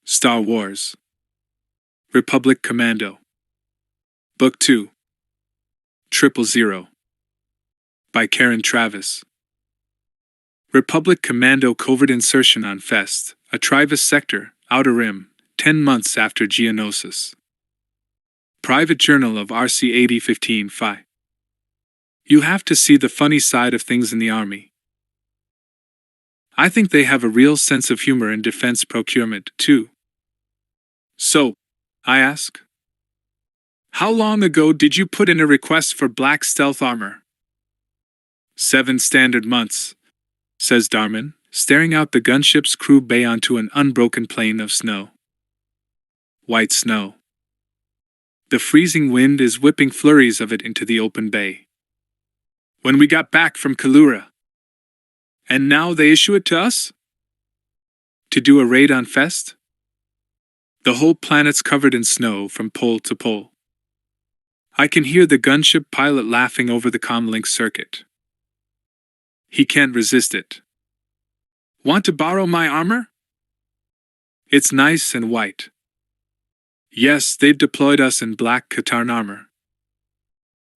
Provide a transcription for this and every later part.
Star Wars. Republic Commando. Book 2. 000. By Karen Travis. Republic Commando covert insertion on Fest, a Travis sector, Outer Rim, 10 months after Geonosis. Private Journal of RC 8015 Phi. You have to see the funny side of things in the Army. I think they have a real sense of humor in defense procurement, too. So, I ask, how long ago did you put in a request for black stealth armor? 7 standard months, says Darman, staring out the gunship's crew bay onto an unbroken plain of snow. White snow. The freezing wind is whipping flurries of it into the open bay. When we got back from Kalura. And now they issue it to us? To do a raid on Fest? The whole planet's covered in snow from pole to pole. I can hear the gunship pilot laughing over the comlink circuit. He can't resist it. Want to borrow my armor? It's nice and white. Yes, they've deployed us in black Katarn armor.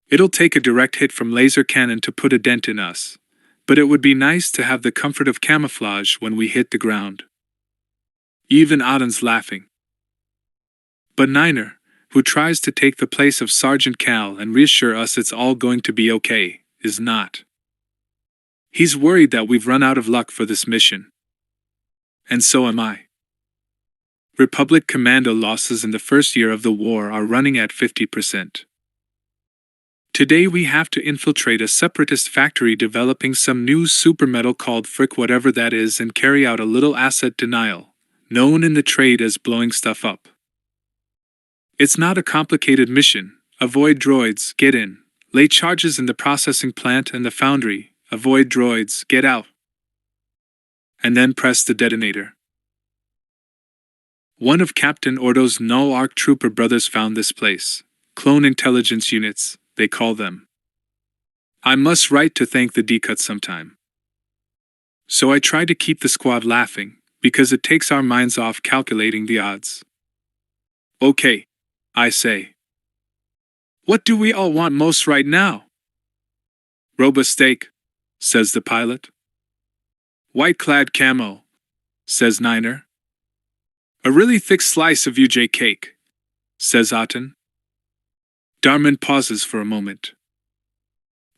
It'll take a direct hit from laser cannon to put a dent in us, but it would be nice to have the comfort of camouflage when we hit the ground. Even Auden's laughing. But Niner, who tries to take the place of Sergeant Cal and reassure us it's all going to be okay, is not. He's worried that we've run out of luck for this mission. And so am I. Republic Commando losses in the first year of the war are running at 50%. Today we have to infiltrate a separatist factory developing some new supermetal called Frick whatever that is and carry out a little asset denial, known in the trade as blowing stuff up. It's not a complicated mission. Avoid droids, get in. Lay charges in the processing plant and the foundry. Avoid droids, get out. And then press the detonator. One of Captain Ordo's Null Arc Trooper brothers found this place. Clone intelligence units, they call them. I must write to thank the D-Cut sometime. So I try to keep the squad laughing, because it takes our minds off calculating the odds. Okay, I say. What do we all want most right now? Roba steak, says the pilot. White-clad camo, says Niner. A really thick slice of UJ cake, says Aten. Darman pauses for a moment.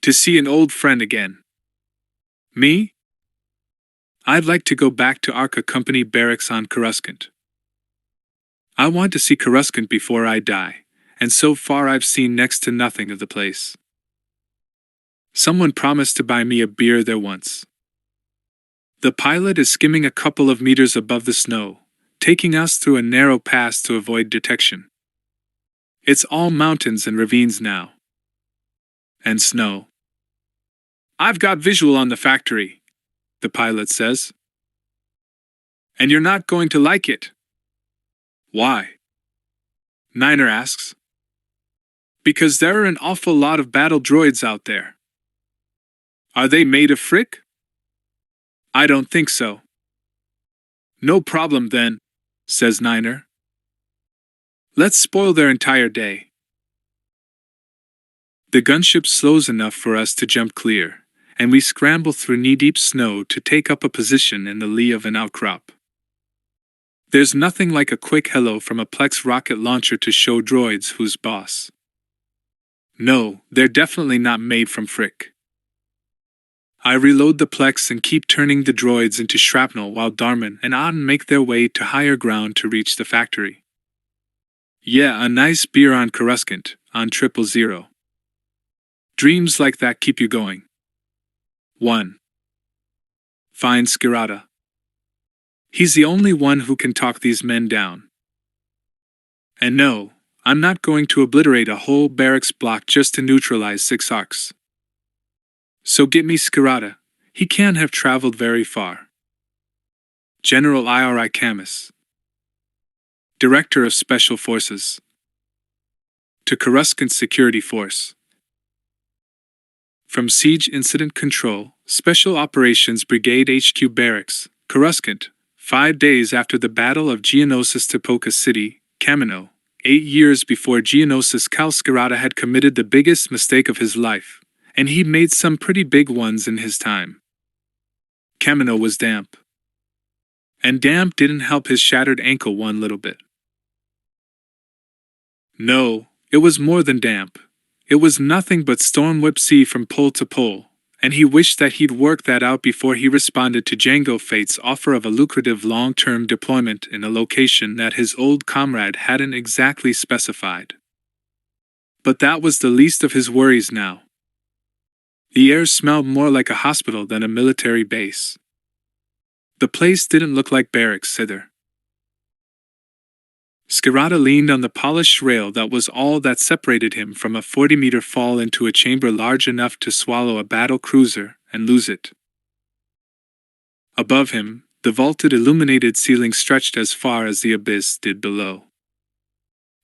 To see an old friend again. Me? I'd like to go back to Arca Company barracks on Coruscant. I want to see Coruscant before I die, and so far I've seen next to nothing of the place. Someone promised to buy me a beer there once. The pilot is skimming a couple of meters above the snow, taking us through a narrow pass to avoid detection. It's all mountains and ravines now. And snow. I've got visual on the factory, the pilot says. And you're not going to like it. Why? Niner asks. Because there are an awful lot of battle droids out there. Are they made of Frick? I don't think so. No problem then, says Niner. Let's spoil their entire day. The gunship slows enough for us to jump clear, and we scramble through knee-deep snow to take up a position in the lee of an outcrop. There's nothing like a quick hello from a Plex rocket launcher to show droids who's boss. No, they're definitely not made from Frick. I reload the Plex and keep turning the droids into shrapnel while Darman and Aden make their way to higher ground to reach the factory. Yeah, a nice beer on Coruscant, on 000. Dreams like that keep you going. 1. Find Skirata. He's the only one who can talk these men down. And no, I'm not going to obliterate a whole barracks block just to neutralize 6 arcs. So get me Skirata. He can't have traveled very far. General Iri Camus, Director of Special Forces. To Coruscant Security Force. From Siege Incident Control, Special Operations Brigade HQ Barracks, Coruscant, 5 days after the Battle of Geonosis Tepoka City, Commando, 8 years before Geonosis, Cal Skirata had committed the biggest mistake of his life, and he'd made some pretty big ones in his time. Commando was damp. And damp didn't help his shattered ankle one little bit. No, it was more than damp. It was nothing but storm-whipped sea from pole to pole, and he wished that he'd worked that out before he responded to Django Fate's offer of a lucrative long-term deployment in a location that his old comrade hadn't exactly specified. But that was the least of his worries now. The air smelled more like a hospital than a military base. The place didn't look like barracks either. Skirata leaned on the polished rail that was all that separated him from a 40-meter fall into a chamber large enough to swallow a battle cruiser and lose it. Above him, the vaulted illuminated ceiling stretched as far as the abyss did below.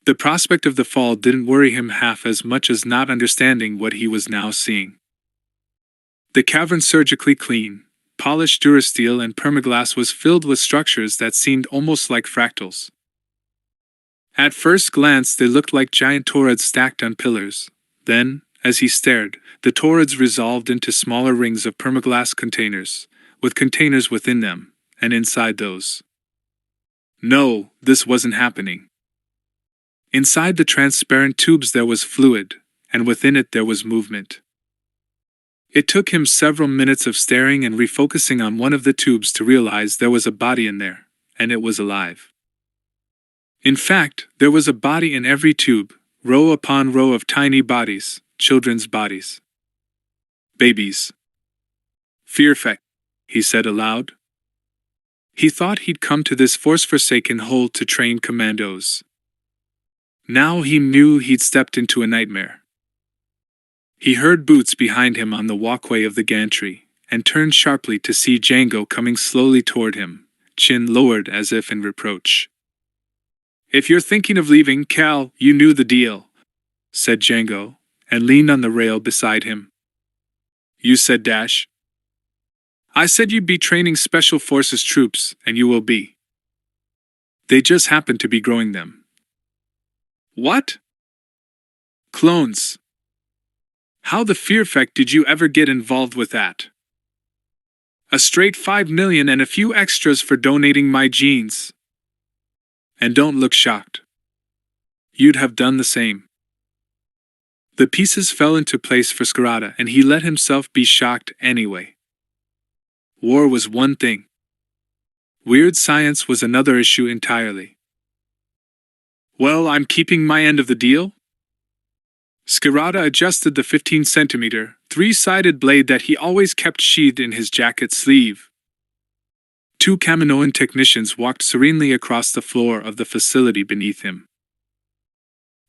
The prospect of the fall didn't worry him half as much as not understanding what he was now seeing. The cavern, surgically clean, polished durasteel and permaglass, was filled with structures that seemed almost like fractals. At first glance they looked like giant torids stacked on pillars. Then, as he stared, the torids resolved into smaller rings of permaglass containers, with containers within them, and inside those. No, this wasn't happening. Inside the transparent tubes there was fluid, and within it there was movement. It took him several minutes of staring and refocusing on one of the tubes to realize there was a body in there, and it was alive. In fact, there was a body in every tube, row upon row of tiny bodies, children's bodies. Babies. Fearfect, he said aloud. He thought he'd come to this force-forsaken hole to train commandos. Now he knew he'd stepped into a nightmare. He heard boots behind him on the walkway of the gantry, and turned sharply to see Django coming slowly toward him, chin lowered as if in reproach. "If you're thinking of leaving, Cal, you knew the deal," said Django, and leaned on the rail beside him. "You said dash." "I said you'd be training Special Forces troops, and you will be. They just happen to be growing them." "What?" "Clones. How the fearfect did you ever get involved with that?" "A straight 5 million and a few extras for donating my genes." "And don't look shocked. You'd have done the same." The pieces fell into place for Skirata, and he let himself be shocked anyway. War was one thing. Weird science was another issue entirely. "Well, I'm keeping my end of the deal?" Skirata adjusted the 15-centimeter, 3-sided blade that he always kept sheathed in his jacket sleeve. 2 Kaminoan technicians walked serenely across the floor of the facility beneath him.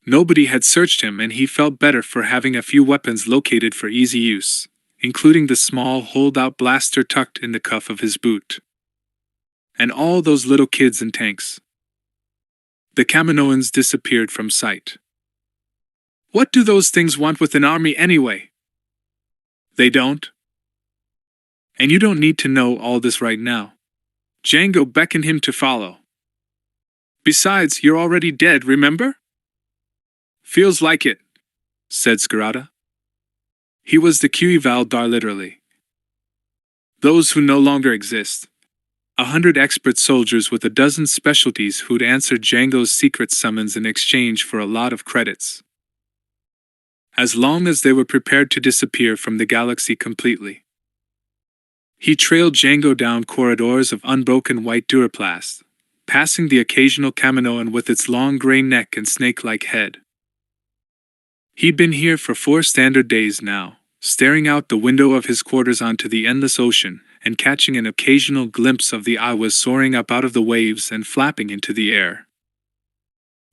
Nobody had searched him, and he felt better for having a few weapons located for easy use, including the small hold-out blaster tucked in the cuff of his boot. And all those little kids in tanks. The Kaminoans disappeared from sight. What do those things want with an army anyway? They don't. And you don't need to know all this right now. Django beckoned him to follow. "Besides, you're already dead, remember?" "Feels like it," said Skirata. He was the Qivaldar literally. Those who no longer exist. 100 expert soldiers with a dozen specialties who'd answered Django's secret summons in exchange for a lot of credits. As long as they were prepared to disappear from the galaxy completely. He trailed Django down corridors of unbroken white duraplast, passing the occasional Kaminoan with its long gray neck and snake-like head. He'd been here for 4 standard days now, staring out the window of his quarters onto the endless ocean, and catching an occasional glimpse of the Iwas soaring up out of the waves and flapping into the air.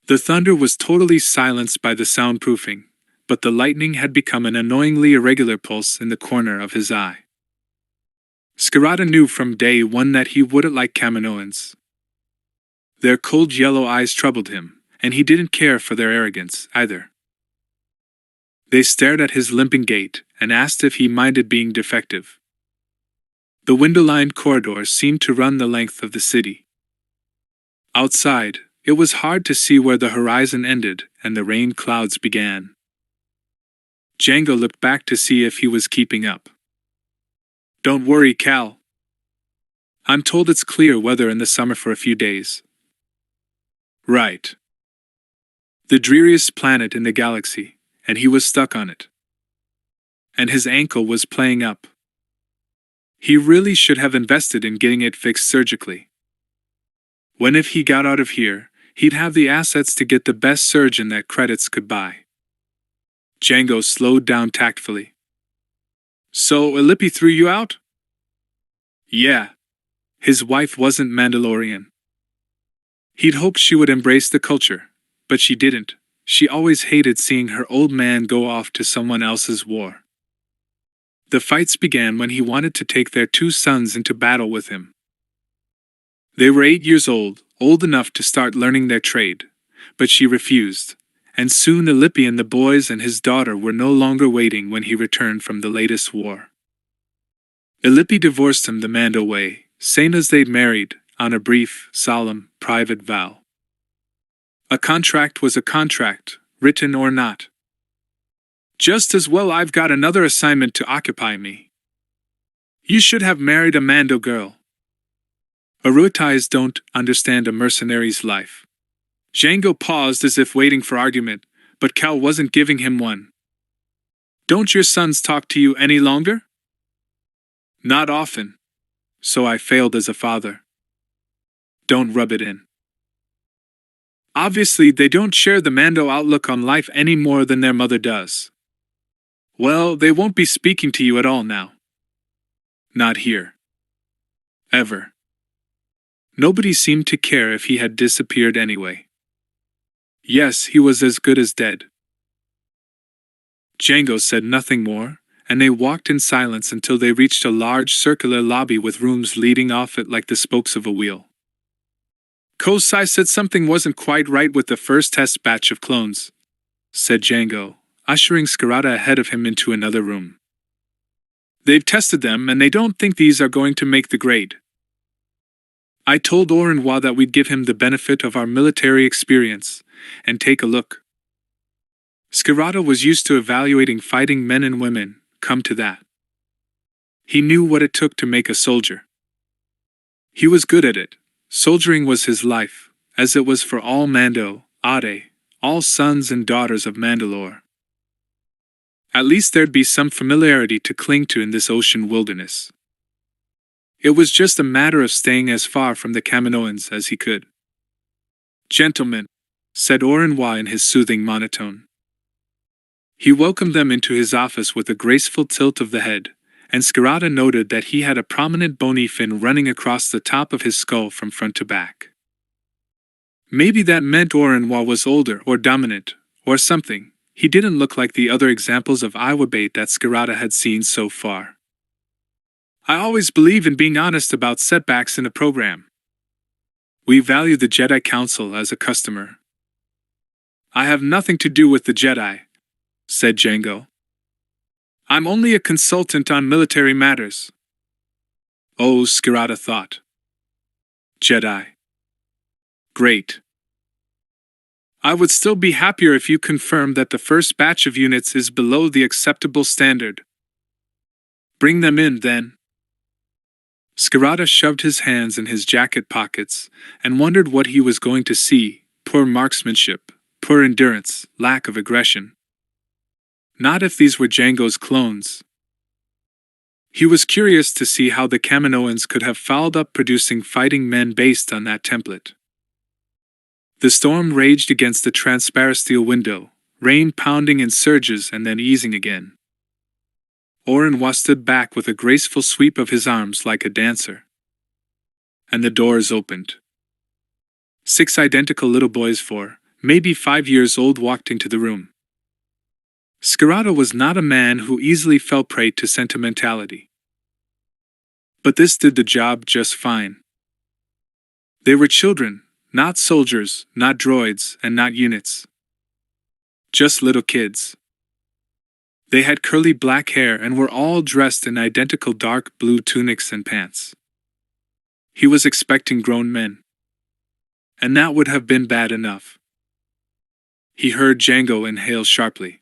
The thunder was totally silenced by the soundproofing, but the lightning had become an annoyingly irregular pulse in the corner of his eye. Skirata knew from day one that he wouldn't like Kaminoans. Their cold yellow eyes troubled him, and he didn't care for their arrogance, either. They stared at his limping gait, and asked if he minded being defective. The window-lined corridor seemed to run the length of the city. Outside, it was hard to see where the horizon ended and the rain clouds began. Django looked back to see if he was keeping up. "Don't worry, Cal. I'm told it's clear weather in the summer for a few days." Right. The dreariest planet in the galaxy, and he was stuck on it. And his ankle was playing up. He really should have invested in getting it fixed surgically. When if he got out of here, he'd have the assets to get the best surgeon that credits could buy. Django slowed down tactfully. "So, Illipi threw you out?" "Yeah. His wife wasn't Mandalorian. He'd hoped she would embrace the culture, but she didn't. She always hated seeing her old man go off to someone else's war. The fights began when he wanted to take their 2 sons into battle with him. They were 8 years old enough to start learning their trade, but she refused, and soon Illipi and the boys and his daughter were no longer waiting when he returned from the latest war. Illipi divorced him the Mando way, same as they'd married, on a brief, solemn, private vow. A contract was a contract, written or not. Just as well I've got another assignment to occupy me. You should have married a Mando girl. Aruatais don't understand a mercenary's life. Django paused as if waiting for argument, but Cal wasn't giving him one. Don't your sons talk to you any longer? Not often. So I failed as a father. Don't rub it in. Obviously they don't share the Mando outlook on life any more than their mother does. Well, they won't be speaking to you at all now. Not here. Ever. Nobody seemed to care if he had disappeared anyway. Yes, he was as good as dead. Django said nothing more, and they walked in silence until they reached a large circular lobby with rooms leading off it like the spokes of a wheel. Kosai said something wasn't quite right with the first test batch of clones, said Django, ushering Skirata ahead of him into another room. They've tested them and they don't think these are going to make the grade. I told Orenwa that we'd give him the benefit of our military experience, and take a look. Skirata was used to evaluating fighting men and women, come to that. He knew what it took to make a soldier. He was good at it. Soldiering was his life, as it was for all Mando, Ade, all sons and daughters of Mandalore. At least there'd be some familiarity to cling to in this ocean wilderness. It was just a matter of staying as far from the Kaminoans as he could. Gentlemen, said Orenwa in his soothing monotone. He welcomed them into his office with a graceful tilt of the head, and Skirata noted that he had a prominent bony fin running across the top of his skull from front to back. Maybe that meant Orenwa was older or dominant, or something. He didn't look like the other examples of Iwabate that Skirata had seen so far. I always believe in being honest about setbacks in a program. We value the Jedi Council as a customer. I have nothing to do with the Jedi, said Django. I'm only a consultant on military matters. Oh, Skirata thought. Jedi. Great. I would still be happier if you confirmed that the first batch of units is below the acceptable standard. Bring them in, then. Skirata shoved his hands in his jacket pockets and wondered what he was going to see. Poor marksmanship, poor endurance, lack of aggression. Not if these were Django's clones. He was curious to see how the Kaminoans could have fouled up producing fighting men based on that template. The storm raged against the transparasteel window, rain pounding in surges and then easing again. Orenwa stood back with a graceful sweep of his arms like a dancer. And the doors opened. 6 identical little boys 4, maybe 5 years old walked into the room. Skirata was not a man who easily fell prey to sentimentality. But this did the job just fine. They were children, not soldiers, not droids, and not units. Just little kids. They had curly black hair and were all dressed in identical dark blue tunics and pants. He was expecting grown men. And that would have been bad enough. He heard Django inhale sharply.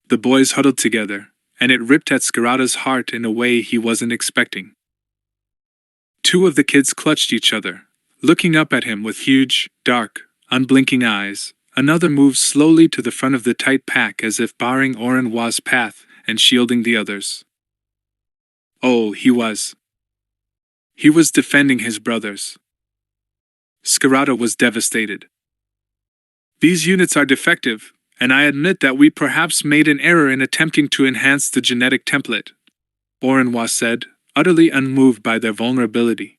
The boys huddled together, and it ripped at Scarata's heart in a way he wasn't expecting. Two of the kids clutched each other, looking up at him with huge, dark, unblinking eyes. Another moved slowly to the front of the tight pack as if barring Orenwa's path and shielding the others. Oh, he was defending his brothers. Scarata was devastated. These units are defective, and I admit that we perhaps made an error in attempting to enhance the genetic template, Orenwa said, utterly unmoved by their vulnerability.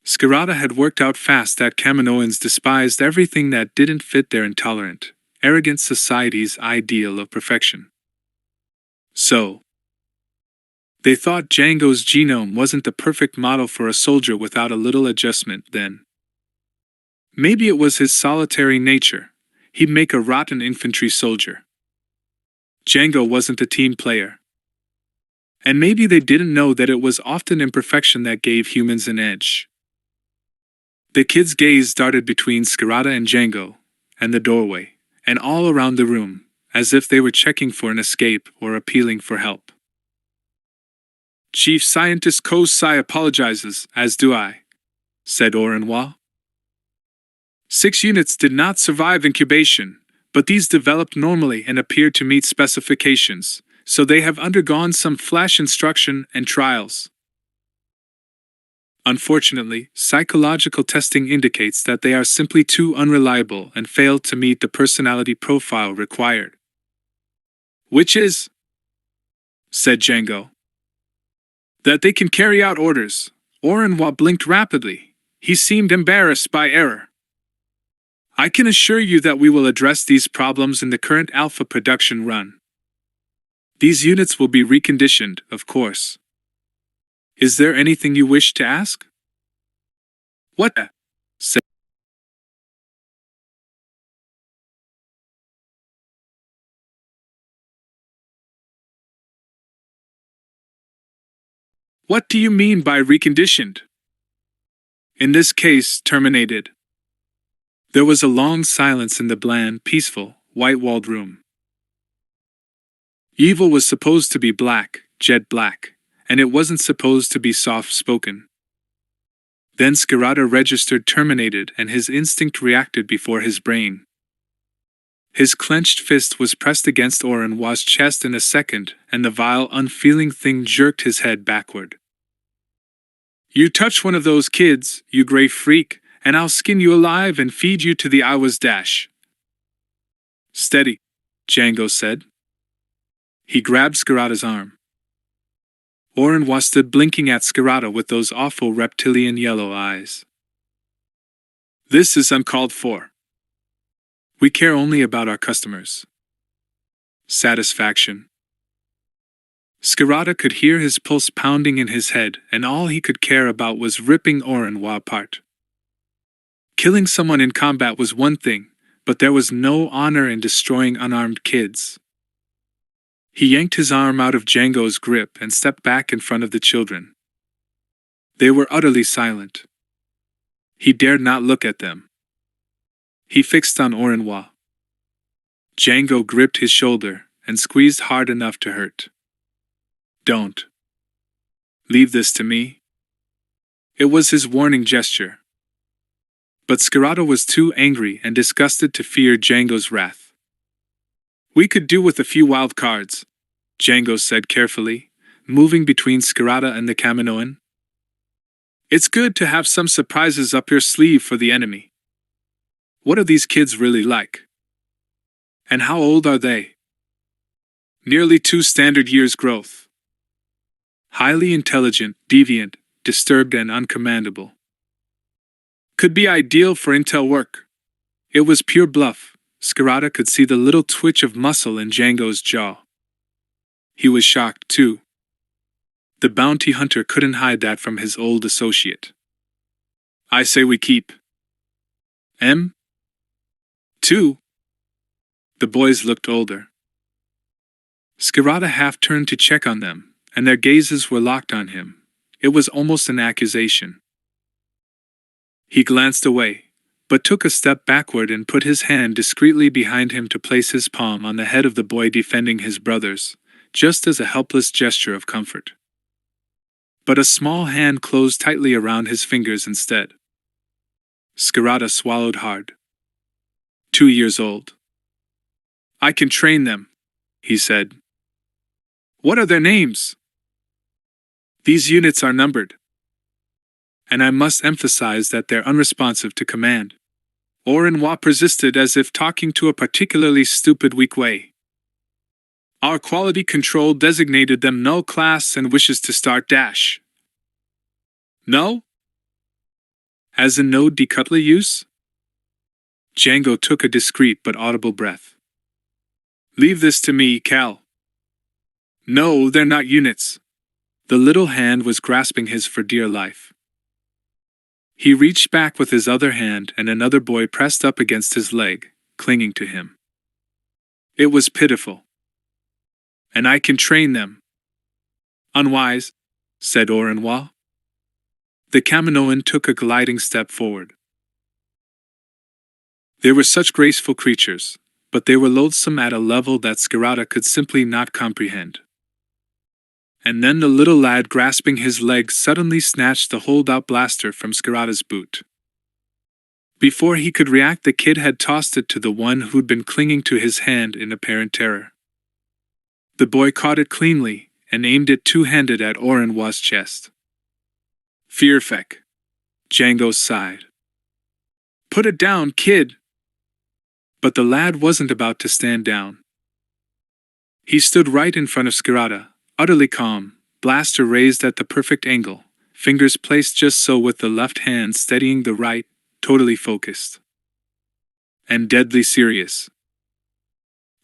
Scarata had worked out fast that Kaminoans despised everything that didn't fit their intolerant, arrogant society's ideal of perfection. So, they thought Django's genome wasn't the perfect model for a soldier without a little adjustment, then. Maybe it was his solitary nature. He'd make a rotten infantry soldier. Django wasn't a team player. And maybe they didn't know that it was often imperfection that gave humans an edge. The kids' gaze darted between Scarata and Django, and the doorway, and all around the room, as if they were checking for an escape or appealing for help. Chief Scientist Kosai apologizes, as do I, said Orenwa. 6 units did not survive incubation, but these developed normally and appeared to meet specifications, so they have undergone some flash instruction and trials. Unfortunately, psychological testing indicates that they are simply too unreliable and fail to meet the personality profile required. Which is, said Django, that they can carry out orders. Orenwa blinked rapidly. He seemed embarrassed by error. I can assure you that we will address these problems in the current alpha production run. These units will be reconditioned, of course. Is there anything you wish to ask? What? Said. What do you mean by reconditioned? In this case, terminated. There was a long silence in the bland, peaceful, white-walled room. Evil was supposed to be black, jet black, and it wasn't supposed to be soft-spoken. Then Scarata registered terminated and his instinct reacted before his brain. His clenched fist was pressed against Orenwa's chest in a second, and the vile, unfeeling thing jerked his head backward. You touch one of those kids, you gray freak, and I'll skin you alive and feed you to the Iowa's dash. Steady, Django said. He grabbed Scarata's arm. Orenwa stood blinking at Scarata with those awful reptilian yellow eyes. This is uncalled for. We care only about our customers. Satisfaction. Scarata could hear his pulse pounding in his head, and all he could care about was ripping Orenwa apart. Killing someone in combat was one thing, but there was no honor in destroying unarmed kids. He yanked his arm out of Django's grip and stepped back in front of the children. They were utterly silent. He dared not look at them. He fixed on Orenwa. Django gripped his shoulder and squeezed hard enough to hurt. Don't. Leave this to me. It was his warning gesture. But Scarata was too angry and disgusted to fear Django's wrath. We could do with a few wild cards, Django said carefully, moving between Scarata and the Kaminoan. It's good to have some surprises up your sleeve for the enemy. What are these kids really like? And how old are they? Nearly 2 standard years growth. Highly intelligent, deviant, disturbed and uncommandable. Could be ideal for intel work. It was pure bluff. Scarata could see the little twitch of muscle in Django's jaw. He was shocked, too. The bounty hunter couldn't hide that from his old associate. I say we keep. M? 2? The boys looked older. Skirata half turned to check on them, and their gazes were locked on him. It was almost an accusation. He glanced away, but took a step backward and put his hand discreetly behind him to place his palm on the head of the boy defending his brothers, just as a helpless gesture of comfort. But a small hand closed tightly around his fingers instead. Skirata swallowed hard. 2 years old. I can train them, he said. What are their names? These units are numbered. And I must emphasize that they're unresponsive to command. Orenwa persisted as if talking to a particularly stupid weak way. Our quality control designated them null class and wishes to start dash. No? As in no decutla use? Django took a discreet but audible breath. Leave this to me, Cal. No, they're not units. The little hand was grasping his for dear life. He reached back with his other hand and another boy pressed up against his leg, clinging to him. It was pitiful. And I can train them. Unwise, said Orenwa. The Kaminoan took a gliding step forward. They were such graceful creatures, but they were loathsome at a level that Skirata could simply not comprehend. And then the little lad grasping his leg suddenly snatched the holdout blaster from Skirata's boot. Before he could react, the kid had tossed it to the one who'd been clinging to his hand in apparent terror. The boy caught it cleanly and aimed it two-handed at Orenwa's chest. Fearfeck. Django sighed. Put it down, kid! But the lad wasn't about to stand down. He stood right in front of Skirata, utterly calm, blaster raised at the perfect angle, fingers placed just so with the left hand steadying the right, totally focused. And deadly serious.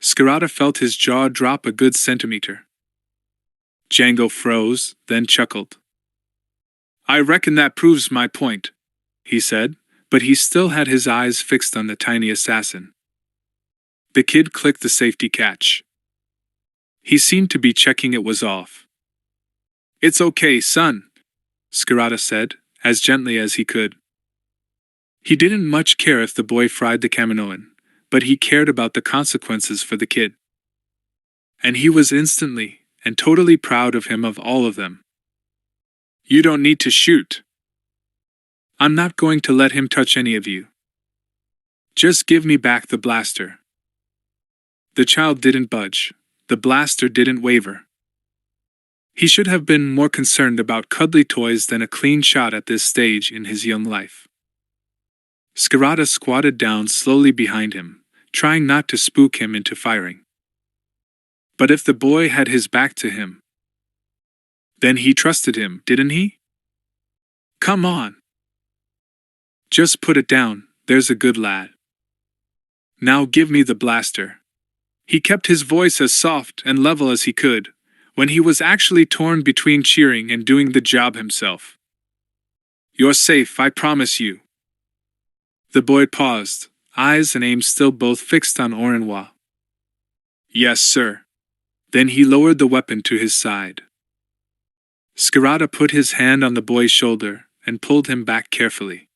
Skirata felt his jaw drop a good centimeter. Django froze, then chuckled. I reckon that proves my point, he said, but he still had his eyes fixed on the tiny assassin. The kid clicked the safety catch. He seemed to be checking it was off. It's okay, son, Skirata said, as gently as he could. He didn't much care if the boy fried the Kaminoan, but he cared about the consequences for the kid. And he was instantly and totally proud of him, of all of them. You don't need to shoot. I'm not going to let him touch any of you. Just give me back the blaster. The child didn't budge. The blaster didn't waver. He should have been more concerned about cuddly toys than a clean shot at this stage in his young life. Skirata squatted down slowly behind him, trying not to spook him into firing. But if the boy had his back to him, then he trusted him, didn't he? Come on. Just put it down, there's a good lad. Now give me the blaster. He kept his voice as soft and level as he could, when he was actually torn between cheering and doing the job himself. You're safe, I promise you. The boy paused, eyes and aim still both fixed on Orenwa. Yes, sir. Then he lowered the weapon to his side. Skirata put his hand on the boy's shoulder and pulled him back carefully.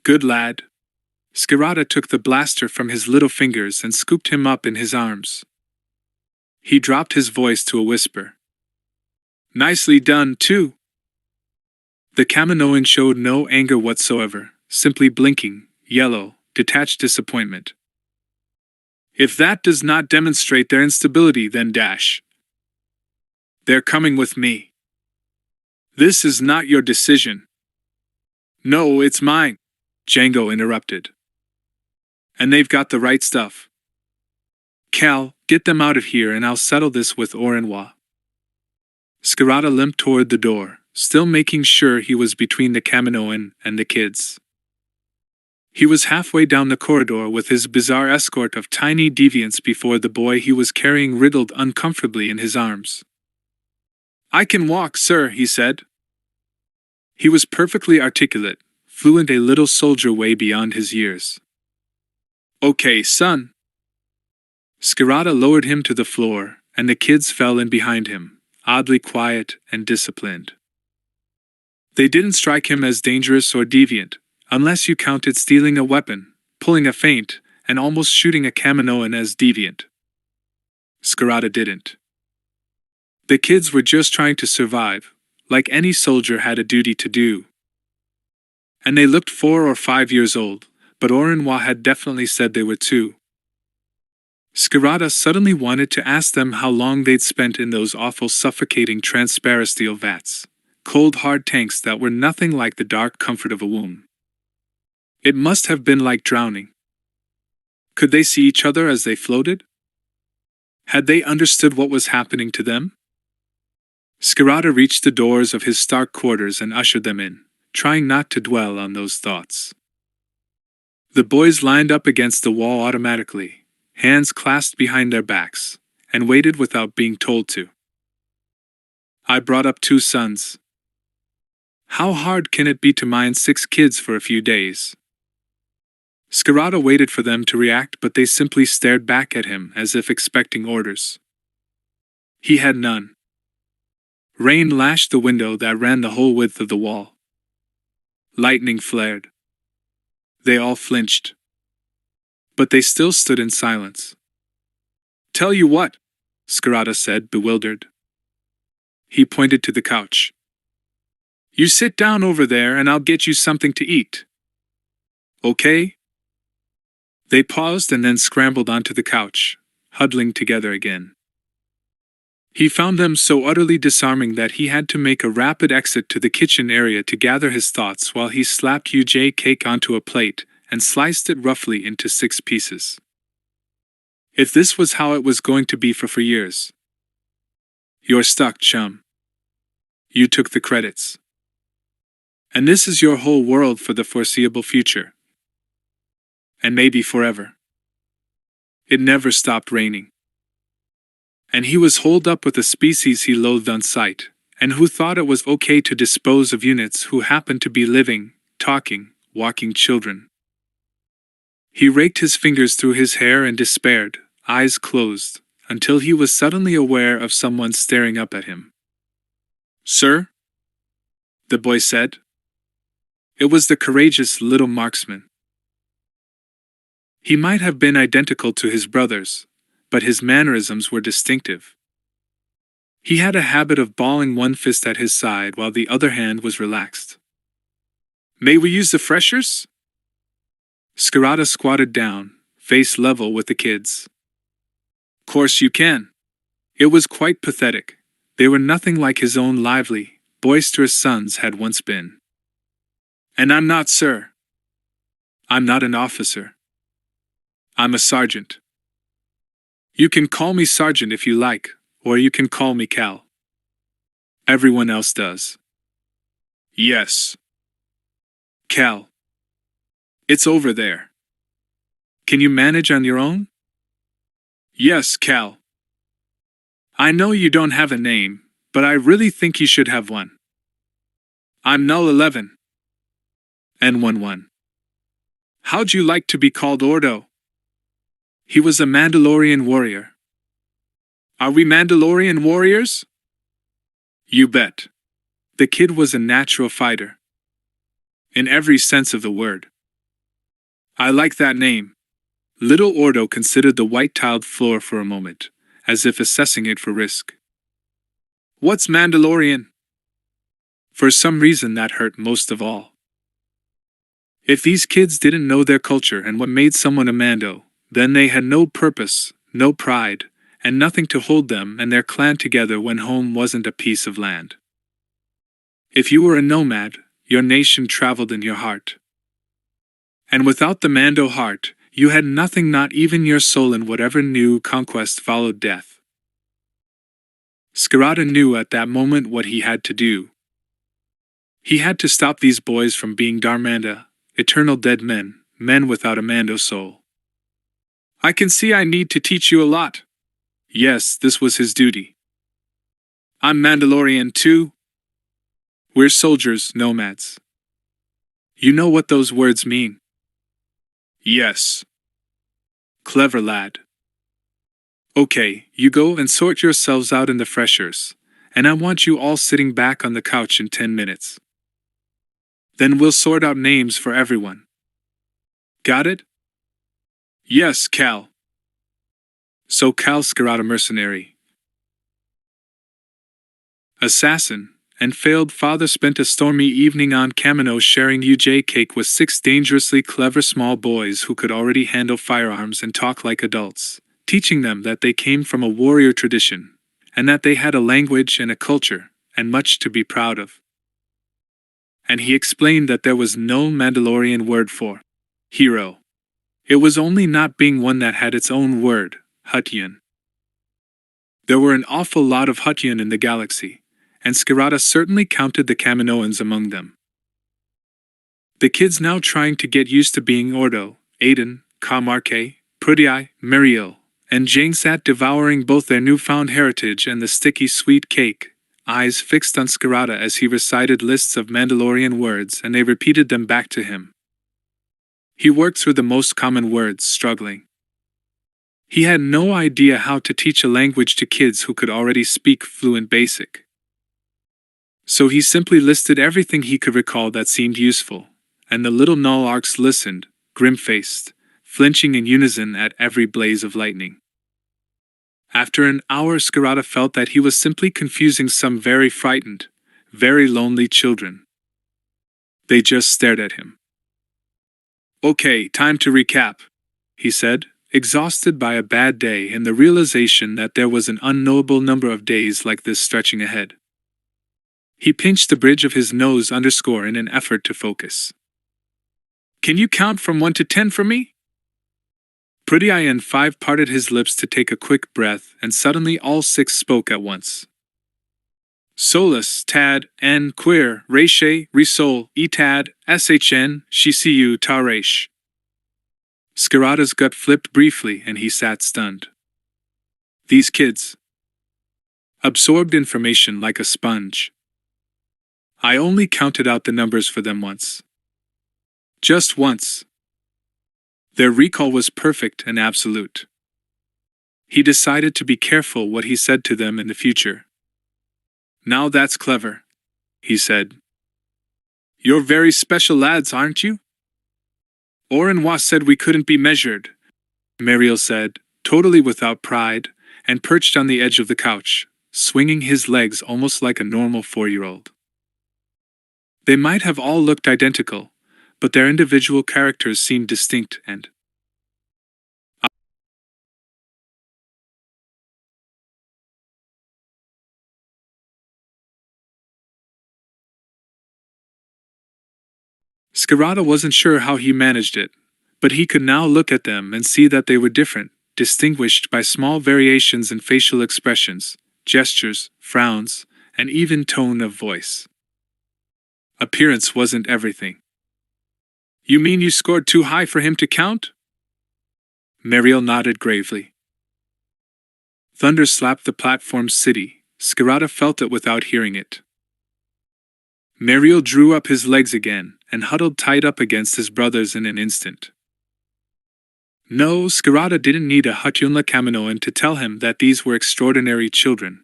Good lad. Skirata took the blaster from his little fingers and scooped him up in his arms. He dropped his voice to a whisper. Nicely done, too. The Kaminoan showed no anger whatsoever, simply blinking, yellow, detached disappointment. If that does not demonstrate their instability, then dash. They're coming with me. This is not your decision. No, it's mine, Django interrupted. And they've got the right stuff. Cal, get them out of here and I'll settle this with Orenwa. Skirata limped toward the door, still making sure he was between the Kaminoan and the kids. He was halfway down the corridor with his bizarre escort of tiny deviants before the boy he was carrying wriggled uncomfortably in his arms. I can walk, sir, he said. He was perfectly articulate, fluent, a little soldier way beyond his years. Okay, son. Skirata lowered him to the floor and the kids fell in behind him, oddly quiet and disciplined. They didn't strike him as dangerous or deviant, unless you counted stealing a weapon, pulling a feint, and almost shooting a Kaminoan as deviant. Skirata didn't. The kids were just trying to survive, like any soldier had a duty to do. And they looked 4 or 5 years old, but Orenwa had definitely said they were 2. Skirata suddenly wanted to ask them how long they'd spent in those awful suffocating transparent steel vats, cold hard tanks that were nothing like the dark comfort of a womb. It must have been like drowning. Could they see each other as they floated? Had they understood what was happening to them? Skirata reached the doors of his stark quarters and ushered them in, trying not to dwell on those thoughts. The boys lined up against the wall automatically, hands clasped behind their backs, and waited without being told to. I brought up 2 sons. How hard can it be to mind 6 kids for a few days? Skirata waited for them to react, but they simply stared back at him as if expecting orders. He had none. Rain lashed the window that ran the whole width of the wall. Lightning flared. They all flinched. But they still stood in silence. "Tell you what," Skirata said, bewildered. He pointed to the couch. "You sit down over there and I'll get you something to eat. Okay?" They paused and then scrambled onto the couch, huddling together again. He found them so utterly disarming that he had to make a rapid exit to the kitchen area to gather his thoughts while he slapped UJ cake onto a plate and sliced it roughly into 6 pieces. If this was how it was going to be for years. You're stuck, chum. You took the credits. And this is your whole world for the foreseeable future. And maybe forever. It never stopped raining. And he was holed up with a species he loathed on sight, and who thought it was okay to dispose of units who happened to be living, talking, walking children. He raked his fingers through his hair and despaired, eyes closed, until he was suddenly aware of someone staring up at him. "Sir?" the boy said. It was the courageous little marksman. He might have been identical to his brothers, but his mannerisms were distinctive. He had a habit of balling one fist at his side while the other hand was relaxed. "May we use the freshers?" Skirata squatted down, face level with the kids. "Course you can." It was quite pathetic. They were nothing like his own lively, boisterous sons had once been. "And I'm not, sir. I'm not an officer. I'm a sergeant. You can call me Sergeant if you like, or you can call me Cal. Everyone else does." "Yes. Cal. It's over there. Can you manage on your own?" "Yes, Cal. I know you don't have a name, but I really think you should have one. I'm Null 11. N11. How'd you like to be called Ordo?" He was a Mandalorian warrior. "Are we Mandalorian warriors?" "You bet." The kid was a natural fighter. In every sense of the word. "I like that name." Little Ordo considered the white-tiled floor for a moment, as if assessing it for risk. "What's Mandalorian?" For some reason that hurt most of all. If these kids didn't know their culture and what made someone a Mando, then they had no purpose, no pride, and nothing to hold them and their clan together when home wasn't a piece of land. If you were a nomad, your nation traveled in your heart. And without the Mando heart, you had nothing, not even your soul, in whatever new conquest followed death. Skirata knew at that moment what he had to do. He had to stop these boys from being Darmanda, eternal dead men, men without a Mando soul. "I can see I need to teach you a lot." Yes, this was his duty. "I'm Mandalorian too." "We're soldiers, nomads." "You know what those words mean?" "Yes." "Clever lad." Okay, you go and sort yourselves out in the freshers, and I want you all sitting back on the couch in 10 minutes. Then we'll sort out names for everyone. Got it? Yes, Cal. So Cal Scarata mercenary, assassin, and failed father spent a stormy evening on Commando sharing UJ cake with 6 dangerously clever small boys who could already handle firearms and talk like adults, teaching them that they came from a warrior tradition, and that they had a language and a culture, and much to be proud of. And he explained that there was no Mandalorian word for hero. It was only not being one that had its own word, Hutyan. There were an awful lot of Hutyan in the galaxy, and Scarata certainly counted the Kaminoans among them. The kids now trying to get used to being Ordo, Aiden, Kamarke, Prudiai, Muriel, and Jane sat devouring both their newfound heritage and the sticky sweet cake, eyes fixed on Scarata as he recited lists of Mandalorian words and they repeated them back to him. He worked through the most common words, struggling. He had no idea how to teach a language to kids who could already speak fluent basic. So he simply listed everything he could recall that seemed useful, and the little Nullarks listened, grim-faced, flinching in unison at every blaze of lightning. After an hour, Scarata felt that he was simply confusing some very frightened, very lonely children. They just stared at him. Okay, time to recap, he said, exhausted by a bad day and the realization that there was an unknowable number of days like this stretching ahead. He pinched the bridge of his nose underscore in an effort to focus. Can you count from 1 to 10 for me? Prudiai and 5 parted his lips to take a quick breath, and suddenly all 6 spoke at once. Solus, Tad, N, Queer, Reshe, Risol, Etad, Shn, Shisiu, Taresh. Scarata's gut flipped briefly and he sat stunned. These kids absorbed information like a sponge. I only counted out the numbers for them once. Just once. Their recall was perfect and absolute. He decided to be careful what he said to them in the future. Now that's clever, he said. You're very special lads, aren't you? Orenwa said we couldn't be measured, Mariel said, totally without pride, and perched on the edge of the couch, swinging his legs almost like a normal 4-year-old. They might have all looked identical, but their individual characters seemed distinct and Scarata wasn't sure how he managed it, but he could now look at them and see that they were different, distinguished by small variations in facial expressions, gestures, frowns, and even tone of voice. Appearance wasn't everything. You mean you scored too high for him to count? Mariel nodded gravely. Thunder slapped the platform's city. Scarata felt it without hearing it. Mariel drew up his legs again and huddled tight up against his brothers in an instant. No, Scarata didn't need a Hutyunla Kaminoan to tell him that these were extraordinary children.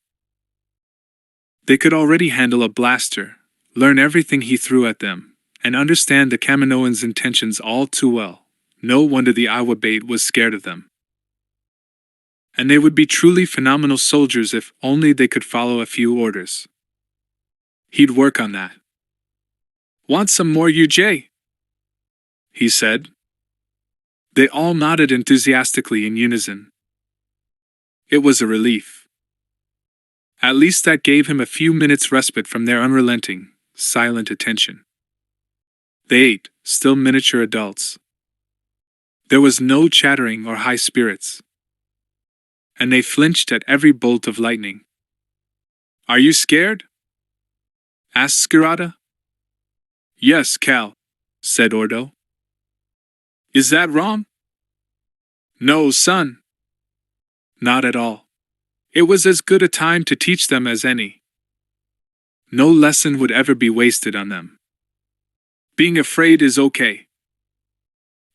They could already handle a blaster, learn everything he threw at them, and understand the Kaminoan's intentions all too well. No wonder the Iowa bait was scared of them. And they would be truly phenomenal soldiers if only they could follow a few orders. He'd work on that. Want some more UJ? He said. They all nodded enthusiastically in unison. It was a relief. At least that gave him a few minutes' respite from their unrelenting, silent attention. They ate, still miniature adults. There was no chattering or high spirits. And they flinched at every bolt of lightning. Are you scared? Asked Scarata. Yes, Cal, said Ordo. Is that wrong? No, son. Not at all. It was as good a time to teach them as any. No lesson would ever be wasted on them. Being afraid is okay.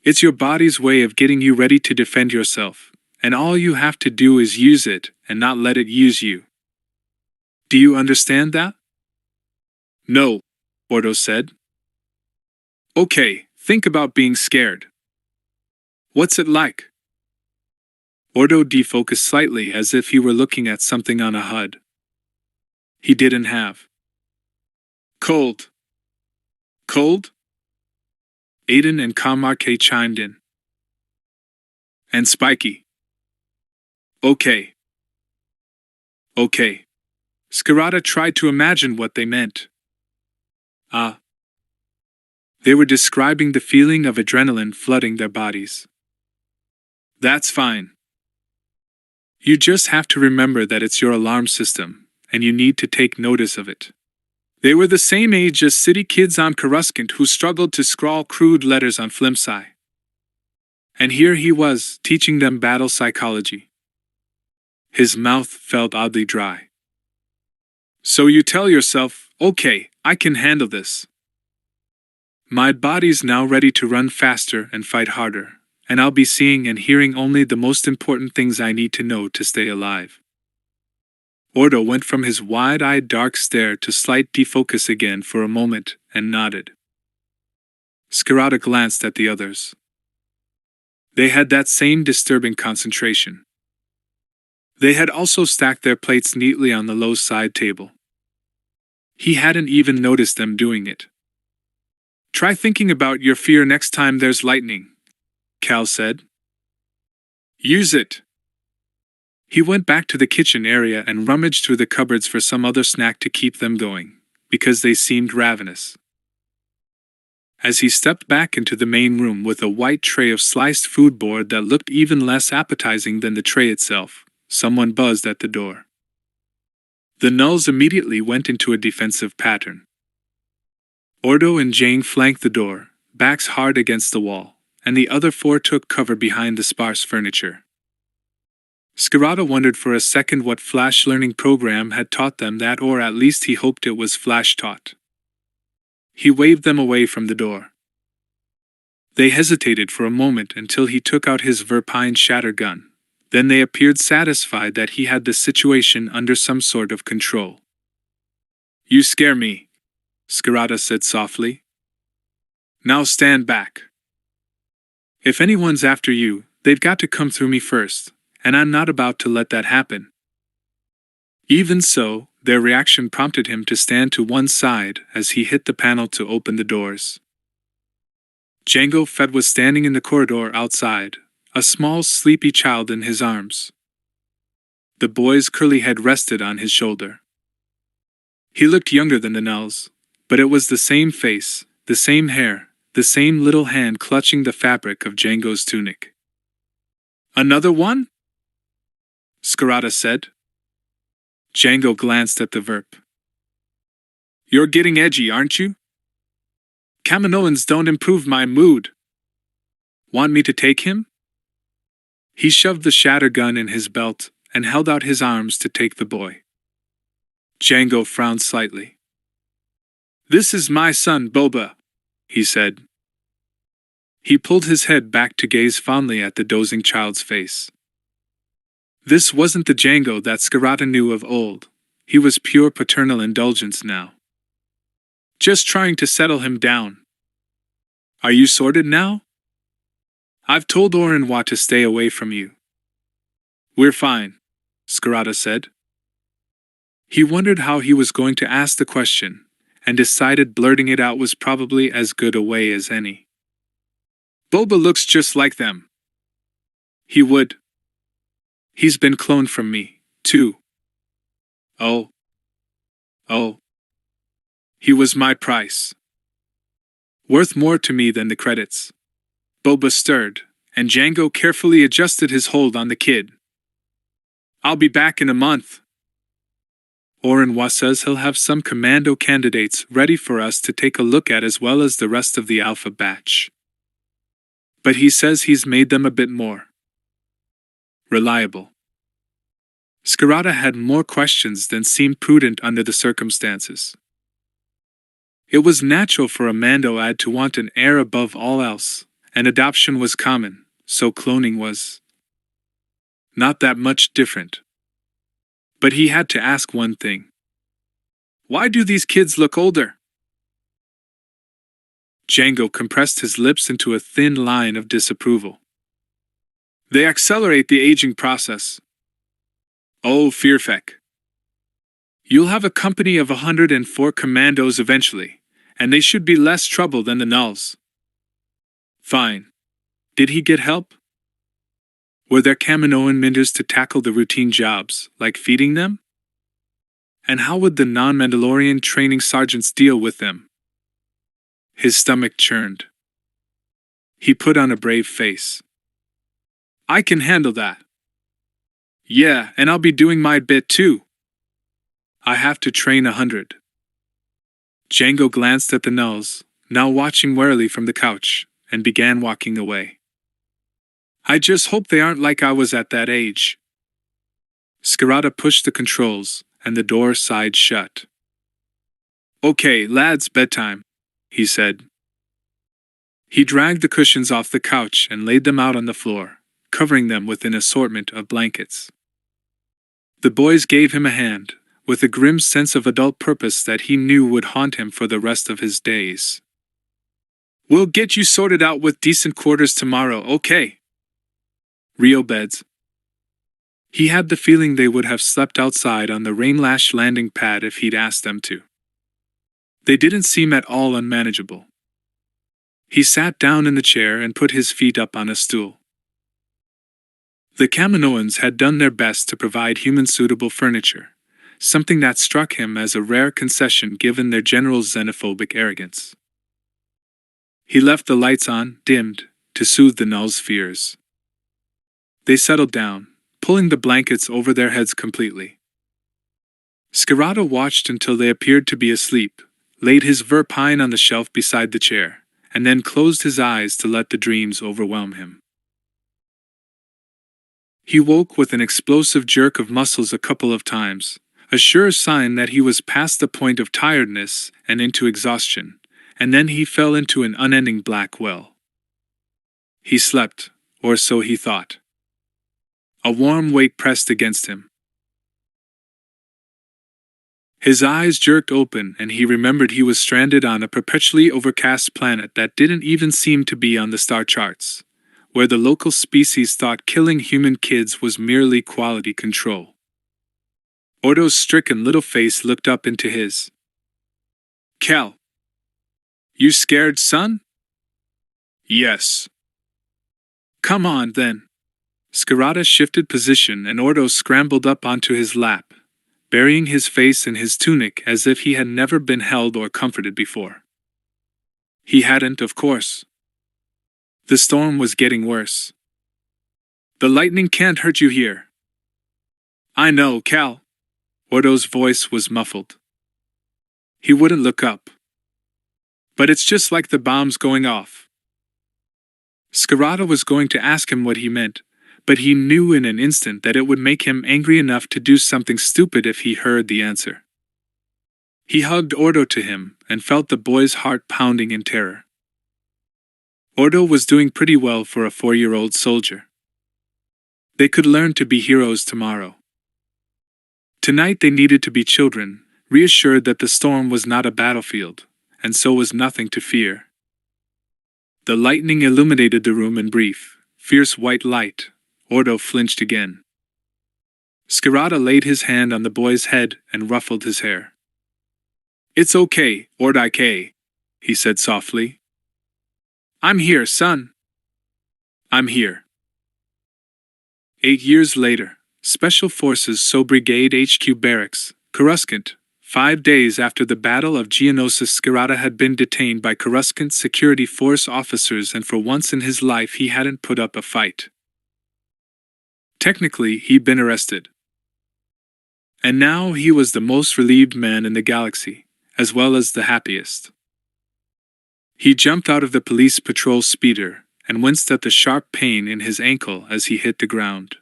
It's your body's way of getting you ready to defend yourself, and all you have to do is use it and not let it use you. Do you understand that? No, Ordo said. Okay, think about being scared. What's it like? Ordo defocused slightly as if he were looking at something on a HUD. He didn't have. Cold. Cold? Aiden and Kamarke chimed in. And spiky. Okay. Okay. Scarata tried to imagine what they meant. They were describing the feeling of adrenaline flooding their bodies. That's fine. You just have to remember that it's your alarm system, and you need to take notice of it. They were the same age as city kids on Coruscant who struggled to scrawl crude letters on flimsy. And here he was, teaching them battle psychology. His mouth felt oddly dry. So you tell yourself, okay, I can handle this. My body's now ready to run faster and fight harder, and I'll be seeing and hearing only the most important things I need to know to stay alive. Ordo went from his wide-eyed dark stare to slight defocus again for a moment and nodded. Scarata glanced at the others. They had that same disturbing concentration. They had also stacked their plates neatly on the low side table. He hadn't even noticed them doing it. Try thinking about your fear next time there's lightning, Cal said. Use it. He went back to the kitchen area and rummaged through the cupboards for some other snack to keep them going, because they seemed ravenous. As he stepped back into the main room with a white tray of sliced food board that looked even less appetizing than the tray itself, someone buzzed at the door. The Nulls immediately went into a defensive pattern. Ordo and Jane flanked the door, backs hard against the wall, and the other four took cover behind the sparse furniture. Scarata wondered for a second what Flash learning program had taught them that, or at least he hoped it was Flash taught. He waved them away from the door. They hesitated for a moment until he took out his Verpine shatter gun. Then they appeared satisfied that he had the situation under some sort of control. You scare me, Scarata said softly. Now stand back. If anyone's after you, they've got to come through me first, and I'm not about to let that happen. Even so, their reaction prompted him to stand to one side as he hit the panel to open the doors. Jango Fett was standing in the corridor outside, a small sleepy child in his arms. The boy's curly head rested on his shoulder. He looked younger than the Nulls, but it was the same face, the same hair, the same little hand clutching the fabric of Jango's tunic. Another one? Scarata said. Jango glanced at the Verp. You're getting edgy, aren't you? Kaminoans don't improve my mood. Want me to take him? He shoved the shatter gun in his belt and held out his arms to take the boy. Jango frowned slightly. This is my son, Boba, he said. He pulled his head back to gaze fondly at the dozing child's face. This wasn't the Jango that Scarata knew of old. He was pure paternal indulgence now. Just trying to settle him down. Are you sorted now? I've told Orenwa to stay away from you. We're fine, Scarata said. He wondered how he was going to ask the question, and decided blurting it out was probably as good a way as any. Boba looks just like them. He would. He's been cloned from me, too. Oh. He was my price. Worth more to me than the credits. Boba stirred, and Jango carefully adjusted his hold on the kid. I'll be back in a month. Orenwa says he'll have some Commando candidates ready for us to take a look at, as well as the rest of the Alpha batch. But he says he's made them a bit more reliable. Scarata had more questions than seemed prudent under the circumstances. It was natural for a Mandoad to want an heir above all else, and adoption was common, so cloning was. Not that much different. But he had to ask one thing. Why do these kids look older? Django compressed his lips into a thin line of disapproval. They accelerate the aging process. Oh, Fearfeck. You'll have a company of 104 commandos eventually, and they should be less trouble than the nulls. Fine. Did he get help? Were there Kaminoan Minders to tackle the routine jobs, like feeding them? And how would the non-Mandalorian training sergeants deal with them? His stomach churned. He put on a brave face. I can handle that. Yeah, and I'll be doing my bit too. I have to train 100. Django glanced at the nulls, now watching warily from the couch, and began walking away. I just hope they aren't like I was at that age. Skirata pushed the controls, and the door sighed shut. Okay, lads, bedtime, he said. He dragged the cushions off the couch and laid them out on the floor, covering them with an assortment of blankets. The boys gave him a hand, with a grim sense of adult purpose that he knew would haunt him for the rest of his days. We'll get you sorted out with decent quarters tomorrow, okay? Real beds. He had the feeling they would have slept outside on the rain-lashed landing pad if he'd asked them to. They didn't seem at all unmanageable. He sat down in the chair and put his feet up on a stool. The Kaminoans had done their best to provide human-suitable furniture, something that struck him as a rare concession given their general xenophobic arrogance. He left the lights on, dimmed, to soothe the nulls' fears. They settled down, pulling the blankets over their heads completely. Skirata watched until they appeared to be asleep, laid his verpine on the shelf beside the chair, and then closed his eyes to let the dreams overwhelm him. He woke with an explosive jerk of muscles a couple of times, a sure sign that he was past the point of tiredness and into exhaustion, and then he fell into an unending black well. He slept, or so he thought. A warm wake pressed against him. His eyes jerked open and he remembered he was stranded on a perpetually overcast planet that didn't even seem to be on the star charts, where the local species thought killing human kids was merely quality control. Ordo's stricken little face looked up into his. Cal. You scared, son? Yes. Come on, then. Skirata shifted position and Ordo scrambled up onto his lap, burying his face in his tunic as if he had never been held or comforted before. He hadn't, of course. The storm was getting worse. The lightning can't hurt you here. I know, Cal. Ordo's voice was muffled. He wouldn't look up. But it's just like the bombs going off. Skirata was going to ask him what he meant, but he knew in an instant that it would make him angry enough to do something stupid if he heard the answer. He hugged Ordo to him and felt the boy's heart pounding in terror. Ordo was doing pretty well for a 4-year-old soldier. They could learn to be heroes tomorrow. Tonight they needed to be children, reassured that the storm was not a battlefield, and so was nothing to fear. The lightning illuminated the room in brief, fierce white light. Ordo flinched again. Skirata laid his hand on the boy's head and ruffled his hair. It's okay, Ordike, he said softly. I'm here, son. I'm here. 8 years later, Special Forces So Brigade HQ Barracks, Coruscant. 5 days after the Battle of Geonosis, Skirata had been detained by Coruscant Security Force officers, and for once in his life he hadn't put up a fight. Technically, he'd been arrested. And now he was the most relieved man in the galaxy, as well as the happiest. He jumped out of the police patrol speeder and winced at the sharp pain in his ankle as he hit the ground.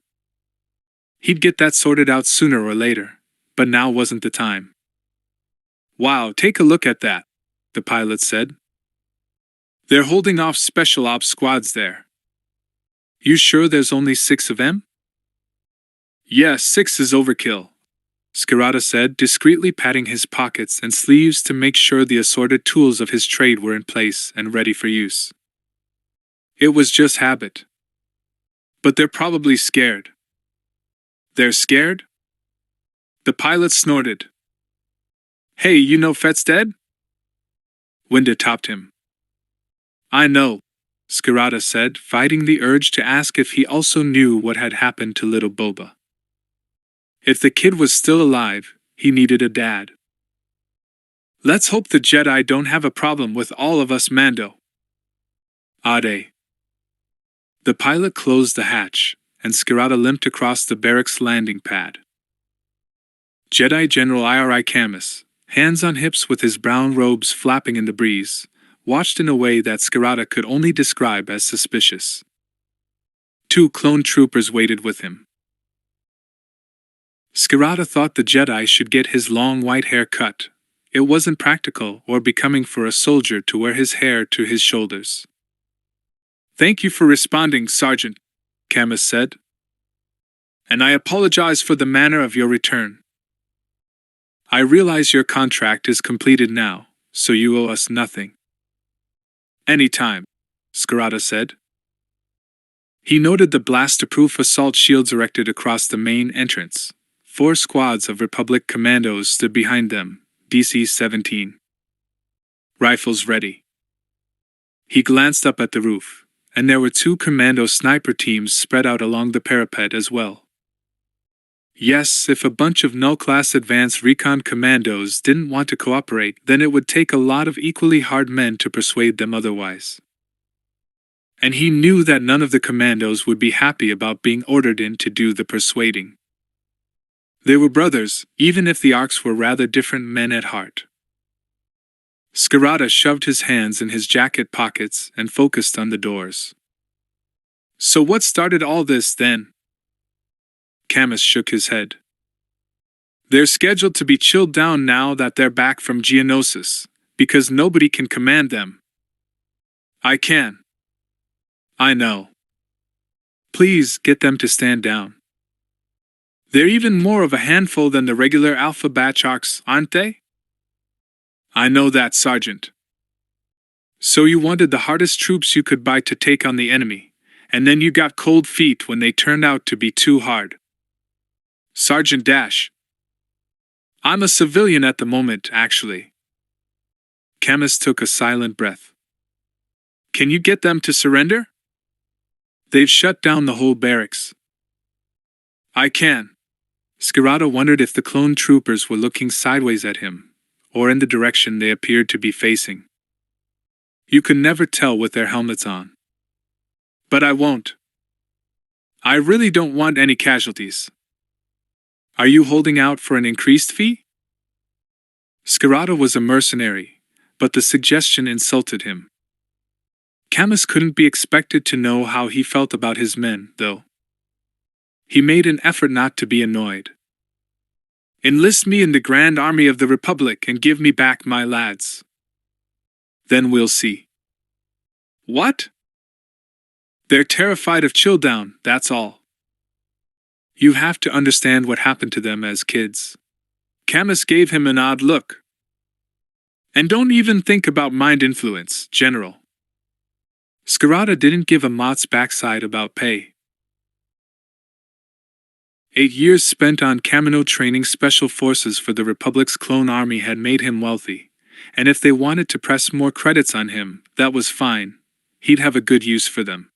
He'd get that sorted out sooner or later, but now wasn't the time. Wow, take a look at that, the pilot said. They're holding off special ops squads there. You sure there's only 6 of them? Yes, 6 is overkill, Skirata said, discreetly patting his pockets and sleeves to make sure the assorted tools of his trade were in place and ready for use. It was just habit. But they're probably scared. They're scared? The pilot snorted. Hey, you know Fet's dead? Winda topped him. I know, Skirata said, fighting the urge to ask if he also knew what had happened to little Boba. If the kid was still alive, he needed a dad. Let's hope the Jedi don't have a problem with all of us, Mando. Ade. The pilot closed the hatch, and Skirata limped across the barracks landing pad. Jedi General Iri Camus, hands on hips with his brown robes flapping in the breeze, watched in a way that Skirata could only describe as suspicious. 2 clone troopers waited with him. Skirata thought the Jedi should get his long white hair cut. It wasn't practical or becoming for a soldier to wear his hair to his shoulders. Thank you for responding, Sergeant, Camus said. And I apologize for the manner of your return. I realize your contract is completed now, so you owe us nothing. Anytime, Skirata said. He noted the blast-proof assault shields erected across the main entrance. 4 squads of Republic commandos stood behind them, DC-17. Rifles ready. He glanced up at the roof, and there were 2 commando sniper teams spread out along the parapet as well. Yes, if a bunch of null-class advanced recon commandos didn't want to cooperate, then it would take a lot of equally hard men to persuade them otherwise. And he knew that none of the commandos would be happy about being ordered in to do the persuading. They were brothers, even if the Arcs were rather different men at heart. Skirata shoved his hands in his jacket pockets and focused on the doors. So what started all this then? Camus shook his head. They're scheduled to be chilled down now that they're back from Geonosis, because nobody can command them. I can. I know. Please get them to stand down. They're even more of a handful than the regular Alpha Batch Arcs, aren't they? I know that, Sergeant. So you wanted the hardest troops you could buy to take on the enemy, and then you got cold feet when they turned out to be too hard. Sergeant Dash. I'm a civilian at the moment, actually. Camus took a silent breath. Can you get them to surrender? They've shut down the whole barracks. I can. Skirata wondered if the clone troopers were looking sideways at him, or in the direction they appeared to be facing. You could never tell with their helmets on. But I won't. I really don't want any casualties. Are you holding out for an increased fee? Skirata was a mercenary, but the suggestion insulted him. Camus couldn't be expected to know how he felt about his men, though. He made an effort not to be annoyed. Enlist me in the Grand Army of the Republic and give me back my lads. Then we'll see. What? They're terrified of Chilldown, that's all. You have to understand what happened to them as kids. Camus gave him an odd look. And don't even think about mind influence, General. Skirata didn't give a moth's backside about pay. 8 years spent on Commando training special forces for the Republic's clone army had made him wealthy, and if they wanted to press more credits on him, that was fine. He'd have a good use for them.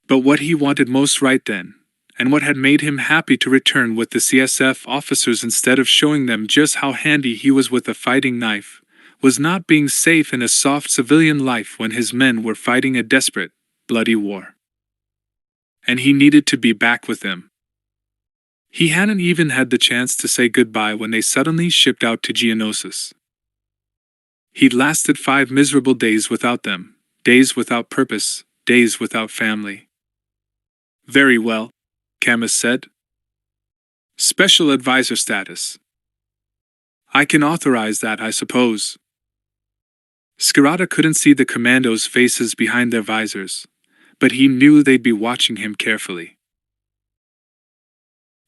But what he wanted most right then, and what had made him happy to return with the CSF officers instead of showing them just how handy he was with a fighting knife, was not being safe in a soft civilian life when his men were fighting a desperate, bloody war. And he needed to be back with them. He hadn't even had the chance to say goodbye when they suddenly shipped out to Geonosis. He'd lasted 5 miserable days without them, days without purpose, days without family. Very well, Camus said. Special advisor status. I can authorize that, I suppose. Skirata couldn't see the commandos' faces behind their visors, but he knew they'd be watching him carefully.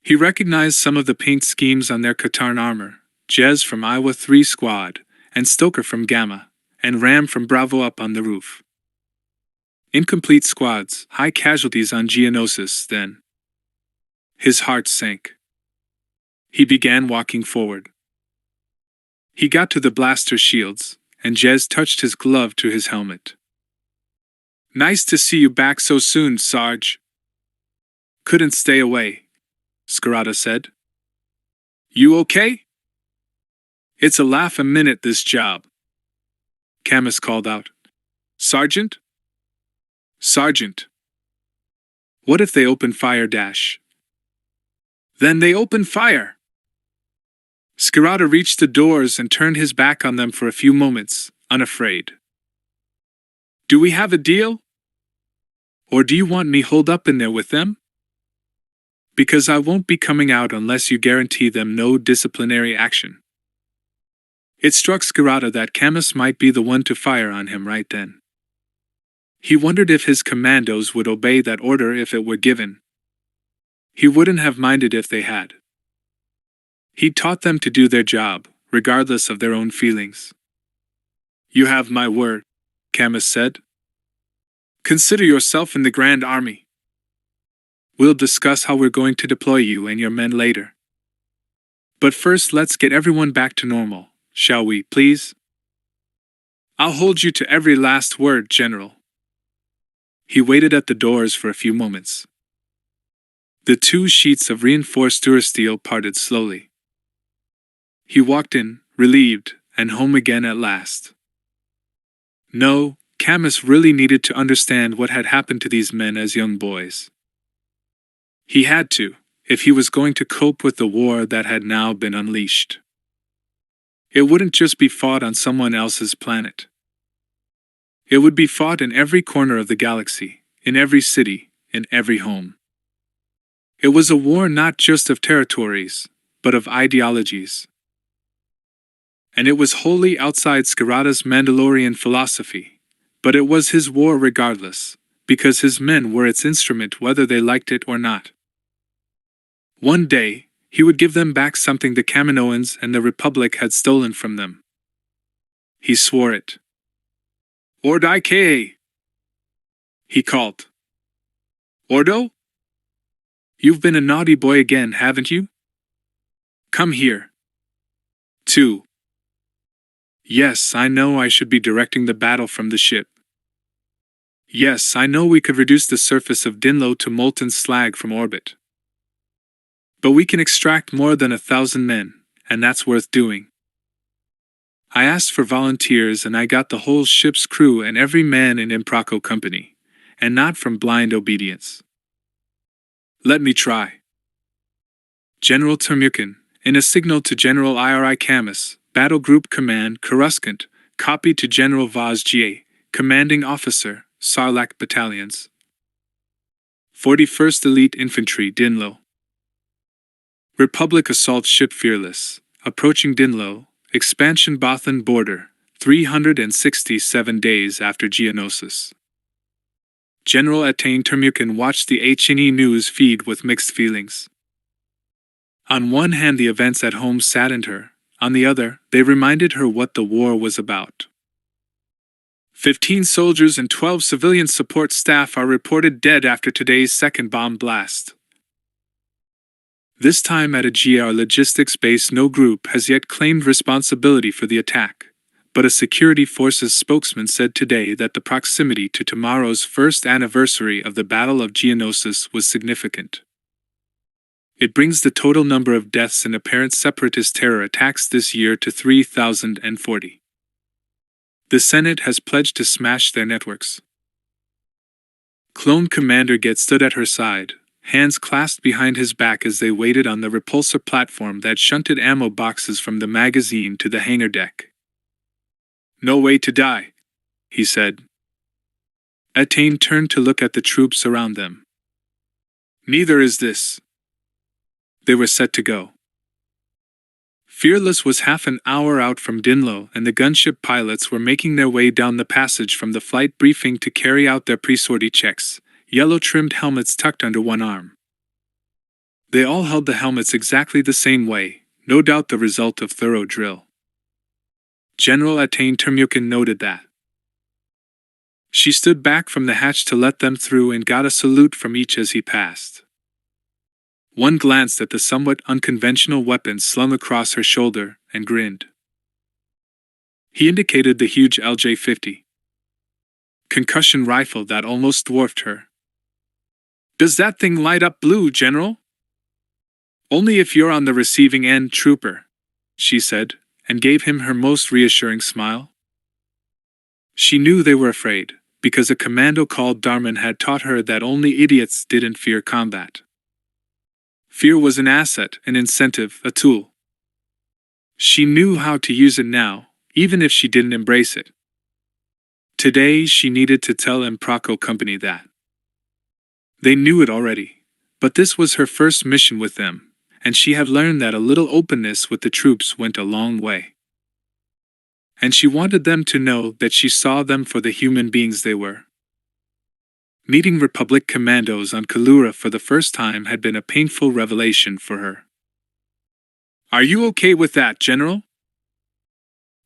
He recognized some of the paint schemes on their Katarn armor: Jez from Iowa 3 Squad, and Stoker from Gamma, and Ram from Bravo up on the roof. Incomplete squads, high casualties on Geonosis, then. His heart sank. He began walking forward. He got to the blaster shields, and Jez touched his glove to his helmet. "Nice to see you back so soon, Sarge." "Couldn't stay away," Scarata said. "You okay?" "It's a laugh a minute, this job," Camus called out. "Sergeant?" "Sergeant." "What if they open fire, Dash?" "Then they open fire!" Scarata reached the doors and turned his back on them for a few moments, unafraid. "Do we have a deal? Or do you want me holed up in there with them? Because I won't be coming out unless you guarantee them no disciplinary action." It struck Scarata that Camus might be the one to fire on him right then. He wondered if his commandos would obey that order if it were given. He wouldn't have minded if they had. He'd taught them to do their job, regardless of their own feelings. "You have my word," Camus said. "Consider yourself in the Grand Army. We'll discuss how we're going to deploy you and your men later. But first, let's get everyone back to normal, shall we, please?" "I'll hold you to every last word, General." He waited at the doors for a few moments. The two sheets of reinforced durasteel parted slowly. He walked in, relieved, and home again at last. No, Camus really needed to understand what had happened to these men as young boys. He had to, if he was going to cope with the war that had now been unleashed. It wouldn't just be fought on someone else's planet. It would be fought in every corner of the galaxy, in every city, in every home. It was a war not just of territories, but of ideologies. And it was wholly outside Scarata's Mandalorian philosophy, but it was his war regardless, because his men were its instrument whether they liked it or not. One day, he would give them back something the Kaminoans and the Republic had stolen from them. He swore it. "Ordike!" he called. "Ordo? You've been a naughty boy again, haven't you? Come here." 2. "Yes, I know I should be directing the battle from the ship. Yes, I know we could reduce the surface of Dinlo to molten slag from orbit. But we can extract more than 1,000 men, and that's worth doing. I asked for volunteers and I got the whole ship's crew and every man in Impraco company, and not from blind obedience. Let me try." General Termukin, in a signal to General Iri Camus, Battle Group Command Coruscant, copied to General Vaz G.A., Commanding Officer, Sarlacc Battalions. 41st Elite Infantry, Dinlo. Republic Assault Ship Fearless, approaching Dinlo, Expansion Bothan border, 367 days after Geonosis. General Attain Termukin watched the H&E news feed with mixed feelings. On one hand, the events at home saddened her. On the other, they reminded her what the war was about. 15 soldiers and 12 civilian support staff are reported dead after today's second bomb blast. This time at a GR logistics base. No group has yet claimed responsibility for the attack, but a security forces spokesman said today that the proximity to tomorrow's first anniversary of the Battle of Geonosis was significant. It brings the total number of deaths in apparent separatist terror attacks this year to 3,040. The Senate has pledged to smash their networks. Clone Commander Get stood at her side, hands clasped behind his back as they waited on the repulsor platform that shunted ammo boxes from the magazine to the hangar deck. "No way to die," he said. Attain turned to look at the troops around them. "Neither is this." They were set to go. Fearless was half an hour out from Dinlo, and the gunship pilots were making their way down the passage from the flight briefing to carry out their pre-sortie checks, yellow-trimmed helmets tucked under one arm. They all held the helmets exactly the same way, no doubt the result of thorough drill. General Attain Termukin noted that. She stood back from the hatch to let them through and got a salute from each as he passed. One glanced at the somewhat unconventional weapons slung across her shoulder and grinned. He indicated the huge LJ-50 concussion rifle that almost dwarfed her. "Does that thing light up blue, General?" "Only if you're on the receiving end, trooper," she said, and gave him her most reassuring smile. She knew they were afraid, because a commando called Darman had taught her that only idiots didn't fear combat. Fear was an asset, an incentive, a tool. She knew how to use it now, even if she didn't embrace it. Today she needed to tell Empraco Company that. They knew it already, but this was her first mission with them, and she had learned that a little openness with the troops went a long way. And she wanted them to know that she saw them for the human beings they were. Meeting Republic commandos on Kalura for the first time had been a painful revelation for her. "Are you okay with that, General?"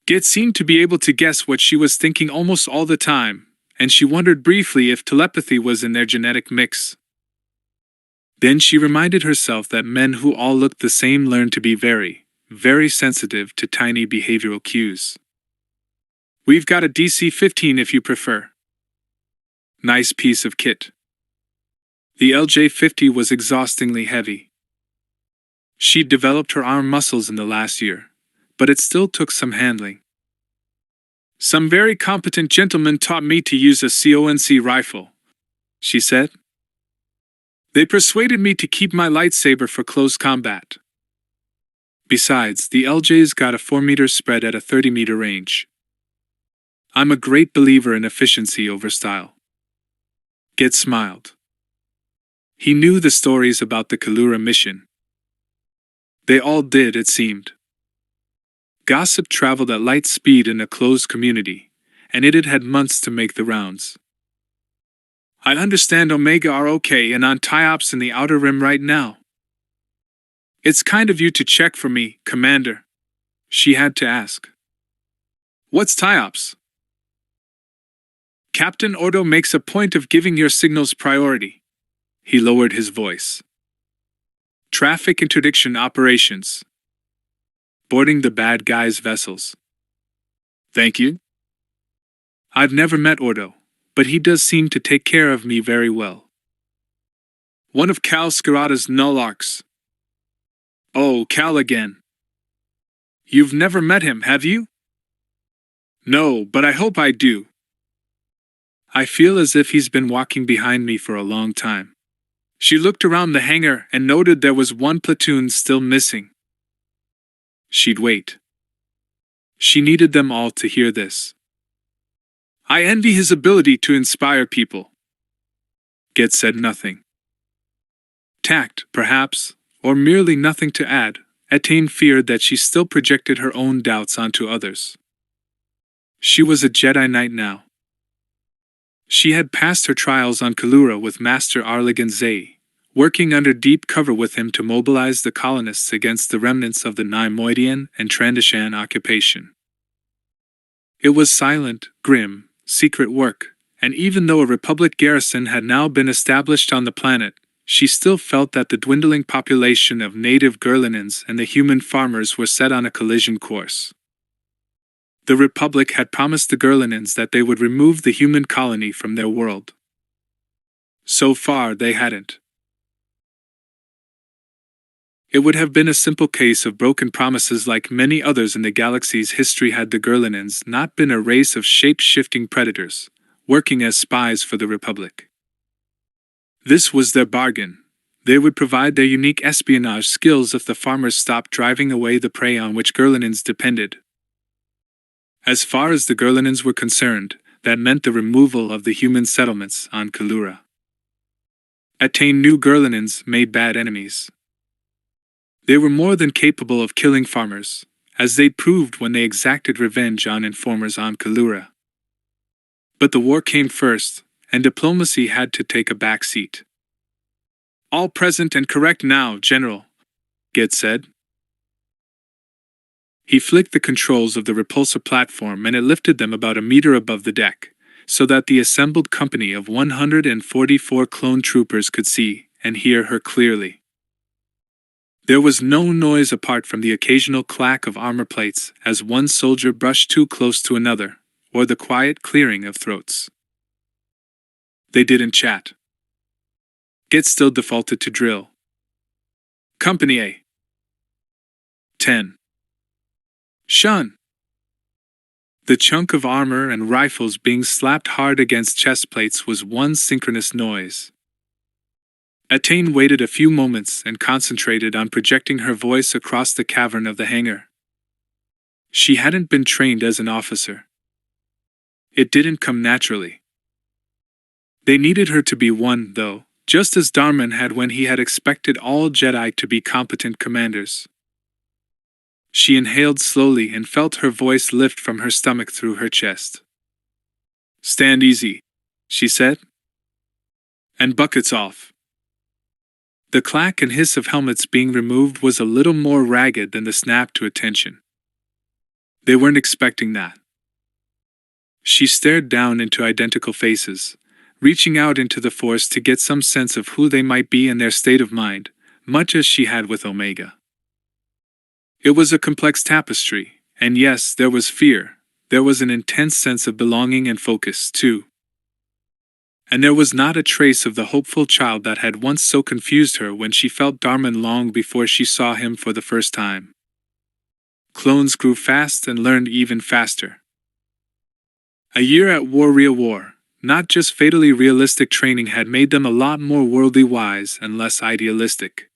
Git seemed to be able to guess what she was thinking almost all the time, and she wondered briefly if telepathy was in their genetic mix. Then she reminded herself that men who all looked the same learned to be very, very sensitive to tiny behavioral cues. "We've got a DC-15 if you prefer." Nice piece of kit. The LJ-50 was exhaustingly heavy. She'd developed her arm muscles in the last year, but it still took some handling. "Some very competent gentlemen taught me to use a CONC rifle," she said. "They persuaded me to keep my lightsaber for close combat. Besides, the LJ's got a 4-meter spread at a 30-meter range. I'm a great believer in efficiency over style." Git smiled. He knew the stories about the Kalura mission. They all did, it seemed. Gossip traveled at light speed in a closed community, and it had had months to make the rounds. "I understand Omega are okay and on TIOPS in the Outer Rim right now." "It's kind of you to check for me, Commander," she had to ask. "What's TIOPS?" "Captain Ordo makes a point of giving your signals priority." He lowered his voice. "Traffic interdiction operations. Boarding the bad guys' vessels." "Thank you." "I've never met Ordo, but he does seem to take care of me very well." "One of Cal Scarata's Nullarks." "Oh, Cal again. You've never met him, have you?" "No, but I hope I do. I feel as if he's been walking behind me for a long time." She looked around the hangar and noted there was one platoon still missing. She'd wait. She needed them all to hear this. "I envy his ability to inspire people." Git said nothing. Tact, perhaps, or merely nothing to add, Attain feared that she still projected her own doubts onto others. She was a Jedi Knight now. She had passed her trials on Kalura with Master Arligan Zay, working under deep cover with him to mobilize the colonists against the remnants of the Neimoidian and Trandoshan occupation. It was silent, grim, secret work, and even though a Republic garrison had now been established on the planet, she still felt that the dwindling population of native Gurlanins and the human farmers were set on a collision course. The Republic had promised the Gurlanins that they would remove the human colony from their world. So far, they hadn't. It would have been a simple case of broken promises like many others in the galaxy's history had the Gurlanins not been a race of shape-shifting predators, working as spies for the Republic. This was their bargain. They would provide their unique espionage skills if the farmers stopped driving away the prey on which Gurlanins depended. As far as the Gurlanins were concerned, that meant the removal of the human settlements on Kalura. Attain knew Gurlanins made bad enemies. They were more than capable of killing farmers, as they'd proved when they exacted revenge on informers on Kalura. But the war came first, and diplomacy had to take a back seat. All present and correct now, General, Get said. He flicked the controls of the repulsor platform and it lifted them about a meter above the deck, so that the assembled company of 144 clone troopers could see and hear her clearly. There was no noise apart from the occasional clack of armor plates as one soldier brushed too close to another, or the quiet clearing of throats. They didn't chat. Get still defaulted to drill. Company A. 10. Shun. The chunk of armor and rifles being slapped hard against chest plates was one synchronous noise. Attain waited a few moments and concentrated on projecting her voice across the cavern of the hangar. She hadn't been trained as an officer. It didn't come naturally. They needed her to be one, though, just as Darman had when he had expected all Jedi to be competent commanders. She inhaled slowly and felt her voice lift from her stomach through her chest. Stand easy, she said. And buckets off. The clack and hiss of helmets being removed was a little more ragged than the snap to attention. They weren't expecting that. She stared down into identical faces, reaching out into the Force to get some sense of who they might be and their state of mind, much as she had with Omega. It was a complex tapestry, and yes, there was fear. There was an intense sense of belonging and focus, too. And there was not a trace of the hopeful child that had once so confused her when she felt Darman long before she saw him for the first time. Clones grew fast and learned even faster. A year at Real War, not just fatally realistic training, had made them a lot more worldly wise and less idealistic.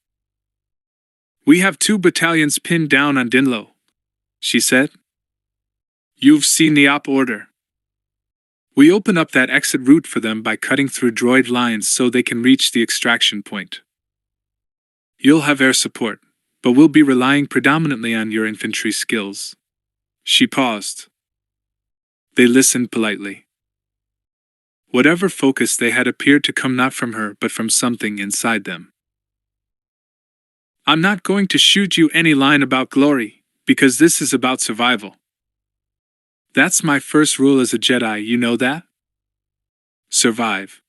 We have 2 battalions pinned down on Dinlo, she said. You've seen the op order. We open up that exit route for them by cutting through droid lines so they can reach the extraction point. You'll have air support, but we'll be relying predominantly on your infantry skills. She paused. They listened politely. Whatever focus they had appeared to come not from her but from something inside them. I'm not going to shoot you any line about glory, because this is about survival. That's my first rule as a Jedi, you know that? Survive.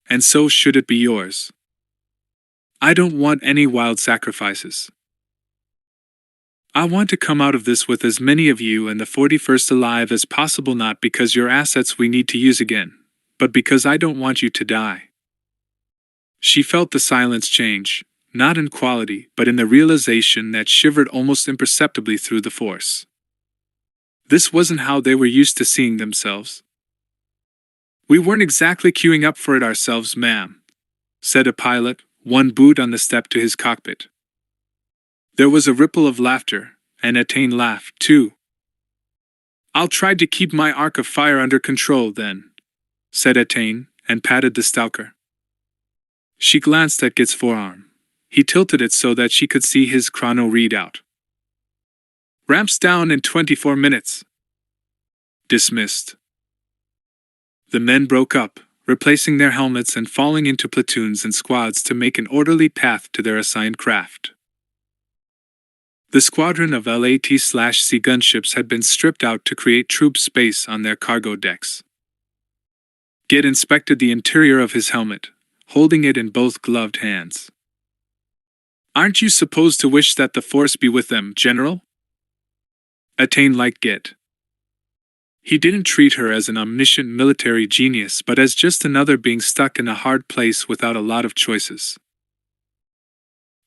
And so should it be yours. I don't want any wild sacrifices. I want to come out of this with as many of you and the 41st alive as possible, not because you're assets we need to use again, but because I don't want you to die. She felt the silence change, not in quality, but in the realization that shivered almost imperceptibly through the Force. This wasn't how they were used to seeing themselves. We weren't exactly queuing up for it ourselves, ma'am, said a pilot, one boot on the step to his cockpit. There was a ripple of laughter, and Attain laughed, too. I'll try to keep my arc of fire under control, then, said Attain, and patted the Stalker. She glanced at Git's forearm. He tilted it so that she could see his chrono readout. Ramps down in 24 minutes. Dismissed. The men broke up, replacing their helmets and falling into platoons and squads to make an orderly path to their assigned craft. The squadron of LAT/C gunships had been stripped out to create troop space on their cargo decks. Git inspected the interior of his helmet, holding it in both gloved hands. Aren't you supposed to wish that the Force be with them, General? Attain liked Git. He didn't treat her as an omniscient military genius but as just another being stuck in a hard place without a lot of choices.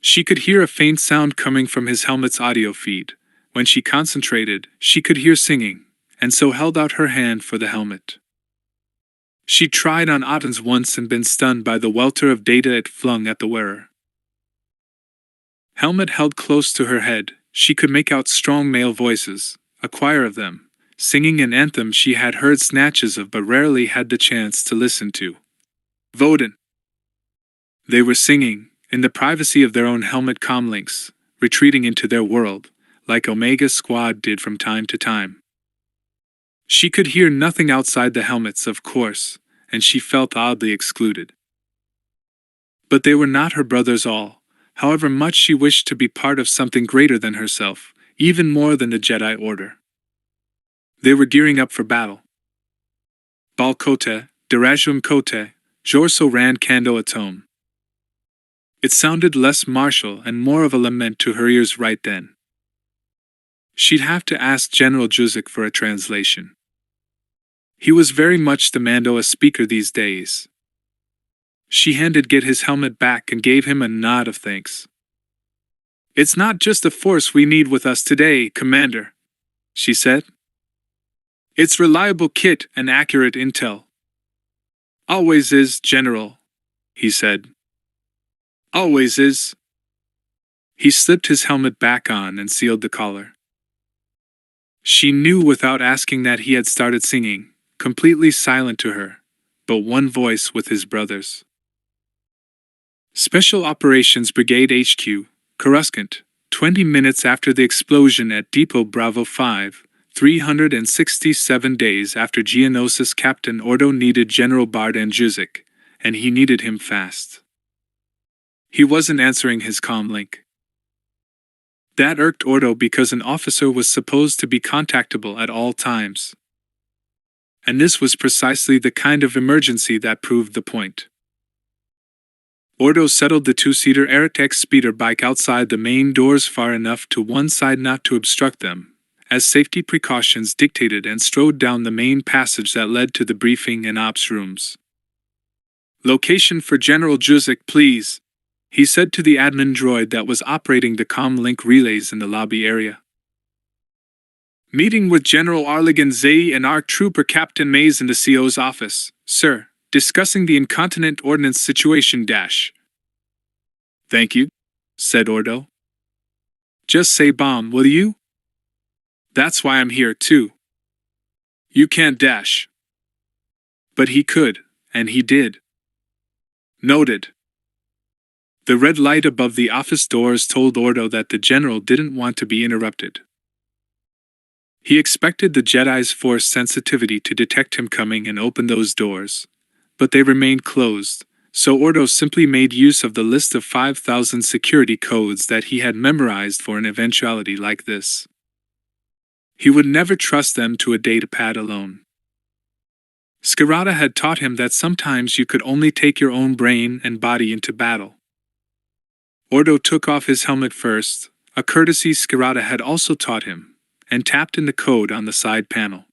She could hear a faint sound coming from his helmet's audio feed. When she concentrated, she could hear singing, and so held out her hand for the helmet. She'd tried on Ottens once and been stunned by the welter of data it flung at the wearer. Helmet held close to her head, she could make out strong male voices, a choir of them, singing an anthem she had heard snatches of but rarely had the chance to listen to. Voden. They were singing, in the privacy of their own helmet comlinks, retreating into their world, like Omega's squad did from time to time. She could hear nothing outside the helmets, of course, and she felt oddly excluded. But they were not her brothers all, however much she wished to be part of something greater than herself, even more than the Jedi Order. They were gearing up for battle. Bal Kote, Derajum Kote, Jorso ran Kando Atome. It sounded less martial and more of a lament to her ears right then. She'd have to ask General Juzik for a translation. He was very much the Mando a speaker these days. She handed Git his helmet back and gave him a nod of thanks. "It's not just the force we need with us today, Commander," she said. "It's reliable kit and accurate intel." "Always is, General," he said. "Always is." He slipped his helmet back on and sealed the collar. She knew without asking that he had started singing, completely silent to her, but one voice with his brothers. Special Operations Brigade HQ, Coruscant, 20 minutes after the explosion at Depot Bravo 5, 367 days after Geonosis Captain Ordo needed General Bardan Juzik, and he needed him fast. He wasn't answering his comm link. That irked Ordo because an officer was supposed to be contactable at all times. And this was precisely the kind of emergency that proved the point. Ordo settled the two-seater Aerotex speeder bike outside the main doors far enough to one side not to obstruct them, as safety precautions dictated, and strode down the main passage that led to the briefing and ops rooms. "Location for General Juzik, please," he said to the admin droid that was operating the comm link relays in the lobby area. "Meeting with General Arligan Zay and ARC Trooper Captain Mays in the CO's office, sir. Discussing the incontinent ordnance situation dash." "Thank you," said Ordo. "Just say bomb, will you? That's why I'm here, too." "You can't dash." But he could, and he did. Noted. The red light above the office doors told Ordo that the general didn't want to be interrupted. He expected the Jedi's force sensitivity to detect him coming and open those doors, but they remained closed, so Ordo simply made use of the list of 5,000 security codes that he had memorized for an eventuality like this. He would never trust them to a datapad alone. Skirata had taught him that sometimes you could only take your own brain and body into battle. Ordo took off his helmet first, a courtesy Skirata had also taught him, and tapped in the code on the side panel.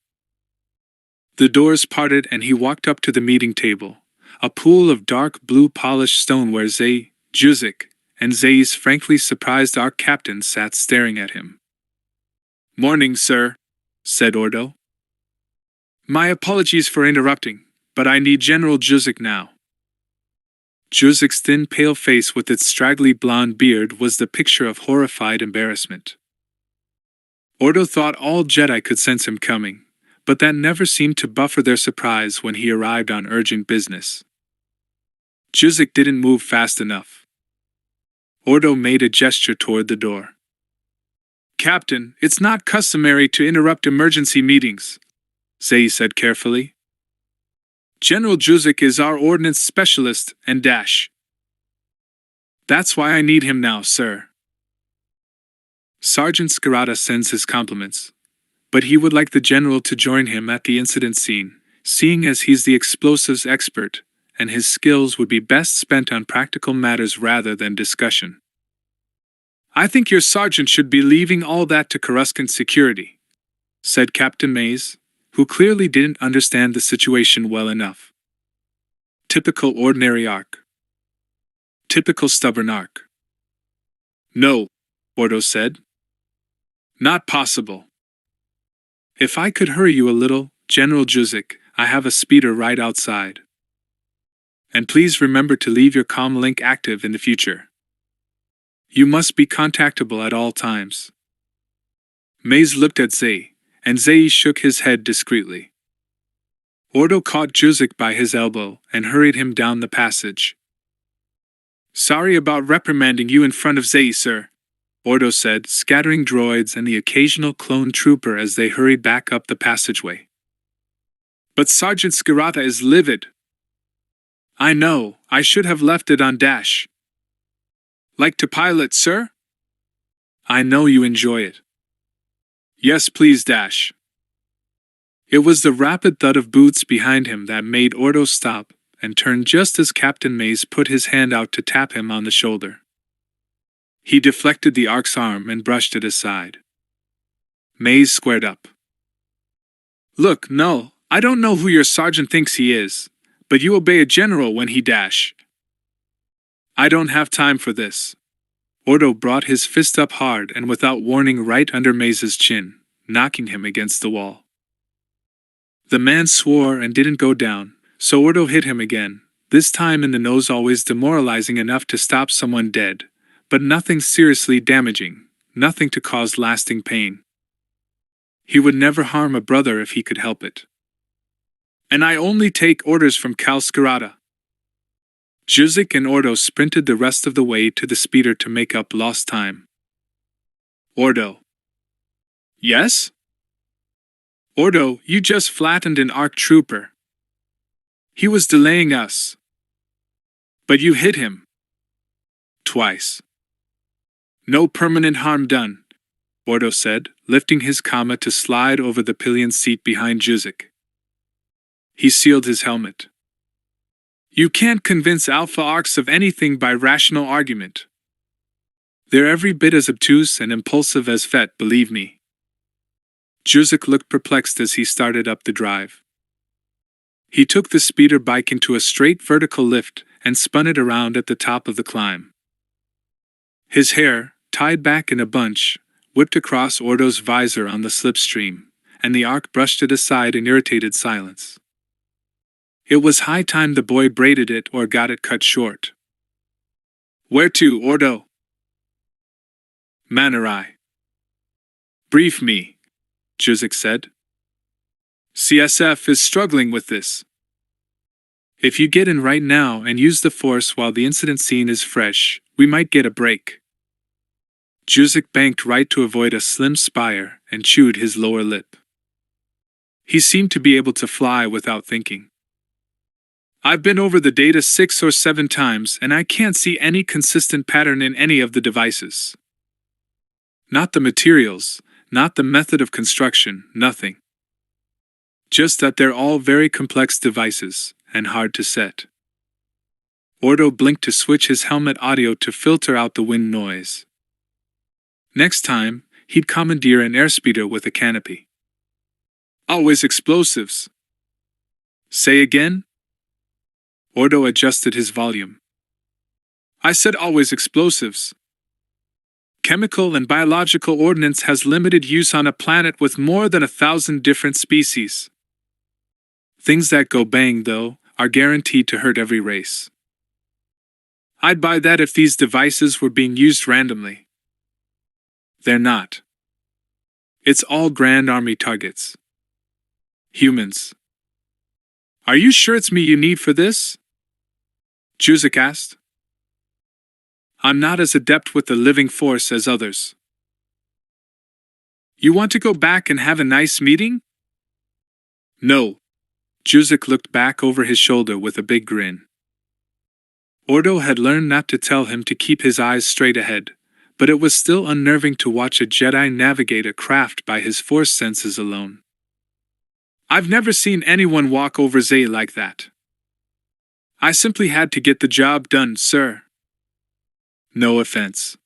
The doors parted and he walked up to the meeting table, a pool of dark blue polished stone where Zay, Juzik, and Zay's frankly surprised ARC captain sat staring at him. "Morning, sir," said Ordo. "My apologies for interrupting, but I need General Juzik now." Juzik's thin pale face with its straggly blonde beard was the picture of horrified embarrassment. Ordo thought all Jedi could sense him coming, but that never seemed to buffer their surprise when he arrived on urgent business. Juzik didn't move fast enough. Ordo made a gesture toward the door. "Captain, it's not customary to interrupt emergency meetings," Zay said carefully. "General Juzik is our ordnance specialist, and dash. That's why I need him now, sir." Sergeant Skirata sends his compliments, but he would like the general to join him at the incident scene, seeing as he's the explosives expert, and his skills would be best spent on practical matters rather than discussion. "I think your sergeant should be leaving all that to Coruscant security," said Captain Mays, who clearly didn't understand the situation well enough. Typical ordinary ARC. Typical stubborn ARC. "No," Ordo said. "Not possible. If I could hurry you a little, General Juzik, I have a speeder right outside. And please remember to leave your comm link active in the future. You must be contactable at all times." Mays looked at Zay, and Zay shook his head discreetly. Ordo caught Juzik by his elbow and hurried him down the passage. "Sorry about reprimanding you in front of Zay, sir," Ordo said, scattering droids and the occasional clone trooper as they hurried back up the passageway. "But Sergeant Skirata is livid." I know, I should have left it on dash. Like to pilot, sir? I know you enjoy it. Yes, please, dash. It was the rapid thud of boots behind him that made Ordo stop and turn just as Captain Mays put his hand out to tap him on the shoulder. He deflected the Ark's arm and brushed it aside. Mays squared up. Look, no, I don't know who your sergeant thinks he is, but you obey a general when he dash. I don't have time for this. Ordo brought his fist up hard and without warning right under Mays's chin, knocking him against the wall. The man swore and didn't go down, so Ordo hit him again, this time in the nose, always demoralizing enough to stop someone dead, but nothing seriously damaging, nothing to cause lasting pain. He would never harm a brother if he could help it. And I only take orders from Cal Skirata. Juzik and Ordo sprinted the rest of the way to the speeder to make up lost time. Ordo. Yes? Ordo, you just flattened an ARC trooper. He was delaying us. But you hit him. Twice. No permanent harm done, Ordo said, lifting his comma to slide over the pillion seat behind Juzik. He sealed his helmet. You can't convince Alpha Arcs of anything by rational argument. They're every bit as obtuse and impulsive as Fett, believe me. Juzik looked perplexed as he started up the drive. He took the speeder bike into a straight vertical lift and spun it around at the top of the climb. His hair, tied back in a bunch, whipped across Ordo's visor on the slipstream, and the Arc brushed it aside in irritated silence. It was high time the boy braided it or got it cut short. Where to, Ordo? Manerai. Brief me, Juzik said. CSF is struggling with this. If you get in right now and use the force while the incident scene is fresh, we might get a break. Juzik banked right to avoid a slim spire and chewed his lower lip. He seemed to be able to fly without thinking. I've been over the data 6 or 7 times and I can't see any consistent pattern in any of the devices. Not the materials, not the method of construction, nothing. Just that they're all very complex devices and hard to set. Ordo blinked to switch his helmet audio to filter out the wind noise. Next time, he'd commandeer an airspeeder with a canopy. Always explosives. Say again? Ordo adjusted his volume. I said always explosives. Chemical and biological ordnance has limited use on a planet with more than 1,000 different species. Things that go bang, though, are guaranteed to hurt every race. I'd buy that if these devices were being used randomly. They're not. It's all Grand Army targets. Humans. Are you sure it's me you need for this? Juzik asked. I'm not as adept with the living force as others. You want to go back and have a nice meeting? No. Juzik looked back over his shoulder with a big grin. Ordo had learned not to tell him to keep his eyes straight ahead, but it was still unnerving to watch a Jedi navigate a craft by his force senses alone. I've never seen anyone walk over Zay like that. I simply had to get the job done, sir. No offense.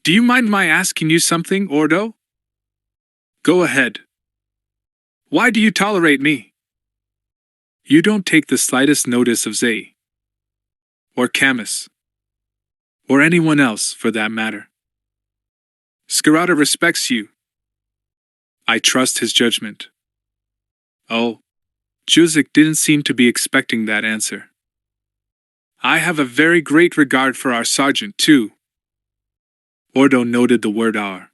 Do you mind my asking you something, Ordo? Go ahead. Why do you tolerate me? You don't take the slightest notice of Zay. Or Camus. Or anyone else, for that matter. Skirata respects you. I trust his judgment. Oh. Juzik didn't seem to be expecting that answer. I have a very great regard for our sergeant, too. Ordo noted the word our.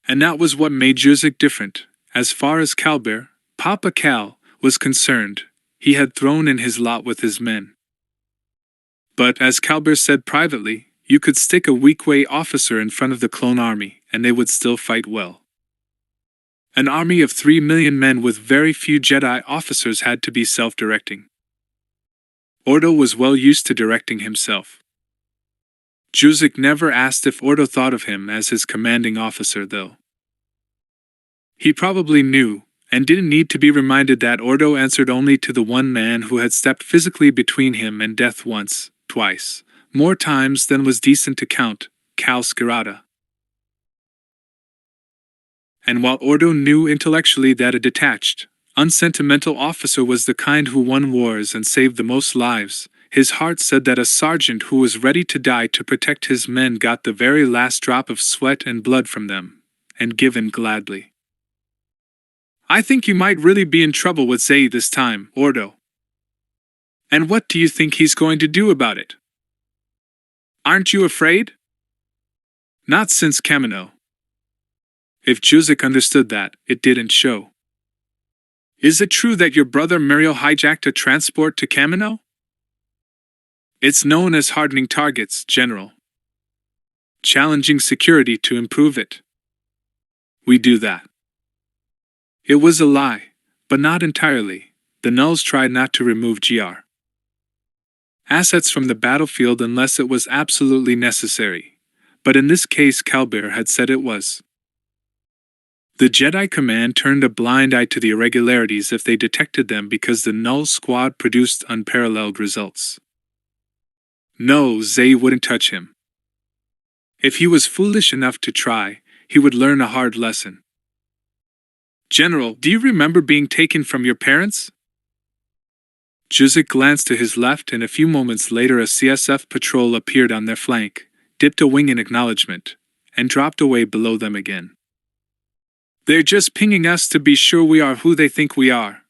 And that was what made Juzik different. As far as Calber, Papa Cal, was concerned, he had thrown in his lot with his men. But, as Calber said privately, you could stick a weak-way officer in front of the clone army, and they would still fight well. An army of 3 million men with very few Jedi officers had to be self-directing. Ordo was well used to directing himself. Juzik never asked if Ordo thought of him as his commanding officer, though. He probably knew, and didn't need to be reminded that Ordo answered only to the one man who had stepped physically between him and death once, twice, more times than was decent to count, Cal Skirata. And while Ordo knew intellectually that a detached, unsentimental officer was the kind who won wars and saved the most lives, his heart said that a sergeant who was ready to die to protect his men got the very last drop of sweat and blood from them, and given gladly. I think you might really be in trouble with Zay this time, Ordo. And what do you think he's going to do about it? Aren't you afraid? Not since Commando. If Juzik understood that, it didn't show. Is it true that your brother Muriel hijacked a transport to Commando? It's known as hardening targets, General. Challenging security to improve it. We do that. It was a lie, but not entirely. The Nulls tried not to remove GR assets from the battlefield unless it was absolutely necessary, but in this case Calbear had said it was. The Jedi Command turned a blind eye to the irregularities if they detected them because the Null Squad produced unparalleled results. No, Zay wouldn't touch him. If he was foolish enough to try, he would learn a hard lesson. General, do you remember being taken from your parents? Juzik glanced to his left, and a few moments later a CSF patrol appeared on their flank, dipped a wing in acknowledgement, and dropped away below them again. They're just pinging us to be sure we are who they think we are,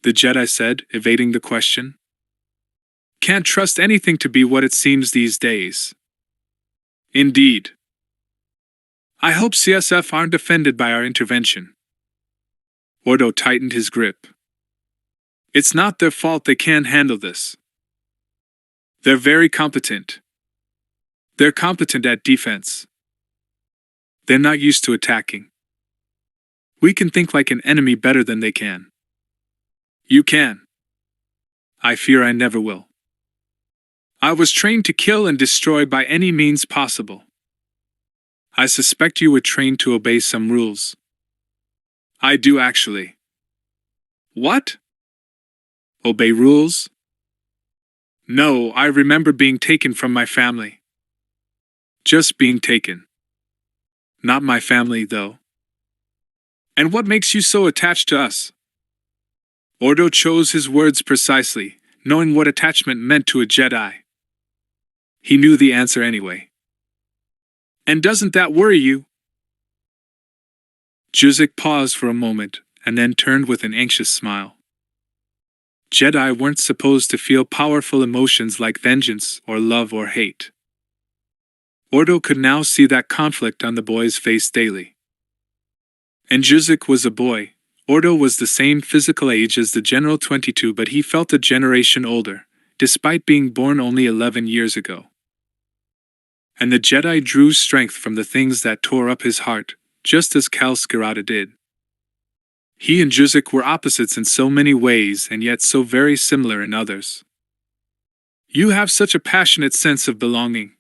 the Jedi said, evading the question. Can't trust anything to be what it seems these days. Indeed. I hope CSF aren't offended by our intervention. Ordo tightened his grip. It's not their fault they can't handle this. They're very competent. They're competent at defense. They're not used to attacking. We can think like an enemy better than they can. You can. I fear I never will. I was trained to kill and destroy by any means possible. I suspect you were trained to obey some rules. I do actually. What? Obey rules? No, I remember being taken from my family. Just being taken. Not my family, though. And what makes you so attached to us? Ordo chose his words precisely, knowing what attachment meant to a Jedi. He knew the answer anyway. And doesn't that worry you? Juzik paused for a moment, and then turned with an anxious smile. Jedi weren't supposed to feel powerful emotions like vengeance or love or hate. Ordo could now see that conflict on the boy's face daily. And Juzik was a boy. Ordo was the same physical age as the General 22, but he felt a generation older, despite being born only 11 years ago. And the Jedi drew strength from the things that tore up his heart, just as Cal Skirata did. He and Juzik were opposites in so many ways and yet so very similar in others. You have such a passionate sense of belonging,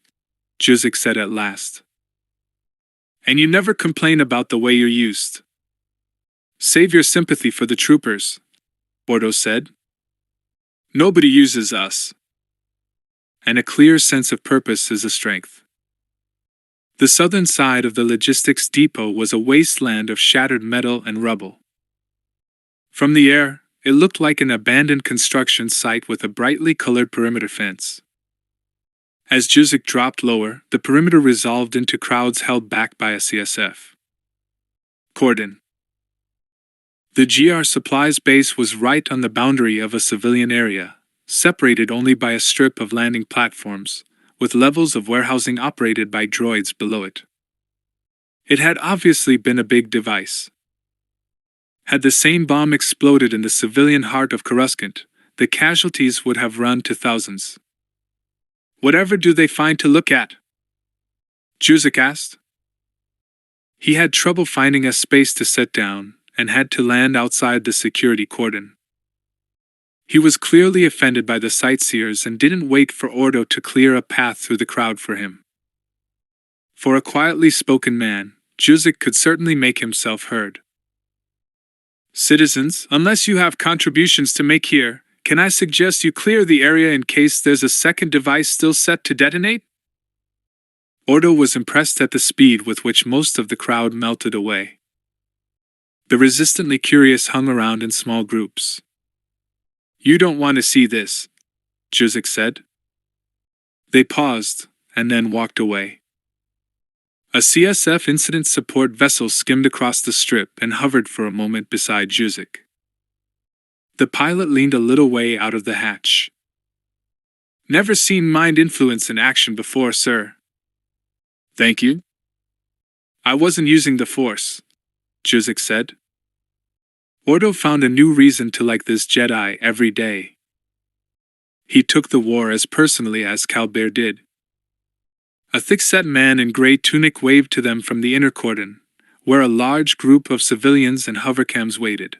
Juzik said at last. And you never complain about the way you're used. Save your sympathy for the troopers, Ordo said. Nobody uses us. And a clear sense of purpose is a strength. The southern side of the logistics depot was a wasteland of shattered metal and rubble. From the air, it looked like an abandoned construction site with a brightly colored perimeter fence. As Juzik dropped lower, the perimeter resolved into crowds held back by a CSF cordon. The GR supplies base was right on the boundary of a civilian area, separated only by a strip of landing platforms, with levels of warehousing operated by droids below it. It had obviously been a big device. Had the same bomb exploded in the civilian heart of Coruscant, the casualties would have run to thousands. Whatever do they find to look at? Juzik asked. He had trouble finding a space to sit down, and had to land outside the security cordon. He was clearly offended by the sightseers and didn't wait for Ordo to clear a path through the crowd for him. For a quietly spoken man, Juzik could certainly make himself heard. "Citizens, unless you have contributions to make here, can I suggest you clear the area in case there's a second device still set to detonate?" Ordo was impressed at the speed with which most of the crowd melted away. The resistantly curious hung around in small groups. "You don't want to see this," Juzik said. They paused, and then walked away. A CSF incident support vessel skimmed across the strip and hovered for a moment beside Juzik. The pilot leaned a little way out of the hatch. "Never seen mind influence in action before, sir." "Thank you." "I wasn't using the Force," Juzik said. Ordo found a new reason to like this Jedi every day. He took the war as personally as Calbert did. A thick-set man in gray tunic waved to them from the inner cordon, where a large group of civilians and hovercams waited.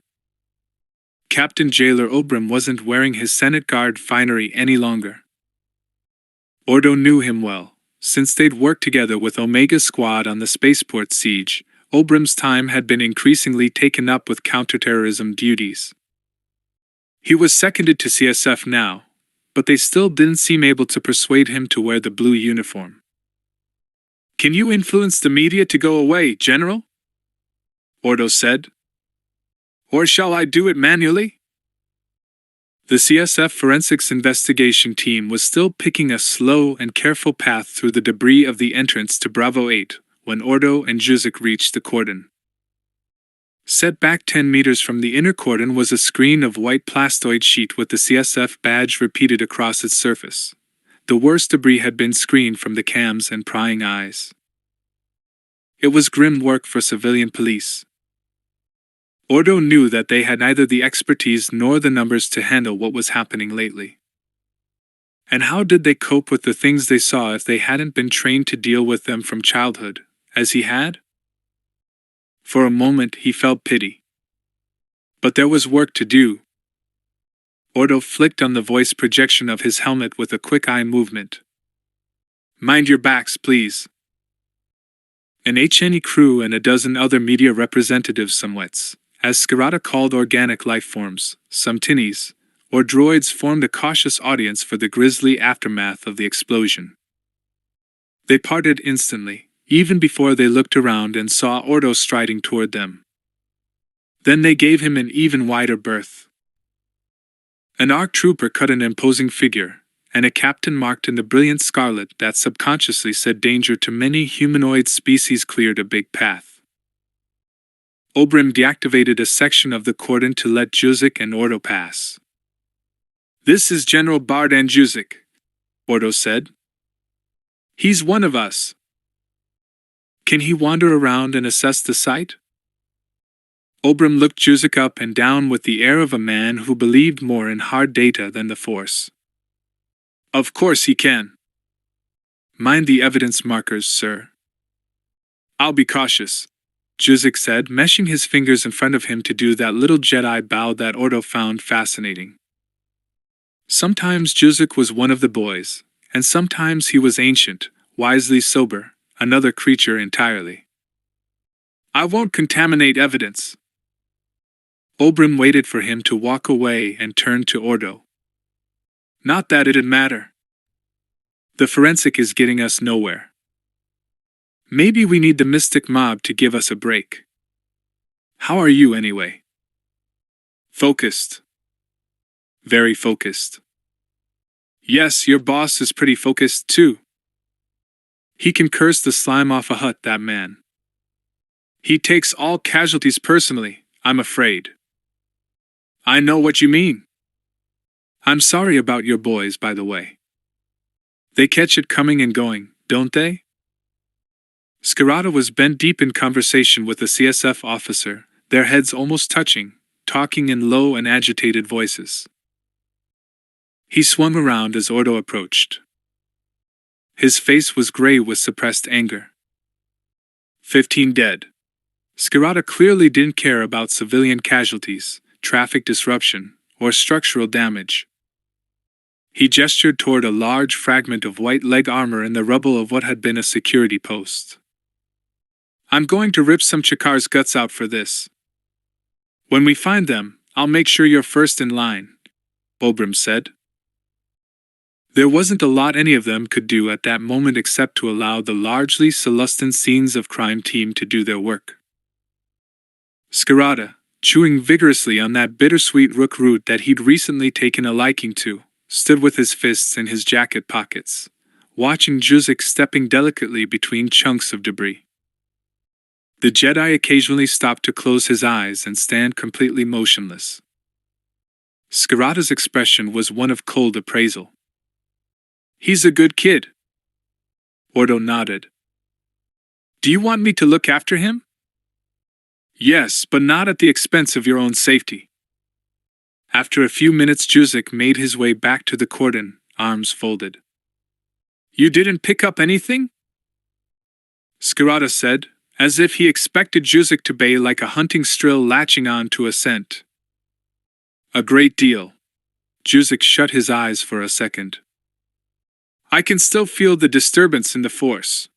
Captain Jailer Obram wasn't wearing his Senate Guard finery any longer. Ordo knew him well, since they'd worked together with Omega Squad on the spaceport siege. Obram's time had been increasingly taken up with counterterrorism duties. He was seconded to CSF now, but they still didn't seem able to persuade him to wear the blue uniform. "Can you influence the media to go away, General?" Ordo said. "Or shall I do it manually?" The CSF forensics investigation team was still picking a slow and careful path through the debris of the entrance to Bravo 8 when Ordo and Juzik reached the cordon. Set back 10 meters from the inner cordon was a screen of white plastoid sheet with the CSF badge repeated across its surface. The worst debris had been screened from the cams and prying eyes. It was grim work for civilian police. Ordo knew that they had neither the expertise nor the numbers to handle what was happening lately. And how did they cope with the things they saw if they hadn't been trained to deal with them from childhood, as he had? For a moment he felt pity. But there was work to do. Ordo flicked on the voice projection of his helmet with a quick eye movement. "Mind your backs, please." An HNE crew and a dozen other media representatives, somewhats, as Skirata called organic life forms, some tinnies, or droids, formed a cautious audience for the grisly aftermath of the explosion. They parted instantly, even before they looked around and saw Ordo striding toward them. Then they gave him an even wider berth. An ARC trooper cut an imposing figure, and a captain marked in the brilliant scarlet that subconsciously said danger to many humanoid species cleared a big path. Obram deactivated a section of the cordon to let Juzik and Ordo pass. "This is General Bardan Juzik," Ordo said. "He's one of us. Can he wander around and assess the site?" Obram looked Juzik up and down with the air of a man who believed more in hard data than the Force. "Of course he can. Mind the evidence markers, sir." "I'll be cautious," Juzik said, meshing his fingers in front of him to do that little Jedi bow that Ordo found fascinating. Sometimes Juzik was one of the boys, and sometimes he was ancient, wisely sober, another creature entirely. "I won't contaminate evidence." Obram waited for him to walk away and turned to Ordo. "Not that it'd matter. The forensic is getting us nowhere. Maybe we need the mystic mob to give us a break. How are you anyway?" "Focused. Very focused." "Yes, your boss is pretty focused too. He can curse the slime off a hut, that man. He takes all casualties personally, I'm afraid." "I know what you mean. I'm sorry about your boys, by the way. They catch it coming and going, don't they?" Skirata was bent deep in conversation with a CSF officer, their heads almost touching, talking in low and agitated voices. He swung around as Ordo approached. His face was gray with suppressed anger. 15 dead. Skirata clearly didn't care about civilian casualties, traffic disruption, or structural damage. He gestured toward a large fragment of white leg armor in the rubble of what had been a security post. I'm going to rip some Chakar's guts out for this. When we find them, I'll make sure you're first in line, Obram said. There wasn't a lot any of them could do at that moment except to allow the largely Celestin scenes of crime team to do their work. Skirata, chewing vigorously on that bittersweet rook root that he'd recently taken a liking to, stood with his fists in his jacket pockets, watching Juzik stepping delicately between chunks of debris. The Jedi occasionally stopped to close his eyes and stand completely motionless. Skirata's expression was one of cold appraisal. He's a good kid. Ordo nodded. Do you want me to look after him? Yes, but not at the expense of your own safety. After a few minutes, Juzik made his way back to the cordon, arms folded. You didn't pick up anything? Skirata said, as if he expected Juzik to bay like a hunting strill latching on to a scent. A great deal. Juzik shut his eyes for a second. I can still feel the disturbance in the force.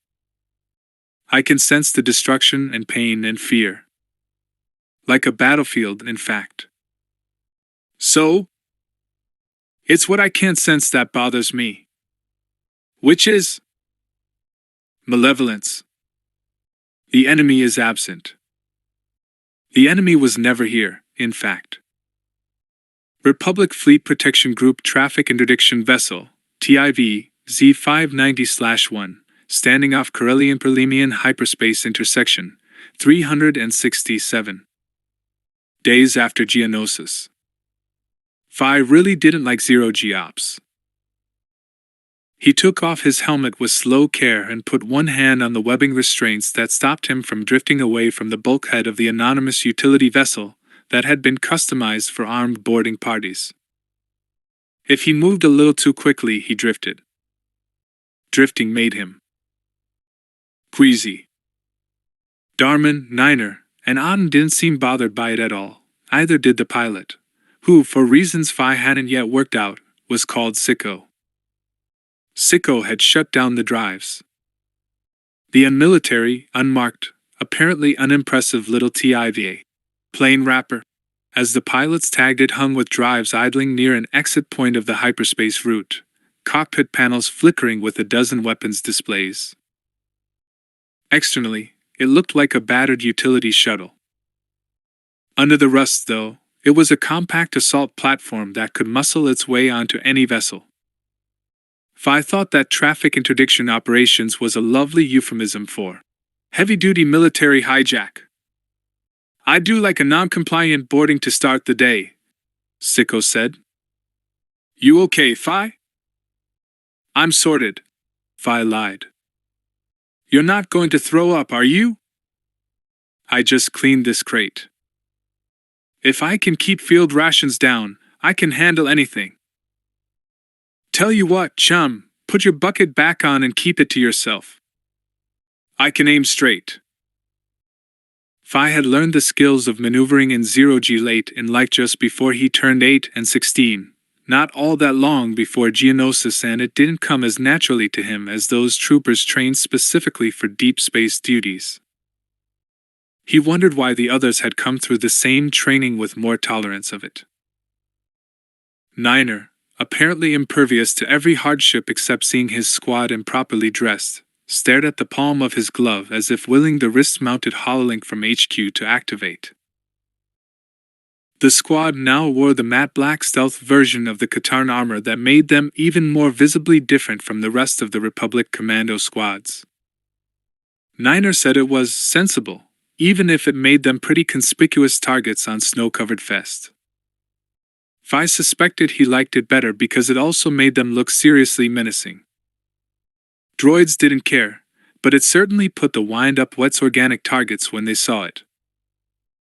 I can sense the destruction and pain and fear. Like a battlefield, in fact. So? It's what I can't sense that bothers me. Which is? Malevolence. The enemy is absent. The enemy was never here, in fact. Republic Fleet Protection Group Traffic Interdiction Vessel, TIV, Z590/1, standing off Corellian-Perlemian Hyperspace Intersection, 367. Days after Geonosis. Phi really didn't like zero-G ops. He took off his helmet with slow care and put one hand on the webbing restraints that stopped him from drifting away from the bulkhead of the anonymous utility vessel that had been customized for armed boarding parties. If he moved a little too quickly, he drifted. Drifting made him queasy. Darman, Niner, and Auden didn't seem bothered by it at all, either did the pilot, who, for reasons Phi hadn't yet worked out, was called Sicko. Sicko had shut down the drives. The unmilitary, unmarked, apparently unimpressive little TIVA plane wrapper, as the pilots tagged it, hung with drives idling near an exit point of the hyperspace route, cockpit panels flickering with a dozen weapons displays. Externally, it looked like a battered utility shuttle. Under the rust, though, it was a compact assault platform that could muscle its way onto any vessel. Phi thought that traffic interdiction operations was a lovely euphemism for heavy-duty military hijack. I'd do like a non-compliant boarding to start the day, Sicko said. You okay, Phi? I'm sorted, Phi lied. You're not going to throw up, are you? I just cleaned this crate. If I can keep field rations down, I can handle anything. Tell you what, chum, put your bucket back on and keep it to yourself. I can aim straight. Phi had learned the skills of maneuvering in zero-G late in life just before he turned 8 and 16, not all that long before Geonosis, and it didn't come as naturally to him as those troopers trained specifically for deep space duties. He wondered why the others had come through the same training with more tolerance of it. Niner, apparently impervious to every hardship except seeing his squad improperly dressed, stared at the palm of his glove as if willing the wrist-mounted hololink from HQ to activate. The squad now wore the matte black stealth version of the Katarn armor that made them even more visibly different from the rest of the Republic Commando squads. Niner said it was sensible, even if it made them pretty conspicuous targets on snow-covered Fest. Phi suspected he liked it better because it also made them look seriously menacing. Droids didn't care, but it certainly put the wind-up wets organic targets when they saw it.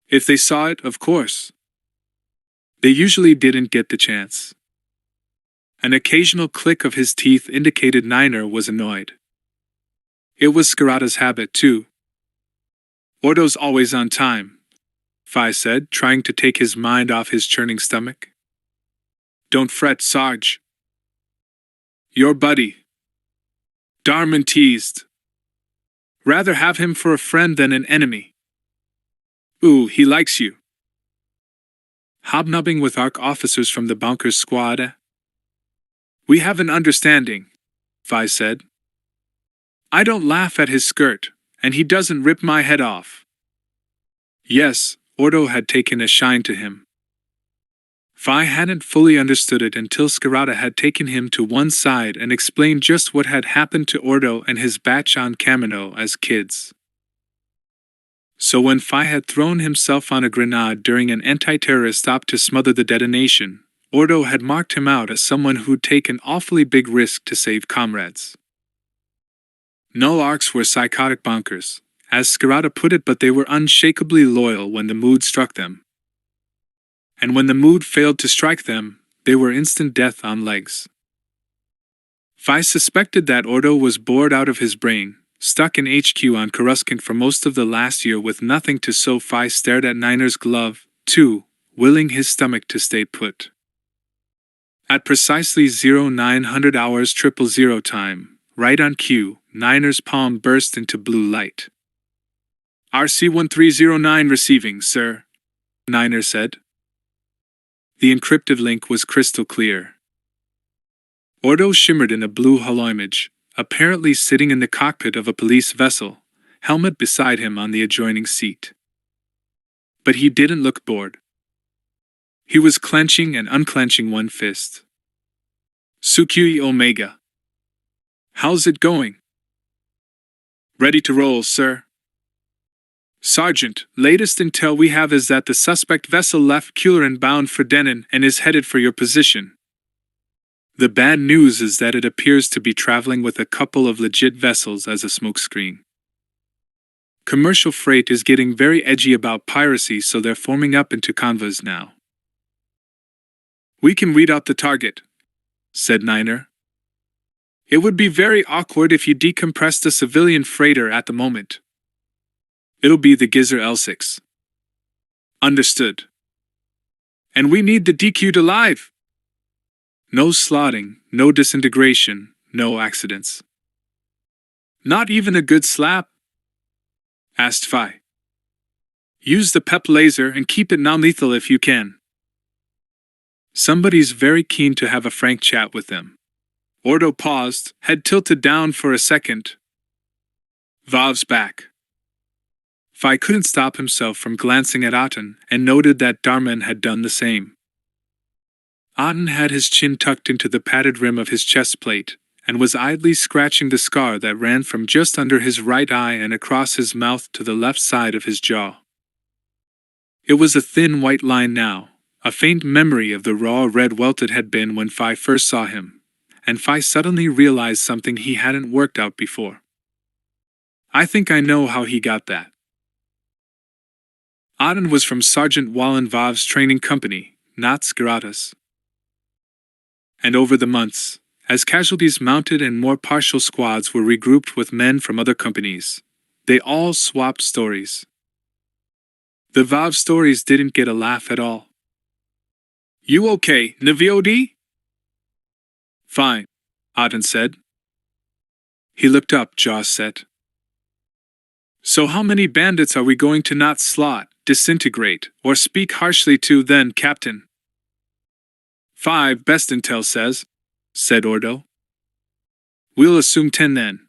If they saw it, of course. They usually didn't get the chance. An occasional click of his teeth indicated Niner was annoyed. It was Skirata's habit, too. Ordo's always on time, Phi said, trying to take his mind off his churning stomach. Don't fret, Sarge. Your buddy. Darman teased. Rather have him for a friend than an enemy. Ooh, he likes you. Hobnobbing with ARC officers from the Bonkers squad? We have an understanding, Phi said. I don't laugh at his skirt, and he doesn't rip my head off. Yes, Ordo had taken a shine to him. Phi hadn't fully understood it until Skirata had taken him to one side and explained just what had happened to Ordo and his batch on Commando as kids. So when Phi had thrown himself on a grenade during an anti-terrorist stop to smother the detonation, Ordo had marked him out as someone who'd take an awfully big risk to save comrades. No ARCs were psychotic bonkers, as Skirata put it, but they were unshakably loyal when the mood struck them. And when the mood failed to strike them, they were instant death on legs. Phi suspected that Ordo was bored out of his brain, stuck in HQ on Coruscant for most of the last year with nothing to so. Phi stared at Niner's glove, too, willing his stomach to stay put. At precisely 0900 hours 000 time, right on cue, Niner's palm burst into blue light. RC-1309 receiving, sir, Niner said. The encrypted link was crystal clear. Ordo shimmered in a blue hull image, apparently sitting in the cockpit of a police vessel, helmet beside him on the adjoining seat. But he didn't look bored. He was clenching and unclenching one fist. Tsukui Omega. How's it going? Ready to roll, sir. Sergeant, latest intel we have is that the suspect vessel left Kulerin bound for Denon and is headed for your position. The bad news is that it appears to be traveling with a couple of legit vessels as a smokescreen. Commercial freight is getting very edgy about piracy, so they're forming up into convoys now. We can read out the target, said Niner. It would be very awkward if you decompressed a civilian freighter at the moment. It'll be the Gizzer L6. Understood. And we need the DQ'd alive. No slotting, no disintegration, no accidents. Not even a good slap? Asked Phi. Use the PEP laser and keep it non-lethal if you can. Somebody's very keen to have a frank chat with them. Ordo paused, head tilted down for a second. Vav's back. Phi couldn't stop himself from glancing at Aten and noted that Darman had done the same. Aten had his chin tucked into the padded rim of his chest plate and was idly scratching the scar that ran from just under his right eye and across his mouth to the left side of his jaw. It was a thin white line now, a faint memory of the raw red welt it had been when Phi first saw him, and Phi suddenly realized something he hadn't worked out before. I think I know how he got that. Aten was from Sergeant Wallen Vav's training company, not Skirata's. And over the months, as casualties mounted and more partial squads were regrouped with men from other companies, they all swapped stories. The Vav stories didn't get a laugh at all. You okay, Naviodi? Fine, Aten said. He looked up, jaw set. So how many bandits are we going to not slot, disintegrate, or speak harshly to then, Captain? 5, best intel says, said Ordo. We'll assume 10 then,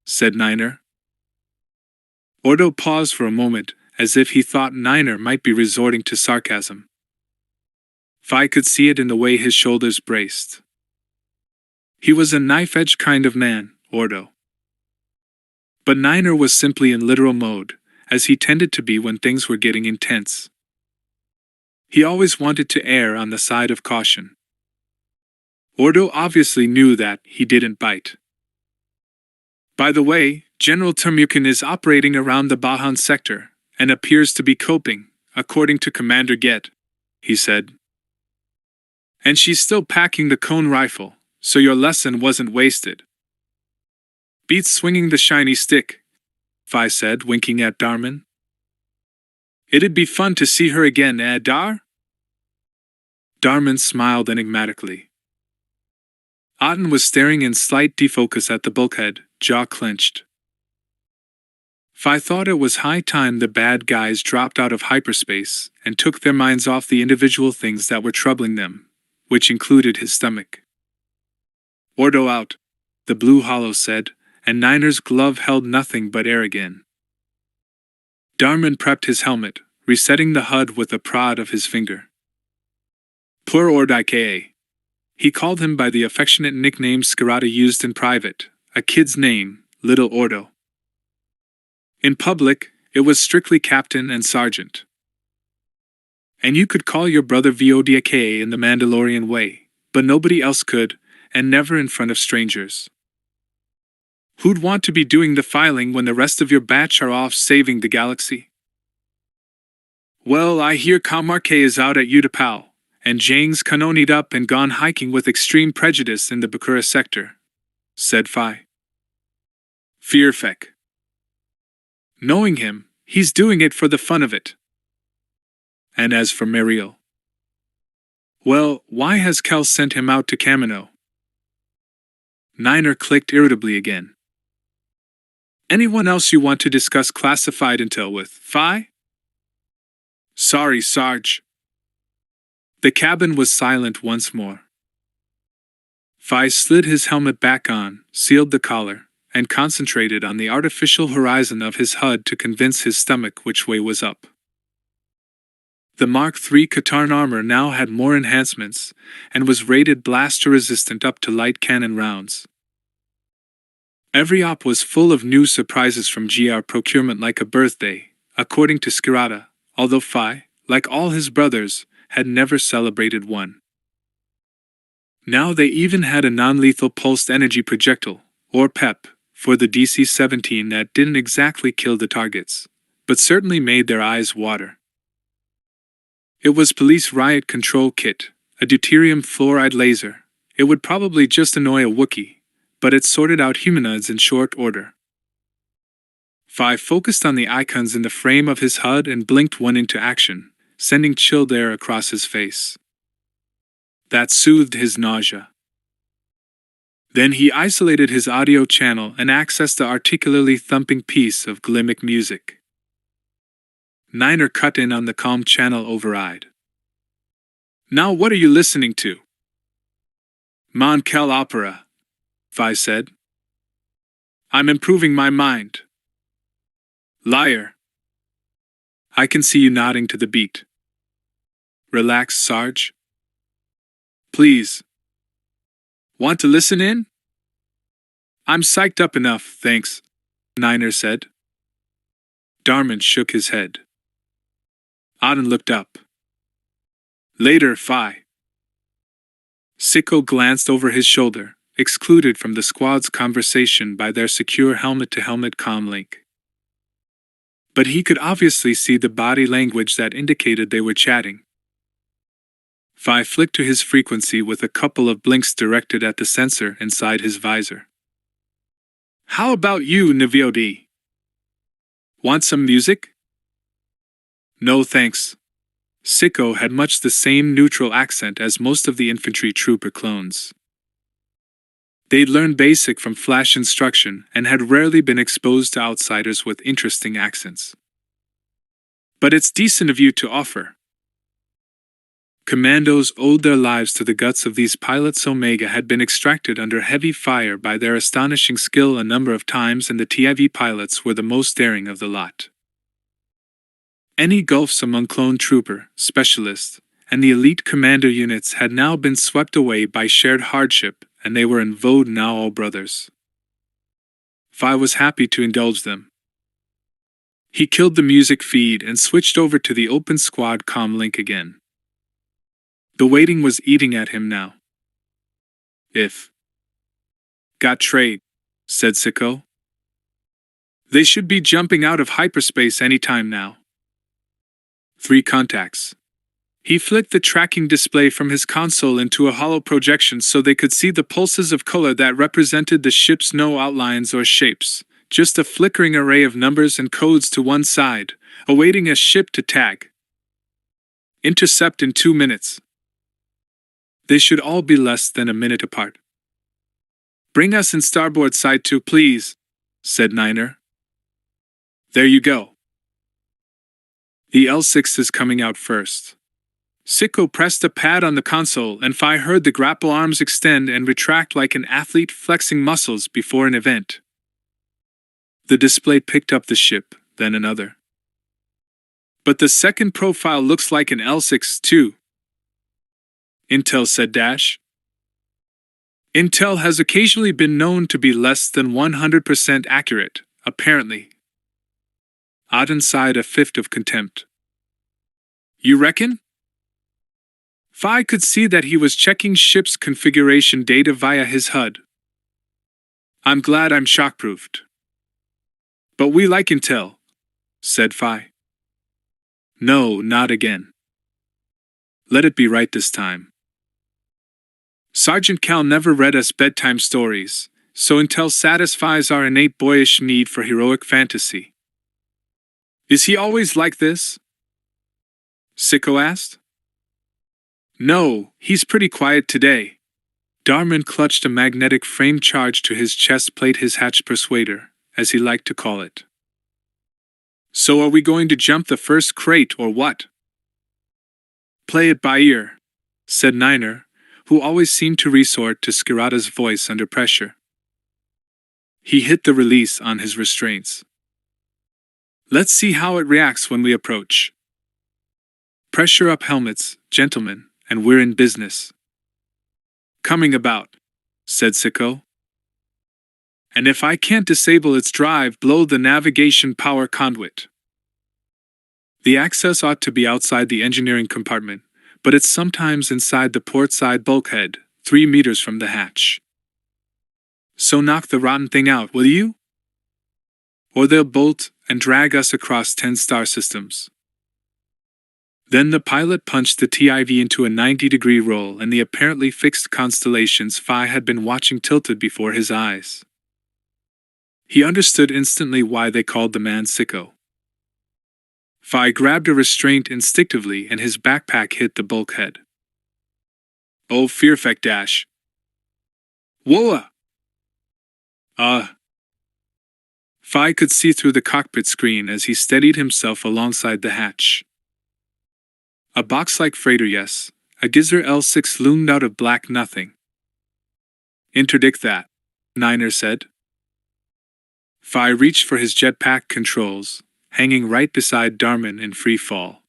said Niner. Ordo paused for a moment, as if he thought Niner might be resorting to sarcasm. Phi could see it in the way his shoulders braced. He was a knife-edge kind of man, Ordo. But Niner was simply in literal mode, as he tended to be when things were getting intense. He always wanted to err on the side of caution. Ordo obviously knew that he didn't bite. By the way, General Termukin is operating around the Bahan sector, and appears to be coping, according to Commander Get, he said. And she's still packing the cone rifle, so your lesson wasn't wasted. Beats swinging the shiny stick, Phi said, winking at Darman. It'd be fun to see her again, Dar? Darman smiled enigmatically. Auden was staring in slight defocus at the bulkhead, jaw clenched. Fi thought it was high time the bad guys dropped out of hyperspace and took their minds off the individual things that were troubling them, which included his stomach. Ordo out, the Blue Hollow said, and Niner's glove held nothing but air again. Darman prepped his helmet, resetting the HUD with a prod of his finger. Plur Ordike. He called him by the affectionate nickname Skirata used in private, a kid's name, Little Ordo. In public, it was strictly Captain and Sergeant. And you could call your brother Vodika in the Mandalorian way, but nobody else could, and never in front of strangers. Who'd want to be doing the filing when the rest of your batch are off saving the galaxy? Well, I hear Kamarke is out at Utapau, and Jang's canonied up and gone hiking with extreme prejudice in the Bakura sector, said Fi. Fearfek. Knowing him, he's doing it for the fun of it. And as for Mariel, well, why has Kel sent him out to Commando? Niner clicked irritably again. Anyone else you want to discuss classified intel with, Fi? Sorry, Sarge. The cabin was silent once more. Fi slid his helmet back on, sealed the collar, and concentrated on the artificial horizon of his HUD to convince his stomach which way was up. The Mark III Katarn armor now had more enhancements, and was rated blaster-resistant up to light cannon rounds. Every op was full of new surprises from GR procurement like a birthday, according to Skirata, although Fi, like all his brothers, had never celebrated one. Now they even had a non-lethal pulsed energy projectile, or PEP, for the DC-17 that didn't exactly kill the targets, but certainly made their eyes water. It was Police Riot Control Kit, a deuterium fluoride laser. It would probably just annoy a Wookiee, but it sorted out humanoids in short order. Fi focused on the icons in the frame of his HUD and blinked one into action, sending chilled air across his face. That soothed his nausea. Then he isolated his audio channel and accessed the articularly thumping piece of glymic music. Niner cut in on the calm channel override. Now what are you listening to? Mon Kel opera, Fi said. I'm improving my mind. Liar. I can see you nodding to the beat. Relax, Sarge. Please. Want to listen in? I'm psyched up enough, thanks, Niner said. Darman shook his head. Auden looked up. Later, Fi. Sicko glanced over his shoulder, excluded from the squad's conversation by their secure helmet-to-helmet comm link. But he could obviously see the body language that indicated they were chatting. Fi flicked to his frequency with a couple of blinks directed at the sensor inside his visor. How about you, Niviodi? Want some music? No thanks. Sicko had much the same neutral accent as most of the infantry trooper clones. They'd learned basic from flash instruction and had rarely been exposed to outsiders with interesting accents. But it's decent of you to offer. Commandos owed their lives to the guts of these pilots. Omega had been extracted under heavy fire by their astonishing skill a number of times, and the TIV pilots were the most daring of the lot. Any gulfs among clone trooper, specialists, and the elite commander units had now been swept away by shared hardship, and they were in vogue now all brothers. Fi was happy to indulge them. He killed the music feed and switched over to the open squad comm link again. The waiting was eating at him now. Got trade, said Sicko. They should be jumping out of hyperspace any time now. 3 contacts. He flicked the tracking display from his console into a hollow projection so they could see the pulses of color that represented the ship's no outlines or shapes, just a flickering array of numbers and codes to one side, awaiting a ship to tag. Intercept in 2 minutes. They should all be less than a minute apart. Bring us in starboard side 2, please, said Niner. There you go. The L6 is coming out first. Sicko pressed a pad on the console and Phi heard the grapple arms extend and retract like an athlete flexing muscles before an event. The display picked up the ship, then another. But the second profile looks like an L6 too. Intel said Dash. Intel has occasionally been known to be less than 100% accurate, apparently. Auden sighed a fifth of contempt. You reckon? Phi could see that he was checking ship's configuration data via his HUD. I'm glad I'm shockproofed. But we like Intel, said Phi. No, not again. Let it be right this time. Sergeant Cal never read us bedtime stories, so Intel satisfies our innate boyish need for heroic fantasy. Is he always like this? Sicko asked. No, he's pretty quiet today. Darman clutched a magnetic frame charge to his chest plate, his hatch persuader, as he liked to call it. So are we going to jump the first crate or what? Play it by ear, said Niner, who always seemed to resort to Skirata's voice under pressure. He hit the release on his restraints. Let's see how it reacts when we approach. Pressure up helmets, gentlemen, and we're in business. Coming about, said Sicko. And if I can't disable its drive, blow the navigation power conduit. The access ought to be outside the engineering compartment, but it's sometimes inside the port side bulkhead, 3 meters from the hatch. So knock the rotten thing out, will you? Or they'll bolt and drag us across 10 star systems. Then the pilot punched the TIV into a 90-degree roll and the apparently fixed constellations Phi had been watching tilted before his eyes. He understood instantly why they called the man Sicko. Phi grabbed a restraint instinctively and his backpack hit the bulkhead. Oh, fear effect Dash. Whoa! Phi could see through the cockpit screen as he steadied himself alongside the hatch. A box-like freighter, yes. A Gizzer L6 loomed out of black nothing. Interdict that, Niner said. Phi reached for his jetpack controls, hanging right beside Darman in free fall.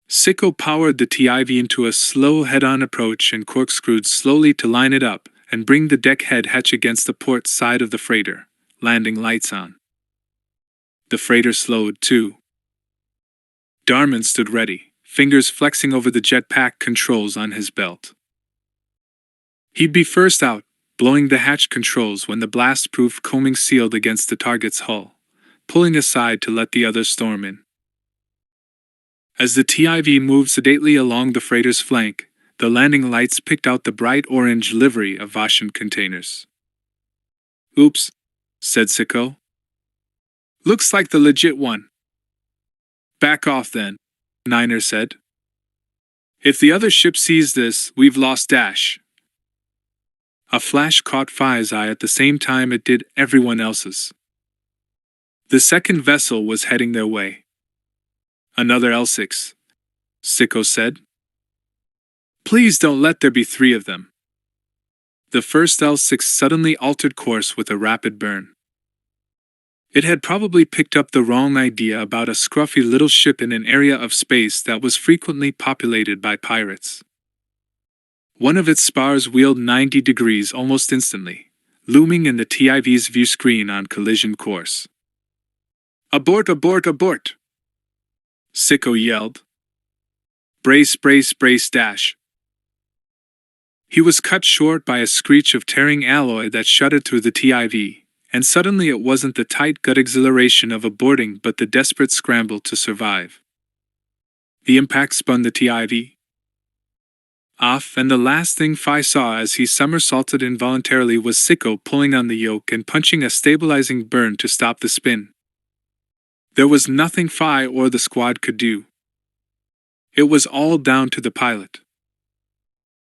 Sicko powered the TIV into a slow head-on approach and corkscrewed slowly to line it up and bring the deck head hatch against the port side of the freighter, landing lights on. The freighter slowed too. Darman stood ready, fingers flexing over the jetpack controls on his belt. He'd be first out, blowing the hatch controls when the blast-proof coaming sealed against the target's hull, pulling aside to let the others storm in. As the TIV moved sedately along the freighter's flank, the landing lights picked out the bright orange livery of Vashan containers. Oops, said Sicko. Looks like the legit one. Back off then, Niner said. If the other ship sees this, we've lost Dash. A flash caught Phi's eye at the same time it did everyone else's. The second vessel was heading their way. Another L6, Sicko said. Please don't let there be 3 of them. The first L6 suddenly altered course with a rapid burn. It had probably picked up the wrong idea about a scruffy little ship in an area of space that was frequently populated by pirates. One of its spars wheeled 90 degrees almost instantly, looming in the TIV's view screen on collision course. Abort, abort, abort! Sicko yelled. Brace, brace, brace, Dash. He was cut short by a screech of tearing alloy that shuddered through the TIV, and suddenly it wasn't the tight gut exhilaration of aborting but the desperate scramble to survive. The impact spun the TIV off, and the last thing Phi saw as he somersaulted involuntarily was Sicko pulling on the yoke and punching a stabilizing burn to stop the spin. There was nothing Phi or the squad could do. It was all down to the pilot.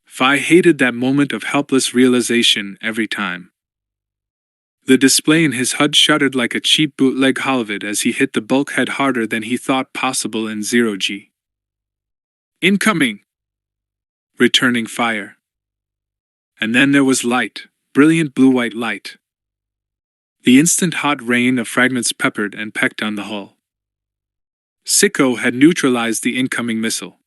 Phi hated that moment of helpless realization every time. The display in his HUD shuddered like a cheap bootleg Hollywood as he hit the bulkhead harder than he thought possible in 0G. Incoming! Returning fire. And then there was light, brilliant blue-white light. The instant hot rain of fragments peppered and pecked on the hull. Sicko had neutralized the incoming missile.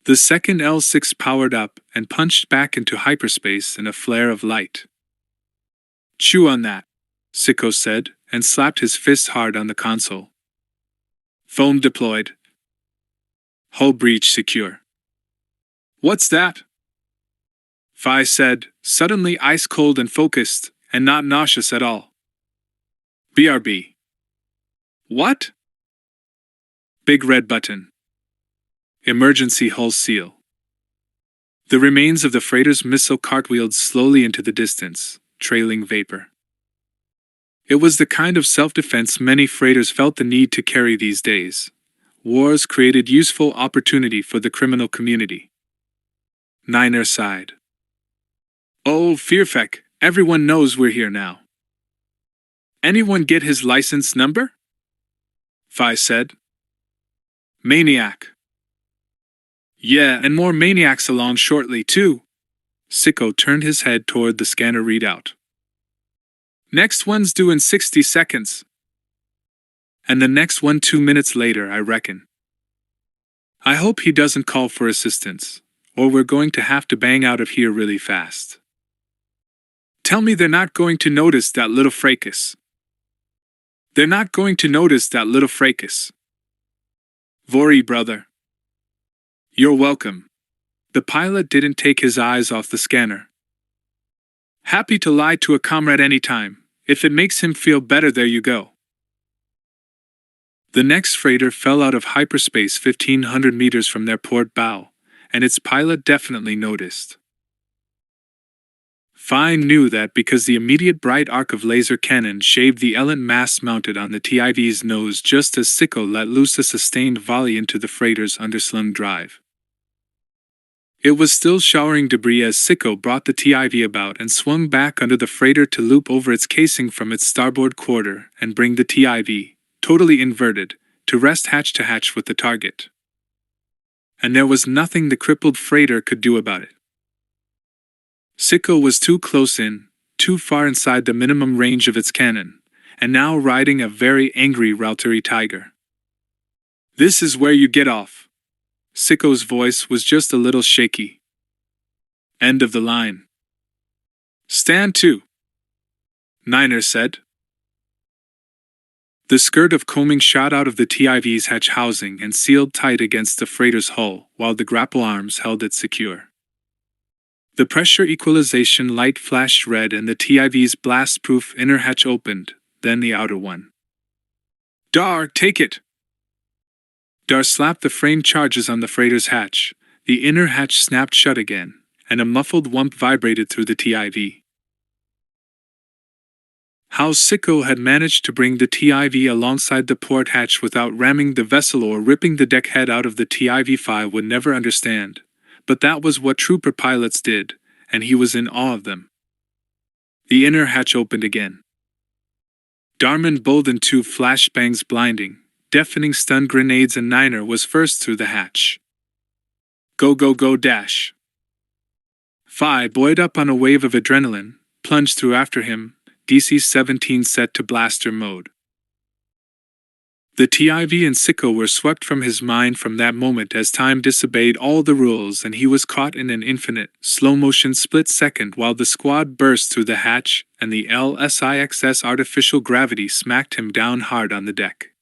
The second L6 powered up and punched back into hyperspace in a flare of light. "Chew on that," Sicko said, and slapped his fist hard on the console. "Foam deployed. Hull breach secure." "What's that?" Phi said, suddenly ice-cold and focused, and not nauseous at all. "BRB." "What?" Big red button. Emergency hull seal. The remains of the freighter's missile cartwheeled slowly into the distance, trailing vapor. It was the kind of self-defense many freighters felt the need to carry these days. Wars created useful opportunity for the criminal community. Niner sighed. "Oh, Fearfeck, everyone knows we're here now." "Anyone get his license number?" Phi said. "Maniac." "Yeah, and more maniacs along shortly, too." Sicko turned his head toward the scanner readout. "Next one's due in 60 seconds. And the next one 2 minutes later, I reckon. I hope he doesn't call for assistance, or we're going to have to bang out of here really fast. Tell me they're not going to notice that little fracas." "They're not going to notice that little fracas." "Vori, brother." "You're welcome." The pilot didn't take his eyes off the scanner. "Happy to lie to a comrade anytime. If it makes him feel better, there you go." The next freighter fell out of hyperspace 1,500 meters from their port bow, and its pilot definitely noticed. Phi knew that because the immediate bright arc of laser cannon shaved the elant mass mounted on the TIV's nose just as Sicko let loose a sustained volley into the freighter's underslung drive. It was still showering debris as Sicko brought the TIV about and swung back under the freighter to loop over its casing from its starboard quarter and bring the TIV, totally inverted, to rest hatch to hatch with the target. And there was nothing the crippled freighter could do about it. Sicko was too close in, too far inside the minimum range of its cannon, and now riding a very angry Rautery Tiger. "This is where you get off." Sicko's voice was just a little shaky. "End of the line." "Stand to," Niner said. The skirt of coaming shot out of the TIV's hatch housing and sealed tight against the freighter's hull, while the grapple arms held it secure. The pressure equalization light flashed red and the TIV's blast-proof inner hatch opened, then the outer one. "Dar, take it!" Dar slapped the frame charges on the freighter's hatch. The inner hatch snapped shut again, and a muffled whump vibrated through the TIV. How Sicko had managed to bring the TIV alongside the port hatch without ramming the vessel or ripping the deckhead out of the TIV-5 would never understand, but that was what trooper pilots did, and he was in awe of them. The inner hatch opened again. Darman bowled in 2 flashbangs blinding, deafening stun grenades, and Niner was first through the hatch. "Go go go dash." Phi, buoyed up on a wave of adrenaline, plunged through after him, DC-17 set to blaster mode. The TIV and Sicko were swept from his mind from that moment as time disobeyed all the rules and he was caught in an infinite, slow-motion split second while the squad burst through the hatch and the LSIXS artificial gravity smacked him down hard on the deck.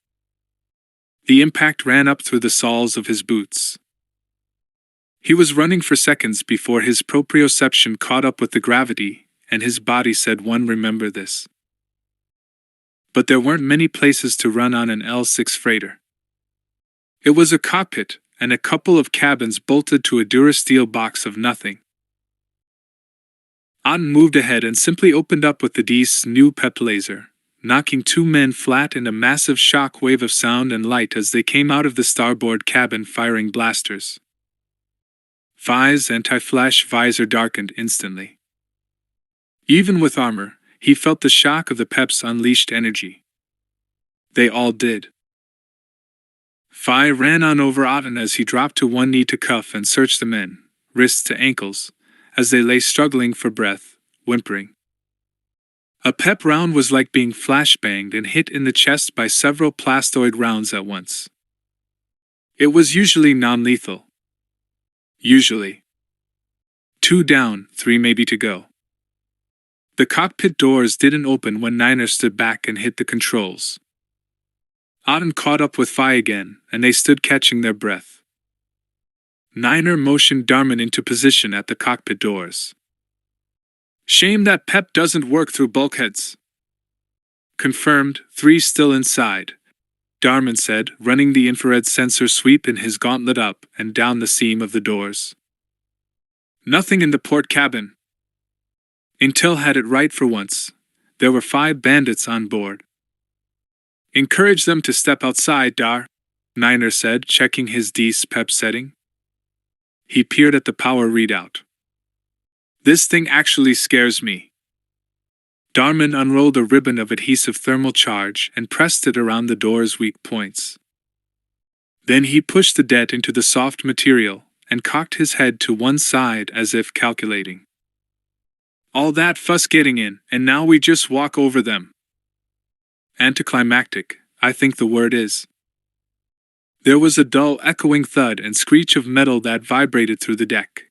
The impact ran up through the soles of his boots. He was running for seconds before his proprioception caught up with the gravity, and his body said, "One, remember this." But there weren't many places to run on an L6 freighter. It was a cockpit, and a couple of cabins bolted to a Durasteel box of nothing. Auden moved ahead and simply opened up with the D's new PEP laser, knocking two men flat in a massive shock wave of sound and light as they came out of the starboard cabin firing blasters. Fi's anti-flash visor darkened instantly. Even with armor, he felt the shock of the Pep's unleashed energy. They all did. Fi ran on over Auden as he dropped to one knee to cuff and search the men, wrists to ankles, as they lay struggling for breath, whimpering. A Pep round was like being flashbanged and hit in the chest by several plastoid rounds at once. It was usually non-lethal. Usually. 2 down, 3 maybe to go. The cockpit doors didn't open when Niner stood back and hit the controls. Auden caught up with Fi again, and they stood catching their breath. Niner motioned Darman into position at the cockpit doors. Shame that Pep doesn't work through bulkheads. Confirmed, 3 still inside, Darman said, running the infrared sensor sweep in his gauntlet up and down the seam of the doors. Nothing in the port cabin. Intel had it right for once. There were 5 bandits on board. Encourage them to step outside, Dar, Niner said, checking his Pep setting. He peered at the power readout. This thing actually scares me. Darman unrolled a ribbon of adhesive thermal charge and pressed it around the door's weak points. Then he pushed the det into the soft material and cocked his head to one side as if calculating. All that fuss getting in, and now we just walk over them. Anticlimactic, I think the word is. There was a dull, echoing thud and screech of metal that vibrated through the deck.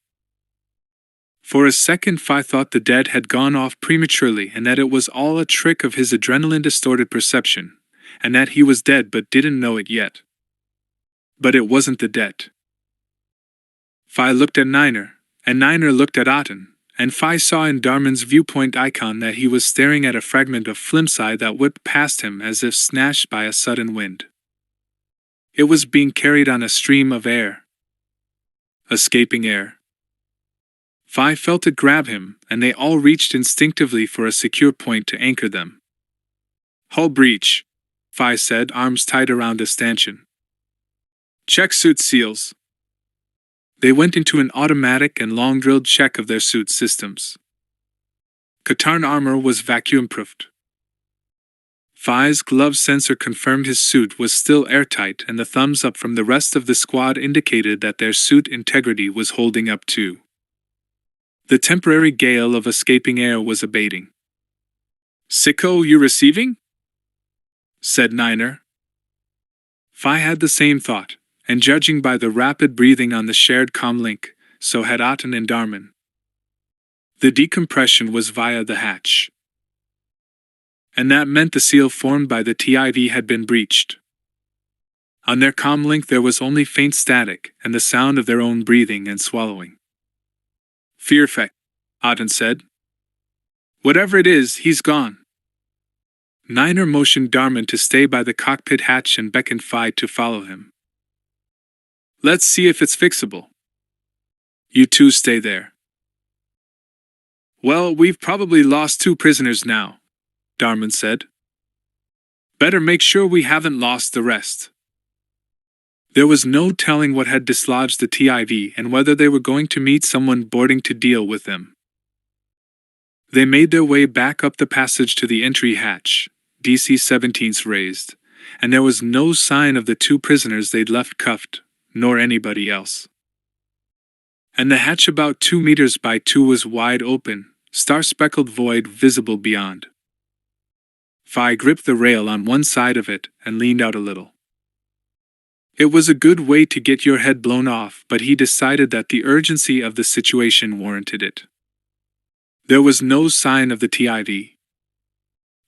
For a second Fi thought the det had gone off prematurely and that it was all a trick of his adrenaline-distorted perception, and that he was dead but didn't know it yet. But it wasn't the det. Fi looked at Niner, and Niner looked at Auden, and Fi saw in Darman's viewpoint icon that he was staring at a fragment of flimside that whipped past him as if snatched by a sudden wind. It was being carried on a stream of air. Escaping air. Fi felt it grab him, and they all reached instinctively for a secure point to anchor them. Hull breach, Fi said, arms tight around a stanchion. Check suit seals. They went into an automatic and long-drilled check of their suit systems. Katarn armor was vacuum-proofed. Fi's glove sensor confirmed his suit was still airtight, and the thumbs up from the rest of the squad indicated that their suit integrity was holding up too. The temporary gale of escaping air was abating. Sicko, you receiving? Said Niner. Fi had the same thought, and judging by the rapid breathing on the shared comm link, so had Auden and Darman. The decompression was via the hatch. And that meant the seal formed by the TIV had been breached. On their comm link there was only faint static and the sound of their own breathing and swallowing. Fear effect, Auden said. Whatever it is, he's gone. Niner motioned Darman to stay by the cockpit hatch and beckoned Fi to follow him. Let's see if it's fixable. You two stay there. Well, we've probably lost 2 prisoners now, Darman said. Better make sure we haven't lost the rest. There was no telling what had dislodged the TIV and whether they were going to meet someone boarding to deal with them. They made their way back up the passage to the entry hatch, DC-17s raised, and there was no sign of the 2 prisoners they'd left cuffed, nor anybody else. And the hatch about 2 meters by 2 was wide open, star-speckled void visible beyond. Fi gripped the rail on one side of it and leaned out a little. It was a good way to get your head blown off, but he decided that the urgency of the situation warranted it. There was no sign of the TIV.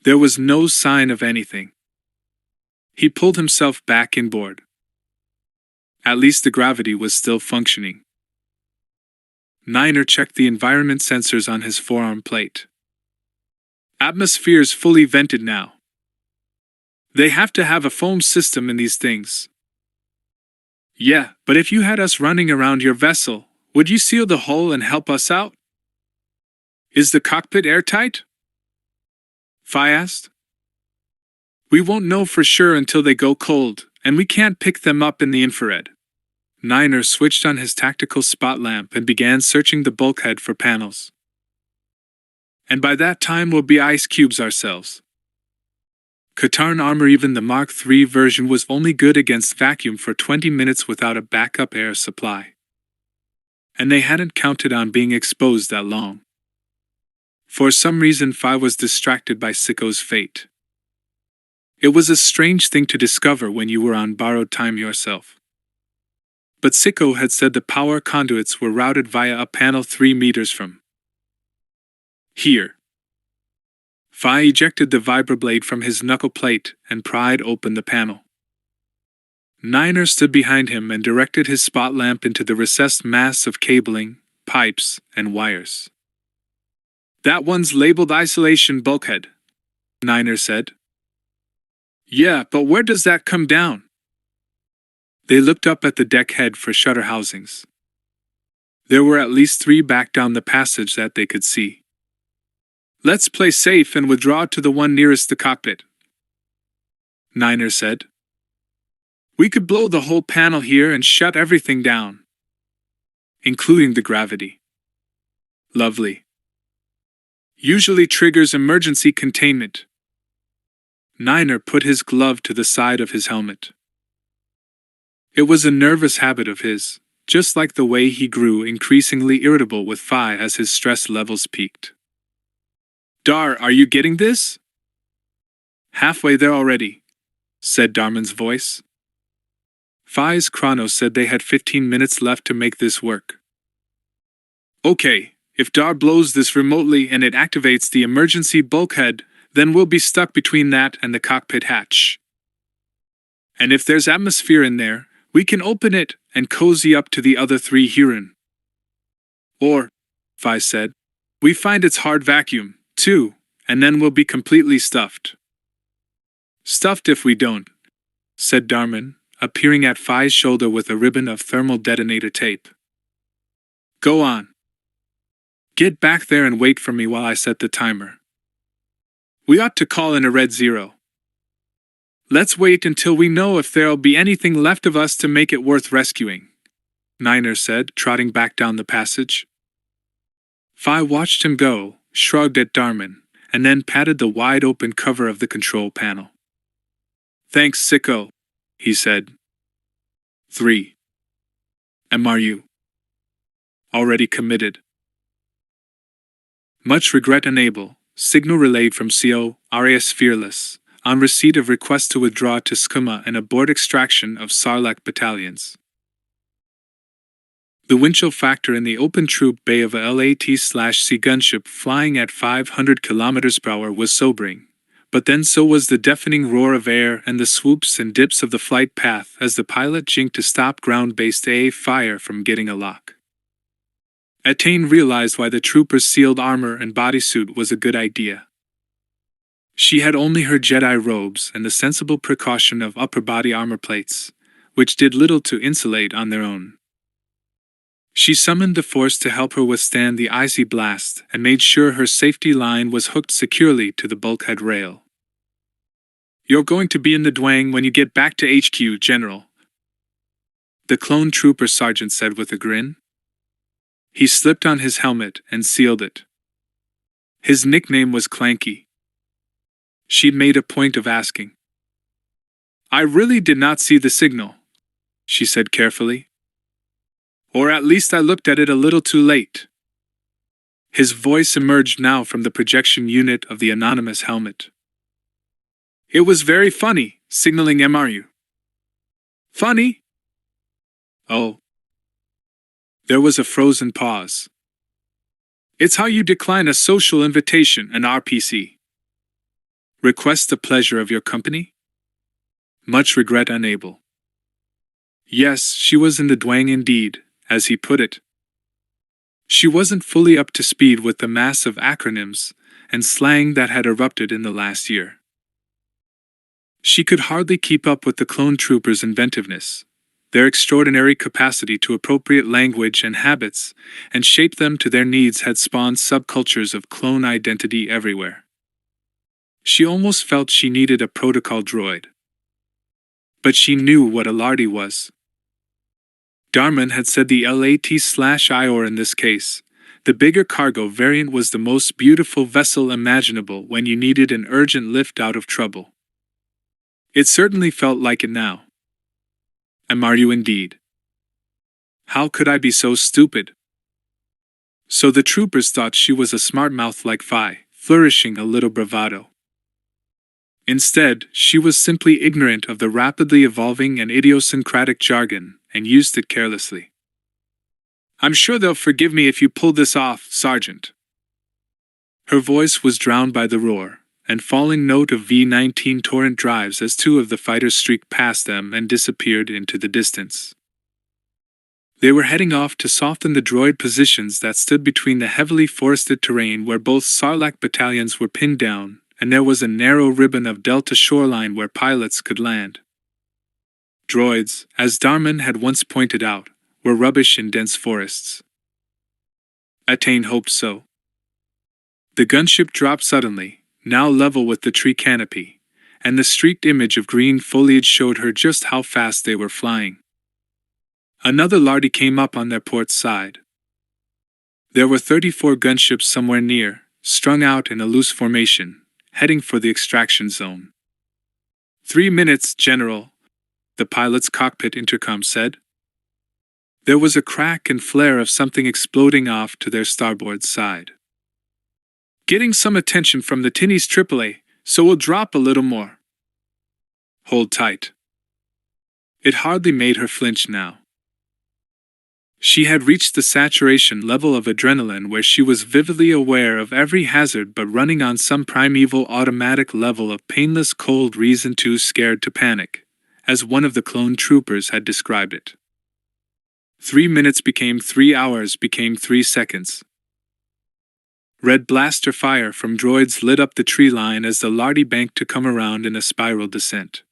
There was no sign of anything. He pulled himself back inboard. At least the gravity was still functioning. Niner checked the environment sensors on his forearm plate. Atmosphere's fully vented now. They have to have a foam system in these things. Yeah, but if you had us running around your vessel, would you seal the hull and help us out? Is the cockpit airtight? Fi asked. We won't know for sure until they go cold, and we can't pick them up in the infrared. Niner switched on his tactical spot lamp and began searching the bulkhead for panels. And by that time we'll be ice cubes ourselves. Katarn armor, even the Mark III version, was only good against vacuum for 20 minutes without a backup air supply. And they hadn't counted on being exposed that long. For some reason, Fi was distracted by Sicko's fate. It was a strange thing to discover when you were on borrowed time yourself. But Sicko had said the power conduits were routed via a panel 3 meters from here. Fi ejected the vibroblade from his knuckle plate and pried open the panel. Niner stood behind him and directed his spot lamp into the recessed mass of cabling, pipes, and wires. That one's labeled isolation bulkhead, Niner said. Yeah, but where does that come down? They looked up at the deck head for shutter housings. There were at least 3 back down the passage that they could see. Let's play safe and withdraw to the one nearest the cockpit, Niner said. We could blow the whole panel here and shut everything down, including the gravity. Lovely. Usually triggers emergency containment. Niner put his glove to the side of his helmet. It was a nervous habit of his, just like the way he grew increasingly irritable with Fi as his stress levels peaked. Dar, are you getting this? Halfway there already, said Darman's voice. Fi's chrono said they had 15 minutes left to make this work. Okay, if Dar blows this remotely and it activates the emergency bulkhead, then we'll be stuck between that and the cockpit hatch. And if there's atmosphere in there, we can open it and cozy up to the other 3 Huron. Or, Fi said, we find it's hard vacuum, too, and then we'll be completely stuffed. Stuffed if we don't, said Darman, appearing at Fi's shoulder with a ribbon of thermal detonator tape. Go on. Get back there and wait for me while I set the timer. We ought to call in a red 0. Let's wait until we know if there'll be anything left of us to make it worth rescuing, Niner said, trotting back down the passage. Fi watched him go, shrugged at Darman, and then patted the wide-open cover of the control panel. Thanks, Sicko, he said. 3. MRU. Already committed. Much regret unable. Signal relayed from CO, RAS Fearless, on receipt of request to withdraw to Skuma and abort extraction of Sarlacc battalions. The wind chill factor in the open troop bay of a LAT/C gunship flying at 500 km/h was sobering, but then so was the deafening roar of air and the swoops and dips of the flight path as the pilot jinked to stop ground-based AA fire from getting a lock. Attain realized why the trooper's sealed armor and bodysuit was a good idea. She had only her Jedi robes and the sensible precaution of upper body armor plates, which did little to insulate on their own. She summoned the Force to help her withstand the icy blast and made sure her safety line was hooked securely to the bulkhead rail. You're going to be in the Dwang when you get back to HQ, General, the clone trooper sergeant said with a grin. He slipped on his helmet and sealed it. His nickname was Clanky. She'd made a point of asking. I really did not see the signal, she said carefully. Or at least I looked at it a little too late. His voice emerged now from the projection unit of the anonymous helmet. It was very funny, signaling MRU. Funny? Oh. There was a frozen pause. It's how you decline a social invitation, an RPC. Request the pleasure of your company? Much regret unable. Yes, she was in the Dwang indeed, as he put it. She wasn't fully up to speed with the mass of acronyms and slang that had erupted in the last year. She could hardly keep up with the clone troopers' inventiveness, their extraordinary capacity to appropriate language and habits and shape them to their needs had spawned subcultures of clone identity everywhere. She almost felt she needed a protocol droid. But she knew what a Lardy was. Darman had said the LAT/IOR in this case. The bigger cargo variant was the most beautiful vessel imaginable when you needed an urgent lift out of trouble. It certainly felt like it now. And are you indeed? How could I be so stupid? So the troopers thought she was a smart mouth like Phi, flourishing a little bravado. Instead, she was simply ignorant of the rapidly evolving and idiosyncratic jargon, and used it carelessly. I'm sure they'll forgive me if you pull this off, Sergeant. Her voice was drowned by the roar and falling note of V-19 torrent drives as two of the fighters streaked past them and disappeared into the distance. They were heading off to soften the droid positions that stood between the heavily forested terrain where both Sarlacc battalions were pinned down, and there was a narrow ribbon of delta shoreline where pilots could land. Droids, as Darman had once pointed out, were rubbish in dense forests. Attain hoped so. The gunship dropped suddenly, now level with the tree canopy, and the streaked image of green foliage showed her just how fast they were flying. Another Lardy came up on their port side. There were 34 gunships somewhere near, strung out in a loose formation, heading for the extraction zone. 3 minutes, General, the pilot's cockpit intercom said. There was a crack and flare of something exploding off to their starboard side. Getting some attention from the Tinnies AAA, so we'll drop a little more. Hold tight. It hardly made her flinch now. She had reached the saturation level of adrenaline where she was vividly aware of every hazard but running on some primeval automatic level of painless cold reason too scared to panic, as one of the clone troopers had described it. 3 minutes became 3 hours became 3 seconds. Red blaster fire from droids lit up the tree line as the Lardy banked to come around in a spiral descent.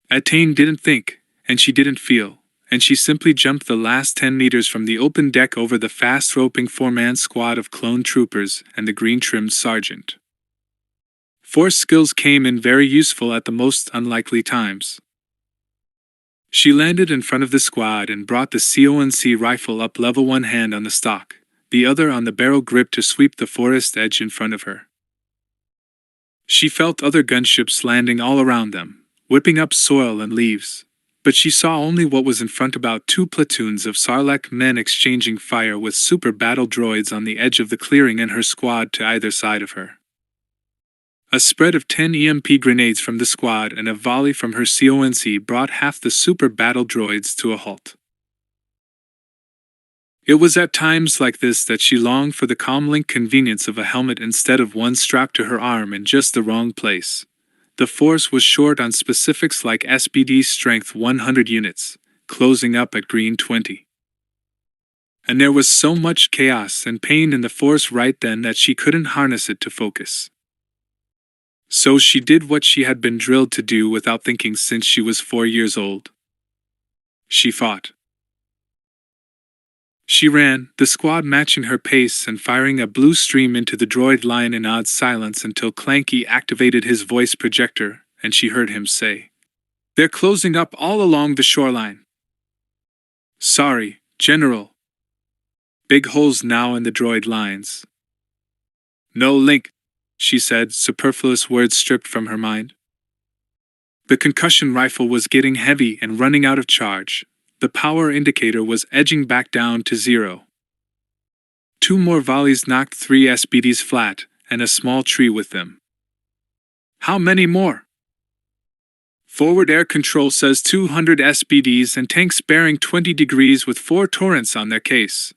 Attain didn't think, and she didn't feel, and she simply jumped the last 10 meters from the open deck over the fast-roping 4-man squad of clone troopers and the green-trimmed sergeant. Force skills came in very useful at the most unlikely times. She landed in front of the squad and brought the CONC rifle up level, one hand on the stock, the other on the barrel grip to sweep the forest edge in front of her. She felt other gunships landing all around them, whipping up soil and leaves, but she saw only what was in front, about 2 platoons of Sarlacc men exchanging fire with super battle droids on the edge of the clearing and her squad to either side of her. A spread of 10 EMP grenades from the squad and a volley from her CONC brought half the super battle droids to a halt. It was at times like this that she longed for the comlink convenience of a helmet instead of one strapped to her arm in just the wrong place. The force was short on specifics like SPD strength 100 units, closing up at green 20. And there was so much chaos and pain in the force right then that she couldn't harness it to focus. So she did what she had been drilled to do without thinking since she was 4 years old. She fought. She ran, the squad matching her pace and firing a blue stream into the droid line in odd silence until Clanky activated his voice projector, and she heard him say, "They're closing up all along the shoreline." "Sorry, General. Big holes now in the droid lines." "No link," she said, superfluous words stripped from her mind. The concussion rifle was getting heavy and running out of charge. The power indicator was edging back down to 0. 2 more volleys knocked 3 SBDs flat, and a small tree with them. "How many more?" "Forward air control says 200 SBDs and tanks bearing 20 degrees with 4 torrents on their case."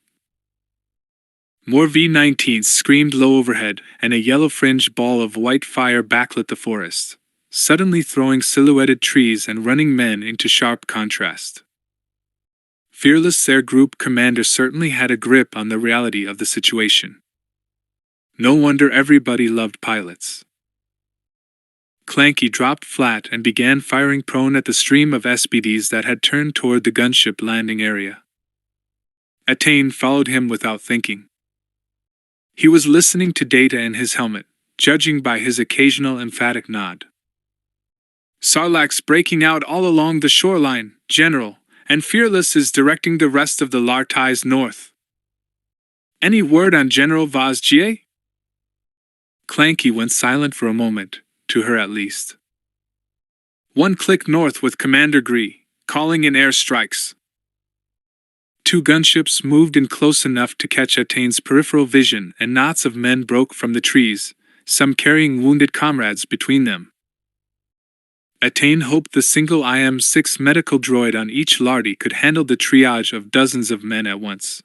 More V-19s screamed low overhead, and a yellow-fringed ball of white fire backlit the forest, suddenly throwing silhouetted trees and running men into sharp contrast. Fearless, their group commander certainly had a grip on the reality of the situation. No wonder everybody loved pilots. Clanky dropped flat and began firing prone at the stream of SBDs that had turned toward the gunship landing area. Attain followed him without thinking. He was listening to data in his helmet, judging by his occasional emphatic nod. Sarlacc's breaking out all along the shoreline, General, and Fearless is directing the rest of the Lartais north. Any word on General Vazgier? Clanky went silent for a moment, to her at least. One click north with Commander Gree, calling in air strikes. Two gunships moved in close enough to catch Atane's peripheral vision, and knots of men broke from the trees, some carrying wounded comrades between them. Atane hoped the single IM-6 medical droid on each Lardy could handle the triage of dozens of men at once.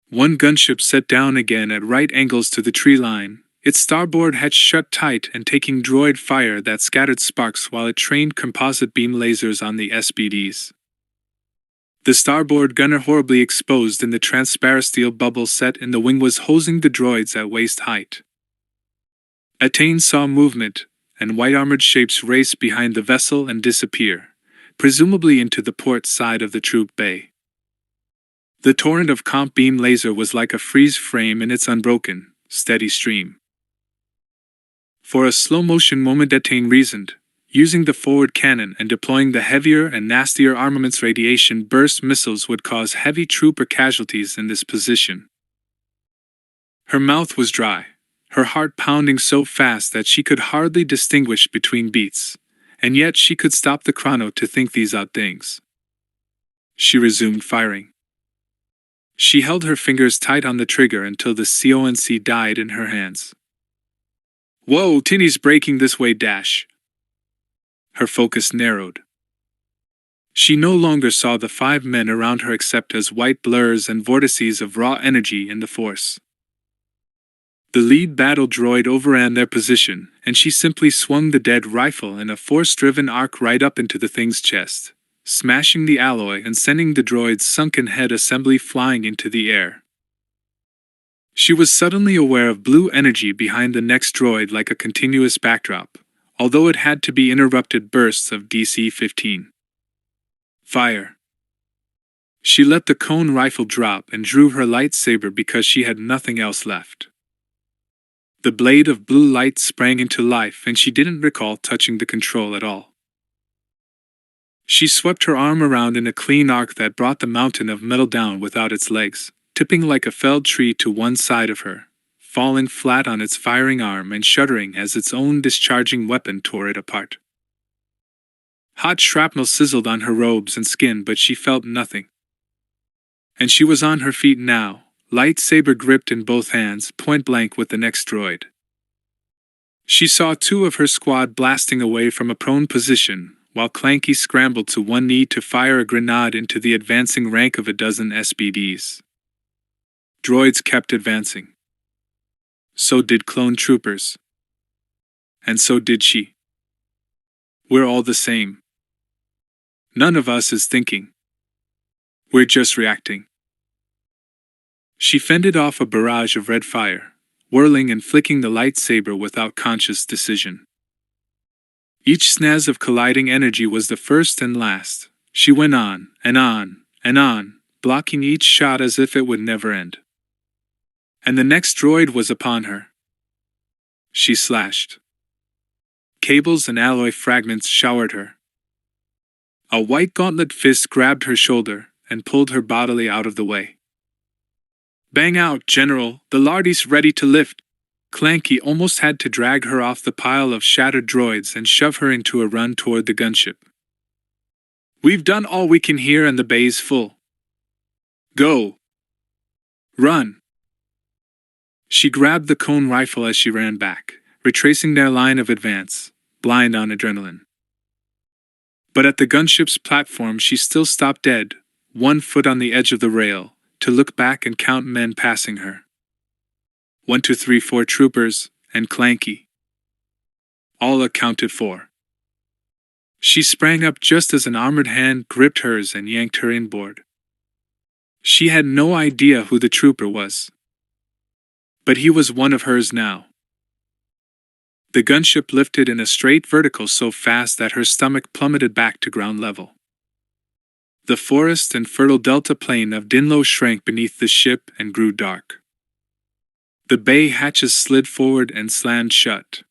One gunship set down again at right angles to the tree line, its starboard hatch shut tight and taking droid fire that scattered sparks while it trained composite beam lasers on the SBDs. The starboard gunner, horribly exposed in the transparent steel bubble set in the wing, was hosing the droids at waist height. Atane saw movement, and white-armored shapes race behind the vessel and disappear, presumably into the port side of the troop bay. The torrent of comp beam laser was like a freeze frame in its unbroken, steady stream. For a slow-motion moment, Atane reasoned, using the forward cannon and deploying the heavier and nastier armaments, radiation burst missiles would cause heavy trooper casualties in this position. Her mouth was dry, her heart pounding so fast that she could hardly distinguish between beats, and yet she could stop the chrono to think these odd things. She resumed firing. She held her fingers tight on the trigger until the CONC died in her hands. Whoa, Tinny's breaking this way, dash. Her focus narrowed. She no longer saw the 5 men around her except as white blurs and vortices of raw energy in the Force. The lead battle droid overran their position, and she simply swung the dead rifle in a Force-driven arc right up into the thing's chest, smashing the alloy and sending the droid's sunken head assembly flying into the air. She was suddenly aware of blue energy behind the next droid like a continuous backdrop, although it had to be interrupted bursts of DC-15. Fire. She let the cone rifle drop and drew her lightsaber because she had nothing else left. The blade of blue light sprang into life and she didn't recall touching the control at all. She swept her arm around in a clean arc that brought the mountain of metal down without its legs, tipping like a felled tree to one side of her, falling flat on its firing arm and shuddering as its own discharging weapon tore it apart. Hot shrapnel sizzled on her robes and skin, but she felt nothing. And she was on her feet now, lightsaber gripped in both hands, point blank with the next droid. She saw 2 of her squad blasting away from a prone position, while Clanky scrambled to one knee to fire a grenade into the advancing rank of a dozen SBDs. Droids kept advancing. So did clone troopers. And so did she. We're all the same. None of us is thinking. We're just reacting. She fended off a barrage of red fire, whirling and flicking the lightsaber without conscious decision. Each snaz of colliding energy was the first and last. She went on, and on, and on, blocking each shot as if it would never end. And the next droid was upon her. She slashed. Cables and alloy fragments showered her. A white gauntlet fist grabbed her shoulder and pulled her bodily out of the way. Bang out, General, the Lardy's ready to lift. Clanky almost had to drag her off the pile of shattered droids and shove her into a run toward the gunship. We've done all we can here and the bay's full. Go. Run. She grabbed the cone rifle as she ran back, retracing their line of advance, blind on adrenaline. But at the gunship's platform she still stopped dead, one foot on the edge of the rail, to look back and count men passing her. 1, 2, 3, 4 troopers, and Clanky. All accounted for. She sprang up just as an armored hand gripped hers and yanked her inboard. She had no idea who the trooper was. But he was one of hers now. The gunship lifted in a straight vertical so fast that her stomach plummeted back to ground level. The forest and fertile delta plain of Dinlo shrank beneath the ship and grew dark. The bay hatches slid forward and slammed shut.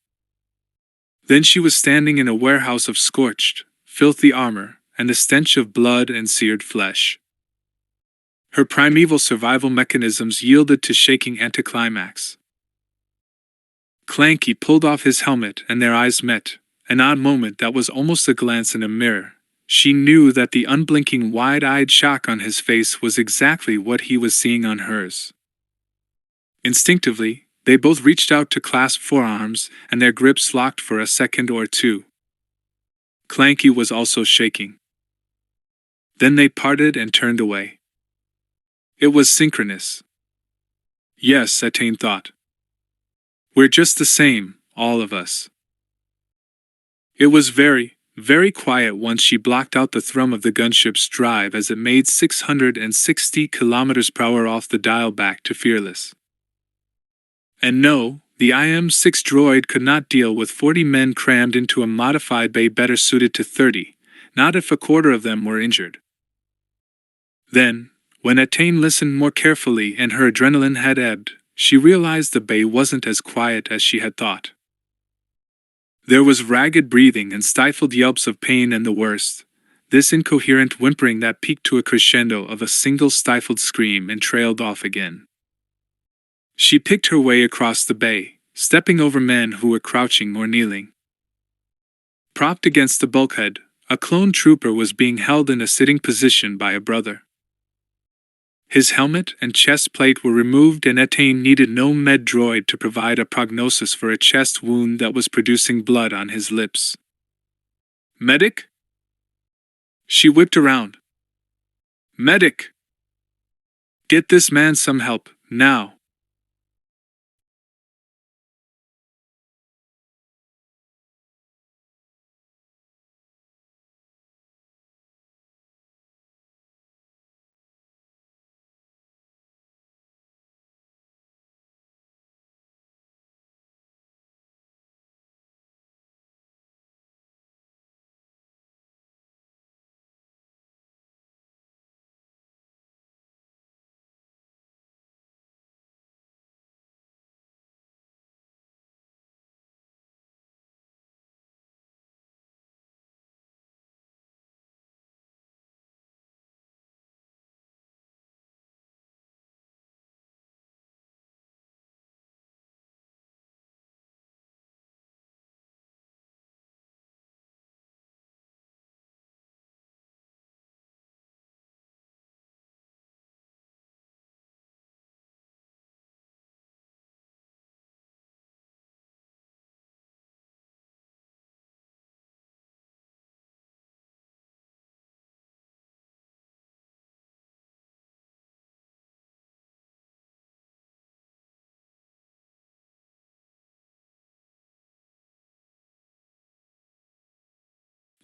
Then she was standing in a warehouse of scorched, filthy armor, and the stench of blood and seared flesh. Her primeval survival mechanisms yielded to shaking anticlimax. Clanky pulled off his helmet and their eyes met, an odd moment that was almost a glance in a mirror. She knew that the unblinking wide-eyed shock on his face was exactly what he was seeing on hers. Instinctively, they both reached out to clasp forearms, and their grips locked for a second or two. Clanky was also shaking. Then they parted and turned away. It was synchronous. Yes, Attain thought. We're just the same, all of us. It was very, very quiet once she blocked out the thrum of the gunship's drive as it made 660 kilometers per hour off the dial back to Fearless. And no, the IM-6 droid could not deal with 40 men crammed into a modified bay better suited to 30, not if a quarter of them were injured. Then, when Attain listened more carefully and her adrenaline had ebbed, she realized the bay wasn't as quiet as she had thought. There was ragged breathing and stifled yelps of pain, and the worst, this incoherent whimpering that peaked to a crescendo of a single stifled scream and trailed off again. She picked her way across the bay, stepping over men who were crouching or kneeling. Propped against the bulkhead, a clone trooper was being held in a sitting position by a brother. His helmet and chest plate were removed, and Attain needed no med droid to provide a prognosis for a chest wound that was producing blood on his lips. Medic? She whipped around. Medic! Get this man some help, now.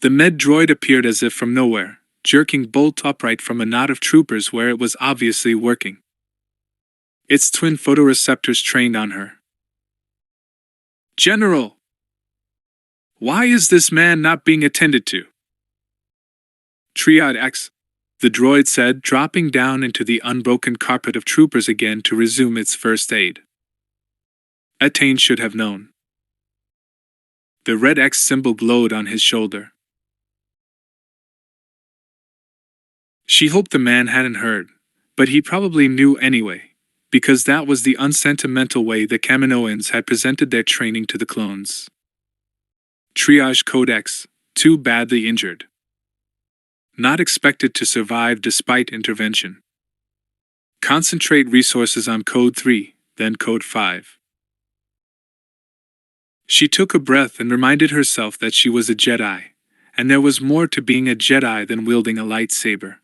The med droid appeared as if from nowhere, jerking bolt upright from a knot of troopers where it was obviously working. Its twin photoreceptors trained on her. General! Why is this man not being attended to? Triad X, the droid said, dropping down into the unbroken carpet of troopers again to resume its first aid. Attain should have known. The red X symbol glowed on his shoulder. She hoped the man hadn't heard, but he probably knew anyway, because that was the unsentimental way the Kaminoans had presented their training to the clones. Triage Code X, too badly injured. Not expected to survive despite intervention. Concentrate resources on Code 3, then Code 5. She took a breath and reminded herself that she was a Jedi, and there was more to being a Jedi than wielding a lightsaber.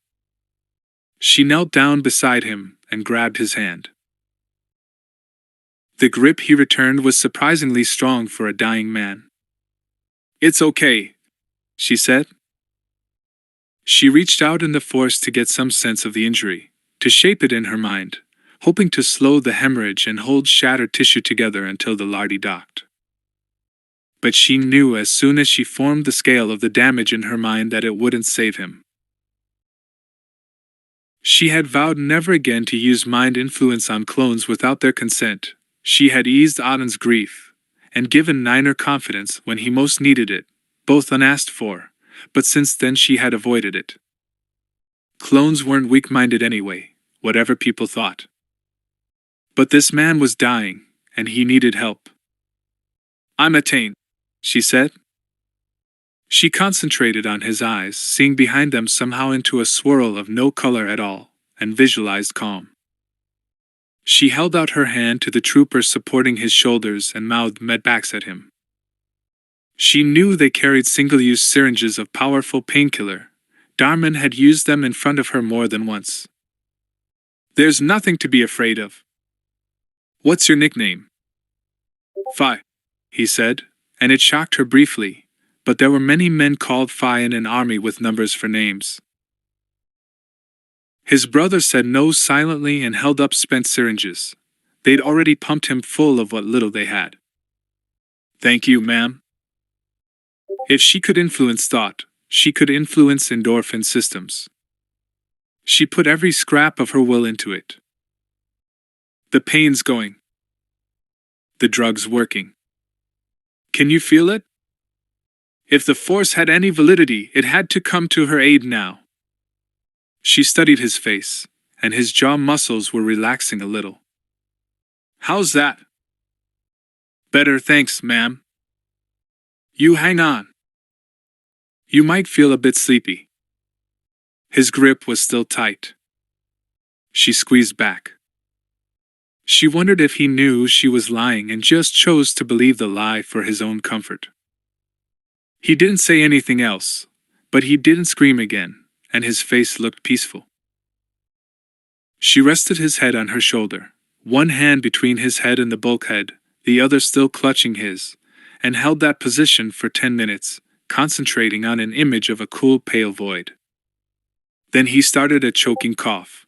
She knelt down beside him and grabbed his hand. The grip he returned was surprisingly strong for a dying man. It's okay, she said. She reached out in the Force to get some sense of the injury, to shape it in her mind, hoping to slow the hemorrhage and hold shattered tissue together until the Lardy docked. But she knew as soon as she formed the scale of the damage in her mind that it wouldn't save him. She had vowed never again to use mind influence on clones without their consent. She had eased Auden's grief, and given Niner confidence when he most needed it, both unasked for, but since then she had avoided it. Clones weren't weak-minded anyway, whatever people thought. But this man was dying, and he needed help. "I'm Attain," she said. She concentrated on his eyes, seeing behind them somehow into a swirl of no color at all, and visualized calm. She held out her hand to the trooper supporting his shoulders and mouthed medpacks at him. She knew they carried single-use syringes of powerful painkiller. Darman had used them in front of her more than once. "There's nothing to be afraid of." "What's your nickname?" "Phi," he said, and it shocked her briefly, but there were many men called Phi in an army with numbers for names. His brother said no silently and held up spent syringes. They'd already pumped him full of what little they had. "Thank you, ma'am." If she could influence thought, she could influence endorphin systems. She put every scrap of her will into it. "The pain's going. The drug's working. Can you feel it? If the force had any validity, it had to come to her aid now." She studied his face, and his jaw muscles were relaxing a little. "How's that?" "Better, thanks, ma'am." "You hang on. You might feel a bit sleepy." His grip was still tight. She squeezed back. She wondered if he knew she was lying and just chose to believe the lie for his own comfort. He didn't say anything else, but he didn't scream again, and his face looked peaceful. She rested his head on her shoulder, one hand between his head and the bulkhead, the other still clutching his, and held that position for 10 minutes, concentrating on an image of a cool pale void. Then he started a choking cough.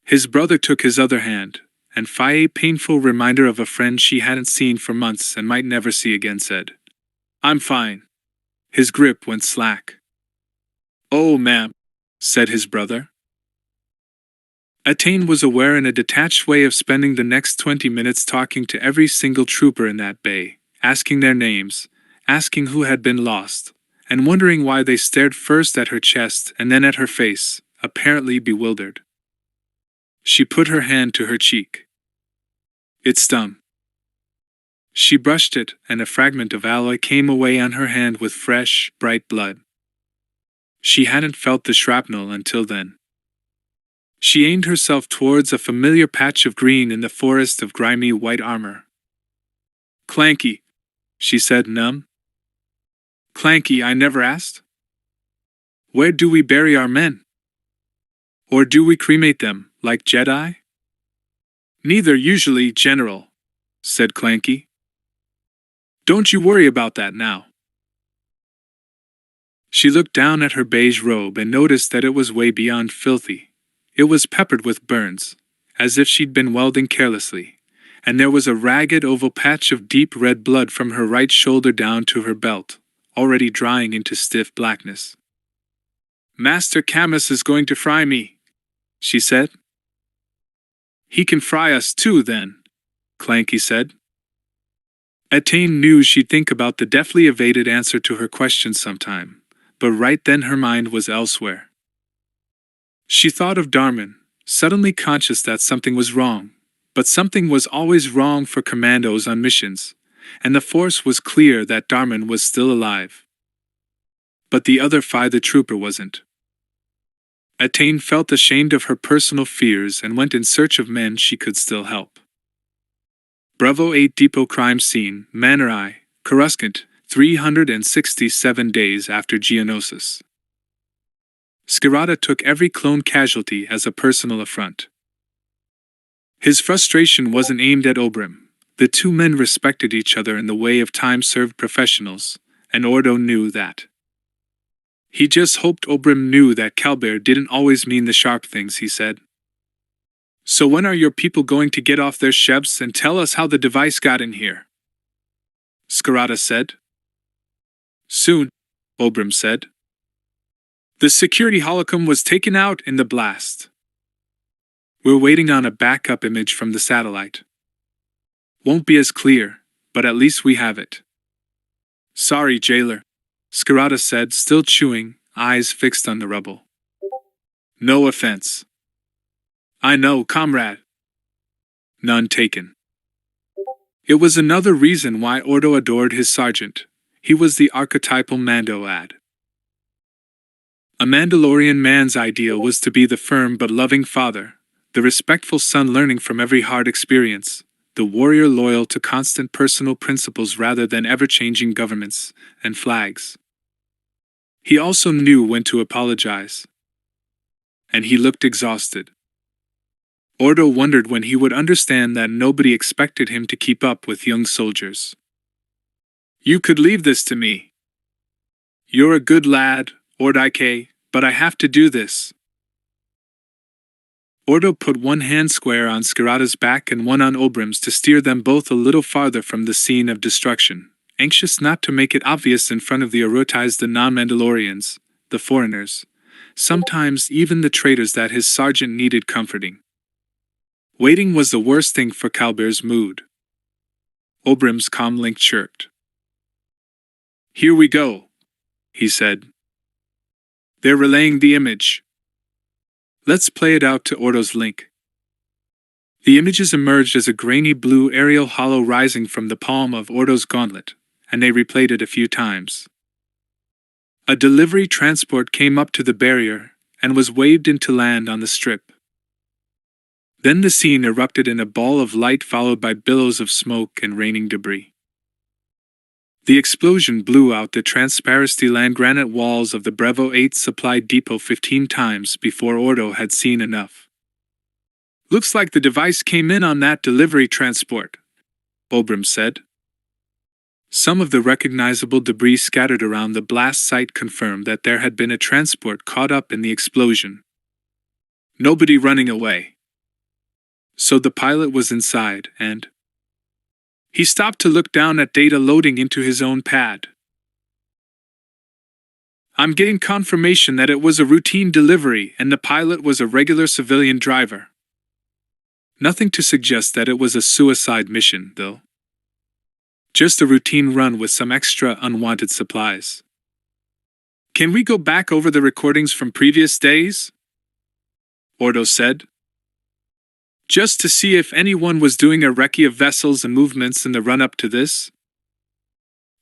His brother took his other hand, and Phi, a painful reminder of a friend she hadn't seen for months and might never see again, said, "I'm fine." His grip went slack. "Oh, ma'am," said his brother. Attain was aware in a detached way of spending the next 20 minutes talking to every single trooper in that bay, asking their names, asking who had been lost, and wondering why they stared first at her chest and then at her face, apparently bewildered. She put her hand to her cheek. It stung. She brushed it, and a fragment of alloy came away on her hand with fresh, bright blood. She hadn't felt the shrapnel until then. She aimed herself towards a familiar patch of green in the forest of grimy white armor. "Clanky," she said, numb. "Clanky, I never asked? Where do we bury our men? Or do we cremate them, like Jedi?" "Neither usually, General," said Clanky. "Don't you worry about that now." She looked down at her beige robe and noticed that it was way beyond filthy. It was peppered with burns, as if she'd been welding carelessly, and there was a ragged oval patch of deep red blood from her right shoulder down to her belt, already drying into stiff blackness. "Master Camus is going to fry me," she said. "He can fry us too, then," Clanky said. Attain knew she'd think about the deftly evaded answer to her question sometime, but right then her mind was elsewhere. She thought of Darman, suddenly conscious that something was wrong, but something was always wrong for commandos on missions, and the force was clear that Darman was still alive. But the other Phi the trooper wasn't. Attain felt ashamed of her personal fears and went in search of men she could still help. Bravo 8 Depot Crime Scene, Manor I, Coruscant, 367 days after Geonosis. Skirata took every clone casualty as a personal affront. His frustration wasn't aimed at Obrim. The two men respected each other in the way of time-served professionals, and Ordo knew that. He just hoped Obrim knew that Calbear didn't always mean the sharp things he said. "So when are your people going to get off their shebs and tell us how the device got in here?" Skirata said. "Soon," Obrim said. "The security holocron was taken out in the blast. We're waiting on a backup image from the satellite." Won't be as clear, but at least we have it. Sorry, jailer, Skirata said, still chewing, eyes fixed on the rubble. No offense. I know, comrade. None taken. It was another reason why Ordo adored his sergeant. He was the archetypal Mando ad. A Mandalorian man's ideal was to be the firm but loving father, the respectful son learning from every hard experience, the warrior loyal to constant personal principles rather than ever-changing governments and flags. He also knew when to apologize. And he looked exhausted. Ordo wondered when he would understand that nobody expected him to keep up with young soldiers. You could leave this to me. You're a good lad, Ordike, but I have to do this. Ordo put one hand square on Skirata's back and one on Obrim's to steer them both a little farther from the scene of destruction, anxious not to make it obvious in front of the Orotais, the non-Mandalorians, the foreigners, sometimes even the traitors, that his sergeant needed comforting. Waiting was the worst thing for Calbert's mood. Obrim's calm link chirped. Here we go, he said. They're relaying the image. Let's play it out to Ordo's link. The images emerged as a grainy blue aerial hollow rising from the palm of Ordo's gauntlet, and they replayed it a few times. A delivery transport came up to the barrier and was waved into land on the strip. Then the scene erupted in a ball of light followed by billows of smoke and raining debris. The explosion blew out the transparency land granite walls of the Bravo 8 supply depot 15 times before Ordo had seen enough. Looks like the device came in on that delivery transport, Obrim said. Some of the recognizable debris scattered around the blast site confirmed that there had been a transport caught up in the explosion. Nobody running away. So the pilot was inside, and he stopped to look down at data loading into his own pad. I'm getting confirmation that it was a routine delivery and the pilot was a regular civilian driver. Nothing to suggest that it was a suicide mission, though. Just a routine run with some extra unwanted supplies. Can we go back over the recordings from previous days? Ordo said. Just to see if anyone was doing a recce of vessels and movements in the run-up to this?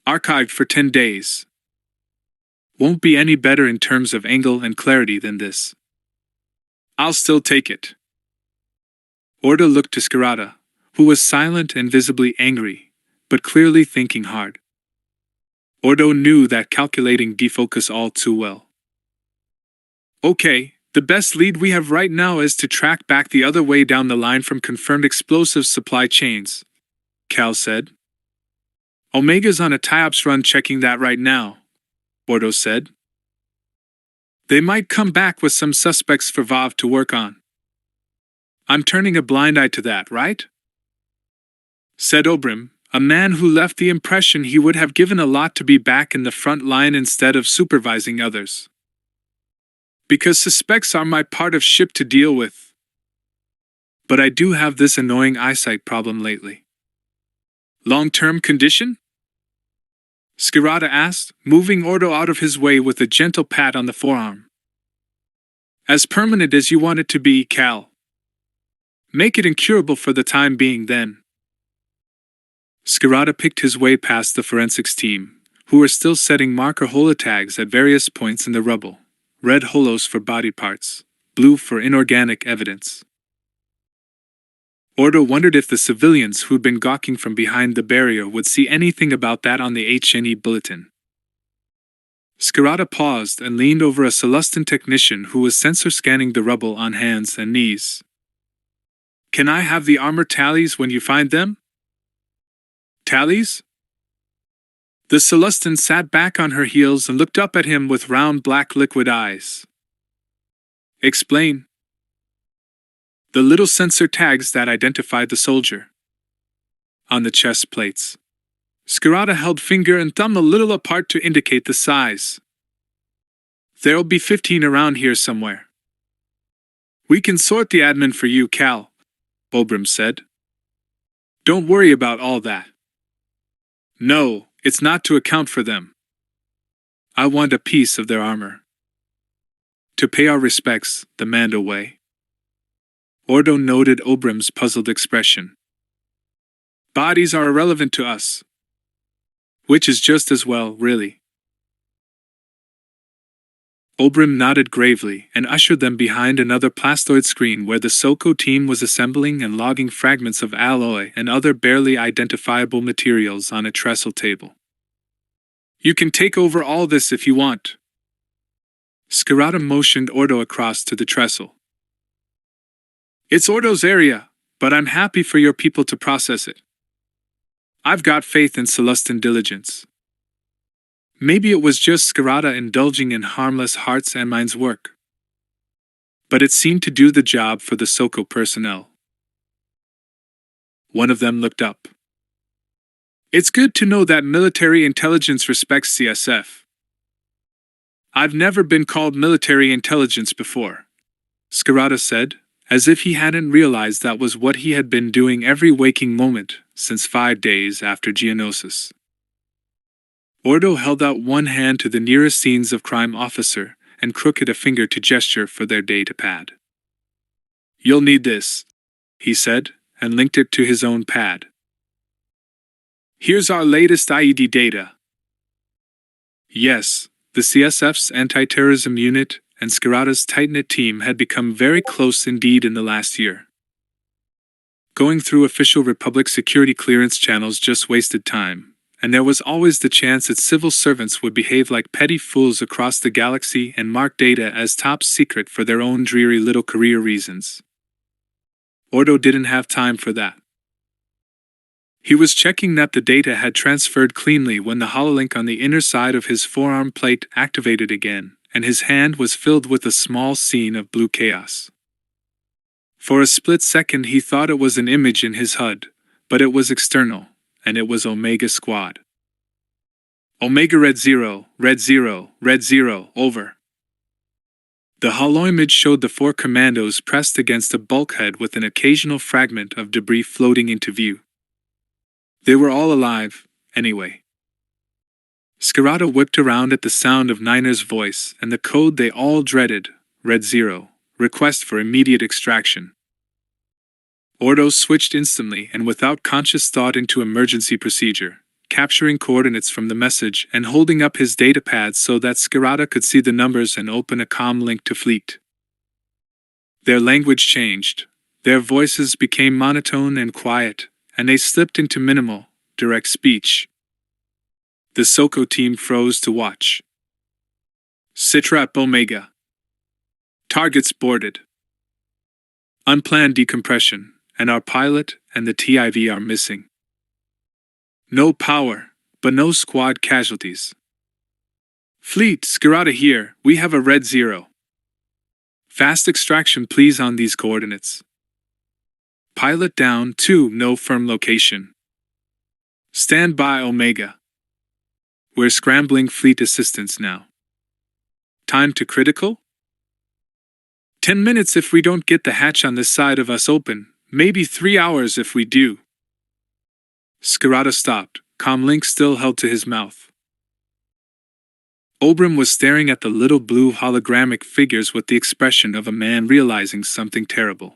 Archived for 10 days. Won't be any better in terms of angle and clarity than this. I'll still take it. Ordo looked to Skirata, who was silent and visibly angry, but clearly thinking hard. Ordo knew that calculating defocus all too well. Okay. The best lead we have right now is to track back the other way down the line from confirmed explosive supply chains, Cal said. Omega's on a tie-ups run checking that right now, Ordo said. They might come back with some suspects for Vav to work on. I'm turning a blind eye to that, right? Said Obrim, a man who left the impression he would have given a lot to be back in the front line instead of supervising others. Because suspects are my part of ship to deal with. But I do have this annoying eyesight problem lately. Long-term condition? Skirata asked, moving Ordo out of his way with a gentle pat on the forearm. As permanent as you want it to be, Cal. Make it incurable for the time being, then. Skirata picked his way past the forensics team, who were still setting marker holotags at various points in the rubble. Red holos for body parts, blue for inorganic evidence. Ordo wondered if the civilians who'd been gawking from behind the barrier would see anything about that on the HNE bulletin. Skirata paused and leaned over a Celestin technician who was sensor scanning the rubble on hands and knees. Can I have the armor tallies when you find them? Tallies? The Celestin sat back on her heels and looked up at him with round black liquid eyes. Explain. The little sensor tags that identified the soldier. On the chest plates. Skirata held finger and thumb a little apart to indicate the size. There'll be 15 around here somewhere. We can sort the admin for you, Cal, Obrim said. Don't worry about all that. No, it's not to account for them. I want a piece of their armor. To pay our respects, the Mando way. Ordo noted Obram's puzzled expression. Bodies are irrelevant to us. Which is just as well, really. Obram nodded gravely and ushered them behind another plastoid screen where the Soko team was assembling and logging fragments of alloy and other barely identifiable materials on a trestle table. You can take over all this if you want. Skirata motioned Ordo across to the trestle. It's Ordo's area, but I'm happy for your people to process it. I've got faith in Celestin diligence. Maybe it was just Skirata indulging in harmless hearts and minds work. But it seemed to do the job for the Soko personnel. One of them looked up. It's good to know that military intelligence respects CSF. I've never been called military intelligence before, Skirata said, as if he hadn't realized that was what he had been doing every waking moment since 5 days after Geonosis. Ordo held out one hand to the nearest scenes of crime officer and crooked a finger to gesture for their data pad. You'll need this, he said, and linked it to his own pad. Here's our latest IED data. Yes, the CSF's anti-terrorism unit and Skirata's tight-knit team had become very close indeed in the last year. Going through official Republic security clearance channels just wasted time, and there was always the chance that civil servants would behave like petty fools across the galaxy and mark data as top secret for their own dreary little career reasons. Ordo didn't have time for that. He was checking that the data had transferred cleanly when the hololink on the inner side of his forearm plate activated again, and his hand was filled with a small scene of blue chaos. For a split second he thought it was an image in his HUD, but it was external, and it was Omega Squad. Omega Red 0, Red 0, Red 0, over. The holoimage showed the 4 commandos pressed against a bulkhead with an occasional fragment of debris floating into view. They were all alive, anyway. Skirata whipped around at the sound of Niner's voice and the code they all dreaded, Red 0, request for immediate extraction. Ordo switched instantly and without conscious thought into emergency procedure, capturing coordinates from the message and holding up his datapad so that Skirata could see the numbers and open a comm link to Fleet. Their language changed, their voices became monotone and quiet, and they slipped into minimal, direct speech. The Soko team froze to watch. Sitrap Omega. Targets boarded. Unplanned decompression, and our pilot and the TIV are missing. No power, but no squad casualties. Fleet, Skirata here, we have a Red 0. Fast extraction please on these coordinates. Pilot down 2, no firm location. Stand by Omega. We're scrambling fleet assistance now. Time to critical? 10 minutes if we don't get the hatch on this side of us open, maybe 3 hours if we do. Skirata stopped, comlink still held to his mouth. Obram was staring at the little blue hologramic figures with the expression of a man realizing something terrible.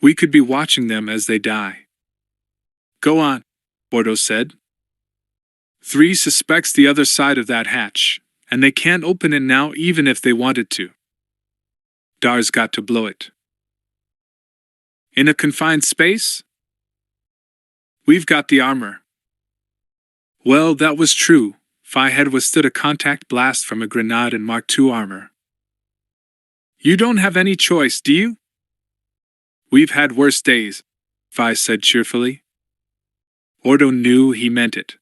We could be watching them as they die. Go on, Ordo said. 3 suspects the other side of that hatch, and they can't open it now even if they wanted to. Dar's got to blow it. In a confined space? We've got the armor. Well, that was true. Phi had withstood a contact blast from a grenade in Mark II armor. You don't have any choice, do you? We've had worse days, Phi said cheerfully. Ordo knew he meant it.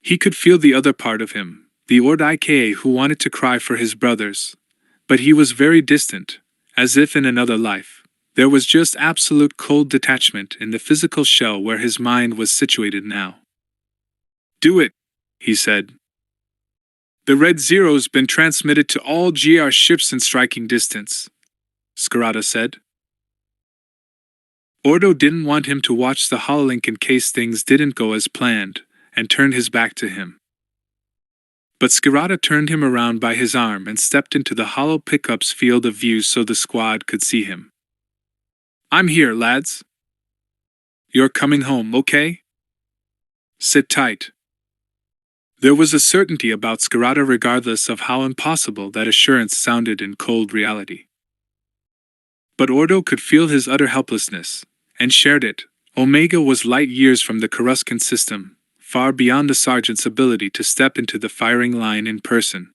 He could feel the other part of him, the Ord-Ika who wanted to cry for his brothers. But he was very distant, as if in another life. There was just absolute cold detachment in the physical shell where his mind was situated now. Do it, he said. The Red 0's been transmitted to all GR ships in striking distance, Skirata said. Ordo didn't want him to watch the hololink in case things didn't go as planned, and turned his back to him. But Skirata turned him around by his arm and stepped into the holo pickup's field of view so the squad could see him. "I'm here, lads. You're coming home, okay? Sit tight." There was a certainty about Skirata regardless of how impossible that assurance sounded in cold reality. But Ordo could feel his utter helplessness, and shared it. Omega was light years from the Coruscant system, far beyond the sergeant's ability to step into the firing line in person.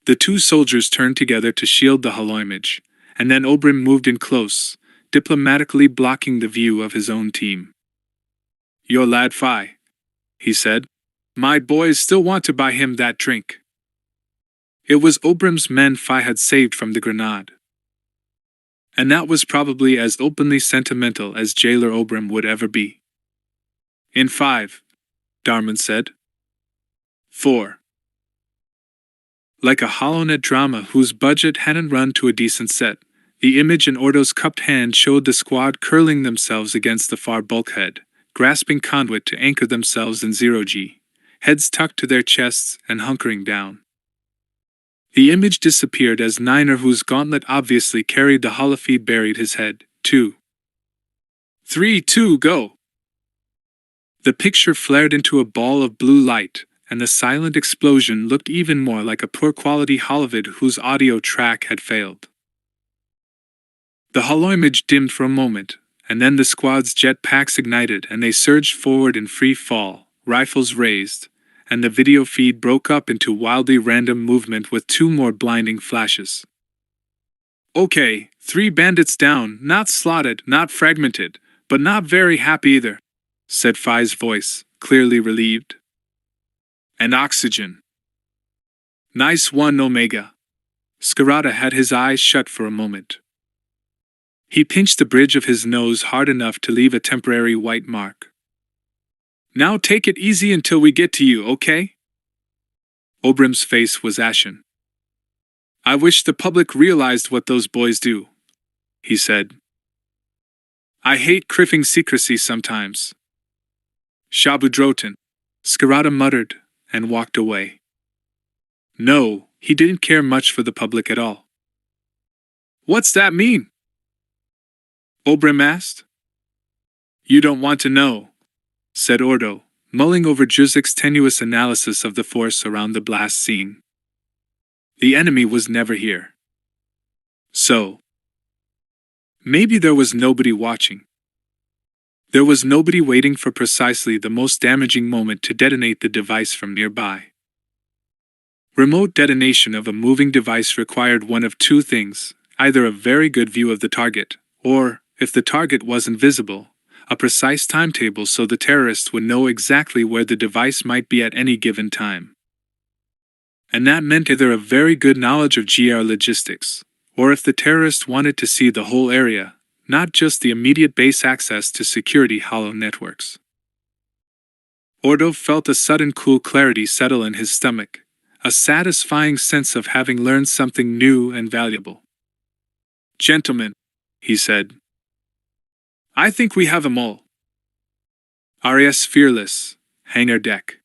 The two soldiers turned together to shield the holoimage, and then Obrim moved in close, diplomatically blocking the view of his own team. "Your lad Phi," he said. "My boys still want to buy him that drink." It was Obrim's men Phi had saved from the grenade. And that was probably as openly sentimental as Jailer Obrim would ever be. "In 5, Darman said. 4. Like a HoloNet drama whose budget hadn't run to a decent set, the image in Ordo's cupped hand showed the squad curling themselves against the far bulkhead, grasping conduit to anchor themselves in 0G, heads tucked to their chests and hunkering down. The image disappeared as Niner, whose gauntlet obviously carried the holofeed, buried his head. 2, 3, 2, go! The picture flared into a ball of blue light, and the silent explosion looked even more like a poor-quality holovid whose audio track had failed. The holoimage dimmed for a moment, and then the squad's jetpacks ignited and they surged forward in free fall, rifles raised, and the video feed broke up into wildly random movement with 2 more blinding flashes. "Okay, 3 bandits down, not slotted, not fragmented, but not very happy either," said Phi's voice, clearly relieved. "And oxygen. Nice one, Omega." Skirata had his eyes shut for a moment. He pinched the bridge of his nose hard enough to leave a temporary white mark. "Now take it easy until we get to you, okay?" Obrim's face was ashen. "I wish the public realized what those boys do," he said. "I hate criffing secrecy sometimes." "Shabudrotin," Skirata muttered, and walked away. No, he didn't care much for the public at all. "What's that mean?" Obrim asked. "You don't want to know," said Ordo, mulling over Juzik's tenuous analysis of the force around the blast scene. The enemy was never here. So, maybe there was nobody watching. There was nobody waiting for precisely the most damaging moment to detonate the device from nearby. Remote detonation of a moving device required one of 2 things, either a very good view of the target, or, if the target wasn't visible, a precise timetable so the terrorist would know exactly where the device might be at any given time. And that meant either a very good knowledge of GR logistics, or if the terrorist wanted to see the whole area, not just the immediate base access to security holo networks. Ordo felt a sudden cool clarity settle in his stomach, a satisfying sense of having learned something new and valuable. "Gentlemen," he said, "I think we have 'em all. RAS Fearless, hangar deck."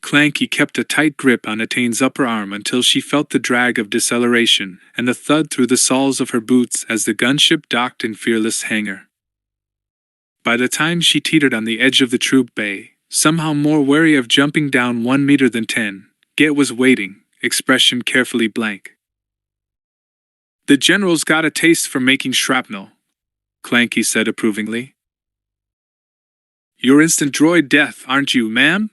Clanky kept a tight grip on Atane's upper arm until she felt the drag of deceleration and the thud through the soles of her boots as the gunship docked in Fearless hangar. By the time she teetered on the edge of the troop bay, somehow more wary of jumping down 1 meter than 10, Get was waiting, expression carefully blank. "The general's got a taste for making shrapnel," Clanky said approvingly. "You're instant droid death, aren't you, ma'am?"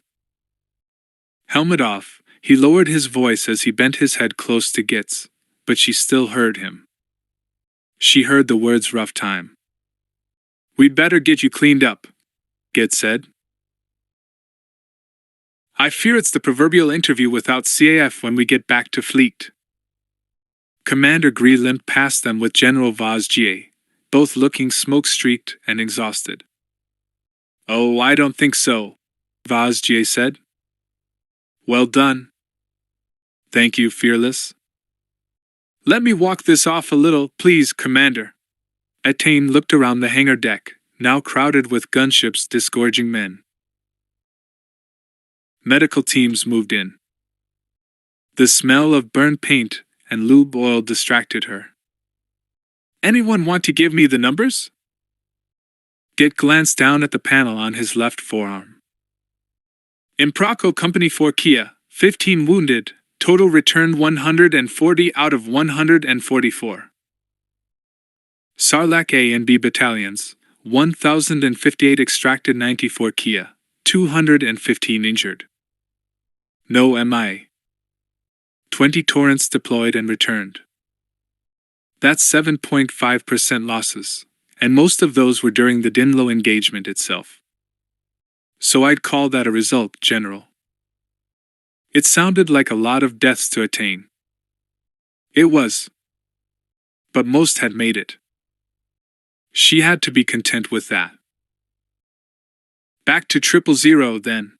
Helmet off, he lowered his voice as he bent his head close to Get's, but she still heard him. She heard the words rough time. "We'd better get you cleaned up," Get said. "I fear it's the proverbial interview without CAF when we get back to fleet." Commander Gree limped past them with General Vaz Ga, both looking smoke-streaked and exhausted. "Oh, I don't think so," Vaz Ga said. "Well done." "Thank you, Fearless." "Let me walk this off a little, please, Commander." Attain looked around the hangar deck, now crowded with gunships disgorging men. Medical teams moved in. The smell of burned paint and lube oil distracted her. "Anyone want to give me the numbers?" Get glanced down at the panel on his left forearm. Impraco Company 4 Kia, 15 wounded, total returned 140 out of 144. Sarlacc A and B battalions, 1,058 extracted, 94 Kia, 215 injured. No MI. 20 Torrents deployed and returned. That's 7.5% losses, and most of those were during the Dinlo engagement itself. So I'd call that a result, General. It sounded like a lot of deaths to attain. It was. But most had made it. She had to be content with that. Back to 000 then.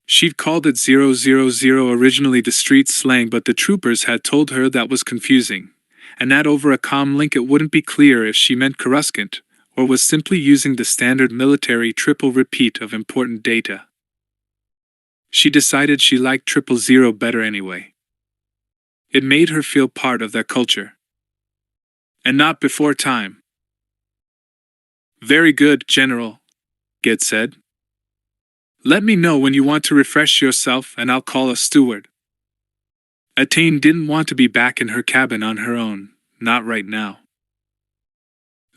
She'd called it 000 originally, the street slang, but the troopers had told her that was confusing, and that over a comm link it wouldn't be clear if she meant Coruscant, or was simply using the standard military triple repeat of important data. She decided she liked 000 better anyway. It made her feel part of that culture. And not before time. "Very good, General," Get said. "Let me know when you want to refresh yourself and I'll call a steward." Attain didn't want to be back in her cabin on her own, not right now.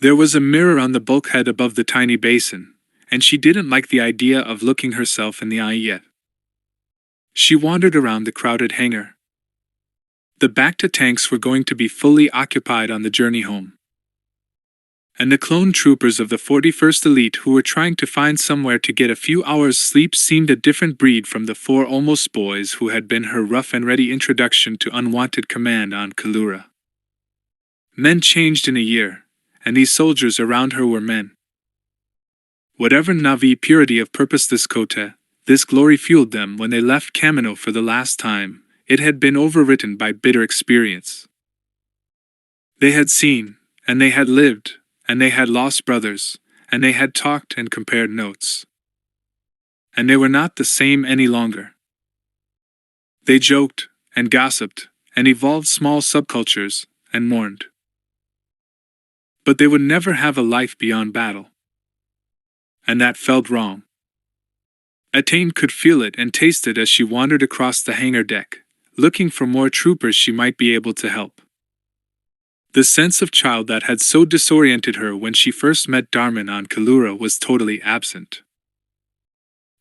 There was a mirror on the bulkhead above the tiny basin, and she didn't like the idea of looking herself in the eye yet. She wandered around the crowded hangar. The Bacta tanks were going to be fully occupied on the journey home. And the clone troopers of the 41st Elite who were trying to find somewhere to get a few hours' sleep seemed a different breed from the 4 almost boys who had been her rough-and-ready introduction to unwanted command on Kalura. Men changed in a year, and these soldiers around her were men. Whatever Na'vi purity of purpose this Kota, this glory fueled them when they left Commando for the last time, it had been overwritten by bitter experience. They had seen, and they had lived, and they had lost brothers, and they had talked and compared notes. And they were not the same any longer. They joked, and gossiped, and evolved small subcultures, and mourned. But they would never have a life beyond battle. And that felt wrong. Attain could feel it and taste it as she wandered across the hangar deck, looking for more troopers she might be able to help. The sense of child that had so disoriented her when she first met Darman on Kalura was totally absent.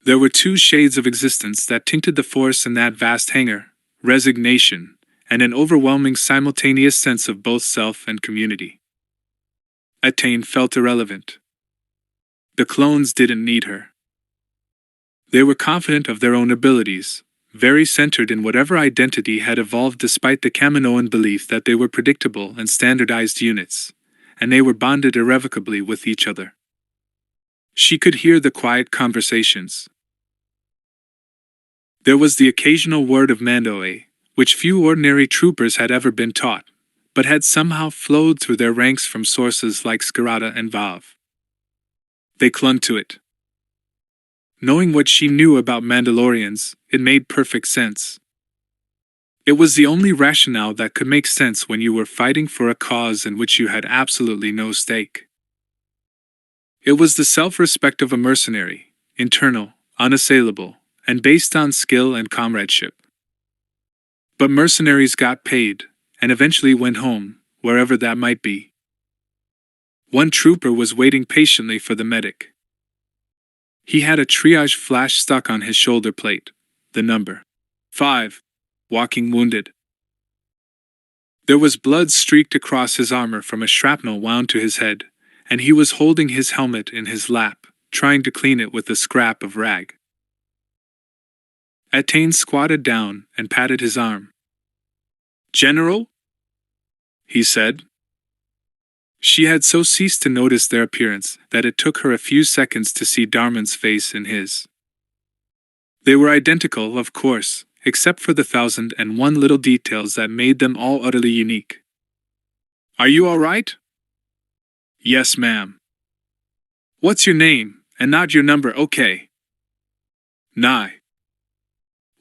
There were 2 shades of existence that tinted the force in that vast hangar: resignation, and an overwhelming simultaneous sense of both self and community. Attain felt irrelevant. The clones didn't need her. They were confident of their own abilities, very centered in whatever identity had evolved despite the Kaminoan belief that they were predictable and standardized units, and they were bonded irrevocably with each other. She could hear the quiet conversations. There was the occasional word of Mandoe, which few ordinary troopers had ever been taught, but had somehow flowed through their ranks from sources like Skarada and Vav. They clung to it. Knowing what she knew about Mandalorians, it made perfect sense. It was the only rationale that could make sense when you were fighting for a cause in which you had absolutely no stake. It was the self-respect of a mercenary, internal, unassailable, and based on skill and comradeship. But mercenaries got paid, and eventually went home, wherever that might be. One trooper was waiting patiently for the medic. He had a triage flash stuck on his shoulder plate, the number 5, walking wounded. There was blood streaked across his armor from a shrapnel wound to his head, and he was holding his helmet in his lap, trying to clean it with a scrap of rag. Attain squatted down and patted his arm. "General?" he said. She had so ceased to notice their appearance that it took her a few seconds to see Darman's face in his. They were identical, of course, except for the 1,001 little details that made them all utterly unique. "Are you all right?" Yes, ma'am. What's your name, and not your number, okay? Nye.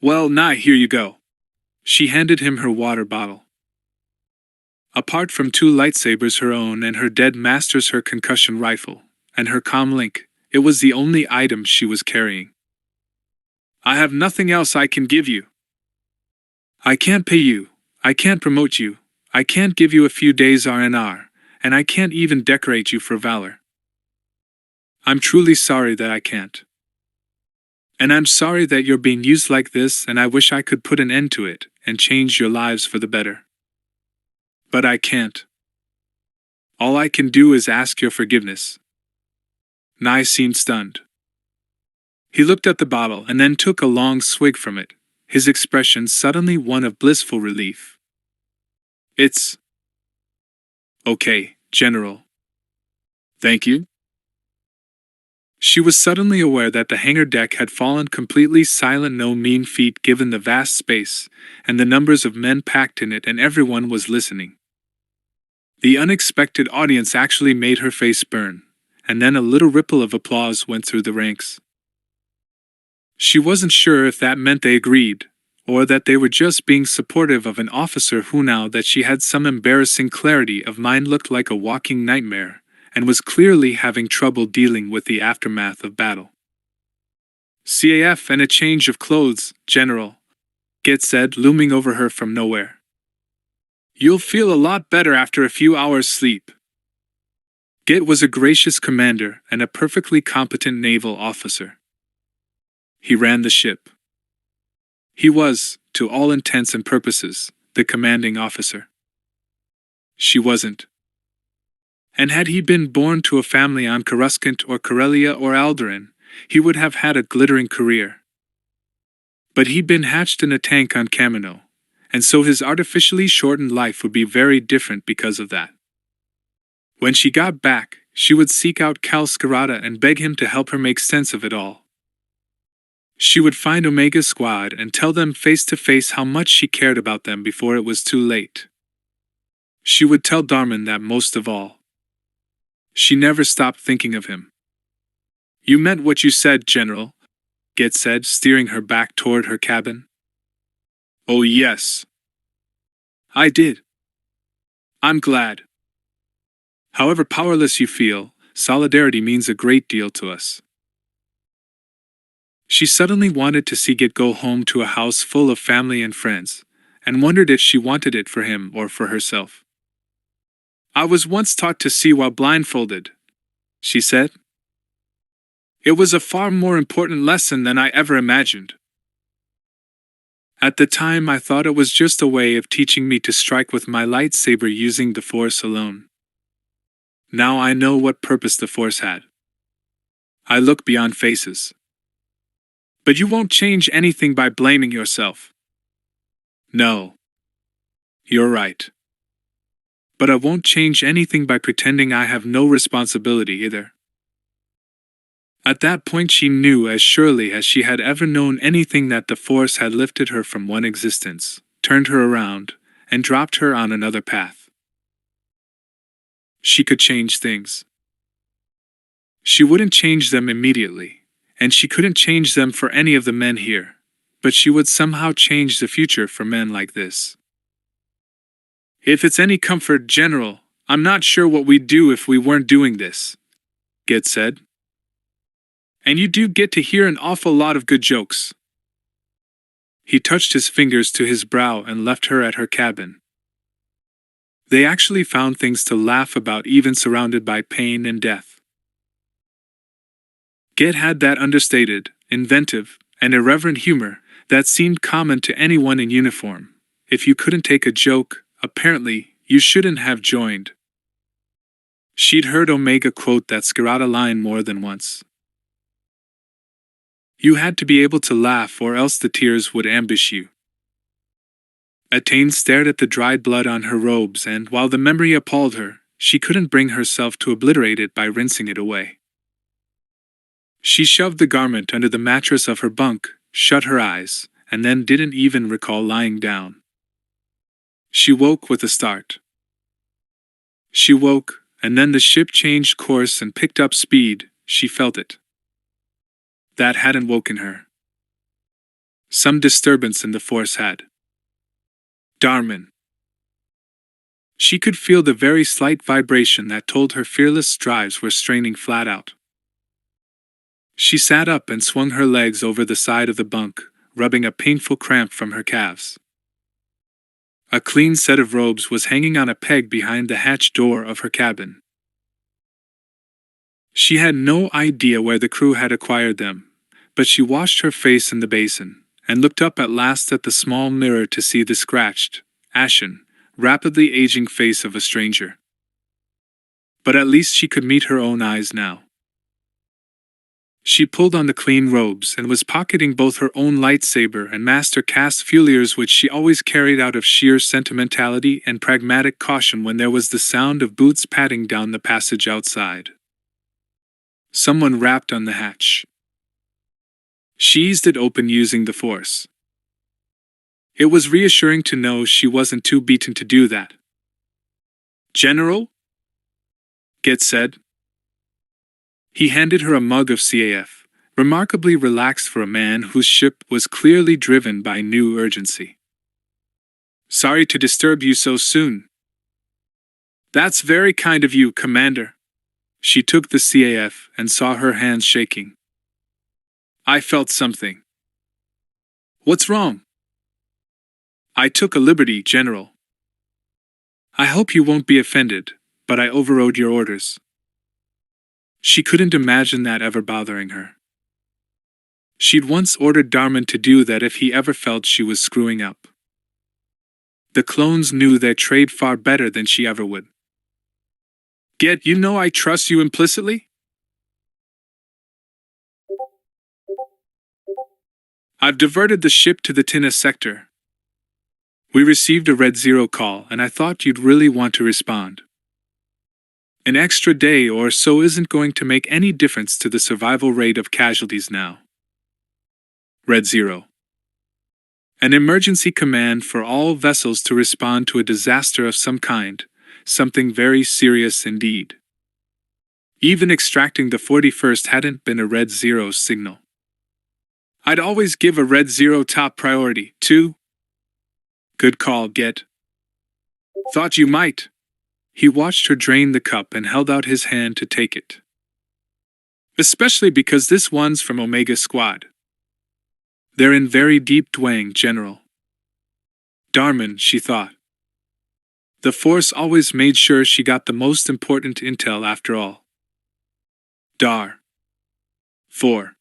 Well, Nye, here you go. She handed him her water bottle. Apart from two lightsabers, her own and her dead master's, her concussion rifle, and her comlink, it was the only item she was carrying. I have nothing else I can give you. I can't pay you, I can't promote you, I can't give you a few days R&R, and I can't even decorate you for valor. I'm truly sorry that I can't. And I'm sorry that you're being used like this, and I wish I could put an end to it and change your lives for the better. But I can't. All I can do is ask your forgiveness. Nye seemed stunned. He looked at the bottle and then took a long swig from it, his expression suddenly one of blissful relief. It's okay, General. Thank you. She was suddenly aware that the hangar deck had fallen completely silent, no mean feat given the vast space, and the numbers of men packed in it, and everyone was listening. The unexpected audience actually made her face burn, and then a little ripple of applause went through the ranks. She wasn't sure if that meant they agreed, or that they were just being supportive of an officer who, now that she had some embarrassing clarity of mind, looked like a walking nightmare, and was clearly having trouble dealing with the aftermath of battle. CAF and a change of clothes, General, Git said, looming over her from nowhere. You'll feel a lot better after a few hours' sleep. Git was a gracious commander and a perfectly competent naval officer. He ran the ship. He was, to all intents and purposes, the commanding officer. She wasn't. And had he been born to a family on Coruscant or Corellia or Alderaan, he would have had a glittering career. But he'd been hatched in a tank on Commando, and so his artificially shortened life would be very different because of that. When she got back, she would seek out Cal Skirata and beg him to help her make sense of it all. She would find Omega Squad and tell them face to face how much she cared about them before it was too late. She would tell Darman that most of all. She never stopped thinking of him. You meant what you said, General, Git said, steering her back toward her cabin. Oh yes. I did. I'm glad. However powerless you feel, solidarity means a great deal to us. She suddenly wanted to see Git go home to a house full of family and friends, and wondered if she wanted it for him or for herself. I was once taught to see while blindfolded, she said. It was a far more important lesson than I ever imagined. At the time I thought it was just a way of teaching me to strike with my lightsaber using the Force alone. Now I know what purpose the Force had. I look beyond faces. But you won't change anything by blaming yourself. No. You're right. But I won't change anything by pretending I have no responsibility either. At that point she knew as surely as she had ever known anything that the Force had lifted her from one existence, turned her around, and dropped her on another path. She could change things. She wouldn't change them immediately, and she couldn't change them for any of the men here, but she would somehow change the future for men like this. If it's any comfort, General, I'm not sure what we'd do if we weren't doing this, Git said. And you do get to hear an awful lot of good jokes. He touched his fingers to his brow and left her at her cabin. They actually found things to laugh about even surrounded by pain and death. Git had that understated, inventive, and irreverent humor that seemed common to anyone in uniform. If you couldn't take a joke, apparently, you shouldn't have joined. She'd heard Omega quote that Skirata line more than once. You had to be able to laugh or else the tears would ambush you. Attain stared at the dried blood on her robes, and while the memory appalled her, she couldn't bring herself to obliterate it by rinsing it away. She shoved the garment under the mattress of her bunk, shut her eyes, and then didn't even recall lying down. She woke with a start. She woke, and then the ship changed course and picked up speed. She felt it. That hadn't woken her. Some disturbance in the force had. Darman. She could feel the very slight vibration that told her fearless drives were straining flat out. She sat up and swung her legs over the side of the bunk, rubbing a painful cramp from her calves. A clean set of robes was hanging on a peg behind the hatch door of her cabin. She had no idea where the crew had acquired them, but she washed her face in the basin, and looked up at last at the small mirror to see the scratched, ashen, rapidly aging face of a stranger. But at least she could meet her own eyes now. She pulled on the clean robes and was pocketing both her own lightsaber and Master Cast Fuliers, which she always carried out of sheer sentimentality and pragmatic caution, when there was the sound of boots padding down the passage outside. Someone rapped on the hatch. She eased it open using the force. It was reassuring to know she wasn't too beaten to do that. "General?" Get said. He handed her a mug of CAF, remarkably relaxed for a man whose ship was clearly driven by new urgency. "Sorry to disturb you so soon." "That's very kind of you, Commander." She took the CAF and saw her hands shaking. "I felt something." "What's wrong?" "I took a liberty, General. I hope you won't be offended, but I overrode your orders." She couldn't imagine that ever bothering her. She'd once ordered Darman to do that if he ever felt she was screwing up. The clones knew their trade far better than she ever would. "Get, you know I trust you implicitly?" "I've diverted the ship to the Tina sector. We received a Red Zero call and I thought you'd really want to respond. An extra day or so isn't going to make any difference to the survival rate of casualties now." Red Zero. An emergency command for all vessels to respond to a disaster of some kind, something very serious indeed. Even extracting the 41st hadn't been a Red Zero signal. "I'd always give a Red Zero top priority, too." "Good call, Get. Thought you might." He watched her drain the cup and held out his hand to take it. "Especially because this one's from Omega Squad. They're in very deep dwang, General." Darman, she thought. The Force always made sure she got the most important intel after all. Dar. 4.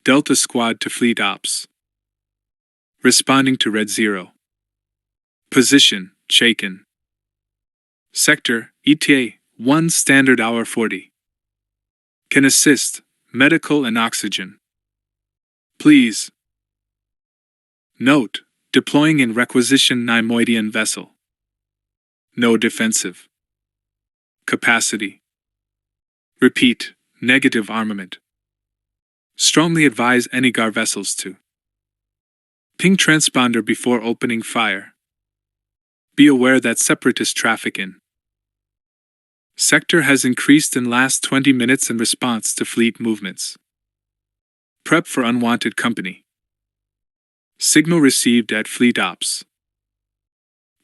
Delta Squad to Fleet Ops. Responding to Red Zero. Position, Shaken. Sector, ETA, 1 Standard Hour 40. Can assist, medical and oxygen. Please. Note, deploying in requisition Neimoidian vessel. No defensive capacity. Repeat, negative armament. Strongly advise any GAR vessels to ping transponder before opening fire. Be aware that separatist traffic in sector has increased in last 20 minutes in response to fleet movements. Prep for unwanted company. Signal received at Fleet Ops.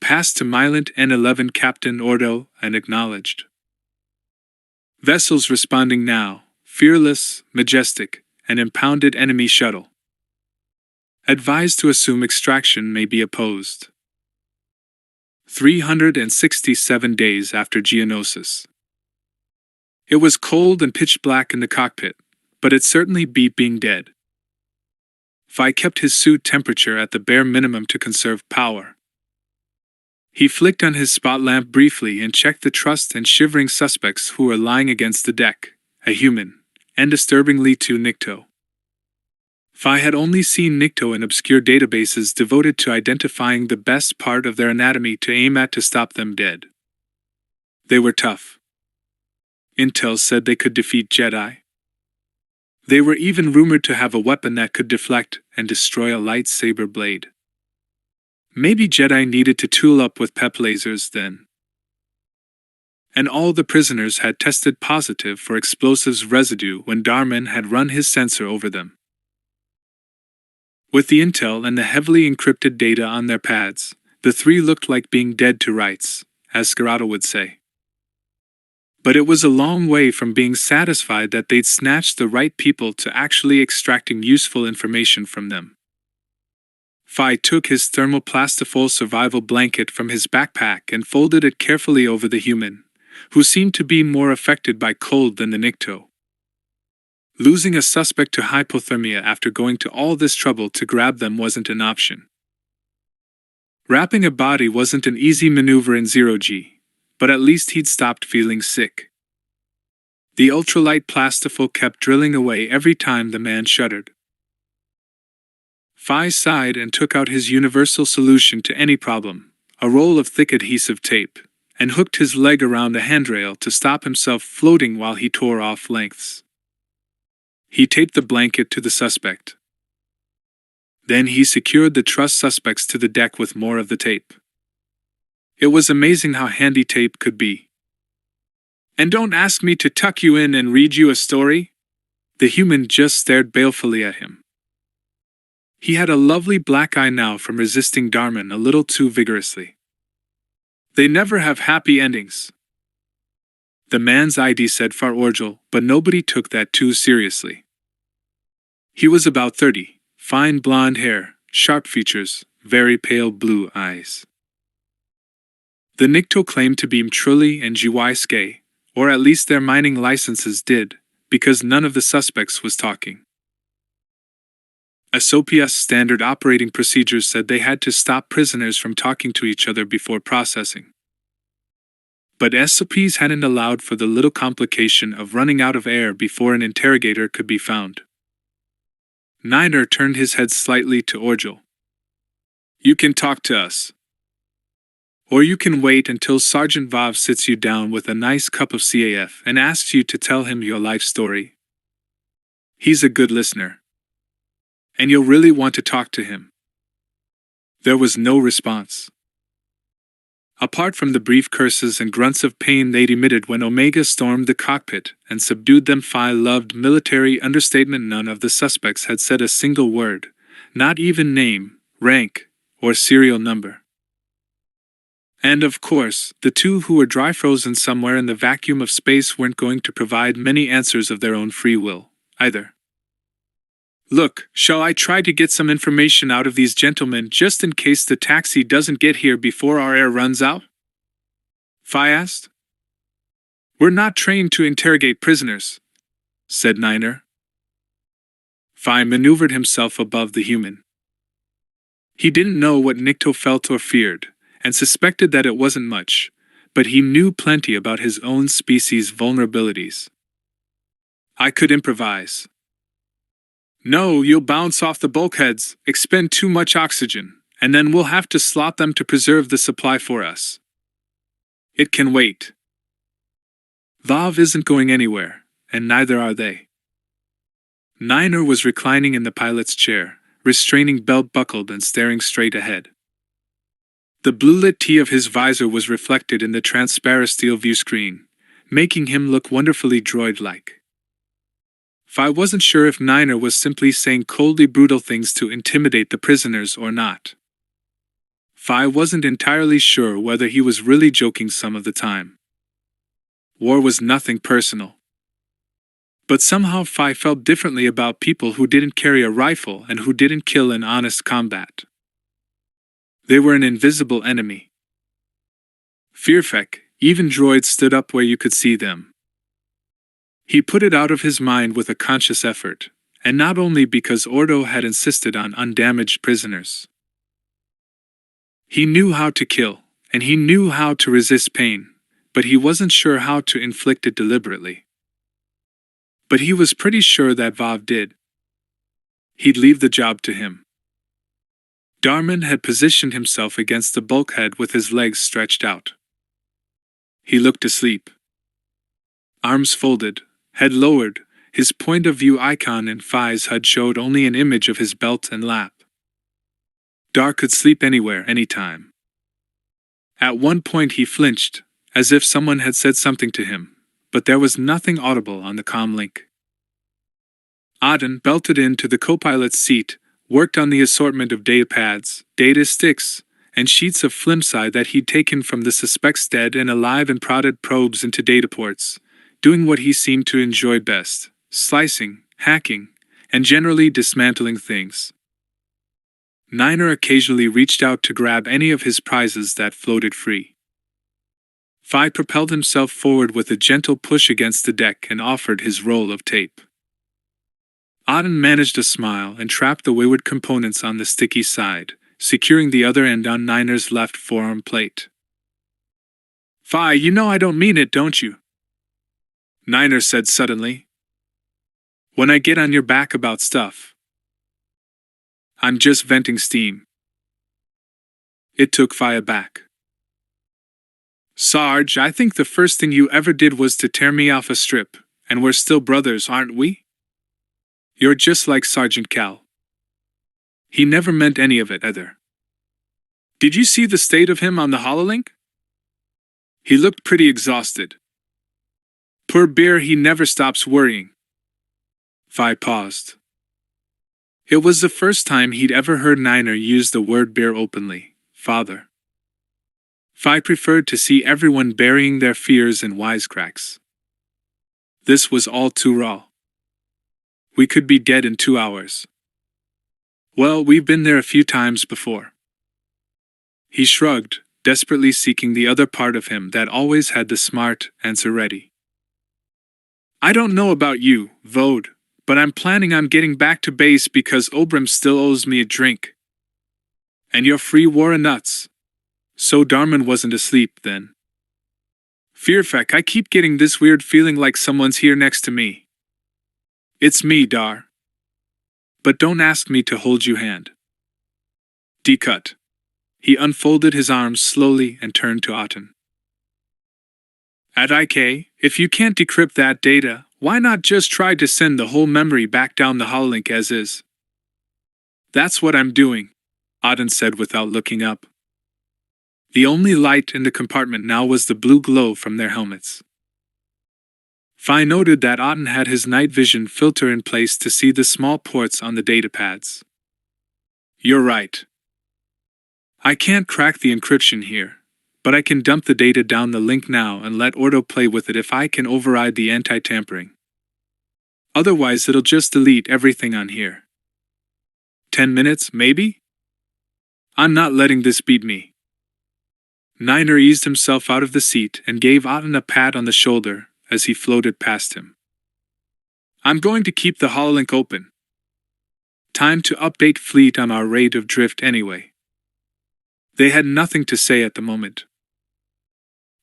Passed to Mylant N11 Captain Ordo and acknowledged. Vessels responding now, Fearless, Majestic, and impounded enemy shuttle. Advised to assume extraction may be opposed. 367 days after Geonosis. It was cold and pitch black in the cockpit, but it certainly beat being dead. Phi kept his suit temperature at the bare minimum to conserve power. He flicked on his spot lamp briefly and checked the trussed and shivering suspects who were lying against the deck, a human, and disturbingly two Nikto. Phi had only seen Nikto in obscure databases devoted to identifying the best part of their anatomy to aim at to stop them dead. They were tough. Intel said they could defeat Jedi. They were even rumored to have a weapon that could deflect and destroy a lightsaber blade. Maybe Jedi needed to tool up with PEP lasers then. and all the prisoners had tested positive for explosives residue when Darman had run his sensor over them. With the intel and the heavily encrypted data on their pads, the three looked like being dead to rights, as Scarrato would say. But it was a long way from being satisfied that they'd snatched the right people to actually extracting useful information from them. Phi took his thermoplastifol survival blanket from his backpack and folded it carefully over the human, who seemed to be more affected by cold than the Nikto. Losing a suspect to hypothermia after going to all this trouble to grab them wasn't an option. Wrapping a body wasn't an easy maneuver in 0G, but at least he'd stopped feeling sick. The ultralight plastifol kept drilling away every time the man shuddered. Phi sighed and took out his universal solution to any problem, a roll of thick adhesive tape, and hooked his leg around the handrail to stop himself floating while he tore off lengths. He taped the blanket to the suspect. Then he secured the truss suspects to the deck with more of the tape. It was amazing how handy tape could be. "And don't ask me to tuck you in and read you a story?" The human just stared balefully at him. He had a lovely black eye now from resisting Darman a little too vigorously. "They never have happy endings." The man's ID said Far Orgel, but nobody took that too seriously. He was about 30, fine blonde hair, sharp features, very pale blue eyes. The Nikto claimed to be Mtruli and Jiwaiske, or at least their mining licenses did, because none of the suspects was talking. SOP's standard operating procedures said they had to stop prisoners from talking to each other before processing. But SOPs hadn't allowed for the little complication of running out of air before an interrogator could be found. Niner turned his head slightly to Orgel. "You can talk to us. Or you can wait until Sergeant Vav sits you down with a nice cup of CAF and asks you to tell him your life story. He's a good listener. And you'll really want to talk to him." There was no response. Apart from the brief curses and grunts of pain they'd emitted when Omega stormed the cockpit and subdued them, Phi loved military understatement. None of the suspects had said a single word, not even name, rank, or serial number. And of course, the two who were dry frozen somewhere in the vacuum of space weren't going to provide many answers of their own free will, either. "Look, shall I try to get some information out of these gentlemen just in case the taxi doesn't get here before our air runs out?" Phi asked. "We're not trained to interrogate prisoners," said Niner. Phi maneuvered himself above the human. He didn't know what Nikto felt or feared, and suspected that it wasn't much, but he knew plenty about his own species' vulnerabilities. "I could improvise." "No, you'll bounce off the bulkheads, expend too much oxygen, and then we'll have to slot them to preserve the supply for us." "It can wait." Vav isn't going anywhere, and neither are they. Niner was reclining in the pilot's chair, restraining belt buckled and staring straight ahead. The blue-lit T of his visor was reflected in the transparent steel view screen, making him look wonderfully droid-like. Phi wasn't sure if Niner was simply saying coldly brutal things to intimidate the prisoners or not. Phi wasn't entirely sure whether he was really joking some of the time. War was nothing personal. But somehow Phi felt differently about people who didn't carry a rifle and who didn't kill in honest combat. They were an invisible enemy. Fearfeck, even droids stood up where you could see them. He put it out of his mind with a conscious effort, and not only because Ordo had insisted on undamaged prisoners. He knew how to kill, and he knew how to resist pain, but he wasn't sure how to inflict it deliberately. But he was pretty sure that Vav did. He'd leave the job to him. Darman had positioned himself against the bulkhead with his legs stretched out. He looked asleep. Arms folded, head lowered, his point-of-view icon in Phi's HUD showed only an image of his belt and lap. Dar could sleep anywhere, anytime. At one point he flinched, as if someone had said something to him, but there was nothing audible on the comm link. Auden belted into the co-pilot's seat, worked on the assortment of data pads, data sticks, and sheets of flimside that he'd taken from the suspect's dead and alive and prodded probes into data ports, doing what he seemed to enjoy best, slicing, hacking, and generally dismantling things. Niner occasionally reached out to grab any of his prizes that floated free. Phi propelled himself forward with a gentle push against the deck and offered his roll of tape. Auden managed a smile and trapped the wayward components on the sticky side, securing the other end on Niner's left forearm plate. "Phi, you know I don't mean it, don't you?" Niner said suddenly. "When I get on your back about stuff. I'm just venting steam." It took Phi aback. "Sarge, I think the first thing you ever did was to tear me off a strip, and we're still brothers, aren't we? You're just like Sergeant Cal." He never meant any of it either. "Did you see the state of him on the hololink? He looked pretty exhausted. Poor bear, he never stops worrying." Phi paused. It was the first time he'd ever heard Niner use the word bear openly, father. Phi preferred to see everyone burying their fears in wisecracks. This was all too raw. "We could be dead in 2 hours." "Well, we've been there a few times before." He shrugged, desperately seeking the other part of him that always had the smart answer ready. "I don't know about you, Vode, but I'm planning on getting back to base because Obram still owes me a drink. And you're free war of nuts." So Darman wasn't asleep then. "Fearfeck, I keep getting this weird feeling like someone's here next to me." "It's me, Dar. But don't ask me to hold you hand." D-cut. He unfolded his arms slowly and turned to Auden. "At IK, if you can't decrypt that data, why not just try to send the whole memory back down the hololink as is?" "That's what I'm doing," Auden said without looking up. The only light in the compartment now was the blue glow from their helmets. Phi noted that Auden had his night vision filter in place to see the small ports on the data pads. "You're right. I can't crack the encryption here, but I can dump the data down the link now and let Ordo play with it if I can override the anti-tampering. Otherwise it'll just delete everything on here. 10 minutes, maybe? I'm not letting this beat me." Niner eased himself out of the seat and gave Auden a pat on the shoulder as he floated past him. "I'm going to keep the hololink open. Time to update fleet on our rate of drift anyway." They had nothing to say at the moment.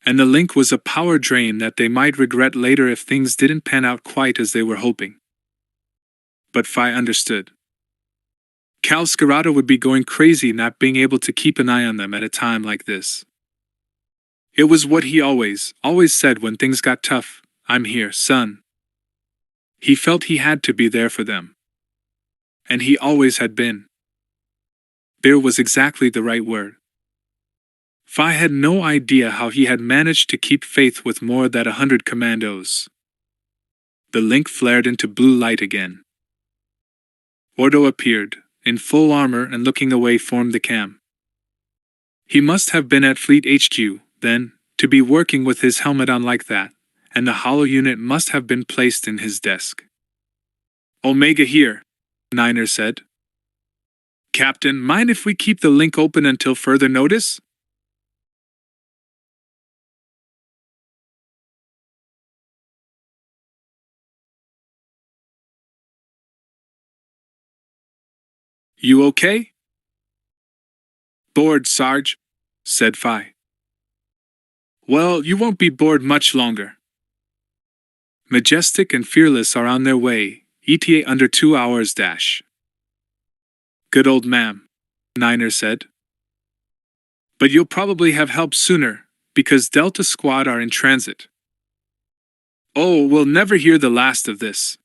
And the link was a power drain that they might regret later if things didn't pan out quite as they were hoping. But Phi understood. Cal Scarrato would be going crazy not being able to keep an eye on them at a time like this. It was what he always said when things got tough: "I'm here, son." He felt he had to be there for them. And he always had been. There was exactly the right word. Phi had no idea how he had managed to keep faith with more than 100 commandos. The link flared into blue light again. Ordo appeared, in full armor and looking away from the cam. He must have been at Fleet HQ, then, to be working with his helmet on like that, and the holo unit must have been placed in his desk. "Omega here," Niner said. "Captain, mind if we keep the link open until further notice?" "You okay?" "Bored, Sarge," said Phi. "Well, you won't be bored much longer. Majestic and Fearless are on their way, ETA under 2 hours dash." "Good old ma'am," Niner said. "But you'll probably have help sooner, because Delta Squad are in transit." "Oh, we'll never hear the last of this."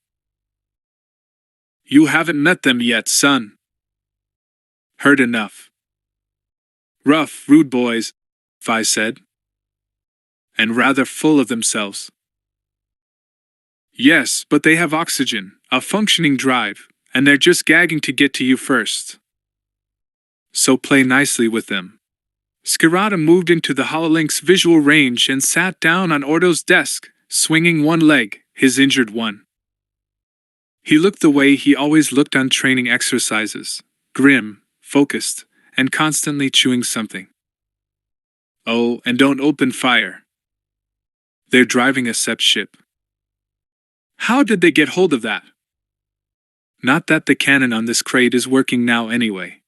"You haven't met them yet, son." "Heard enough." "Rough, rude boys," Phi said. and rather full of themselves. Yes, but they have oxygen, a functioning drive, and they're just gagging to get to you first. So play nicely with them. Skirata moved into the HoloLink's visual range and sat down on Ordo's desk, swinging one leg, his injured one. He looked the way he always looked on training exercises, grim, focused, and constantly chewing something. Oh, and don't open fire. They're driving a SEP ship. How did they get hold of that? Not that the cannon on this crate is working now anyway.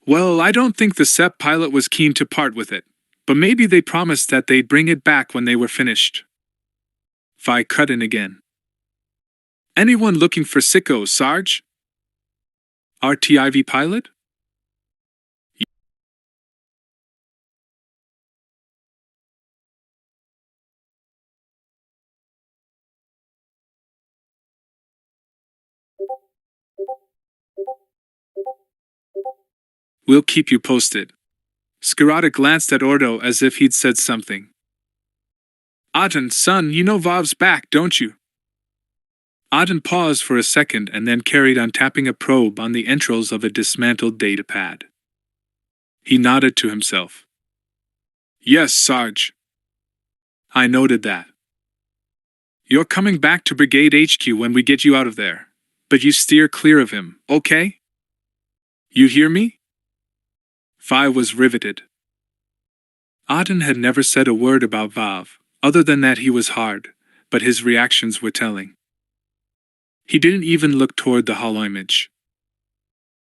Well, I don't think the SEP pilot was keen to part with it, but maybe they promised that they'd bring it back when they were finished. Vi cut in again. Anyone looking for Sicko, Sarge? RTIV pilot? We'll keep you posted. Skirata glanced at Ordo as if he'd said something. Auden, son, you know Vav's back, don't you? Auden paused for a second and then carried on tapping a probe on the entrails of a dismantled datapad. He nodded to himself. Yes, Sarge. I noted that. You're coming back to Brigade HQ when we get you out of there, but you steer clear of him, okay? You hear me? Vi was riveted. Auden had never said a word about Vav, other than that he was hard, but his reactions were telling. He didn't even look toward the holoimage.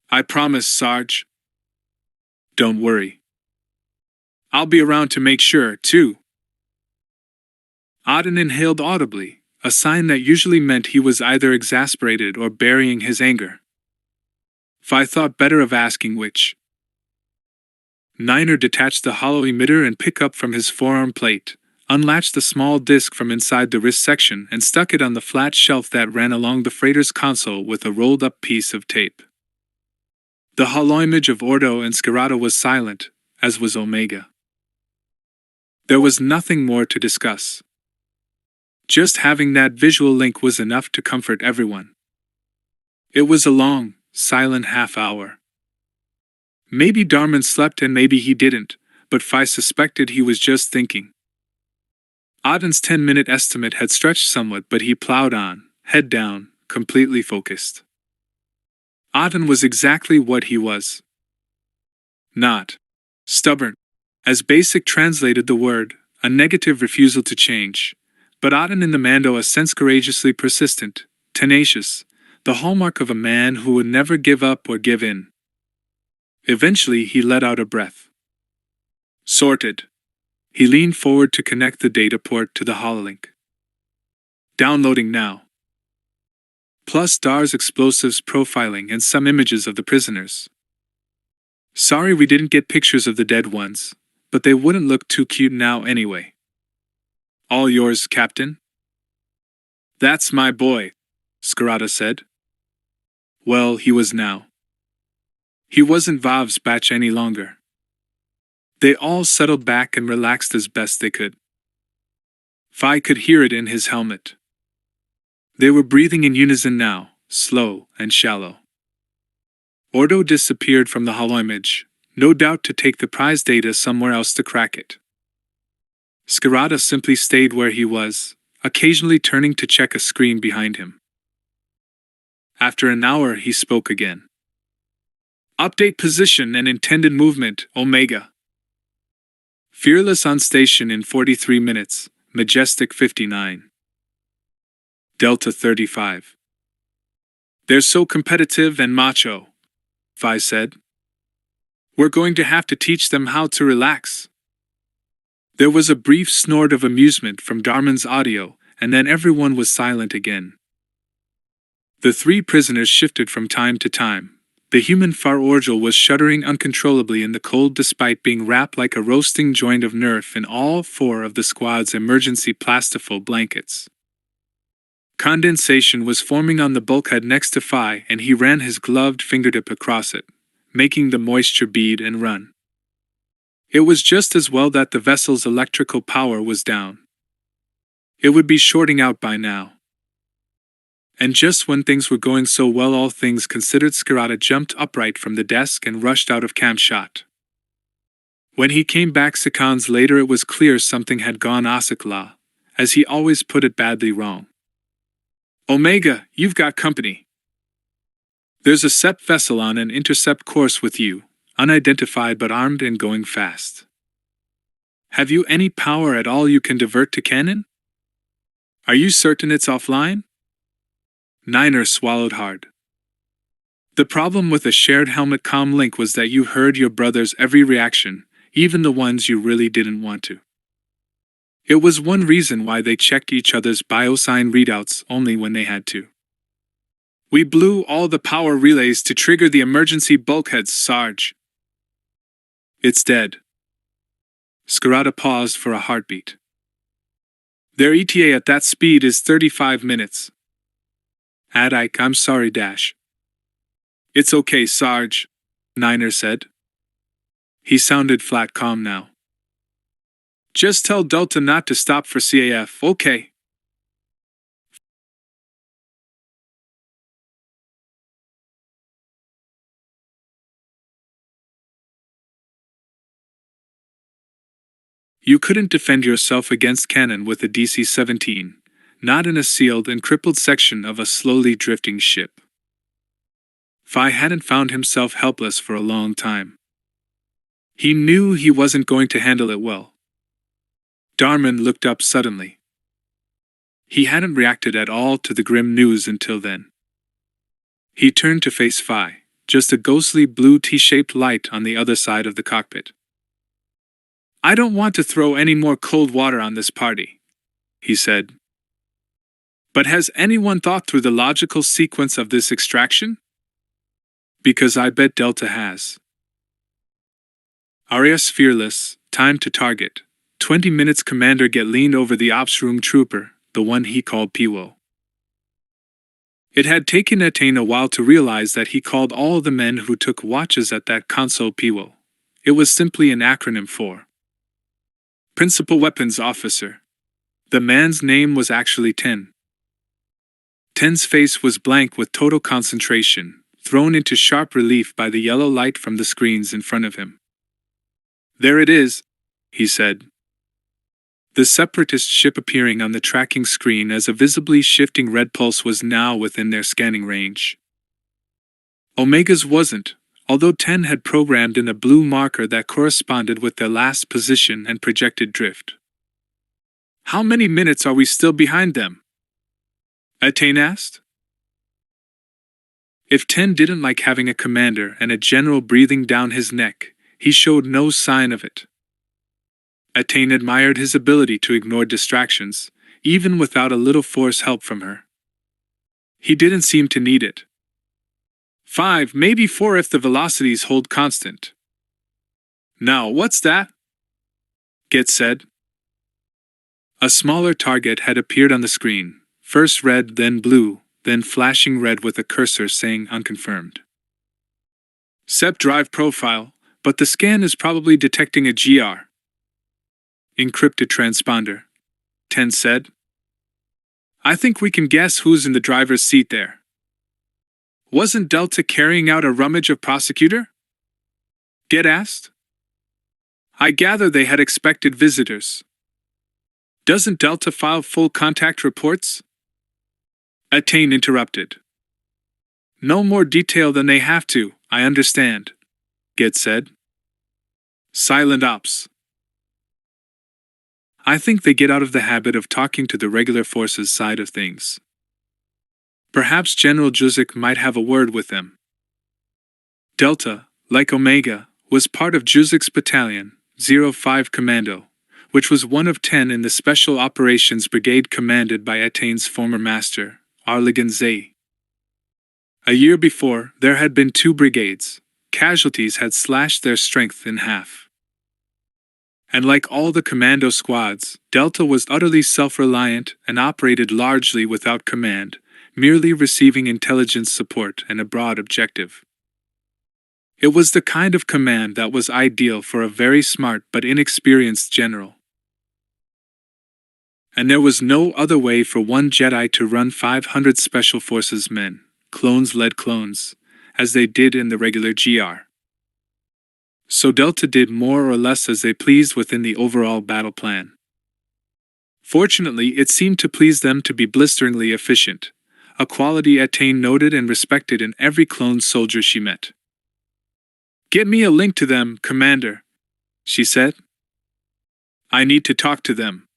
I promise, Sarge. Don't worry. I'll be around to make sure, too. Auden inhaled audibly, a sign that usually meant he was either exasperated or burying his anger. Vi thought better of asking which. Niner detached the hollow emitter and pickup from his forearm plate, unlatched the small disc from inside the wrist section and stuck it on the flat shelf that ran along the freighter's console with a rolled-up piece of tape. The holoimage of Ordo and Skirata was silent, as was Omega. There was nothing more to discuss. Just having that visual link was enough to comfort everyone. It was a long, silent half-hour. Maybe Darman slept and maybe he didn't, but Vi suspected he was just thinking. Auden's 10-minute estimate had stretched somewhat, but he plowed on, head down, completely focused. Auden was exactly what he was. Not stubborn, as Basic translated the word, a negative refusal to change, but Auden in the Mando a sense courageously persistent, tenacious, the hallmark of a man who would never give up or give in. Eventually he let out a breath. Sorted. He leaned forward to connect the data port to the hololink. Downloading now. Plus DAR's explosives profiling and some images of the prisoners. Sorry we didn't get pictures of the dead ones, but they wouldn't look too cute now anyway. All yours, Captain? That's my boy, Skirata said. Well, he was now. He wasn't Vav's batch any longer. They all settled back and relaxed as best they could. Vi could hear it in his helmet. They were breathing in unison now, slow and shallow. Ordo disappeared from the holoimage, no doubt to take the prize data somewhere else to crack it. Skirata simply stayed where he was, occasionally turning to check a screen behind him. After an hour he spoke again. Update position and intended movement, Omega. Fearless on station in 43 minutes, Majestic 59. Delta 35. They're so competitive and macho, Vi said. We're going to have to teach them how to relax. There was a brief snort of amusement from Darman's audio, and then everyone was silent again. The three prisoners shifted from time to time. The human Far Orgel was shuddering uncontrollably in the cold despite being wrapped like a roasting joint of Nerf in all four of the squad's emergency plastifol blankets. Condensation was forming on the bulkhead next to Vi, and he ran his gloved fingertip across it, making the moisture bead and run. It was just as well that the vessel's electrical power was down. It would be shorting out by now. And just when things were going so well, all things considered, Skirata jumped upright from the desk and rushed out of camp shot. When he came back seconds later, it was clear something had gone Asakla, as he always put it, badly wrong. Omega, you've got company. There's a SEP vessel on an intercept course with you, unidentified but armed and going fast. Have you any power at all you can divert to cannon? Are you certain it's offline? Niner swallowed hard. The problem with a shared helmet comm link was that you heard your brother's every reaction, even the ones you really didn't want to. It was one reason why they checked each other's biosign readouts only when they had to. We blew all the power relays to trigger the emergency bulkheads, Sarge. It's dead. Skirata paused for a heartbeat. Their ETA at that speed is 35 minutes. Ike, I'm sorry, Dash. It's okay, Sarge, Niner said. He sounded flat calm now. Just tell Delta not to stop for CAF, okay? You couldn't defend yourself against cannon with a DC-17, not in a sealed and crippled section of a slowly drifting ship. Phi hadn't found himself helpless for a long time. He knew he wasn't going to handle it well. Darman looked up suddenly. He hadn't reacted at all to the grim news until then. He turned to face Phi, just a ghostly blue T-shaped light on the other side of the cockpit. I don't want to throw any more cold water on this party, he said. But has anyone thought through the logical sequence of this extraction? Because I bet Delta has. Arias fearless, time to target. 20 minutes. Commander Get leaned over the ops room trooper, the one he called Piwo. It had taken Etain a while to realize that he called all the men who took watches at that console Piwo. It was simply an acronym for Principal Weapons Officer. The man's name was actually Ten. Ten's face was blank with total concentration, thrown into sharp relief by the yellow light from the screens in front of him. There it is, he said. The separatist ship appearing on the tracking screen as a visibly shifting red pulse was now within their scanning range. Omega's wasn't, although 10 had programmed in a blue marker that corresponded with their last position and projected drift. How many minutes are we still behind them? Etain asked. If 10 didn't like having a commander and a general breathing down his neck, he showed no sign of it. Etain admired his ability to ignore distractions, even without a little force help from her. He didn't seem to need it. 5, maybe 4 if the velocities hold constant. Now, what's that? Get said. A smaller target had appeared on the screen, first red, then blue, then flashing red with a cursor saying unconfirmed. SEP drive profile, but the scan is probably detecting a GR. Encrypted transponder, 10 said. I think we can guess who's in the driver's seat there. Wasn't Delta carrying out a rummage of prosecutor? Get asked. I gather they had expected visitors. Doesn't Delta file full contact reports? Etain interrupted. No more detail than they have to, I understand, Get said. Silent ops. I think they get out of the habit of talking to the regular forces side of things. Perhaps General Juzik might have a word with them. Delta, like Omega, was part of Juzik's battalion, 05 Commando, which was one of 10 in the Special Operations Brigade commanded by Etain's former master, Arligan Zay. A year before, there had been 2 brigades. Casualties had slashed their strength in half. And like all the commando squads, Delta was utterly self-reliant and operated largely without command, merely receiving intelligence support and a broad objective. It was the kind of command that was ideal for a very smart but inexperienced general. And there was no other way for one Jedi to run 500 Special Forces men, clones led clones, as they did in the regular GR. So Delta did more or less as they pleased within the overall battle plan. Fortunately, it seemed to please them to be blisteringly efficient, a quality Attain noted and respected in every cloned soldier she met. "Get me a link to them, Commander," she said. "I need to talk to them."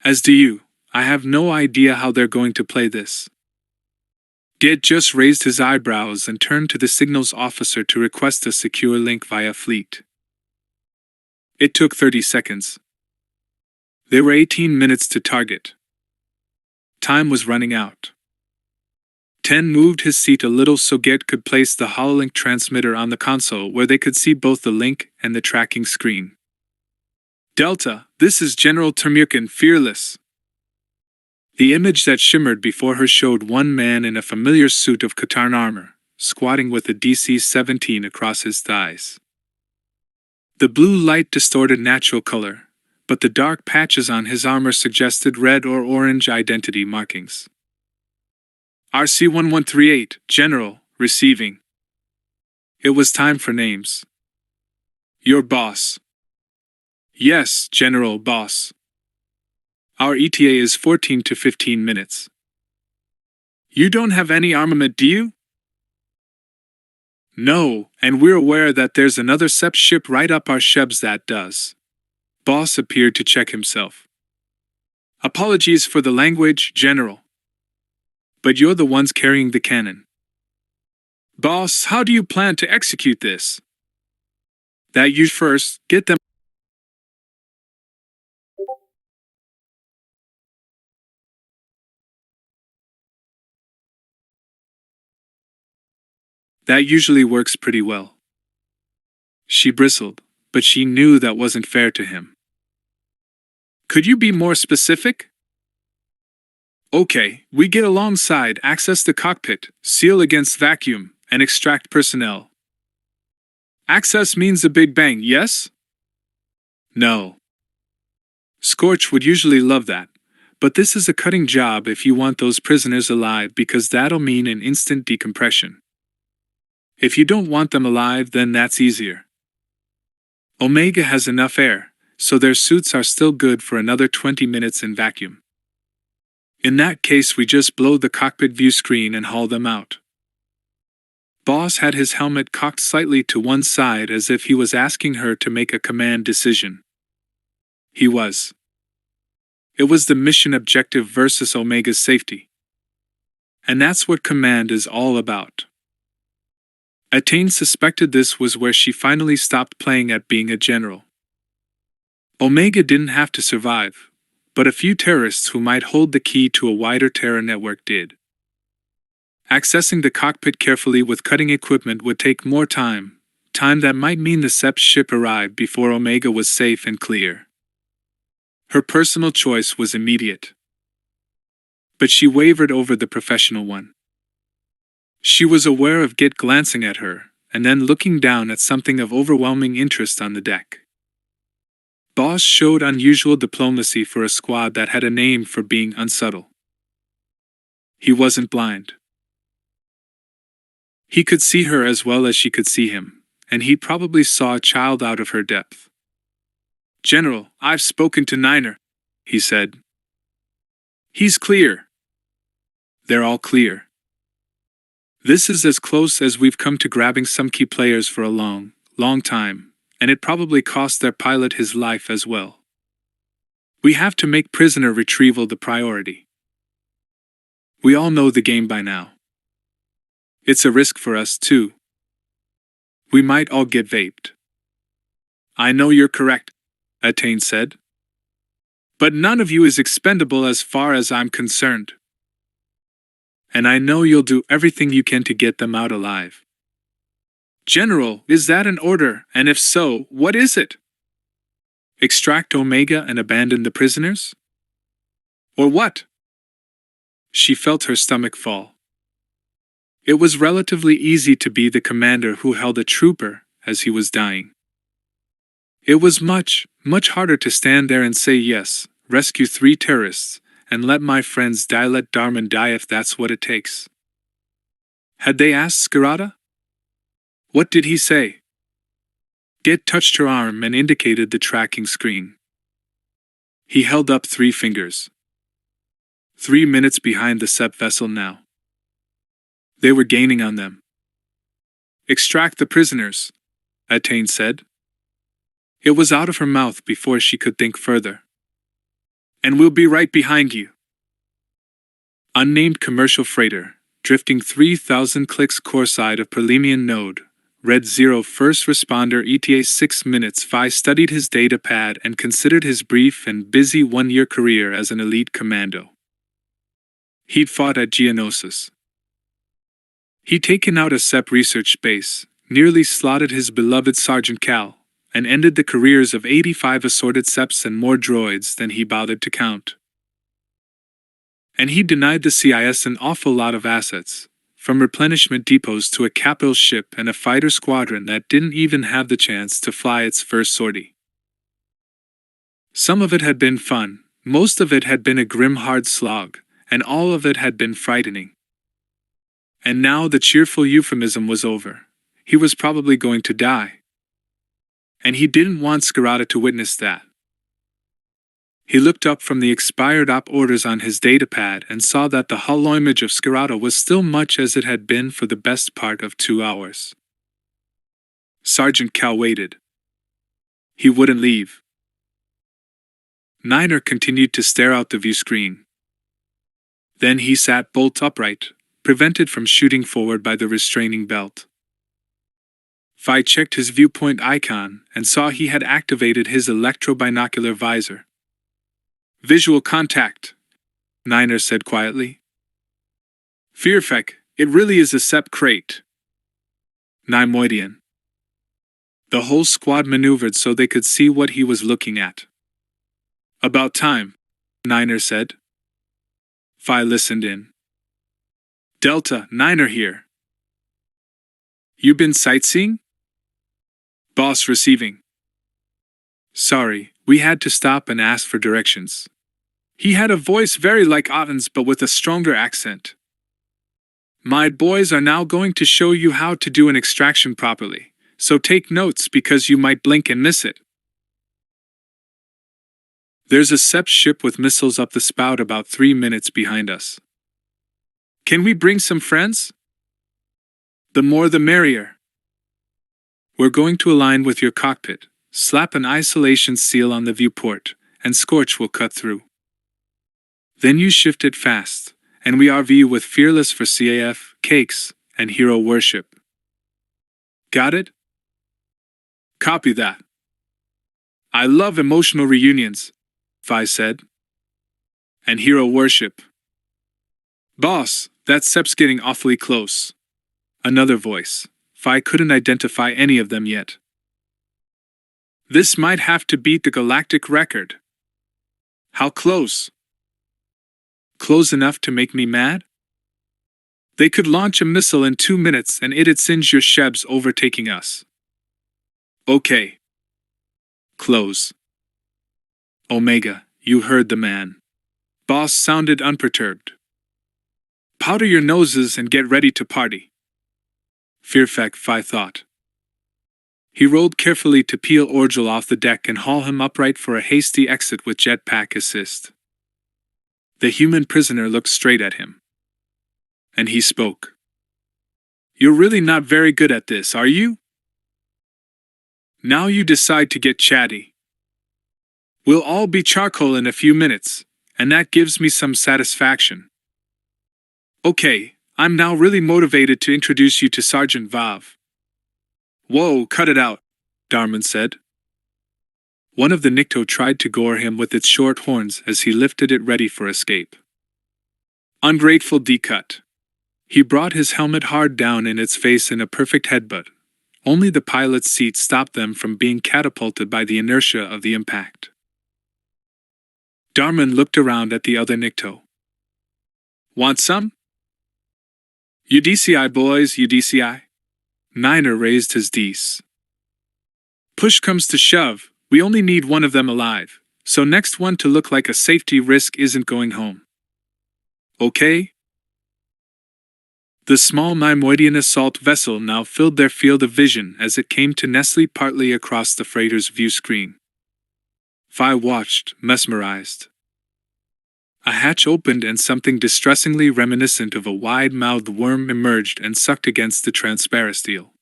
"As do you. I have no idea how they're going to play this." Get just raised his eyebrows and turned to the signals officer to request a secure link via fleet. It took 30 seconds. There were 18 minutes to target. Time was running out. Ten moved his seat a little so Get could place the hololink transmitter on the console where they could see both the link and the tracking screen. "Delta, this is General Termurkin, Fearless." The image that shimmered before her showed one man in a familiar suit of Katarn armor, squatting with a DC-17 across his thighs. The blue light distorted natural color, but the dark patches on his armor suggested red or orange identity markings. "RC-1138, General, receiving." It was time for names. "Your boss." "Yes, General Boss. Our ETA is 14 to 15 minutes. You don't have any armament, do you?" "No, and we're aware that there's another SEP ship right up our shebs that does." Boss appeared to check himself. "Apologies for the language, General. But you're the ones carrying the cannon." "Boss, how do you plan to execute this?" "That you first, get them." "That usually works pretty well." She bristled, but she knew that wasn't fair to him. "Could you be more specific?" "Okay, we get alongside, access the cockpit, seal against vacuum, and extract personnel." "Access means a big bang, yes?" "No." Scorch would usually love that, but this is a cutting job if you want those prisoners alive because that'll mean an instant decompression. If you don't want them alive, then that's easier. Omega has enough air, so their suits are still good for another 20 minutes in vacuum. In that case, we just blow the cockpit view screen and haul them out. Boss had his helmet cocked slightly to one side as if he was asking her to make a command decision. He was. It was the mission objective versus Omega's safety. And that's what command is all about. Attain suspected this was where she finally stopped playing at being a general. Omega didn't have to survive, but a few terrorists who might hold the key to a wider terror network did. Accessing the cockpit carefully with cutting equipment would take more time that might mean the SEP ship arrived before Omega was safe and clear. Her personal choice was immediate. But she wavered over the professional one. She was aware of Git glancing at her, and then looking down at something of overwhelming interest on the deck. Boss showed unusual diplomacy for a squad that had a name for being unsubtle. He wasn't blind. He could see her as well as she could see him, and he probably saw a child out of her depth. "General, I've spoken to Niner," he said. "He's clear." They're all clear. This is as close as we've come to grabbing some key players for a long, long time, and it probably cost their pilot his life as well. We have to make prisoner retrieval the priority. We all know the game by now. It's a risk for us, too. We might all get vaped. "I know you're correct," Attain said. "But none of you is expendable as far as I'm concerned. And I know you'll do everything you can to get them out alive." "General, is that an order, and if so, what is it?" "Extract Omega and abandon the prisoners? Or what?" She felt her stomach fall. It was relatively easy to be the commander who held a trooper as he was dying. It was much harder to stand there and say yes, rescue 3 terrorists, and let my friends die, let Darman die if that's what it takes. Had they asked Skirata? What did he say? Get touched her arm and indicated the tracking screen. He held up 3 fingers. 3 minutes behind the SEP vessel now. They were gaining on them. Extract the prisoners, Attain said. It was out of her mouth before she could think further. And we'll be right behind you. Unnamed commercial freighter, drifting 3,000 clicks coreside of Perlemian node, Red 0 first responder ETA 6 minutes. Phi studied his data pad and considered his brief and busy 1-year career as an elite commando. He'd fought at Geonosis. He'd taken out a SEP research base, nearly slaughtered his beloved Sergeant Cal, and ended the careers of 85 assorted SEPs and more droids than he bothered to count. And he denied the CIS an awful lot of assets, from replenishment depots to a capital ship and a fighter squadron that didn't even have the chance to fly its first sortie. Some of it had been fun, most of it had been a grim hard slog, and all of it had been frightening. And now the cheerful euphemism was over. He was probably going to die. And he didn't want Skirata to witness that. He looked up from the expired op orders on his datapad and saw that the hull image of Skirata was still much as it had been for the best part of 2 hours. Sergeant Cal waited. He wouldn't leave. Niner continued to stare out the view screen. Then he sat bolt upright, prevented from shooting forward by the restraining belt. Phi checked his viewpoint icon and saw he had activated his electro-binocular visor. Visual contact, Niner said quietly. Fearfek, it really is a SEP crate. Nimoidian. The whole squad maneuvered so they could see what he was looking at. About time, Niner said. Phi listened in. Delta, Niner here. You been sightseeing? Boss receiving. Sorry, we had to stop and ask for directions. He had a voice very like Otten's but with a stronger accent. My boys are now going to show you how to do an extraction properly, so take notes because you might blink and miss it. There's a SEP ship with missiles up the spout about 3 minutes behind us. Can we bring some friends? The more the merrier. We're going to align with your cockpit, slap an isolation seal on the viewport, and Scorch will cut through. Then you shift it fast, and we RV you with Fearless for CAF, cakes, and hero worship. Got it? Copy that. I love emotional reunions, Phi said. And hero worship. Boss, that SEP's getting awfully close. Another voice. Phi couldn't identify any of them yet. This might have to beat the galactic record. How close? Close enough to make me mad? They could launch a missile in 2 minutes and it'd singe your shebs overtaking us. Okay. Close. Omega, you heard the man. Boss sounded unperturbed. Powder your noses and get ready to party. Fearfek, Phi thought. He rolled carefully to peel Orgel off the deck and haul him upright for a hasty exit with jetpack assist. The human prisoner looked straight at him. And he spoke. You're really not very good at this, are you? Now you decide to get chatty. We'll all be charcoal in a few minutes, and that gives me some satisfaction. Okay, I'm now really motivated to introduce you to Sergeant Vav. Whoa, cut it out, Darman said. One of the Nikto tried to gore him with its short horns as he lifted it ready for escape. Ungrateful D-cut. He brought his helmet hard down in its face in a perfect headbutt. Only the pilot's seat stopped them from being catapulted by the inertia of the impact. Darman looked around at the other Nikto. Want some? UDCI boys, UDCI. Niner raised his dice. Push comes to shove, we only need one of them alive, so next one to look like a safety risk isn't going home. Okay? The small Mimoidian assault vessel now filled their field of vision as it came to nestle partly across the freighter's view screen. Phi watched, mesmerized. A hatch opened and something distressingly reminiscent of a wide-mouthed worm emerged and sucked against the transparent steel.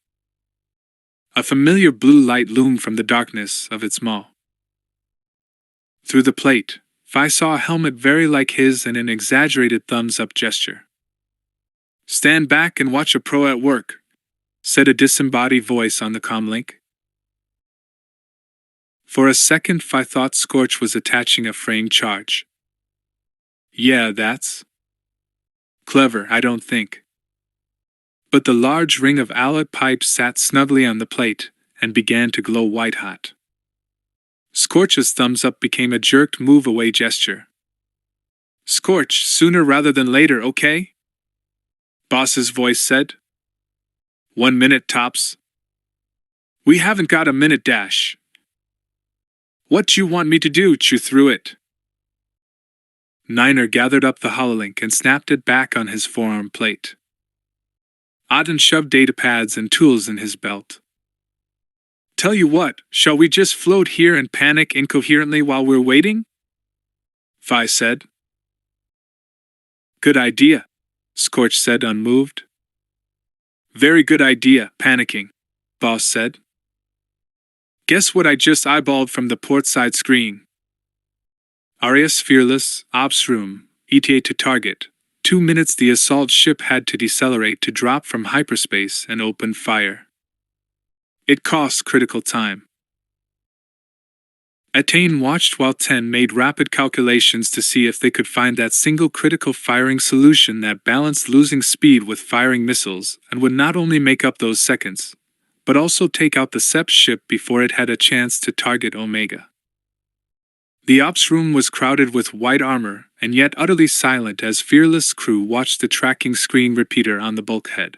A familiar blue light loomed from the darkness of its maw. Through the plate, Phi saw a helmet very like his and an exaggerated thumbs-up gesture. "Stand back and watch a pro at work," said a disembodied voice on the comlink. For a second, Phi thought Scorch was attaching a frame charge. Yeah, that's clever, I don't think. But the large ring of alloy pipes sat snugly on the plate and began to glow white-hot. Scorch's thumbs-up became a jerked move-away gesture. "Scorch, sooner rather than later, okay?" Boss's voice said. 1 minute tops. "We haven't got a minute dash." "What you want me to do?" Chew through it. Niner gathered up the hololink and snapped it back on his forearm plate. Auden shoved datapads and tools in his belt. "Tell you what, shall we just float here and panic incoherently while we're waiting?" Phi said. "Good idea," Scorch said, unmoved. "Very good idea, panicking," Boss said. "Guess what I just eyeballed from the port side screen?" Arias Fearless, Ops Room, ETA to target. 2 minutes the assault ship had to decelerate to drop from hyperspace and open fire. It cost critical time. Attain watched while 10 made rapid calculations to see if they could find that single critical firing solution that balanced losing speed with firing missiles and would not only make up those seconds, but also take out the SEP ship before it had a chance to target Omega. The ops room was crowded with white armor and yet utterly silent as Fearless crew watched the tracking screen repeater on the bulkhead.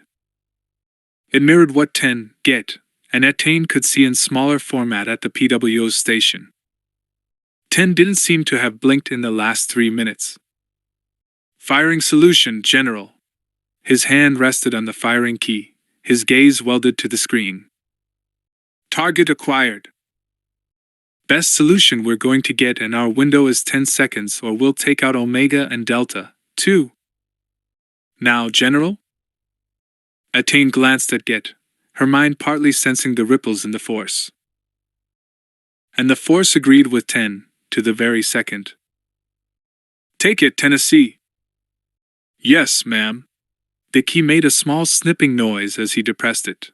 It mirrored what 10 get, and Attain could see in smaller format at the PWO's station. 10 didn't seem to have blinked in the last 3 minutes. "Firing solution, General." His hand rested on the firing key, his gaze welded to the screen. "Target acquired. Best solution we're going to get, and our window is 10 seconds or we'll take out Omega and Delta, too." "Now, General?" Attain glanced at Get, her mind partly sensing the ripples in the Force. And the Force agreed with 10, to the very second. "Take it, Tennessee." "Yes, ma'am." The key made a small snipping noise as he depressed it.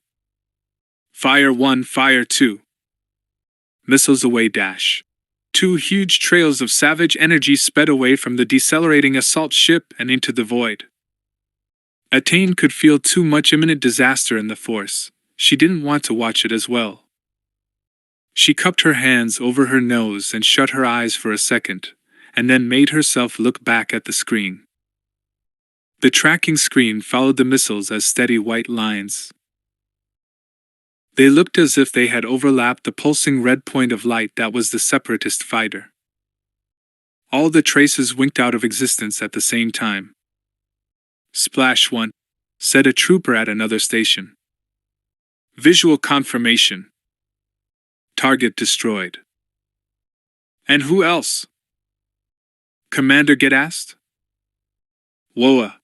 "Fire 1, fire 2. Missiles away dash. 2 huge trails of savage energy sped away from the decelerating assault ship and into the void. Attain could feel too much imminent disaster in the Force. She didn't want to watch it as well. She cupped her hands over her nose and shut her eyes for a second, and then made herself look back at the screen. The tracking screen followed the missiles as steady white lines. They looked as if they had overlapped the pulsing red point of light that was the Separatist fighter. All the traces winked out of existence at the same time. "Splash 1, said a trooper at another station. "Visual confirmation. Target destroyed." "And who else?" Commander Get asked. "Woa."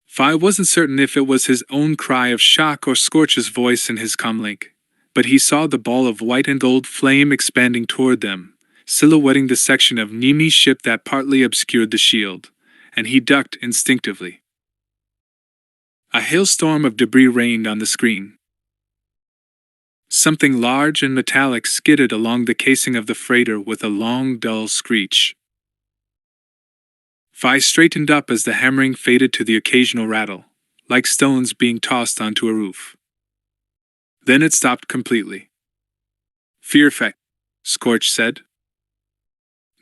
Phi wasn't certain if it was his own cry of shock or Scorch's voice in his comlink, but he saw the ball of white and gold flame expanding toward them, silhouetting the section of Nimi's ship that partly obscured the shield, and he ducked instinctively. A hailstorm of debris rained on the screen. Something large and metallic skidded along the casing of the freighter with a long, dull screech. Phi straightened up as the hammering faded to the occasional rattle, like stones being tossed onto a roof. Then it stopped completely. "Fear effect," Scorch said.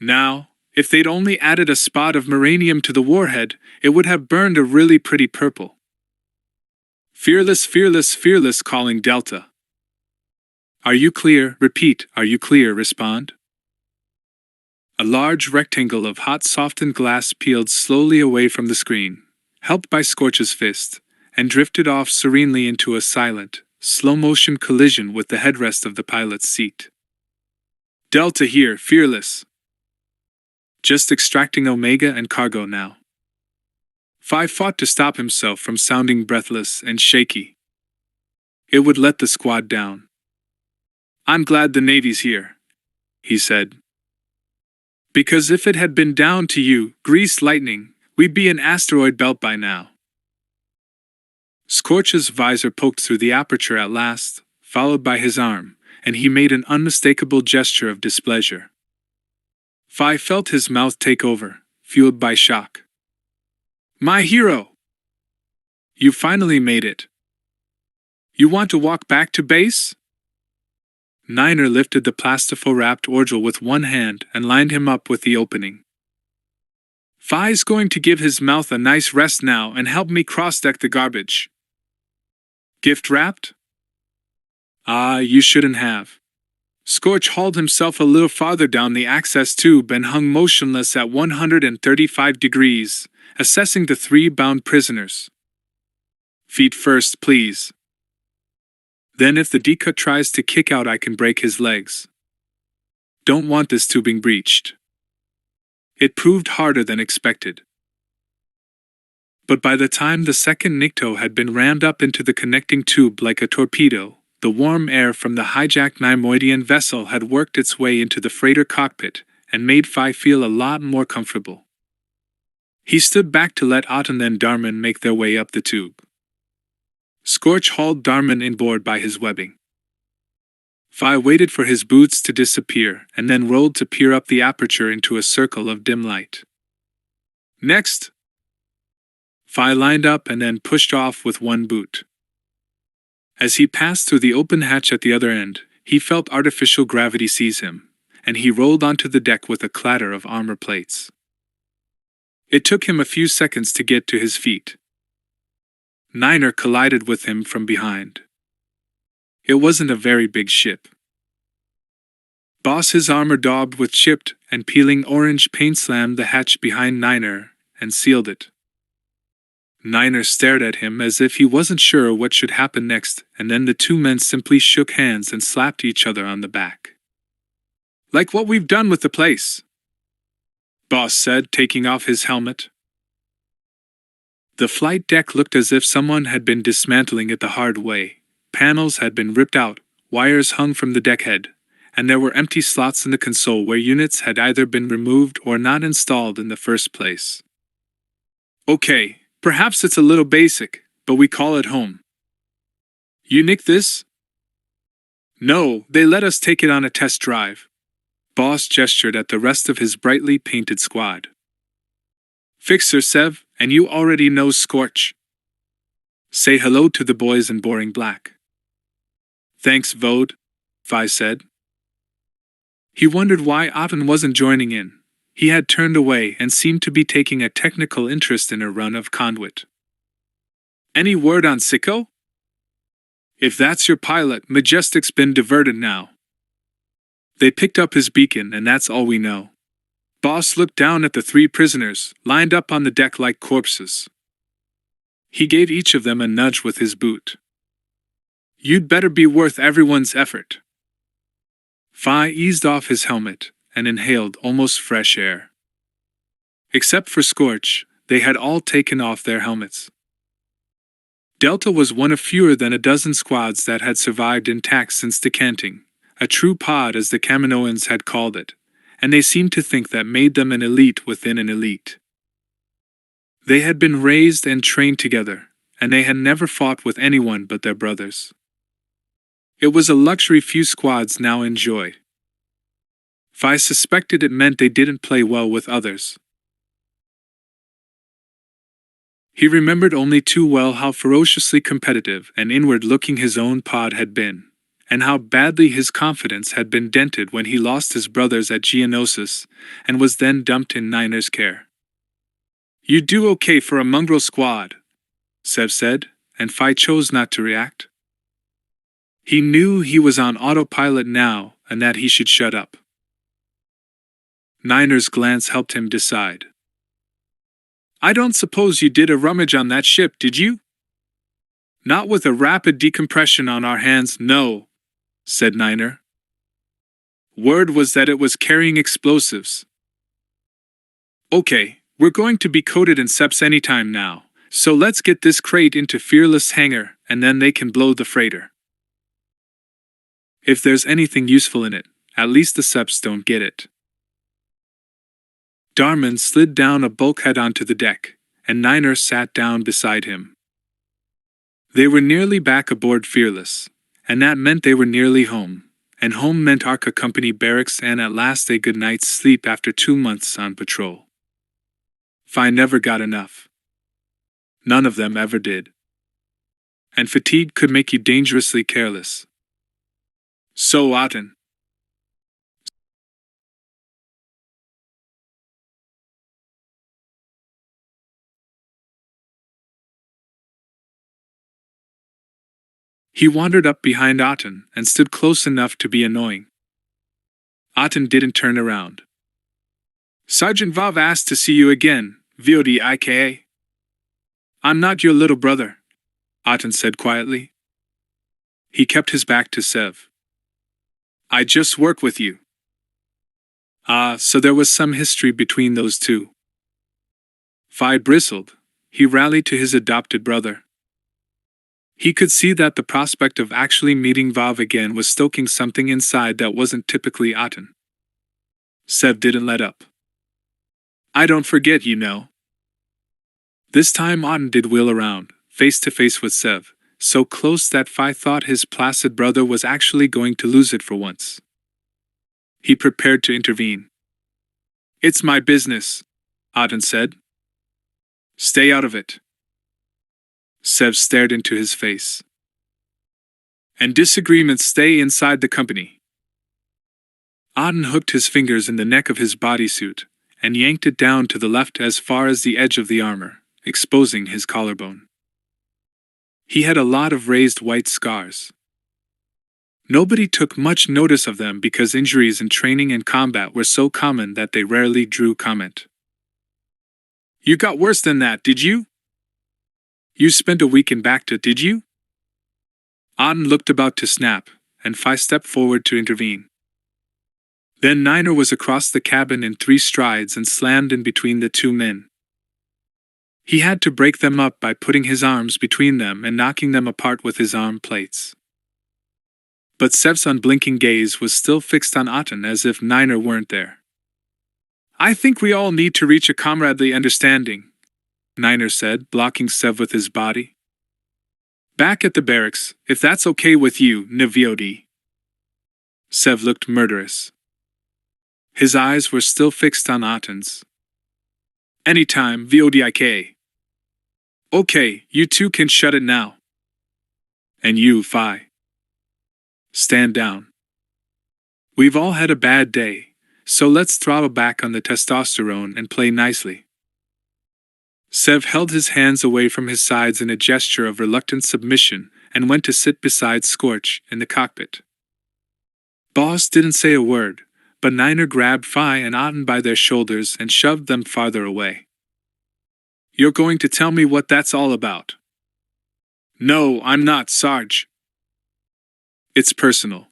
"Now, If they'd only added a spot of uranium to the warhead, it would have burned a really pretty purple. Fearless, fearless, fearless, calling Delta. Are you clear? Repeat, are you clear? Respond. A large rectangle of hot softened glass peeled slowly away from the screen, helped by Scorch's fist, and drifted off serenely into a silent, slow-motion collision with the headrest of the pilot's seat. Delta here, fearless. Just extracting Omega and cargo now. Phi fought to stop himself from sounding breathless and shaky. It would let the squad down. I'm glad the Navy's here, he said. Because if it had been down to you, greased lightning, we'd be in asteroid belt by now. Scorch's visor poked through the aperture at last, followed by his arm, and he made an unmistakable gesture of displeasure. Phi felt his mouth take over, fueled by shock. My hero! You finally made it. You want to walk back to base? Niner lifted the plastifo-wrapped Orgel with one hand and lined him up with the opening. Phi's going to give his mouth a nice rest now and help me cross-deck the garbage. Gift-wrapped? Ah, you shouldn't have. Scorch hauled himself a little farther down the access tube and hung motionless at 135 degrees, assessing the 3 bound prisoners. Feet first, please. Then if the decut tries to kick out, I can break his legs. Don't want this tubing breached. It proved harder than expected. But by the time the second Nikto had been rammed up into the connecting tube like a torpedo, the warm air from the hijacked Neimoidian vessel had worked its way into the freighter cockpit and made Phi feel a lot more comfortable. He stood back to let Ott and then Darman make their way up the tube. Scorch hauled Darman inboard by his webbing. Phi waited for his boots to disappear and then rolled to peer up the aperture into a circle of dim light. Next! Phi lined up and then pushed off with one boot. As he passed through the open hatch at the other end, he felt artificial gravity seize him, and he rolled onto the deck with a clatter of armor plates. It took him a few seconds to get to his feet. Niner collided with him from behind. It wasn't a very big ship. Boss's armor daubed with chipped and peeling orange paint slammed the hatch behind Niner and sealed it. Niner stared at him as if he wasn't sure what should happen next, and then the two men simply shook hands and slapped each other on the back. Like what we've done with the place, Boss said, taking off his helmet. The flight deck looked as if someone had been dismantling it the hard way. Panels had been ripped out, wires hung from the deckhead, and there were empty slots in the console where units had either been removed or not installed in the first place. Okay. Perhaps it's a little basic, but we call it home. You nicked this? No, they let us take it on a test drive. Boss gestured at the rest of his brightly painted squad. Fixer Sev, and you already know Scorch. Say hello to the boys in boring black. Thanks, Vode, Phi said. He wondered why Otten wasn't joining in. He had turned away and seemed to be taking a technical interest in a run of Conduit. Any word on Sicko? If that's your pilot, Majestic's been diverted now. They picked up his beacon and that's all we know. Boss looked down at the 3 prisoners, lined up on the deck like corpses. He gave each of them a nudge with his boot. You'd better be worth everyone's effort. Phi eased off his helmet and inhaled almost fresh air. Except for Scorch, they had all taken off their helmets. Delta was one of fewer than a dozen squads that had survived intact since decanting, a true pod as the Kaminoans had called it, and they seemed to think that made them an elite within an elite. They had been raised and trained together, and they had never fought with anyone but their brothers. It was a luxury few squads now enjoyed. Phi suspected it meant they didn't play well with others. He remembered only too well how ferociously competitive and inward-looking his own pod had been, and how badly his confidence had been dented when he lost his brothers at Geonosis and was then dumped in Niner's care. "You do okay for a mongrel squad," Sev said, and Phi chose not to react. He knew he was on autopilot now and that he should shut up. Niner's glance helped him decide. "I don't suppose you did a rummage on that ship, did you?" "Not with a rapid decompression on our hands, no," said Niner. "Word was that it was carrying explosives." "Okay, we're going to be coated in seps anytime now, so let's get this crate into Fearless hangar, and then they can blow the freighter. If there's anything useful in it, at least the seps don't get it." Darman slid down a bulkhead onto the deck, and Niner sat down beside him. They were nearly back aboard Fearless, and that meant they were nearly home, and home meant Arca Company barracks and at last a good night's sleep after 2 months on patrol. Phi never got enough. None of them ever did. And fatigue could make you dangerously careless. "So, Aten." He wandered up behind Aten and stood close enough to be annoying. Aten didn't turn around. "Sergeant Vav asked to see you again, Vodika. "I'm not your little brother," Aten said quietly. He kept his back to Sev. "I just work with you." Ah, so there was some history between those two. Phi bristled. He rallied to his adopted brother. He could see that the prospect of actually meeting Vav again was stoking something inside that wasn't typically Aten. Sev didn't let up. "I don't forget, you know." This time Aten did wheel around, face to face with Sev, so close that Phi thought his placid brother was actually going to lose it for once. He prepared to intervene. "It's my business," Aten said. "Stay out of it." Sev stared into his face. "And disagreements stay inside the company." Aten hooked his fingers in the neck of his bodysuit and yanked it down to the left as far as the edge of the armor, exposing his collarbone. He had a lot of raised white scars. Nobody took much notice of them because injuries in training and combat were so common that they rarely drew comment. "You got worse than that, did you? You spent a week in Bacta, did you?" Aten looked about to snap, and Phi stepped forward to intervene. Then Niner was across the cabin in 3 strides and slammed in between the two men. He had to break them up by putting his arms between them and knocking them apart with his arm plates. But Sev's unblinking gaze was still fixed on Aten as if Niner weren't there. "I think we all need to reach a comradely understanding," Niner said, blocking Sev with his body. "Back at the barracks, if that's okay with you, Nviodi." Sev looked murderous. His eyes were still fixed on Aten's. "Anytime, Vodika. Okay, you two can shut it now. And you, Phi. Stand down. We've all had a bad day, so let's throttle back on the testosterone and play nicely." Sev held his hands away from his sides in a gesture of reluctant submission and went to sit beside Scorch in the cockpit. Boss didn't say a word, but Niner grabbed Phi and Aten by their shoulders and shoved them farther away. "You're going to tell me what that's all about." "No, I'm not, Sarge. It's personal."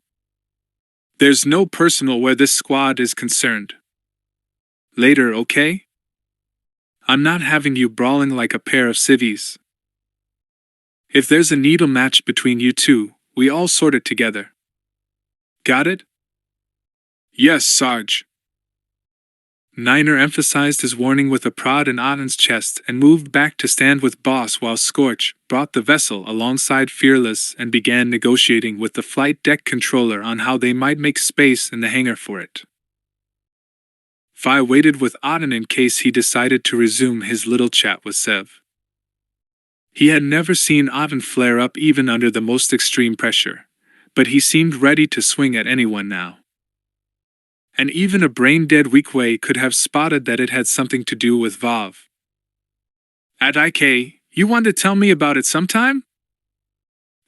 "There's no personal where this squad is concerned. Later, okay? I'm not having you brawling like a pair of civvies. If there's a needle match between you two, we all sort it together. Got it?" "Yes, Sarge." Niner emphasized his warning with a prod in Aten's chest and moved back to stand with Boss while Scorch brought the vessel alongside Fearless and began negotiating with the flight deck controller on how they might make space in the hangar for it. Phi waited with Aten in case he decided to resume his little chat with Sev. He had never seen Aten flare up even under the most extreme pressure, but he seemed ready to swing at anyone now. And even a brain-dead Weequay could have spotted that it had something to do with Vav. At IK, you want to tell me about it sometime?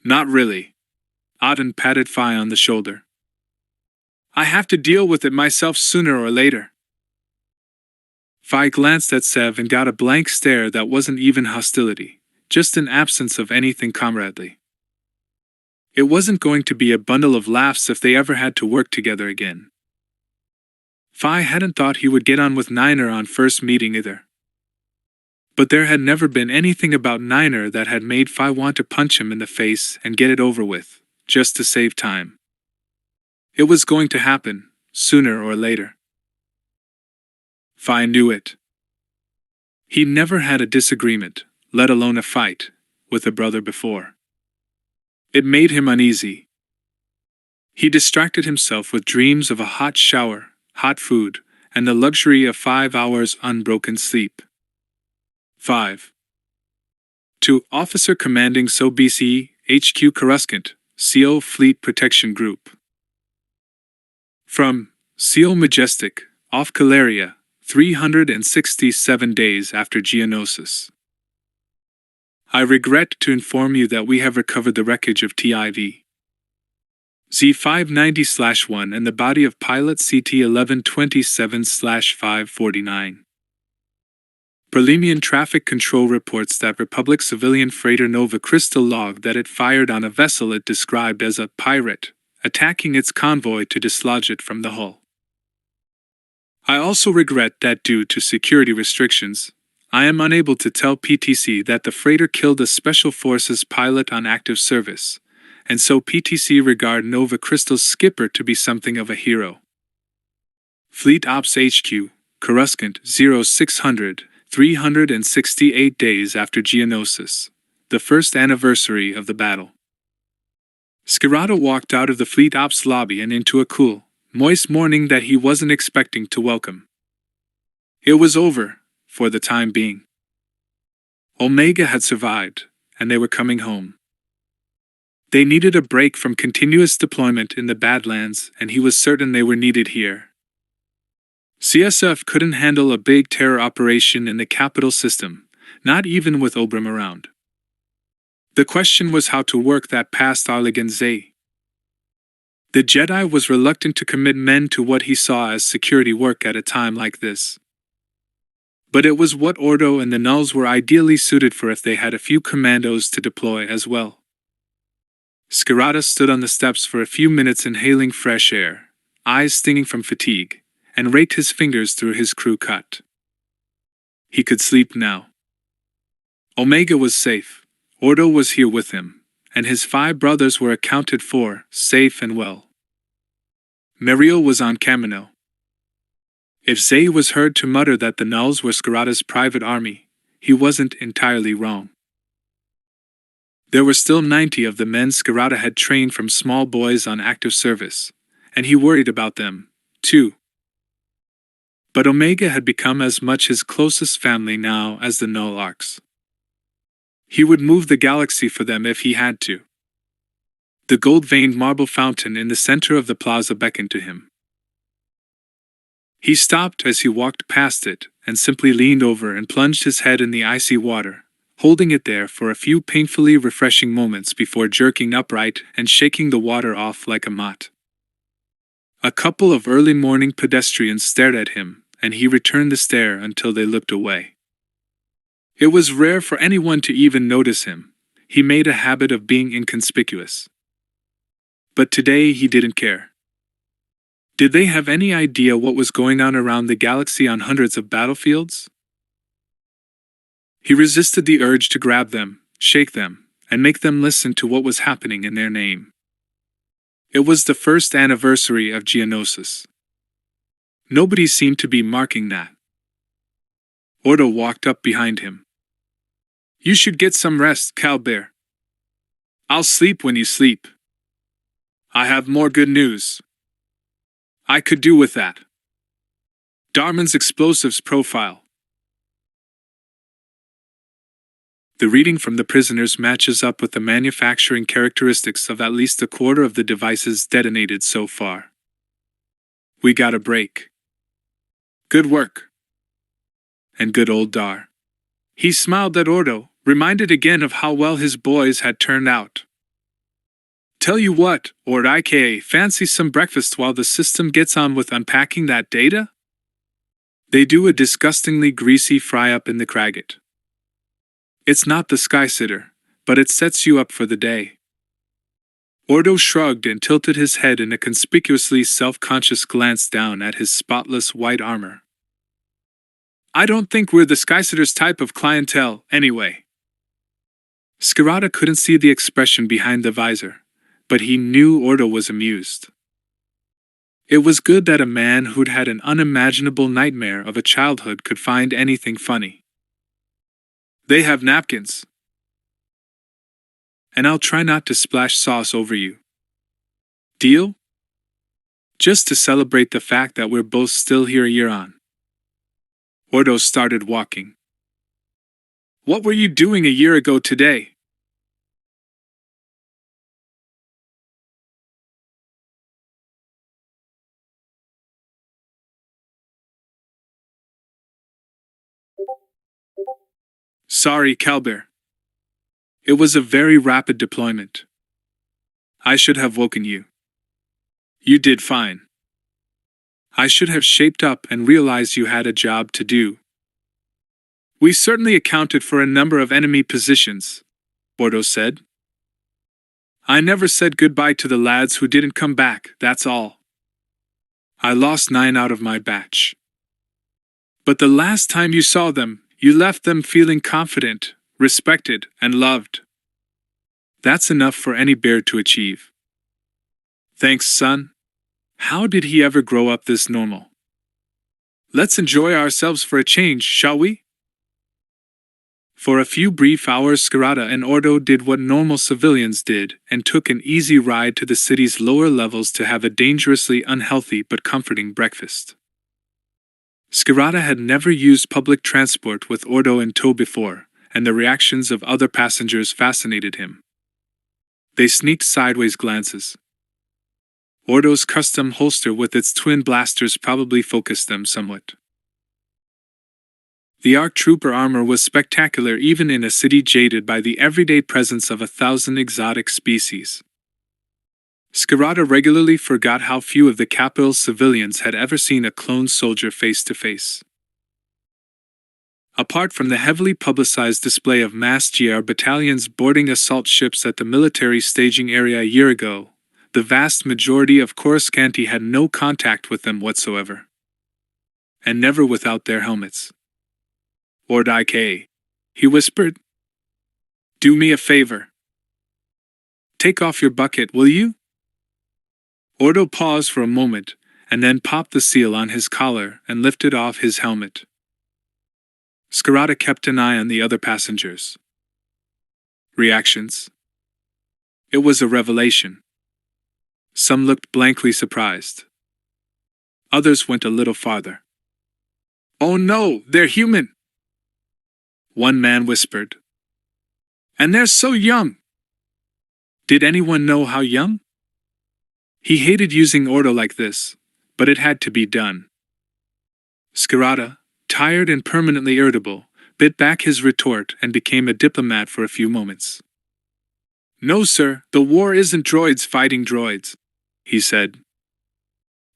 Not really. Auden patted Phi on the shoulder. I have to deal with it myself sooner or later. Phi glanced at Sev and got a blank stare that wasn't even hostility, just an absence of anything comradely. It wasn't going to be a bundle of laughs if they ever had to work together again. Phi hadn't thought he would get on with Niner on first meeting either. But there had never been anything about Niner that had made Phi want to punch him in the face and get it over with, just to save time. It was going to happen, sooner or later. Phi knew it. He never had a disagreement, let alone a fight, with a brother before. It made him uneasy. He distracted himself with dreams of a hot shower, hot food, and the luxury of 5 hours unbroken sleep. 5. To Officer Commanding SO BC, HQ Coruscant, SEAL Fleet Protection Group. From SEAL Majestic, off Caleria, 367 days after Geonosis. I regret to inform you that we have recovered the wreckage of TIV Z590-1 and the body of pilot CT-1127-549. Prelimian traffic control reports that Republic civilian freighter Nova Crystal logged that it fired on a vessel it described as a pirate, attacking its convoy to dislodge it from the hull. I also regret that due to security restrictions, I am unable to tell PTC that the freighter killed a Special Forces pilot on active service, and so PTC regard Nova Crystal's skipper to be something of a hero. Fleet Ops HQ, Coruscant 0600, 368 days after Geonosis, the first anniversary of the battle. Skirata walked out of the Fleet Ops lobby and into a cool, moist morning that he wasn't expecting to welcome. It was over, for the time being. Omega had survived, and they were coming home. They needed a break from continuous deployment in the Badlands, and he was certain they were needed here. CSF couldn't handle a big terror operation in the capital system, not even with Obram around. The question was how to work that past Arligan Zay. The Jedi was reluctant to commit men to what he saw as security work at a time like this. But it was what Ordo and the Nulls were ideally suited for if they had a few commandos to deploy as well. Skirata stood on the steps for a few minutes inhaling fresh air, eyes stinging from fatigue, and raked his fingers through his crew cut. He could sleep now. Omega was safe, Ordo was here with him, and his 5 brothers were accounted for, safe and well. Muriel was on Commando. If Zay was heard to mutter that the Nulls were Skirata's private army, he wasn't entirely wrong. There were still 90 of the men Skirata had trained from small boys on active service, and he worried about them, too. But Omega had become as much his closest family now as the Null Arcs. He would move the galaxy for them if he had to. The gold-veined marble fountain in the center of the plaza beckoned to him. He stopped as he walked past it and simply leaned over and plunged his head in the icy water, holding it there for a few painfully refreshing moments before jerking upright and shaking the water off like a mott. A couple of early morning pedestrians stared at him, and he returned the stare until they looked away. It was rare for anyone to even notice him. He made a habit of being inconspicuous. But today he didn't care. Did they have any idea what was going on around the galaxy on hundreds of battlefields? He resisted the urge to grab them, shake them, and make them listen to what was happening in their name. It was the first anniversary of Geonosis. Nobody seemed to be marking that. Ordo walked up behind him. You should get some rest, Calbear. I'll sleep when you sleep. I have more good news. I could do with that. Darman's explosives profile. The reading from the prisoners matches up with the manufacturing characteristics of at least a quarter of the devices detonated so far. We got a break. Good work. And good old Dar. He smiled at Ordo, reminded again of how well his boys had turned out. Tell you what, Ord IKA, fancy some breakfast while the system gets on with unpacking that data? They do a disgustingly greasy fry-up in the Cragget. It's not the sky sitter, but it sets you up for the day. Ordo shrugged and tilted his head in a conspicuously self-conscious glance down at his spotless white armor. I don't think we're the skysitter's type of clientele, anyway. Skirata couldn't see the expression behind the visor, but he knew Ordo was amused. It was good that a man who'd had an unimaginable nightmare of a childhood could find anything funny. They have napkins. And I'll try not to splash sauce over you. Deal? Just to celebrate the fact that we're both still here a year on. Ordo started walking. What were you doing a year ago today? Sorry, Calber. It was a very rapid deployment. I should have woken you. You did fine. I should have shaped up and realized you had a job to do. We certainly accounted for a number of enemy positions, Ordo said. I never said goodbye to the lads who didn't come back, that's all. I lost 9 out of my batch. But the last time you saw them, you left them feeling confident, respected, and loved. That's enough for any bear to achieve. Thanks, son. How did he ever grow up this normal? Let's enjoy ourselves for a change, shall we? For a few brief hours, Skirata and Ordo did what normal civilians did and took an easy ride to the city's lower levels to have a dangerously unhealthy but comforting breakfast. Skirata had never used public transport with Ordo in tow before, and the reactions of other passengers fascinated him. They sneaked sideways glances. Ordo's custom holster with its twin blasters probably focused them somewhat. The ARC Trooper armor was spectacular even in a city jaded by the everyday presence of 1,000 exotic species. Skirata regularly forgot how few of the capital's civilians had ever seen a clone soldier face to face. Apart from the heavily publicized display of mass GR battalions boarding assault ships at the military staging area a year ago, the vast majority of Coruscanti had no contact with them whatsoever. And never without their helmets. Ord IK, he whispered. Do me a favor. Take off your bucket, will you? Ordo paused for a moment, and then popped the seal on his collar and lifted off his helmet. Skirata kept an eye on the other passengers. Reactions? It was a revelation. Some looked blankly surprised. Others went a little farther. Oh no, they're human! One man whispered. And they're so young! Did anyone know how young? He hated using Ordo like this, but it had to be done. Skirata, tired and permanently irritable, bit back his retort and became a diplomat for a few moments. No, sir, the war isn't droids fighting droids, he said.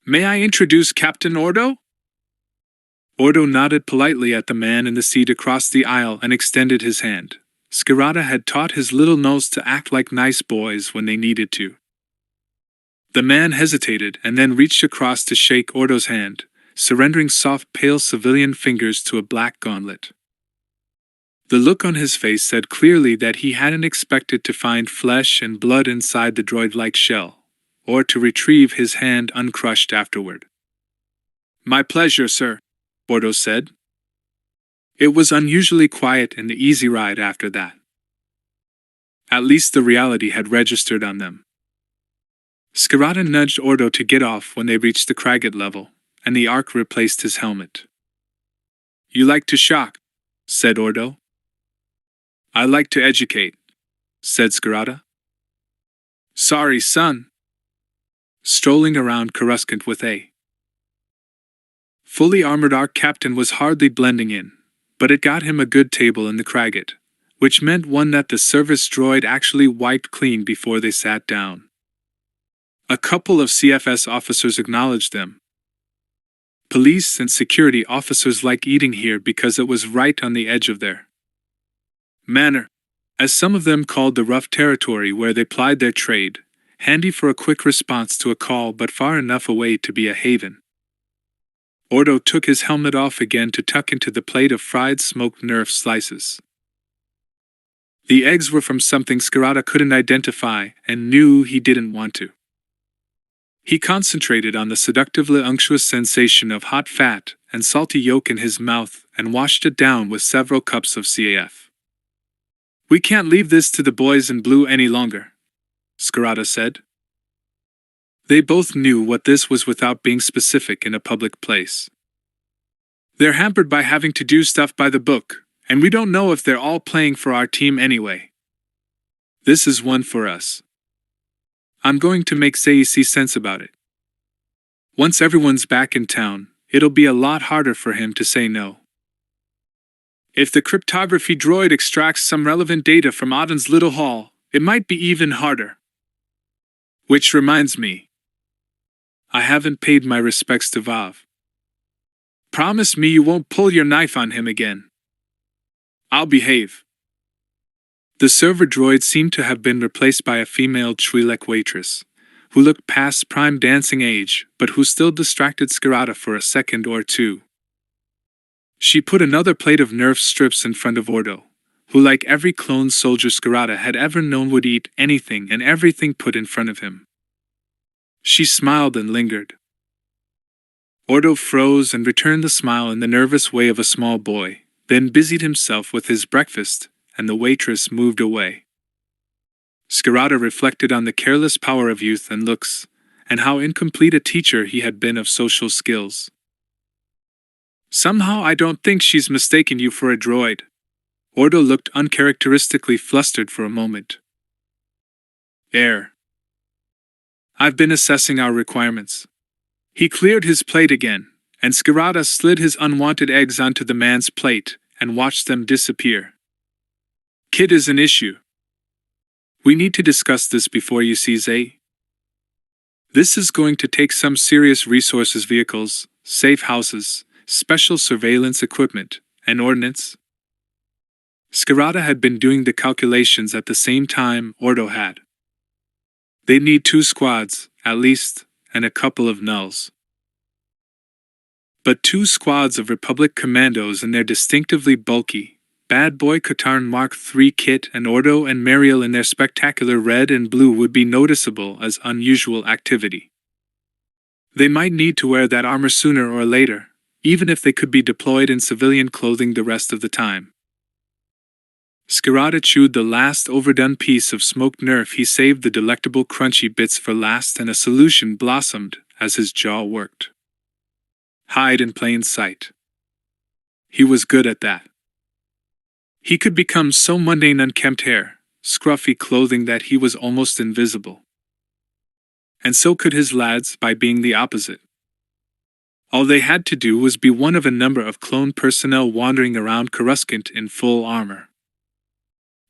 May I introduce Captain Ordo? Ordo nodded politely at the man in the seat across the aisle and extended his hand. Skirata had taught his little nose to act like nice boys when they needed to. The man hesitated and then reached across to shake Ordo's hand, surrendering soft, pale civilian fingers to a black gauntlet. The look on his face said clearly that he hadn't expected to find flesh and blood inside the droid-like shell, or to retrieve his hand uncrushed afterward. My pleasure, sir, Ordo said. It was unusually quiet in the easy ride after that. At least the reality had registered on them. Skirata nudged Ordo to get off when they reached the Cragget level, and the Ark replaced his helmet. You like to shock, said Ordo. I like to educate, said Scarata. Sorry, son. Strolling around Coruscant with a fully armored Ark captain was hardly blending in, but it got him a good table in the Cragget, which meant one that the service droid actually wiped clean before they sat down. A couple of CFS officers acknowledged them. Police and security officers like eating here because it was right on the edge of their manor, as some of them called the rough territory where they plied their trade, handy for a quick response to a call but far enough away to be a haven. Ordo took his helmet off again to tuck into the plate of fried smoked nerf slices. The eggs were from something Scarata couldn't identify and knew he didn't want to. He concentrated on the seductively unctuous sensation of hot fat and salty yolk in his mouth and washed it down with several cups of CAF. We can't leave this to the boys in blue any longer, Scarata said. They both knew what this was without being specific in a public place. They're hampered by having to do stuff by the book, and we don't know if they're all playing for our team anyway. This is one for us. I'm going to make Zay see sense about it. Once everyone's back in town, it'll be a lot harder for him to say no. If the cryptography droid extracts some relevant data from Auden's little hall, it might be even harder. Which reminds me. I haven't paid my respects to Vav. Promise me you won't pull your knife on him again. I'll behave. The server droid seemed to have been replaced by a female Twi'lek waitress, who looked past prime dancing age but who still distracted Scarata for a second or two. She put another plate of nerf strips in front of Ordo, who like every clone soldier Scarata had ever known would eat anything and everything put in front of him. She smiled and lingered. Ordo froze and returned the smile in the nervous way of a small boy, then busied himself with his breakfast, and the waitress moved away. Scarata reflected on the careless power of youth and looks, and how incomplete a teacher he had been of social skills. Somehow I don't think she's mistaken you for a droid. Ordo looked uncharacteristically flustered for a moment. I've been assessing our requirements. He cleared his plate again, and Scarata slid his unwanted eggs onto the man's plate and watched them disappear. Kid is an issue. We need to discuss this before you see Zay. This is going to take some serious resources, vehicles, safe houses, special surveillance equipment, and ordnance. Scarata had been doing the calculations at the same time Ordo had. They'd need 2 squads, at least, and a couple of nulls. But 2 squads of Republic commandos in their distinctively bulky, Bad Boy Katarn Mark III kit and Ordo and Mariel in their spectacular red and blue would be noticeable as unusual activity. They might need to wear that armor sooner or later, even if they could be deployed in civilian clothing the rest of the time. Scarata chewed the last overdone piece of smoked nerf. He saved the delectable crunchy bits for last, and a solution blossomed as his jaw worked. Hide in plain sight. He was good at that. He could become so mundane, unkempt hair, scruffy clothing that he was almost invisible. And so could his lads by being the opposite. All they had to do was be one of a number of clone personnel wandering around Coruscant in full armor.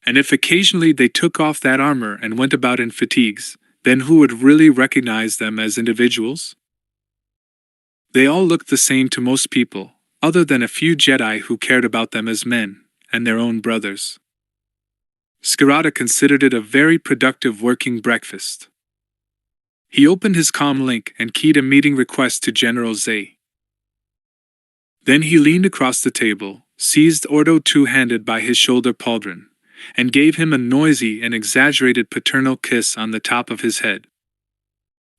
And if occasionally they took off that armor and went about in fatigues, then who would really recognize them as individuals? They all looked the same to most people, other than a few Jedi who cared about them as men, and their own brothers. Scarata considered it a very productive working breakfast. He opened his comm link and keyed a meeting request to General Zay. Then he leaned across the table, seized Ordo two-handed by his shoulder pauldron, and gave him a noisy and exaggerated paternal kiss on the top of his head.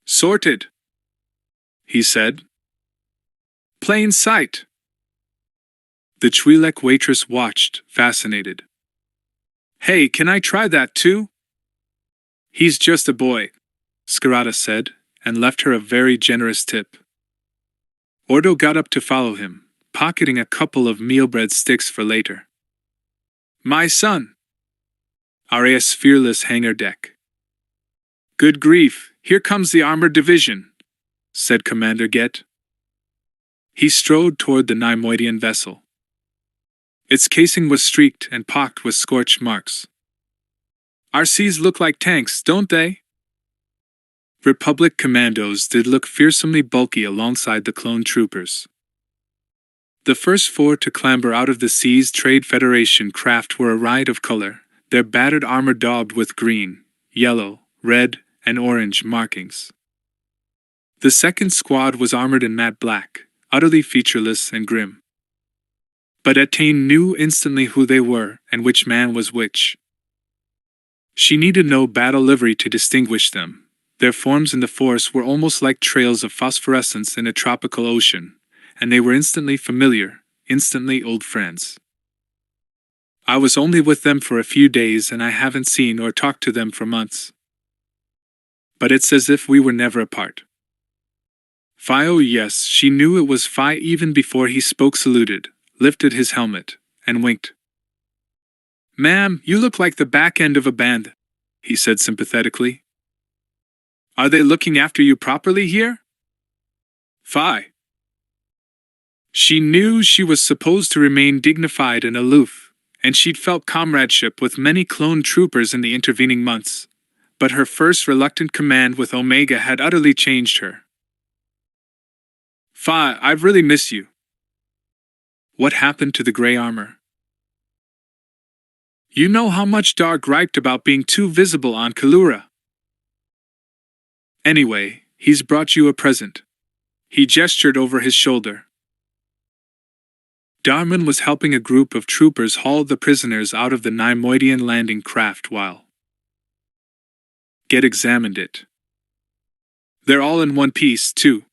"Sorted," he said. "Plain sight." The Twi'lek waitress watched, fascinated. "Hey, can I try that too?" "He's just a boy," Scarata said, and left her a very generous tip. Ordo got up to follow him, pocketing a couple of meal bread sticks for later. "My son," RAS Fearless Hangar Deck. Good grief, here comes the armored division, said Commander Get. He strode toward the Neimoidian vessel. Its casing was streaked and pocked with scorch marks. RCs look like tanks, don't they? Republic commandos did look fearsomely bulky alongside the clone troopers. The first 4 to clamber out of the Seas Trade Federation craft were a riot of color, their battered armor daubed with green, yellow, red, and orange markings. The second squad was armored in matte black, utterly featureless and grim. But Etain knew instantly who they were and which man was which. She needed no battle livery to distinguish them. Their forms in the force were almost like trails of phosphorescence in a tropical ocean, and they were instantly familiar, instantly old friends. I was only with them for a few days and I haven't seen or talked to them for months. But it's as if we were never apart. Phi, oh yes, she knew it was Phi even before he spoke, saluted, lifted his helmet, and winked. Ma'am, you look like the back end of a band, he said sympathetically. Are they looking after you properly here? Phi. She knew she was supposed to remain dignified and aloof, and she'd felt comradeship with many clone troopers in the intervening months, but her first reluctant command with Omega had utterly changed her. Phi, I've really missed you. What happened to the gray armor? You know how much Dar griped about being too visible on Kalura. Anyway, he's brought you a present. He gestured over his shoulder. Darman was helping a group of troopers haul the prisoners out of the Neimoidian landing craft while Get examined it. They're all in one piece, too.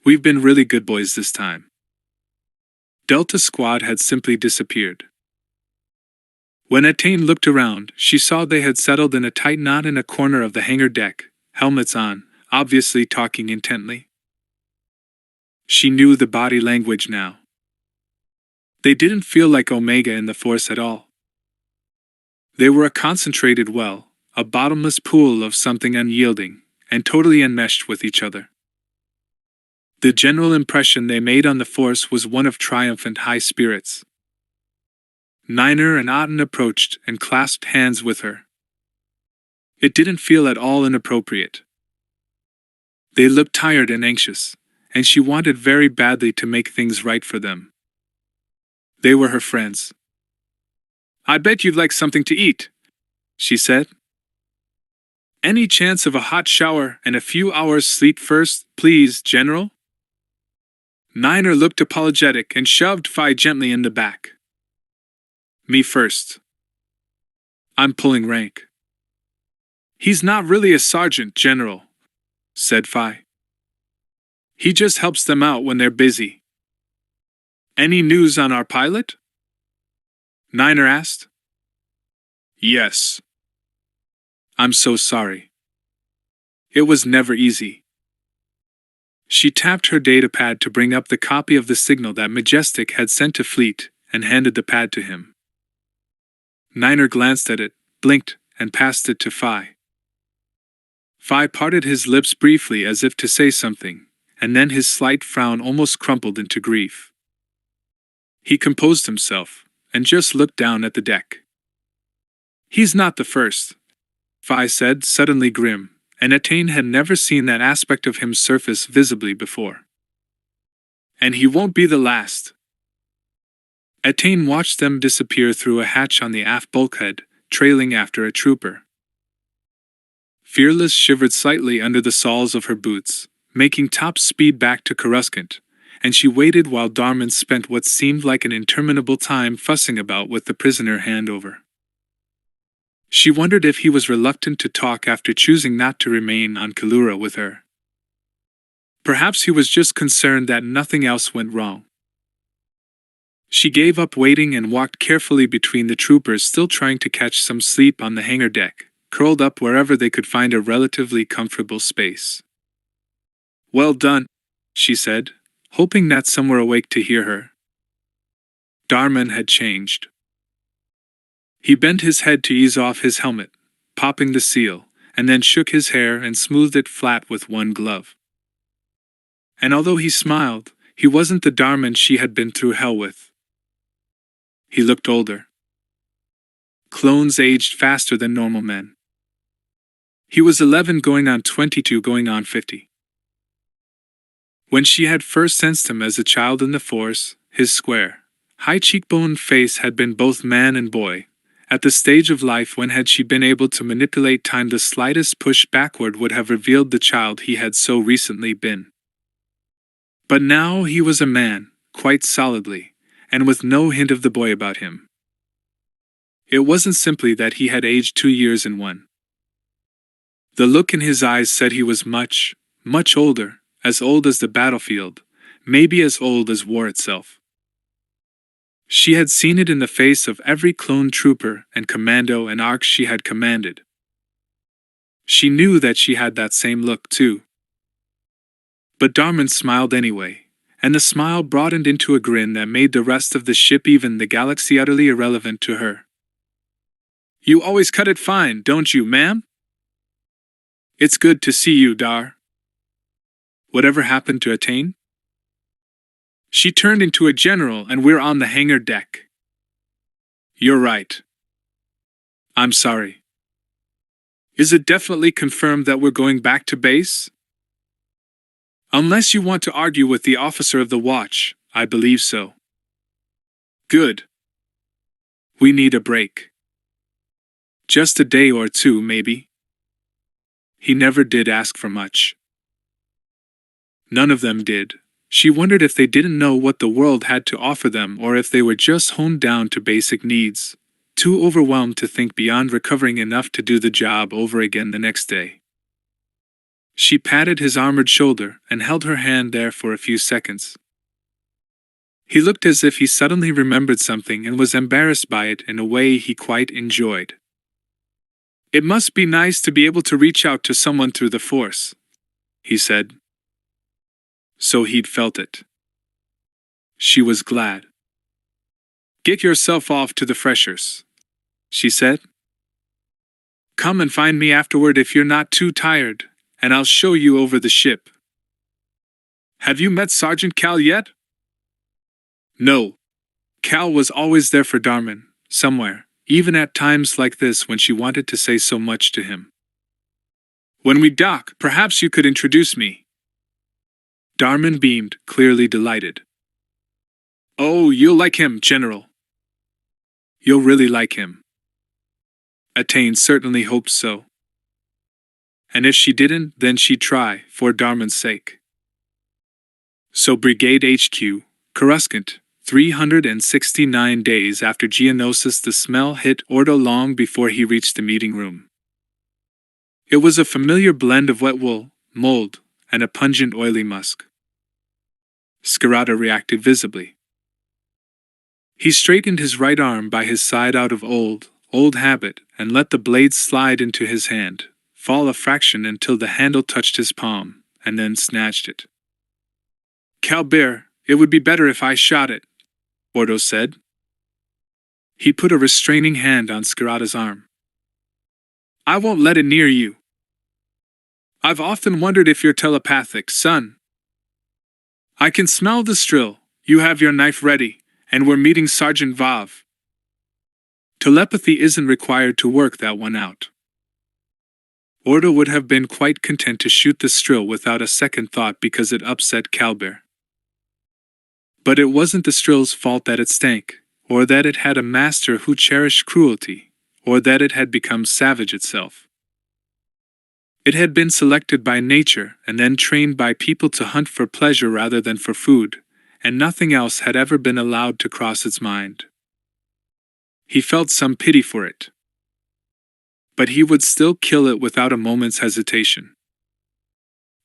We've been really good boys this time. Delta Squad had simply disappeared. When Etain looked around, she saw they had settled in a tight knot in a corner of the hangar deck, helmets on, obviously talking intently. She knew the body language now. They didn't feel like Omega in the Force at all. They were a concentrated well, a bottomless pool of something unyielding, and totally enmeshed with each other. The general impression they made on the Force was one of triumphant high spirits. Niner and Aten approached and clasped hands with her. It didn't feel at all inappropriate. They looked tired and anxious, and she wanted very badly to make things right for them. They were her friends. I bet you'd like something to eat, she said. Any chance of a hot shower and a few hours sleep first, please, General? Niner looked apologetic and shoved Phi gently in the back. Me first. I'm pulling rank. He's not really a sergeant, General, said Phi. He just helps them out when they're busy. Any news on our pilot? Niner asked. Yes. I'm so sorry. It was never easy. She tapped her datapad to bring up the copy of the signal that Majestic had sent to Fleet and handed the pad to him. Niner glanced at it, blinked, and passed it to Phi. Phi parted his lips briefly as if to say something, and then his slight frown almost crumpled into grief. He composed himself, and just looked down at the deck. He's not the first, Phi said, suddenly grim, and Etain had never seen that aspect of him surface visibly before. And he won't be the last. Etain watched them disappear through a hatch on the aft bulkhead, trailing after a trooper. Fearless shivered slightly under the soles of her boots, making top speed back to Coruscant, and she waited while Darman spent what seemed like an interminable time fussing about with the prisoner handover. She wondered if he was reluctant to talk after choosing not to remain on Kalura with her. Perhaps he was just concerned that nothing else went wrong. She gave up waiting and walked carefully between the troopers still trying to catch some sleep on the hangar deck, curled up wherever they could find a relatively comfortable space. Well done, she said, hoping that some were awake to hear her. Darman had changed. He bent his head to ease off his helmet, popping the seal, and then shook his hair and smoothed it flat with one glove. And although he smiled, he wasn't the Darman she had been through hell with. He looked older. Clones aged faster than normal men. He was 11 going on 22 going on 50. When she had first sensed him as a child in the Force, his square, high-cheekboned face had been both man and boy. At the stage of life when had she been able to manipulate time, the slightest push backward would have revealed the child he had so recently been. But now he was a man, quite solidly, and with no hint of the boy about him. It wasn't simply that he had aged 2 years in one. The look in his eyes said he was much, much older, as old as the battlefield, maybe as old as war itself. She had seen it in the face of every clone trooper and commando and ARC she had commanded. She knew that she had that same look too. But Darman smiled anyway, and the smile broadened into a grin that made the rest of the ship, even the galaxy, utterly irrelevant to her. "You always cut it fine, don't you, ma'am? It's good to see you, Dar. Whatever happened to Attain? She turned into a general and we're on the hangar deck." "You're right. I'm sorry. Is it definitely confirmed that we're going back to base?" "Unless you want to argue with the officer of the watch, I believe so." "Good. We need a break. Just a day or two, maybe." He never did ask for much. None of them did. She wondered if they didn't know what the world had to offer them, or if they were just honed down to basic needs, too overwhelmed to think beyond recovering enough to do the job over again the next day. She patted his armored shoulder and held her hand there for a few seconds. He looked as if he suddenly remembered something and was embarrassed by it in a way he quite enjoyed. "It must be nice to be able to reach out to someone through the Force," he said. So he'd felt it. She was glad. "Get yourself off to the freshers," she said. "Come and find me afterward if you're not too tired, and I'll show you over the ship." "Have you met Sergeant Cal yet?" No. Cal was always there for Darman, somewhere, even at times like this when she wanted to say so much to him. "When we dock, perhaps you could introduce me." Darman beamed, clearly delighted. "Oh, you'll like him, General. You'll really like him." Attain certainly hoped so. And if she didn't, then she'd try, for Darman's sake. So Brigade HQ, Coruscant, 369 days after Geonosis, the smell hit Ordo long before he reached the meeting room. It was a familiar blend of wet wool, mold, and a pungent oily musk. Skirata reacted visibly. He straightened his right arm by his side out of old habit and let the blade slide into his hand, fall a fraction until the handle touched his palm, and then snatched it. "Calbear, it would be better if I shot it," Ordo said. He put a restraining hand on Skirata's arm. "I won't let it near you. I've often wondered if you're telepathic, son. I can smell the strill, you have your knife ready, and we're meeting Sergeant Vav. Telepathy isn't required to work that one out." Ordo would have been quite content to shoot the strill without a second thought because it upset Calbear. But it wasn't the strill's fault that it stank, or that it had a master who cherished cruelty, or that it had become savage itself. It had been selected by nature and then trained by people to hunt for pleasure rather than for food, and nothing else had ever been allowed to cross its mind. He felt some pity for it. But he would still kill it without a moment's hesitation.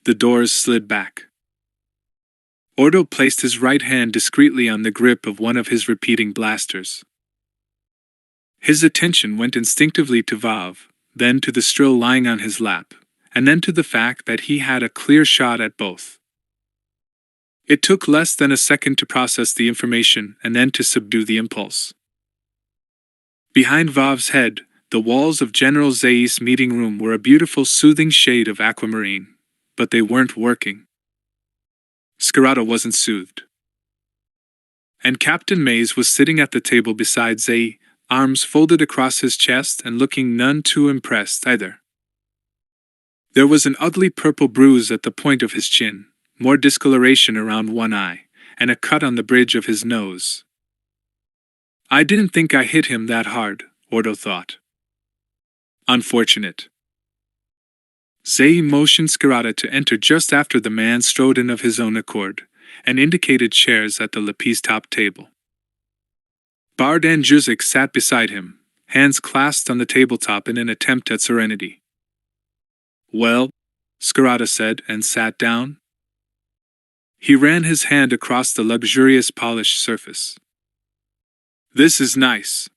The doors slid back. Ordo placed his right hand discreetly on the grip of one of his repeating blasters. His attention went instinctively to Vav, then to the strill lying on his lap, and then to the fact that he had a clear shot at both. It took less than a second to process the information and then to subdue the impulse. Behind Vav's head, the walls of General Zay's meeting room were a beautiful soothing shade of aquamarine, but they weren't working. Scarata wasn't soothed. And Captain Mays was sitting at the table beside Zay, arms folded across his chest and looking none too impressed either. There was an ugly purple bruise at the point of his chin, more discoloration around one eye, and a cut on the bridge of his nose. I didn't think I hit him that hard, Ordo thought. Unfortunate. Zay motioned Scarata to enter just after the man strode in of his own accord, and indicated chairs at the lapis top table. Bard and Juzik sat beside him, hands clasped on the tabletop in an attempt at serenity. Well, Scarata said and sat down. He ran his hand across the luxurious polished surface. This is nice.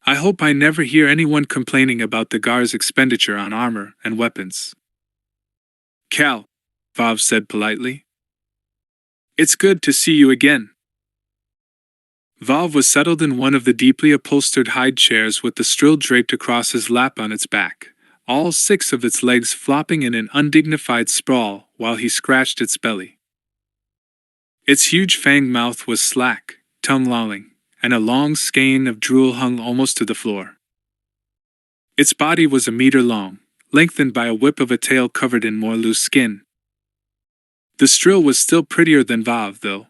I hope I never hear anyone complaining about the Guard's expenditure on armor and weapons. Cal, Vav said politely. It's good to see you again. Vav was settled in one of the deeply upholstered hide chairs with the strill draped across his lap on its back, all 6 of its legs flopping in an undignified sprawl while he scratched its belly. Its huge fanged mouth was slack, tongue lolling, and a long skein of drool hung almost to the floor. Its body was a meter long, lengthened by a whip of a tail covered in more loose skin. The strill was still prettier than Vav, though.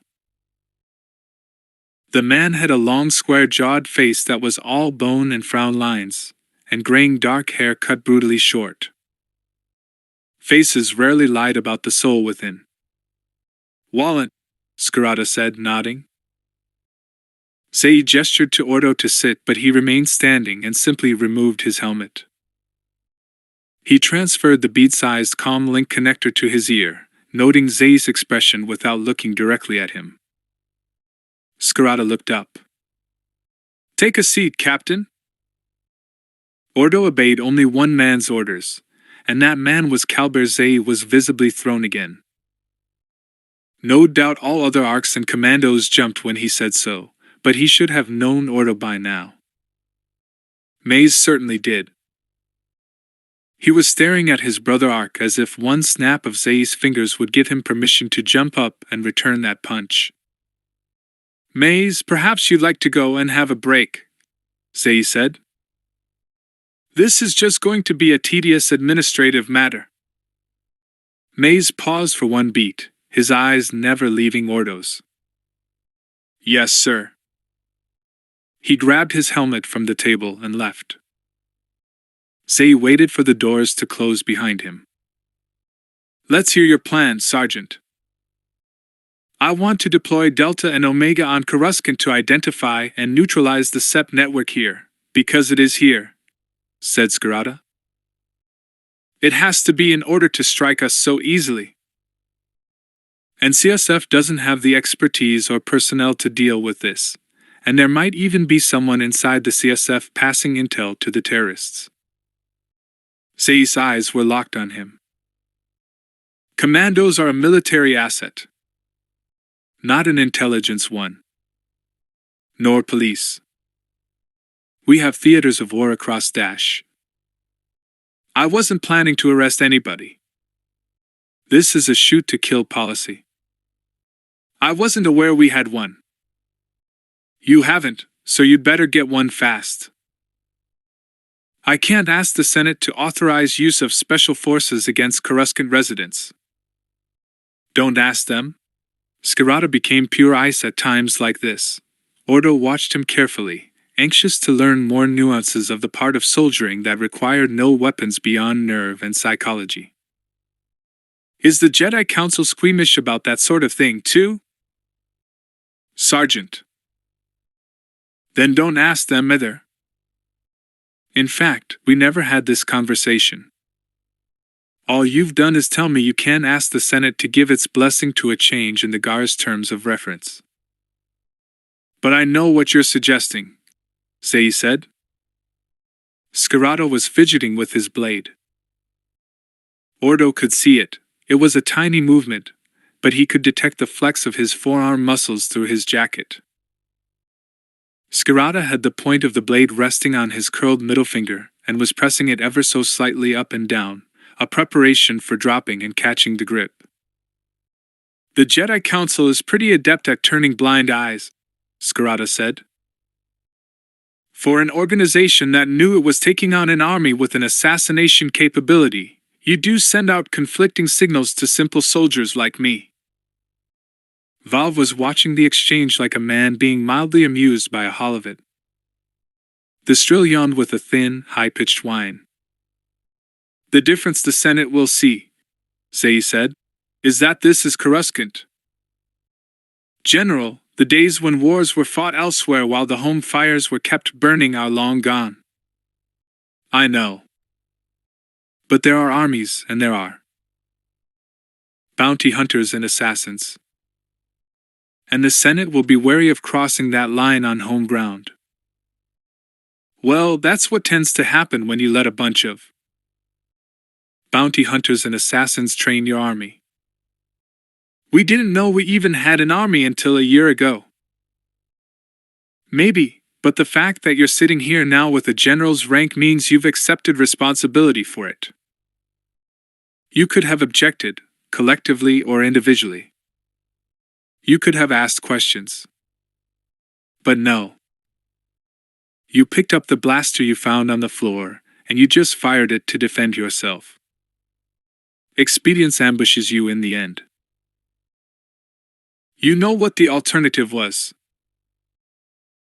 The man had a long square-jawed face that was all bone and frown lines, and graying dark hair cut brutally short. Faces rarely lied about the soul within. Wallen, Scarata said, nodding. Zay gestured to Ordo to sit, but he remained standing and simply removed his helmet. He transferred the bead-sized comm link connector to his ear, noting Zay's expression without looking directly at him. Scarata looked up. Take a seat, Captain. Ordo obeyed only one man's orders, and that man was Calber. Zay was visibly thrown again. No doubt all other arcs and commandos jumped when he said so, but he should have known Ordo by now. Mays certainly did. He was staring at his brother Ark as if one snap of Zay's fingers would give him permission to jump up and return that punch. Mays, perhaps you'd like to go and have a break, Zay said. This is just going to be a tedious administrative matter. Mays paused for one beat, his eyes never leaving Ordo's. Yes, sir. He grabbed his helmet from the table and left. Zay waited for the doors to close behind him. Let's hear your plan, Sergeant. I want to deploy Delta and Omega on Coruscant to identify and neutralize the SEP network here, because it is here, said Scarata. It has to be in order to strike us so easily. And CSF doesn't have the expertise or personnel to deal with this, and there might even be someone inside the CSF passing intel to the terrorists. Zay's eyes were locked on him. Commandos are a military asset, not an intelligence one. Nor police. We have theaters of war across Dash. I wasn't planning to arrest anybody. This is a shoot-to-kill policy. I wasn't aware we had one. You haven't, so you'd better get one fast. I can't ask the Senate to authorize use of special forces against Coruscant residents. Don't ask them. Scarata became pure ice at times like this. Ordo watched him carefully, anxious to learn more nuances of the part of soldiering that required no weapons beyond nerve and psychology. Is the Jedi Council squeamish about that sort of thing, too? Sergeant. Then don't ask them either. In fact, we never had this conversation. All you've done is tell me you can't ask the Senate to give its blessing to a change in the GAR's terms of reference. But I know what you're suggesting, Zay said. Scarata was fidgeting with his blade. Ordo could see it. It was a tiny movement, but he could detect the flex of his forearm muscles through his jacket. Skirata had the point of the blade resting on his curled middle finger and was pressing it ever so slightly up and down, a preparation for dropping and catching the grip. The Jedi Council is pretty adept at turning blind eyes, Skirata said. For an organization that knew it was taking on an army with an assassination capability, you do send out conflicting signals to simple soldiers like me. Valve was watching the exchange like a man being mildly amused by a haul of it. The Strill yawned with a thin, high-pitched whine. The difference the Senate will see, Zay said, is that this is Coruscant. General, the days when wars were fought elsewhere while the home fires were kept burning are long gone. I know. But there are armies, and there are bounty hunters and assassins. And the Senate will be wary of crossing that line on home ground. Well, that's what tends to happen when you let a bunch of bounty hunters and assassins train your army. We didn't know we even had an army until a year ago. Maybe, but the fact that you're sitting here now with a general's rank means you've accepted responsibility for it. You could have objected, collectively or individually. You could have asked questions. But no. You picked up the blaster you found on the floor, and you just fired it to defend yourself. Expedience ambushes you in the end. You know what the alternative was.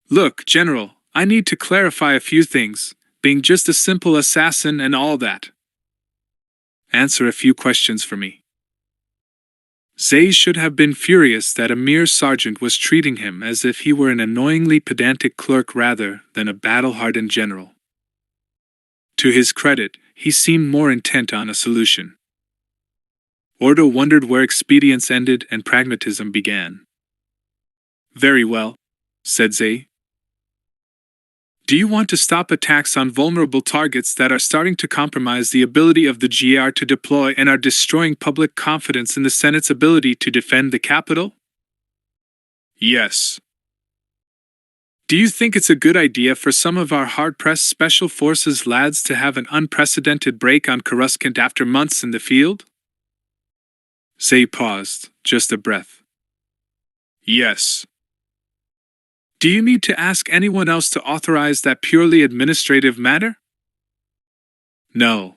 Look, General, I need to clarify a few things, being just a simple assassin and all that. Answer a few questions for me. Zay should have been furious that a mere sergeant was treating him as if he were an annoyingly pedantic clerk rather than a battle-hardened general. To his credit, he seemed more intent on a solution. Ordo wondered where expedience ended and pragmatism began. Very well, said Zay. Do you want to stop attacks on vulnerable targets that are starting to compromise the ability of the GR to deploy and are destroying public confidence in the Senate's ability to defend the Capitol? Yes. Do you think it's a good idea for some of our hard-pressed Special Forces lads to have an unprecedented break on Coruscant after months in the field? Zay paused, just a breath. Yes. Do you need to ask anyone else to authorize that purely administrative matter? No.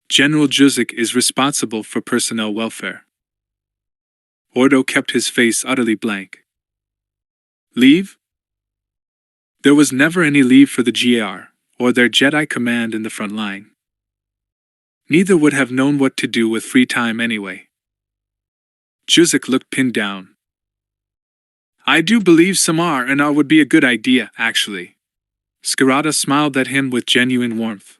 General Juzik is responsible for personnel welfare. Ordo kept his face utterly blank. Leave? There was never any leave for the GR, or their Jedi command in the front line. Neither would have known what to do with free time anyway. Juzik looked pinned down. I do believe some are, and are would be a good idea, actually. Skirata smiled at him with genuine warmth.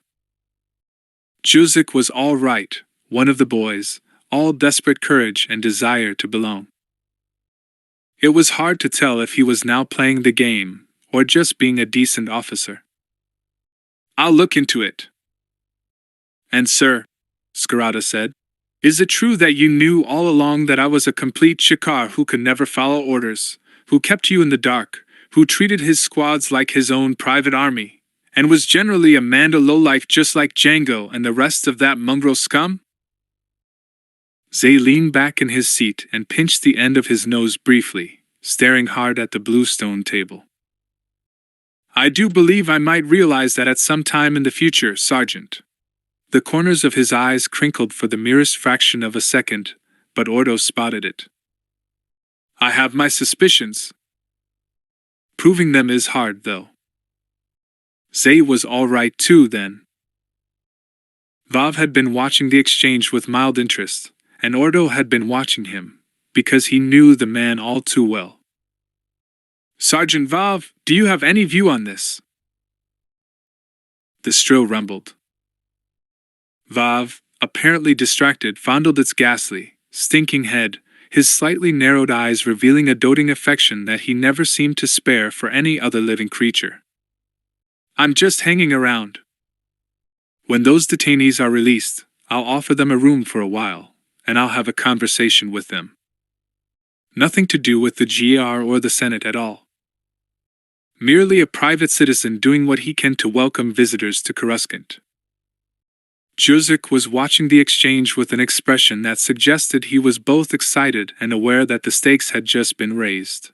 Juzik was all right, one of the boys, all desperate courage and desire to belong. It was hard to tell if he was now playing the game, or just being a decent officer. I'll look into it. And sir, Skirata said, is it true that you knew all along that I was a complete shikar who could never follow orders, who kept you in the dark, who treated his squads like his own private army, and was generally a Manda lowlife just like Django and the rest of that mongrel scum? Zay leaned back in his seat and pinched the end of his nose briefly, staring hard at the bluestone table. I do believe I might realize that at some time in the future, Sergeant. The corners of his eyes crinkled for the merest fraction of a second, but Ordo spotted it. I have my suspicions. Proving them is hard, though. Zay was all right too, then. Vav had been watching the exchange with mild interest, and Ordo had been watching him, because he knew the man all too well. Sergeant Vav, do you have any view on this? The Strill rumbled. Vav, apparently distracted, fondled its ghastly, stinking head, his slightly narrowed eyes revealing a doting affection that he never seemed to spare for any other living creature. I'm just hanging around. When those detainees are released, I'll offer them a room for a while, and I'll have a conversation with them. Nothing to do with the GR or the Senate at all. merely a private citizen doing what he can to welcome visitors to Coruscant. Juzek was watching the exchange with an expression that suggested he was both excited and aware that the stakes had just been raised.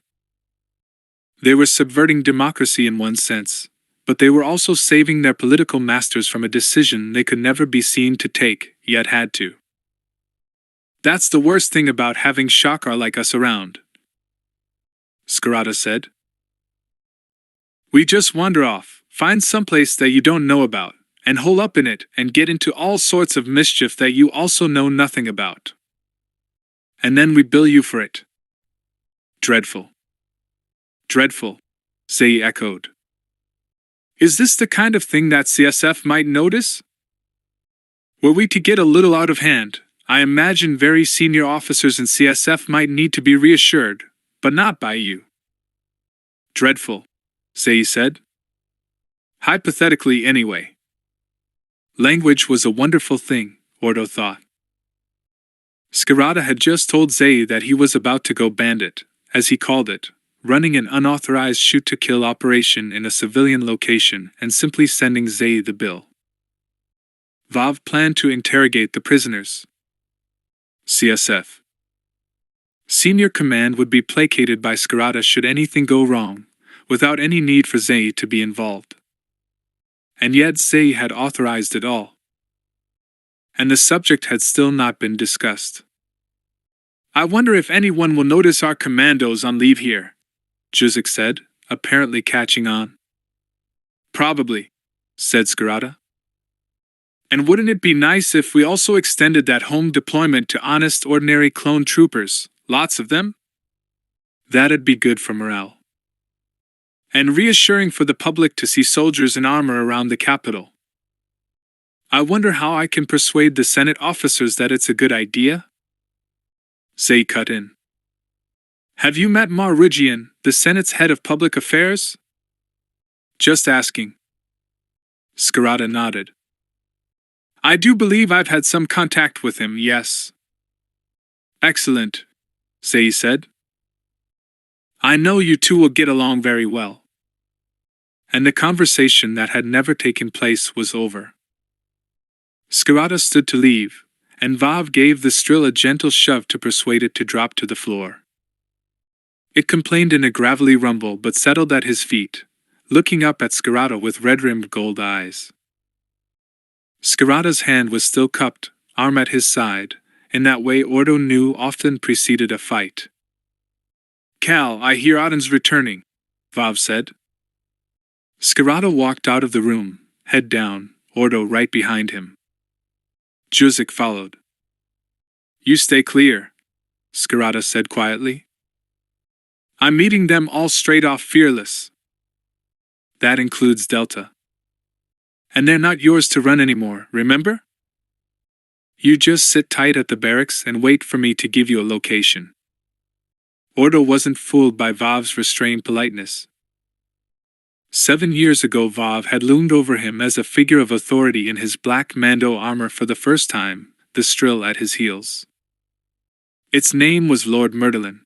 They were subverting democracy in one sense, but they were also saving their political masters from a decision they could never be seen to take, yet had to. That's the worst thing about having Shakar like us around, Skirata said. We just wander off, find someplace that you don't know about, and hole up in it and get into all sorts of mischief that you also know nothing about. And then we bill you for it. Dreadful. Dreadful, Zay echoed. Is this the kind of thing that CSF might notice? Were we to get a little out of hand, I imagine very senior officers in CSF might need to be reassured, but not by you. Dreadful, Zay said. Hypothetically anyway. Language was a wonderful thing, Ordo thought. Skirata had just told Zay that he was about to go bandit, as he called it, running an unauthorized shoot-to-kill operation in a civilian location and simply sending Zay the bill. Vav planned to interrogate the prisoners. CSF. Senior command would be placated by Skirata should anything go wrong, without any need for Zay to be involved. And yet Zay had authorized it all. And the subject had still not been discussed. I wonder if anyone will notice our commandos on leave here, Juzek said, apparently catching on. Probably, said Skirata. And wouldn't it be nice if we also extended that home deployment to honest, ordinary clone troopers, lots of them? That'd be good for morale. And reassuring for the public to see soldiers in armor around the capital. I wonder how I can persuade the Senate officers that it's a good idea? Zay cut in. Have you met Marrigian, the Senate's head of public affairs? Just asking. Skirata nodded. I do believe I've had some contact with him, yes. Excellent, Zay said. I know you two will get along very well. And the conversation that had never taken place was over. Skirata stood to leave, and Vav gave the Strill a gentle shove to persuade it to drop to the floor. It complained in a gravelly rumble but settled at his feet, looking up at Skirata with red-rimmed gold eyes. Skirata's hand was still cupped, arm at his side, in that way Ordo knew often preceded a fight. Cal, I hear Auden's returning, Vav said. Skirata walked out of the room, head down, Ordo right behind him. Juzek followed. You stay clear, Skirata said quietly. I'm meeting them all straight off fearless. That includes Delta. And they're not yours to run anymore, remember? You just sit tight at the barracks and wait for me to give you a location. Ordo wasn't fooled by Vav's restrained politeness. 7 years ago Vav had loomed over him as a figure of authority in his black Mando armor for the first time, the Strill at his heels. Its name was Lord Myrtilin.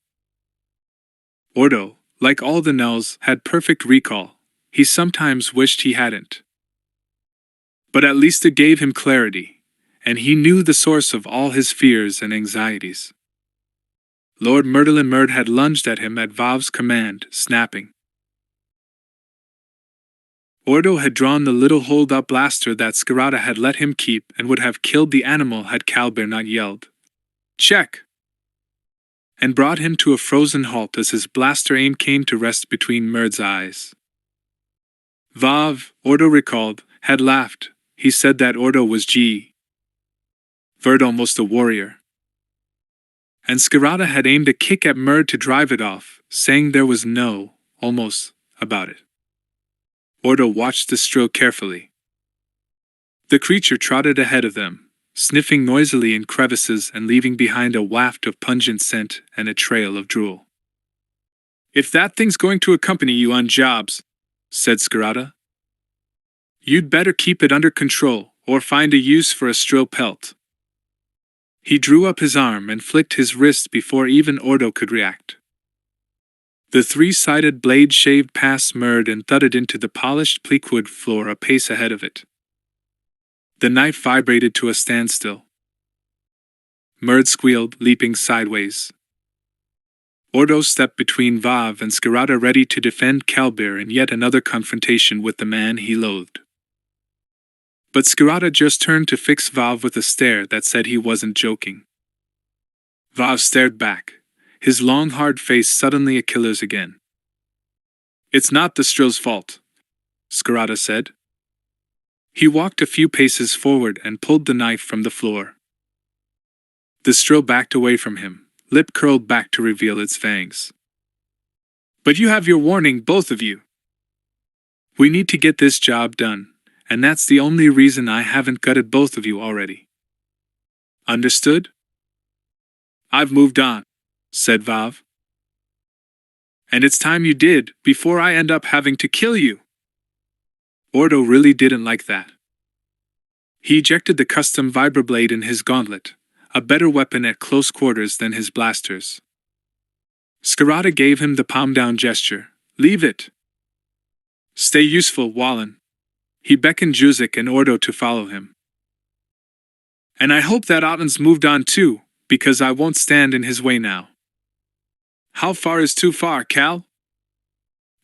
Ordo, like all the Nells, had perfect recall. He sometimes wished he hadn't. But at least it gave him clarity, and he knew the source of all his fears and anxieties. Lord Myrtilin Myrd had lunged at him at Vav's command, snapping. Ordo had drawn the little hold-up blaster that Skirata had let him keep and would have killed the animal had Calbear not yelled, "Check!" and brought him to a frozen halt as his blaster aim came to rest between Myrd's eyes. Vav, Ordo recalled, had laughed. He said that Ordo was Verd almost a warrior. And Skirata had aimed a kick at Myrd to drive it off, saying there was no, almost, about it. Ordo watched the Strill carefully. The creature trotted ahead of them, sniffing noisily in crevices and leaving behind a waft of pungent scent and a trail of drool. If that thing's going to accompany you on jobs, said Skirata, you'd better keep it under control or find a use for a Strill pelt. He drew up his arm and flicked his wrist before even Ordo could react. The three-sided blade shaved past Murd and thudded into the polished pleakwood floor a pace ahead of it. The knife vibrated to a standstill. Murd squealed, leaping sideways. Ordo stepped between Vav and Skirata, ready to defend Kalbir in yet another confrontation with the man he loathed. But Skirata just turned to fix Vav with a stare that said he wasn't joking. Vav stared back, his long hard face suddenly a killer's again. "It's not the Strill's fault," Skirata said. He walked a few paces forward and pulled the knife from the floor. The Strill backed away from him, lip curled back to reveal its fangs. "But you have your warning, both of you. We need to get this job done, and that's the only reason I haven't gutted both of you already. Understood?" "I've moved on," said Vav. "And it's time you did, before I end up having to kill you." Ordo really didn't like that. He ejected the custom vibroblade in his gauntlet, a better weapon at close quarters than his blasters. Skirata gave him the palm-down gesture. "Leave it. Stay useful, Wallen." He beckoned Juzik and Ordo to follow him. "And I hope that Otten's moved on too, because I won't stand in his way now." "How far is too far, Cal?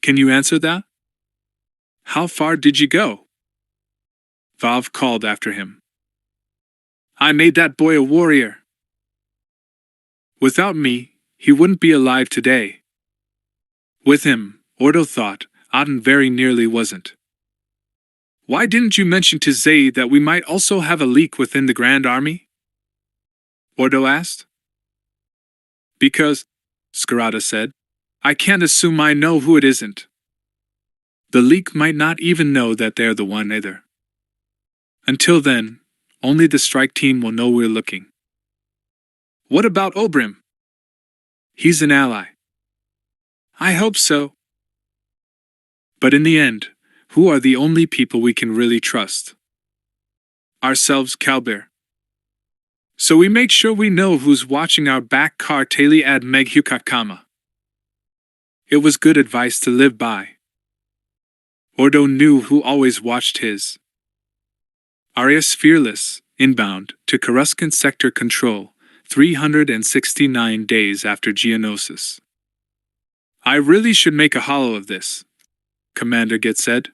Can you answer that? How far did you go?" Vav called after him. "I made that boy a warrior. Without me, he wouldn't be alive today. With him, Ordo thought, Otten very nearly wasn't." "Why didn't you mention to Zaid that we might also have a leak within the Grand Army?" Ordo asked. "Because," Skirata said, "I can't assume I know who it isn't. The leak might not even know that they're the one either. Until then, only the strike team will know we're looking." "What about Obrim?" "He's an ally." "I hope so. But in the end, who are the only people we can really trust?" "Ourselves, Kalbir. So we make sure we know who's watching our back. Kar Tali ad Meghukakama." It was good advice to live by. Ordo knew who always watched his. Arias Fearless, inbound, to Coruscant Sector Control, 369 days after Geonosis. "I really should make a hollow of this," Commander Git said.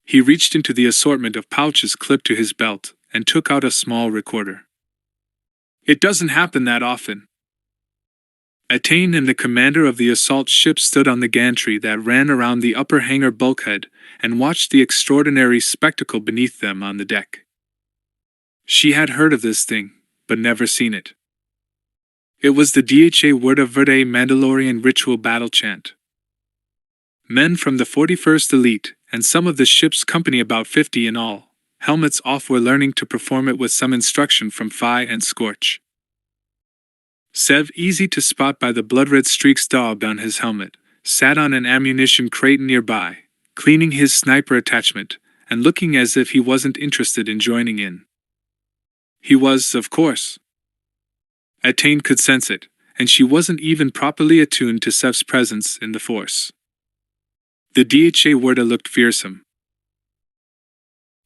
He reached into the assortment of pouches clipped to his belt and took out a small recorder. "It doesn't happen that often." Attain and the commander of the assault ship stood on the gantry that ran around the upper hangar bulkhead and watched the extraordinary spectacle beneath them on the deck. She had heard of this thing, but never seen it. It was the Dha Wurda Verde Mandalorian ritual battle chant. Men from the 41st Elite, and some of the ship's company, about 50 in all, helmets off, were learning to perform it with some instruction from Phi and Scorch. Sev, easy to spot by the blood-red streaks daubed on his helmet, sat on an ammunition crate nearby, cleaning his sniper attachment, and looking as if he wasn't interested in joining in. He was, of course. Attain could sense it, and she wasn't even properly attuned to Sev's presence in the Force. The Dha Wurda looked fearsome.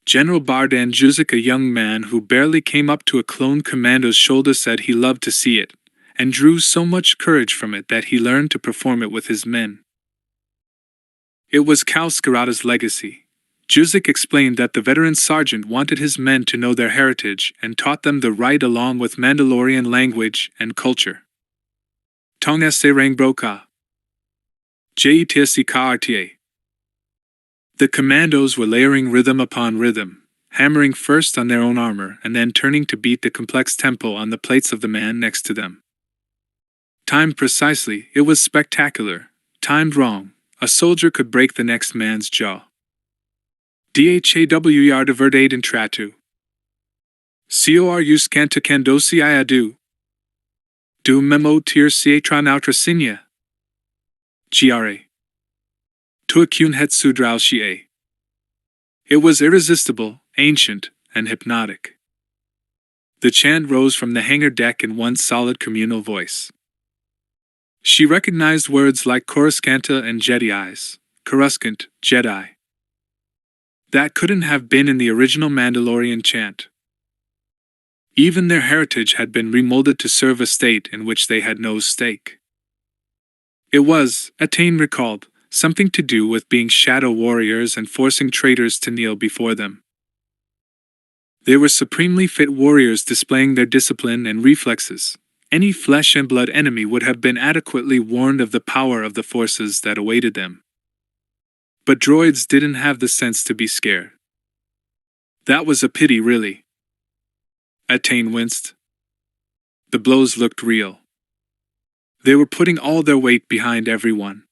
General Bardan Juzik, a young man who barely came up to a clone commando's shoulder, said he loved to see it, and drew so much courage from it that he learned to perform it with his men. It was Cal Skirata's legacy. Juzik explained that the veteran sergeant wanted his men to know their heritage and taught them the right along with Mandalorian language and culture. Tonga Serang Broka. Jetska. The commandos were layering rhythm upon rhythm, hammering first on their own armor and then turning to beat the complex tempo on the plates of the man next to them. Timed precisely, it was spectacular. Timed wrong, a soldier could break the next man's jaw. Dhaw Yarda Verdade in Tratu. Cor Uscanta Candosi Iadu. Du Memo Tir Ciatron Outrasinia. Gra. Tuakun Hetsudrau Shie. It was irresistible, ancient, and hypnotic. The chant rose from the hangar deck in one solid communal voice. She recognized words like Coruscanta and Jedi's, Coruscant, Jedi. That couldn't have been in the original Mandalorian chant. Even their heritage had been remolded to serve a state in which they had no stake. It was, Attain recalled, something to do with being shadow warriors and forcing traitors to kneel before them. They were supremely fit warriors displaying their discipline and reflexes. Any flesh and blood enemy would have been adequately warned of the power of the forces that awaited them. But droids didn't have the sense to be scared. That was a pity, really. Attain winced. The blows looked real. They were putting all their weight behind everyone.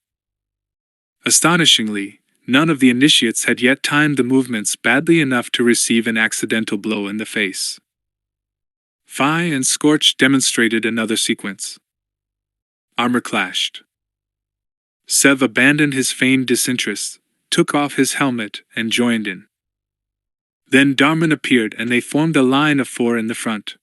Astonishingly, none of the initiates had yet timed the movements badly enough to receive an accidental blow in the face. Fi and Scorch demonstrated another sequence. Armor clashed. Sev abandoned his feigned disinterest, took off his helmet, and joined in. Then Darman appeared and they formed a line of 4 in the front.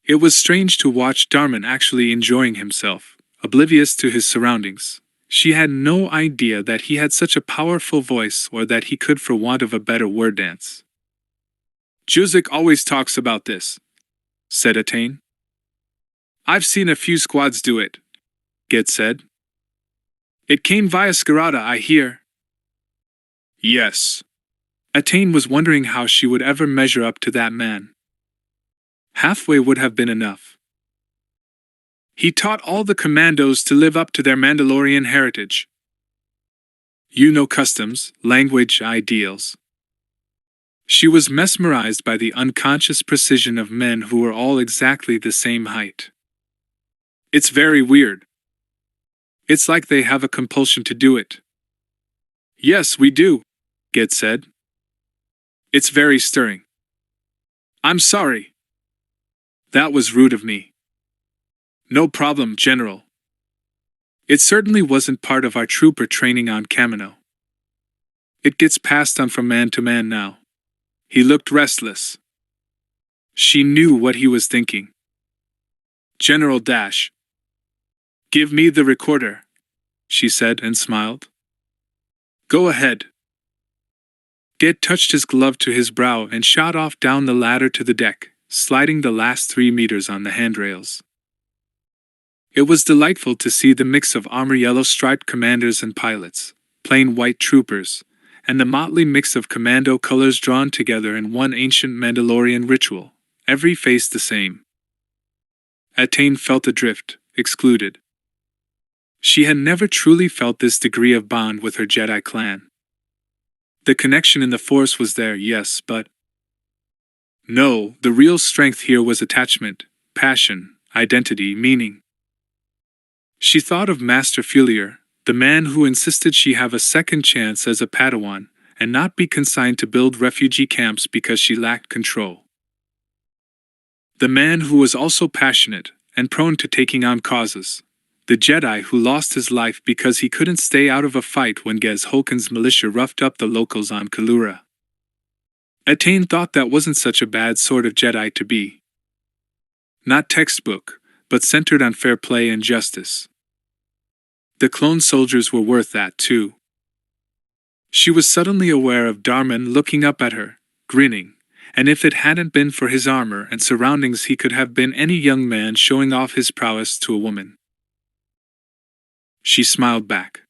It was strange to watch Darman actually enjoying himself, oblivious to his surroundings. She had no idea that he had such a powerful voice or that he could, for want of a better word, dance. Juzik always talks about this, said Attain. I've seen a few squads do it, Get said. It came via Skirata, I hear. Yes. Attain was wondering how she would ever measure up to that man. Halfway would have been enough. He taught all the commandos to live up to their Mandalorian heritage. You know, customs, language, ideals. She was mesmerized by the unconscious precision of men who were all exactly the same height. It's very weird. It's like they have a compulsion to do it. Yes, we do, Get said. It's very stirring. I'm sorry. That was rude of me. No problem, General. It certainly wasn't part of our trooper training on Commando. It gets passed on from man to man now. He looked restless. She knew what he was thinking. General Dash. Give me the recorder, she said and smiled. Go ahead. Get touched his glove to his brow and shot off down the ladder to the deck, sliding the last 3 meters on the handrails. It was delightful to see the mix of armor yellow-striped commanders and pilots, plain white troopers, and the motley mix of commando colors drawn together in one ancient Mandalorian ritual, every face the same. Attain felt adrift, excluded. She had never truly felt this degree of bond with her Jedi clan. The connection in the Force was there, yes, but no, the real strength here was attachment, passion, identity, meaning. She thought of Master Fulier, the man who insisted she have a second chance as a Padawan, and not be consigned to build refugee camps because she lacked control. The man who was also passionate, and prone to taking on causes. The Jedi who lost his life because he couldn't stay out of a fight when Gez Holkin's militia roughed up the locals on Kalura. Attain thought that wasn't such a bad sort of Jedi to be. Not textbook, but centered on fair play and justice. The clone soldiers were worth that too. She was suddenly aware of Darman looking up at her, grinning, and if it hadn't been for his armor and surroundings he could have been any young man showing off his prowess to a woman. She smiled back.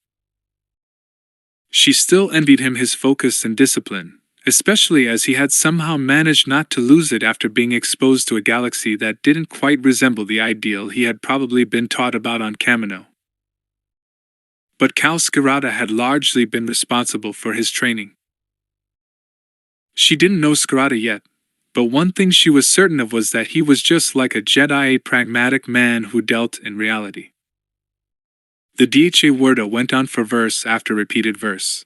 She still envied him his focus and discipline, especially as he had somehow managed not to lose it after being exposed to a galaxy that didn't quite resemble the ideal he had probably been taught about on Commando. But Cal Skirata had largely been responsible for his training. She didn't know Skirata yet, but one thing she was certain of was that he was just like a Jedi, a pragmatic man who dealt in reality. The Dha Werda went on for verse after repeated verse.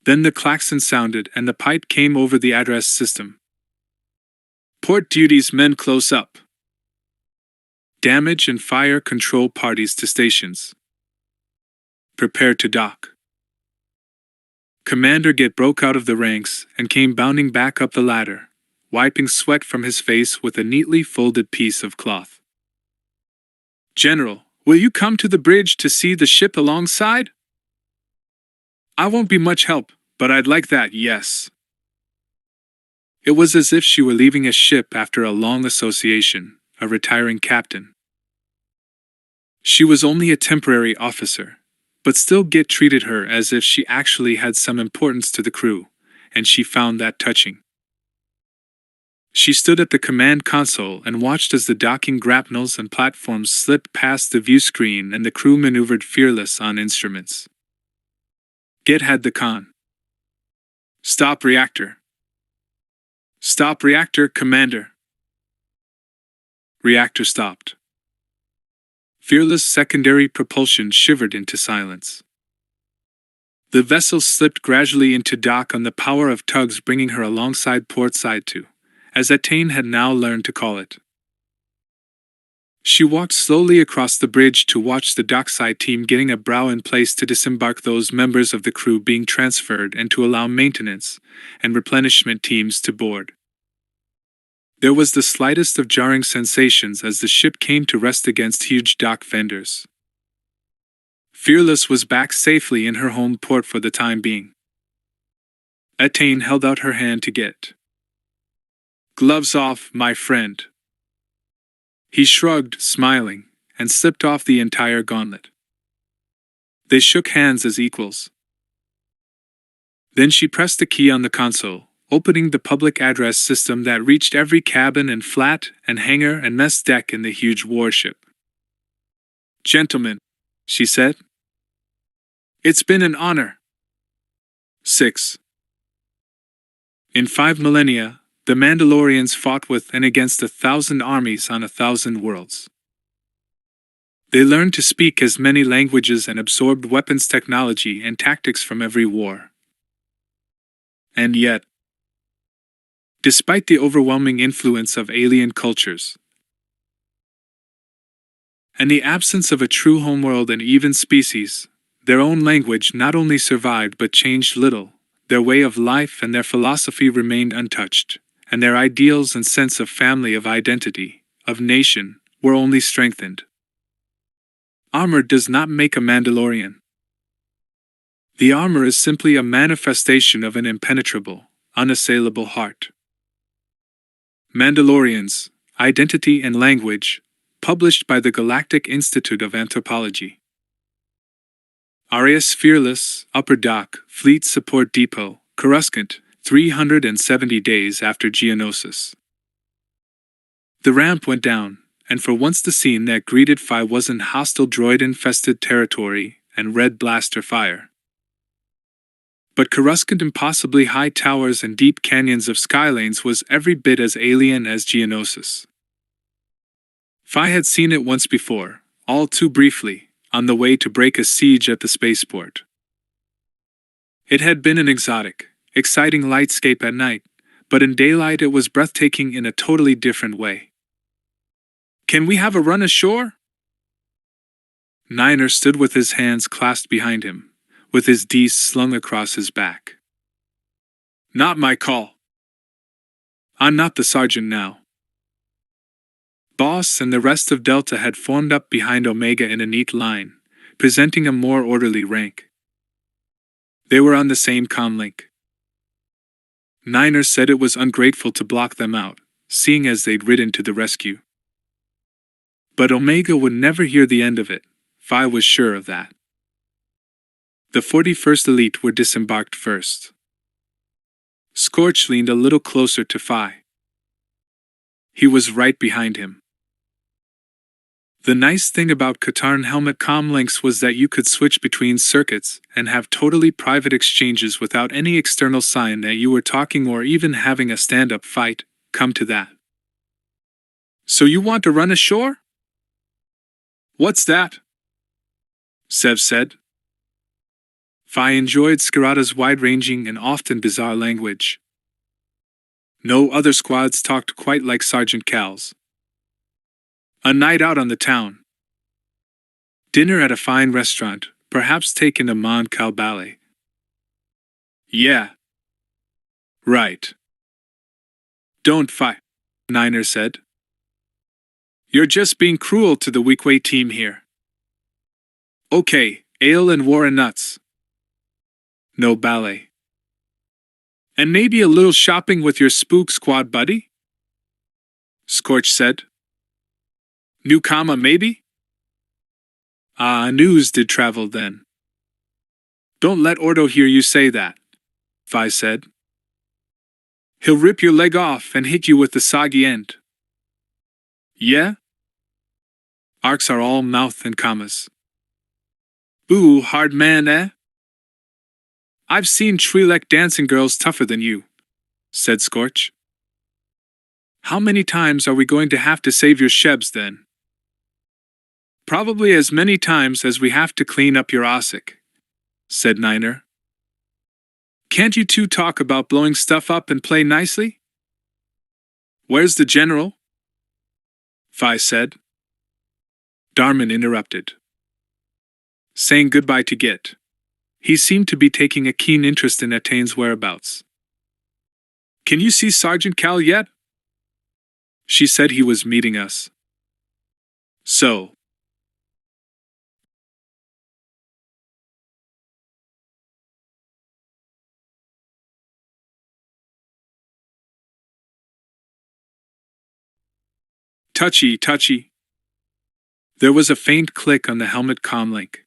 Then the klaxon sounded and the pipe came over the address system. Port duties men close up. Damage and fire control parties to stations. Prepare to dock. Commander Get broke out of the ranks and came bounding back up the ladder, wiping sweat from his face with a neatly folded piece of cloth. General, will you come to the bridge to see the ship alongside? I won't be much help, but I'd like that, yes. It was as if she were leaving a ship after a long association, a retiring captain. She was only a temporary officer, but still Git treated her as if she actually had some importance to the crew, and she found that touching. She stood at the command console and watched as the docking grapnels and platforms slipped past the view screen and the crew maneuvered fearless on instruments. Git had the con. Stop reactor. Stop reactor, Commander. Reactor stopped. Fearless secondary propulsion shivered into silence. The vessel slipped gradually into dock on the power of tugs bringing her alongside port side 2, as Atane had now learned to call it. She walked slowly across the bridge to watch the dockside team getting a brow in place to disembark those members of the crew being transferred and to allow maintenance and replenishment teams to board. There was the slightest of jarring sensations as the ship came to rest against huge dock fenders. Fearless was back safely in her home port for the time being. Atane held out her hand to Git. Gloves off, my friend. He shrugged, smiling, and slipped off the entire gauntlet. They shook hands as equals. Then she pressed the key on the console, opening the public address system that reached every cabin and flat and hangar and mess deck in the huge warship. Gentlemen, she said. It's been an honor. 6. In 5 millennia, the Mandalorians fought with and against 1,000 armies on 1,000 worlds. They learned to speak as many languages and absorbed weapons technology and tactics from every war. And yet, despite the overwhelming influence of alien cultures, and the absence of a true homeworld and even species, their own language not only survived but changed little. Their way of life and their philosophy remained untouched, and their ideals and sense of family, of identity, of nation, were only strengthened. Armor does not make a Mandalorian. The armor is simply a manifestation of an impenetrable, unassailable heart. Mandalorians, Identity and Language, published by the Galactic Institute of Anthropology. Arias Fearless, Upper Dock, Fleet Support Depot, Coruscant, 370 days after Geonosis. The ramp went down, and for once the scene that greeted Phi wasn't hostile droid-infested territory and red blaster fire, but Coruscant impossibly high towers and deep canyons of skylanes was every bit as alien as Geonosis. Phi had seen it once before, all too briefly, on the way to break a siege at the spaceport. It had been an exotic, exciting lightscape at night, but in daylight it was breathtaking in a totally different way. Can we have a run ashore? Niner stood with his hands clasped behind him, with his D's slung across his back. Not my call. I'm not the sergeant now. Boss and the rest of Delta had formed up behind Omega in a neat line, presenting a more orderly rank. They were on the same comlink. Niner said it was ungrateful to block them out, seeing as they'd ridden to the rescue. But Omega would never hear the end of it, Phi was sure of that. The 41st Elite were disembarked first. Scorch leaned a little closer to Phi. He was right behind him. The nice thing about Katarn helmet comlinks was that you could switch between circuits and have totally private exchanges without any external sign that you were talking or even having a stand-up fight, come to that. So you want to run ashore? What's that? Sev said. Phi enjoyed Skirata's wide-ranging and often bizarre language. No other squads talked quite like Sergeant Cal's. A night out on the town. Dinner at a fine restaurant, perhaps taken a Mon Cal ballet. Yeah. Right. Don't fight, Niner said. You're just being cruel to the Weequay team here. Okay, ale and war and nuts. No ballet. And maybe a little shopping with your spook squad buddy? Scorch said. New comma maybe? News did travel then. Don't let Ordo hear you say that, Vi said. He'll rip your leg off and hit you with the soggy end. Yeah? Arcs are all mouth and commas. Ooh, hard man, eh? I've seen Trilek dancing girls tougher than you, said Scorch. How many times are we going to have to save your shebs then? Probably as many times as we have to clean up your ossic, said Niner. Can't you two talk about blowing stuff up and play nicely? Where's the general? Vi said. Darman interrupted. Saying goodbye to Git. He seemed to be taking a keen interest in Atane's whereabouts. Can you see Sergeant Cal yet? She said he was meeting us. So. Touchy, touchy. There was a faint click on the helmet comlink.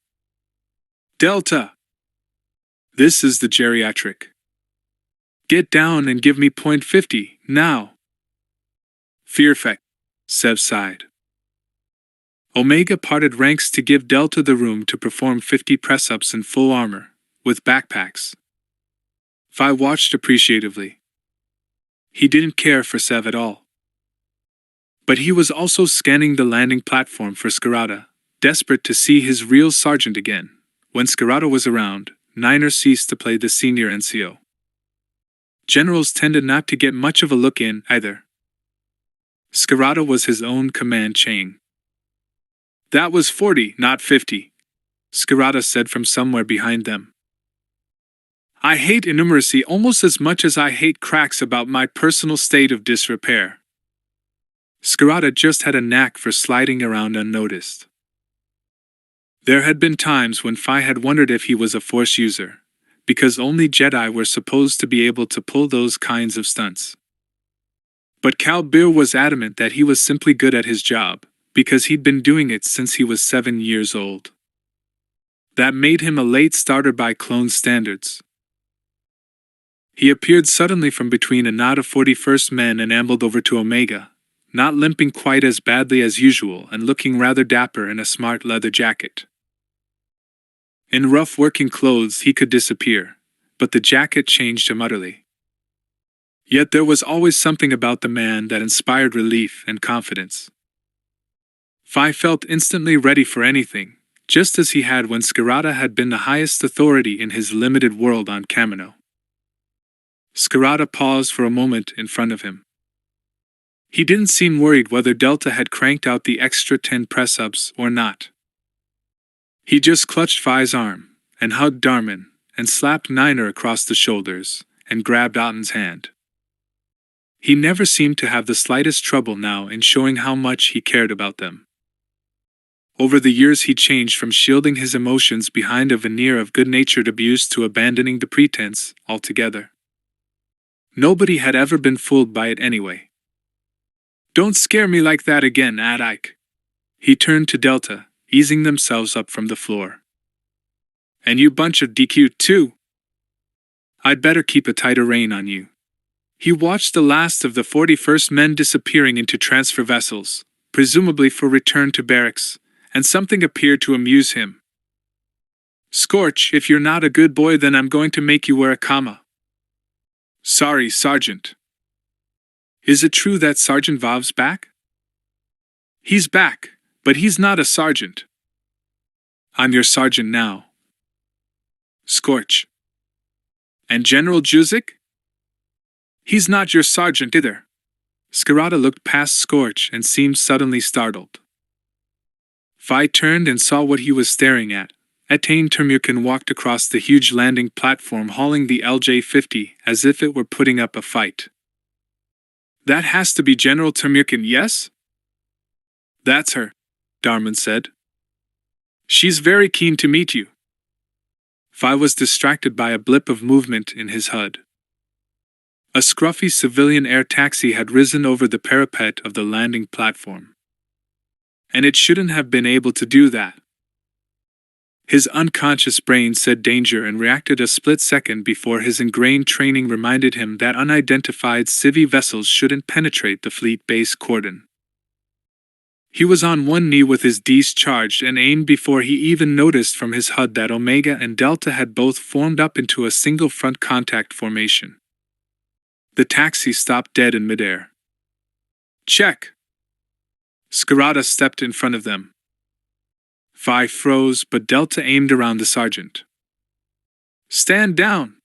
Delta! This is the geriatric. Get down and give me .50, now. Fearfect, Sev sighed. Omega parted ranks to give Delta the room to perform 50 press-ups in full armor, with backpacks. Vi watched appreciatively. He didn't care for Sev at all. But he was also scanning the landing platform for Scarata, desperate to see his real sergeant again. When Scarata was around, Niner ceased to play the senior NCO. Generals tended not to get much of a look in, either. Scarata was his own command chain. That was 40, not 50, Scarata said from somewhere behind them. I hate innumeracy almost as much as I hate cracks about my personal state of disrepair. Scarata just had a knack for sliding around unnoticed. There had been times when Phi had wondered if he was a Force user, because only Jedi were supposed to be able to pull those kinds of stunts. But Cal Bir was adamant that he was simply good at his job, because he'd been doing it since he was 7 years old. That made him a late starter by clone standards. He appeared suddenly from between a knot of 41st men and ambled over to Omega, not limping quite as badly as usual and looking rather dapper in a smart leather jacket. In rough working clothes he could disappear, but the jacket changed him utterly. Yet there was always something about the man that inspired relief and confidence. Phi felt instantly ready for anything, just as he had when Scarata had been the highest authority in his limited world on Commando. Scarata paused for a moment in front of him. He didn't seem worried whether Delta had cranked out the extra 10 press-ups or not. He just clutched Phi's arm, and hugged Darman, and slapped Niner across the shoulders, and grabbed Otten's hand. He never seemed to have the slightest trouble now in showing how much he cared about them. Over the years he changed from shielding his emotions behind a veneer of good-natured abuse to abandoning the pretense altogether. Nobody had ever been fooled by it anyway. Don't scare me like that again, Ike. He turned to Delta, easing themselves up from the floor. And you bunch of DQ too. I'd better keep a tighter rein on you. He watched the last of the 41st men disappearing into transfer vessels, presumably for return to barracks, and something appeared to amuse him. Scorch, if you're not a good boy, then I'm going to make you wear a comma. Sorry, Sergeant. Is it true that Sergeant Vav's back? He's back, but he's not a sergeant. I'm your sergeant now. Scorch. And General Juzik? He's not your sergeant either. Scarata looked past Scorch and seemed suddenly startled. Phi turned and saw what he was staring at. Atane Termurkin walked across the huge landing platform hauling the LJ-50 as if it were putting up a fight. That has to be General Termurkin, yes? That's her, Darman said. She's very keen to meet you. Fi was distracted by a blip of movement in his HUD. A scruffy civilian air taxi had risen over the parapet of the landing platform. And it shouldn't have been able to do that. His unconscious brain said danger and reacted a split second before his ingrained training reminded him that unidentified civvy vessels shouldn't penetrate the fleet base cordon. He was on one knee with his Ds charged and aimed before he even noticed from his HUD that Omega and Delta had both formed up into a single front contact formation. The taxi stopped dead in midair. Check! Skirata stepped in front of them. Fi froze, but Delta aimed around the sergeant. Stand down!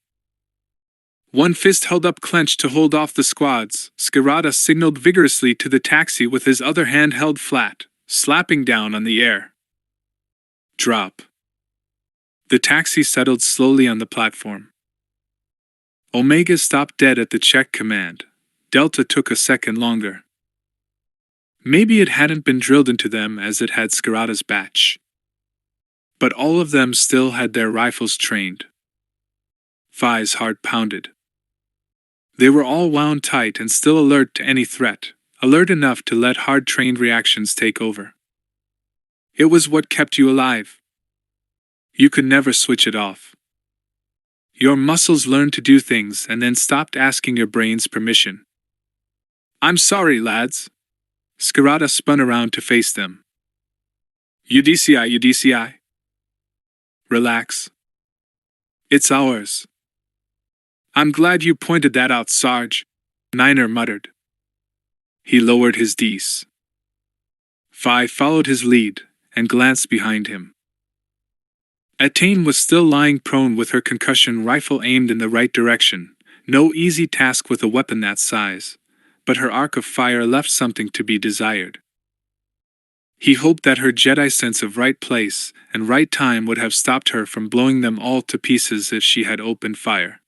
One fist held up clenched to hold off the squads. Skirata signaled vigorously to the taxi with his other hand held flat, slapping down on the air. Drop. The taxi settled slowly on the platform. Omega stopped dead at the check command. Delta took a second longer. Maybe it hadn't been drilled into them as it had Skirata's batch. But all of them still had their rifles trained. Fi's heart pounded. They were all wound tight and still alert to any threat, alert enough to let hard-trained reactions take over. It was what kept you alive. You could never switch it off. Your muscles learned to do things and then stopped asking your brain's permission. I'm sorry, lads. Skirata spun around to face them. UDCI. Relax. It's ours. I'm glad you pointed that out, Sarge, Niner muttered. He lowered his Ds. Fi followed his lead and glanced behind him. Attain was still lying prone with her concussion rifle aimed in the right direction, no easy task with a weapon that size, but her arc of fire left something to be desired. He hoped that her Jedi sense of right place and right time would have stopped her from blowing them all to pieces if she had opened fire.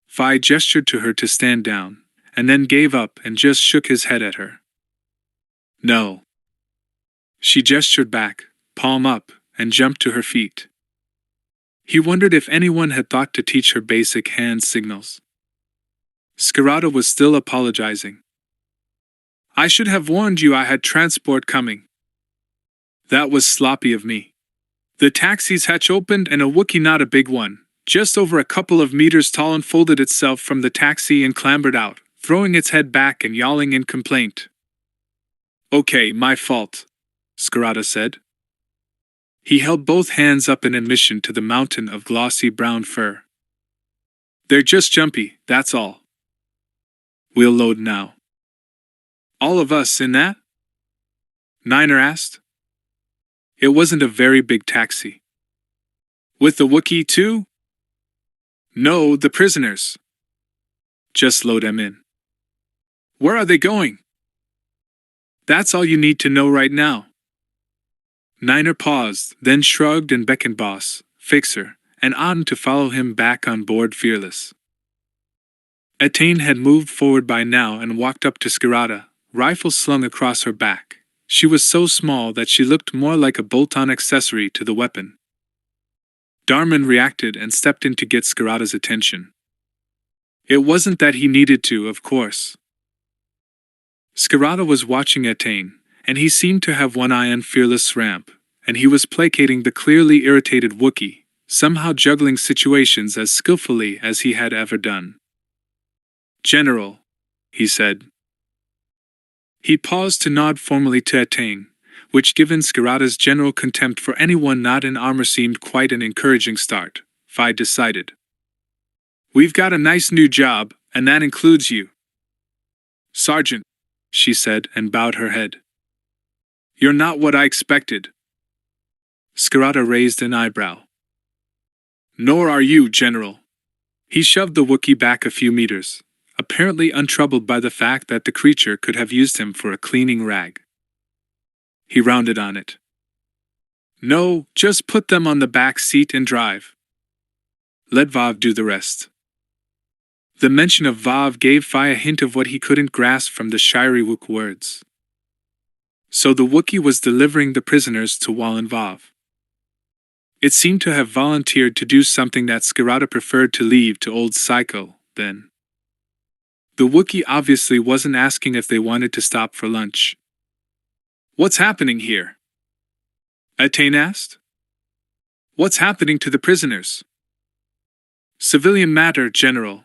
Fi gestured to her to stand down, and then gave up and just shook his head at her. No. She gestured back, palm up, and jumped to her feet. He wondered if anyone had thought to teach her basic hand signals. Skirata was still apologizing. I should have warned you I had transport coming. That was sloppy of me. The taxi's hatch opened and a Wookiee, not a big one, just over a couple of meters tall, unfolded itself from the taxi and clambered out, throwing its head back and yowling in complaint. Okay, my fault, Skirata said. He held both hands up in admission to the mountain of glossy brown fur. They're just jumpy, that's all. We'll load now. All of us in that? Niner asked. It wasn't a very big taxi. With the Wookiee too? No, the prisoners. Just load them in. Where are they going? That's all you need to know right now. Niner paused, then shrugged and beckoned Boss, Fixer, and Auden to follow him back on board Fearless. Attain had moved forward by now and walked up to Skirata, rifle slung across her back. She was so small that she looked more like a bolt-on accessory to the weapon. Darman reacted and stepped in to get Skirata's attention. It wasn't that he needed to, of course. Skirata was watching Attain, and he seemed to have one eye on Fearless' ramp, and he was placating the clearly irritated Wookiee, somehow juggling situations as skillfully as he had ever done. General, he said. He paused to nod formally to Attain, which, given Skirata's general contempt for anyone not in armor, seemed quite an encouraging start, Fi decided. We've got a nice new job, and that includes you. Sergeant, she said and bowed her head. You're not what I expected. Skirata raised an eyebrow. Nor are you, General. He shoved the Wookiee back a few meters, apparently untroubled by the fact that the creature could have used him for a cleaning rag. He rounded on it. No, just put them on the back seat and drive. Let Vav do the rest. The mention of Vav gave Fi a hint of what he couldn't grasp from the Shiriwook words. So the Wookiee was delivering the prisoners to Wallenvav. It seemed to have volunteered to do something that Skirata preferred to leave to old Psycho, then. The Wookiee obviously wasn't asking if they wanted to stop for lunch. "What's happening here?" Attain asked. "What's happening to the prisoners?" "Civilian matter, General,"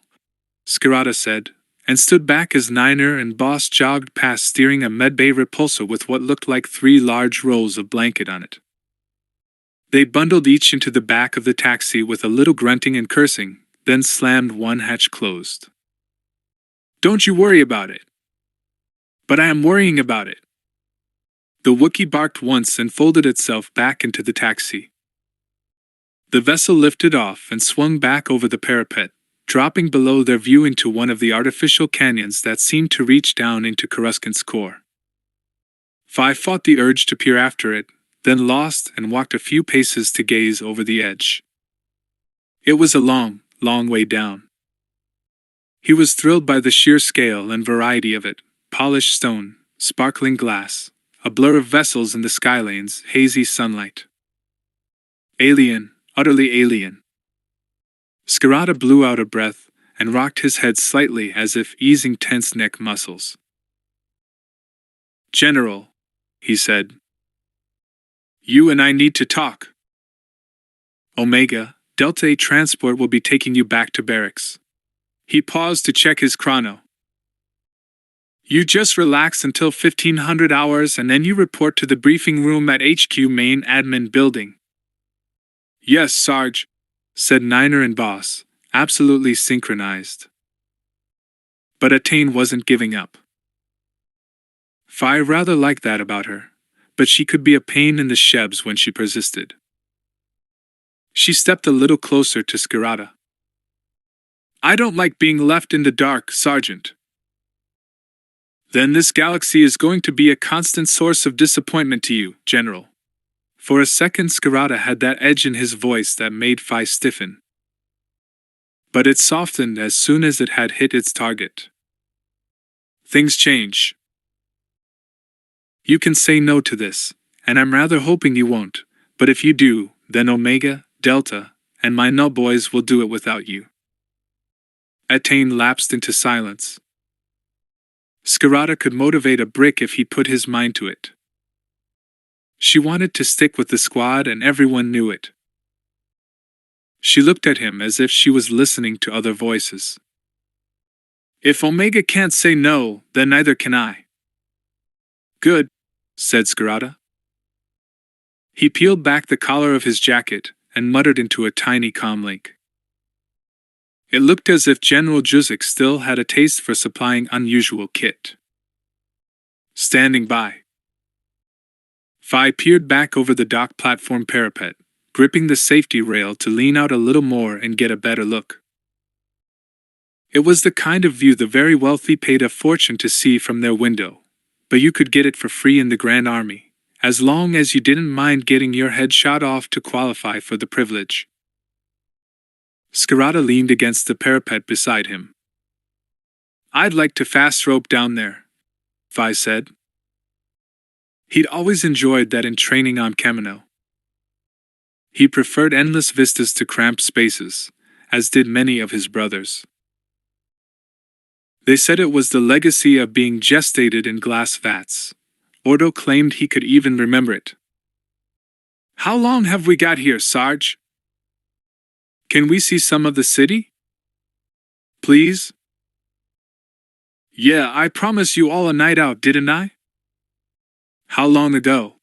Skirata said, and stood back as Niner and Boss jogged past steering a medbay repulsor with what looked like 3 large rolls of blanket on it. They bundled each into the back of the taxi with a little grunting and cursing, then slammed one hatch closed. "Don't you worry about it." "But I am worrying about it." The Wookiee barked once and folded itself back into the taxi. The vessel lifted off and swung back over the parapet, dropping below their view into one of the artificial canyons that seemed to reach down into Coruscant's core. Fi fought the urge to peer after it, then lost and walked a few paces to gaze over the edge. It was a long, long way down. He was thrilled by the sheer scale and variety of it: polished stone, sparkling glass, a blur of vessels in the skylane's hazy sunlight. Alien, utterly alien. Skirata blew out a breath and rocked his head slightly as if easing tense neck muscles. "General," he said, "you and I need to talk. Omega, Delta A transport will be taking you back to barracks." He paused to check his chrono. "You just relax until 1500 hours and then you report to the briefing room at HQ main admin building." "Yes, Sarge," said Niner and Boss, absolutely synchronized. But Attain wasn't giving up. Fi rather liked that about her, but she could be a pain in the shebs when she persisted. She stepped a little closer to Skirata. "I don't like being left in the dark, Sergeant." "Then this galaxy is going to be a constant source of disappointment to you, General." For a second Skirata had that edge in his voice that made Fi stiffen. But it softened as soon as it had hit its target. "Things change. You can say no to this, and I'm rather hoping you won't, but if you do, then Omega, Delta, and my null boys will do it without you." Attain lapsed into silence. Skirata could motivate a brick if he put his mind to it. She wanted to stick with the squad and everyone knew it. She looked at him as if she was listening to other voices. "If Omega can't say no, then neither can I." "Good," said Skirata. He peeled back the collar of his jacket and muttered into a tiny comlink. It looked as if General Juzik still had a taste for supplying unusual kit. "Standing by." Fi peered back over the dock platform parapet, gripping the safety rail to lean out a little more and get a better look. It was the kind of view the very wealthy paid a fortune to see from their window, but you could get it for free in the Grand Army, as long as you didn't mind getting your head shot off to qualify for the privilege. Skirata leaned against the parapet beside him. "I'd like to fast rope down there," Fi said. He'd always enjoyed that in training on Commando. He preferred endless vistas to cramped spaces, as did many of his brothers. They said it was the legacy of being gestated in glass vats. Ordo claimed he could even remember it. "How long have we got here, Sarge? Can we see some of the city? Please?" "Yeah, I promised you all a night out, didn't I?" "How long ago?"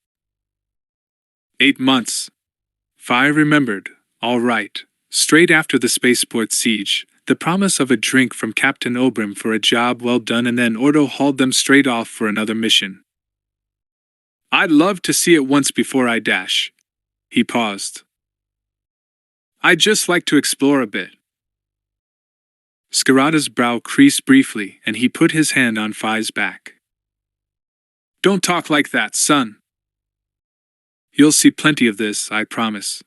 8 months. Fi remembered, all right, straight after the spaceport siege, the promise of a drink from Captain Obrim for a job well done, and then Ordo hauled them straight off for another mission. "I'd love to see it once before I dash." He paused. "I'd just like to explore a bit." Skirata's brow creased briefly and he put his hand on Fi's back. "Don't talk like that, son. You'll see plenty of this, I promise."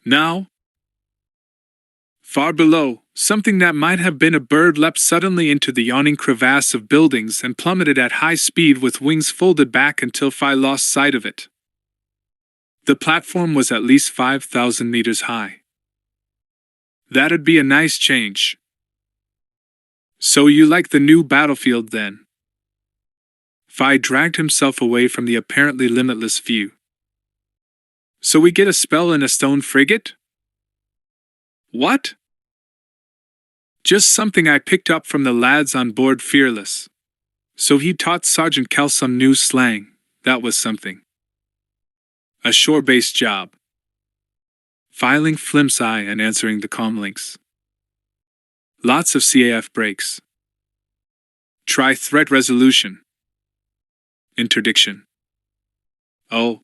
"Now?" Far below, something that might have been a bird leapt suddenly into the yawning crevasse of buildings and plummeted at high speed with wings folded back until Phi lost sight of it. The platform was at least 5,000 meters high. That'd be a nice change. So you like the new battlefield then? Phi dragged himself away from the apparently limitless view. So we get a spell in a stone frigate? What? Just something I picked up from the lads on board Fearless. So he taught Sergeant Cal some new slang. That was something. A shore-based job. Filing flimsy and answering the comlinks. Lots of CAF breaks. Try threat resolution. Interdiction. Oh.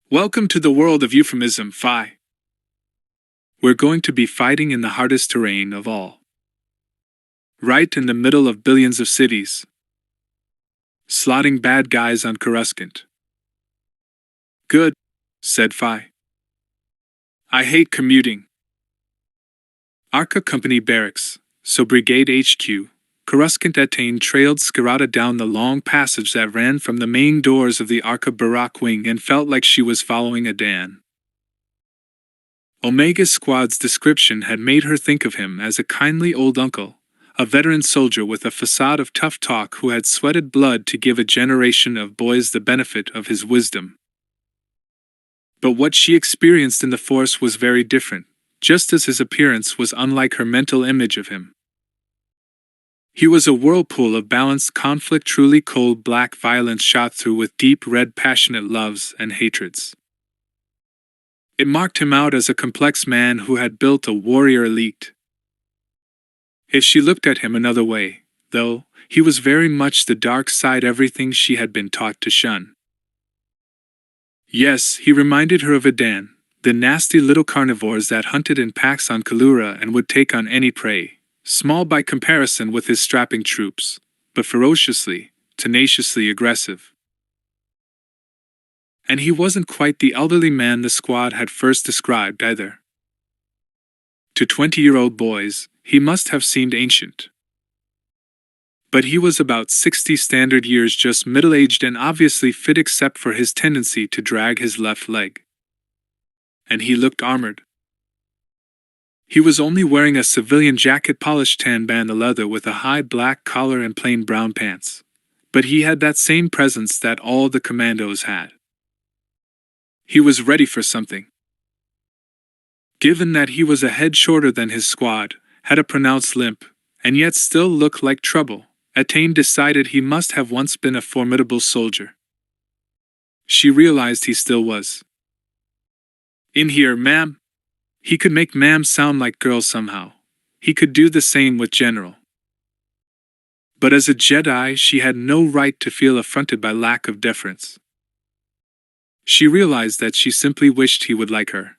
Welcome to the world of euphemism, Phi. We're going to be fighting in the hardest terrain of all. Right in the middle of billions of cities. Slotting bad guys on Coruscant. Good, said Phi. I hate commuting. Arca Company Barracks, so Brigade HQ, Coruscant Attain trailed Skirata down the long passage that ran from the main doors of the Arca Barak wing and felt like she was following a Dan. Omega's squad's description had made her think of him as a kindly old uncle, a veteran soldier with a facade of tough talk who had sweated blood to give a generation of boys the benefit of his wisdom. But what she experienced in the Force was very different, just as his appearance was unlike her mental image of him. He was a whirlpool of balanced conflict, truly cold black violence shot through with deep red passionate loves and hatreds. It marked him out as a complex man who had built a warrior elite. If she looked at him another way, though, he was very much the dark side, everything she had been taught to shun. Yes, he reminded her of Adan, the nasty little carnivores that hunted in packs on Kalura and would take on any prey, small by comparison with his strapping troops, but ferociously, tenaciously aggressive. And he wasn't quite the elderly man the squad had first described either. To 20-year-old boys, he must have seemed ancient. But he was about 60 standard years, just middle-aged and obviously fit except for his tendency to drag his left leg. And he looked armored. He was only wearing a civilian jacket, polished tan band leather with a high black collar and plain brown pants. But he had that same presence that all the commandos had. He was ready for something. Given that he was a head shorter than his squad, had a pronounced limp, and yet still looked like trouble, Attain decided he must have once been a formidable soldier. She realized he still was. In here, ma'am. He could make ma'am sound like girl somehow. He could do the same with general. But as a Jedi, she had no right to feel affronted by lack of deference. She realized that she simply wished he would like her.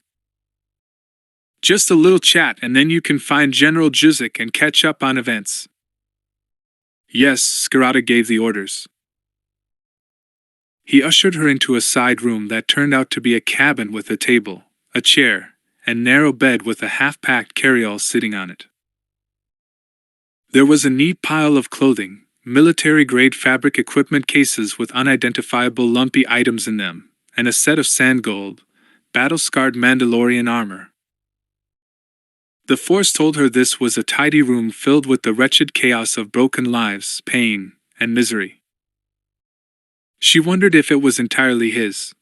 Just a little chat and then you can find General Juzik and catch up on events. Yes, Skirata gave the orders. He ushered her into a side room that turned out to be a cabin with a table, a chair, and narrow bed with a half-packed carryall sitting on it. There was a neat pile of clothing, military-grade fabric equipment cases with unidentifiable lumpy items in them, and a set of sand-gold, battle-scarred Mandalorian armor. The Force told her this was a tidy room filled with the wretched chaos of broken lives, pain, and misery. She wondered if it was entirely his,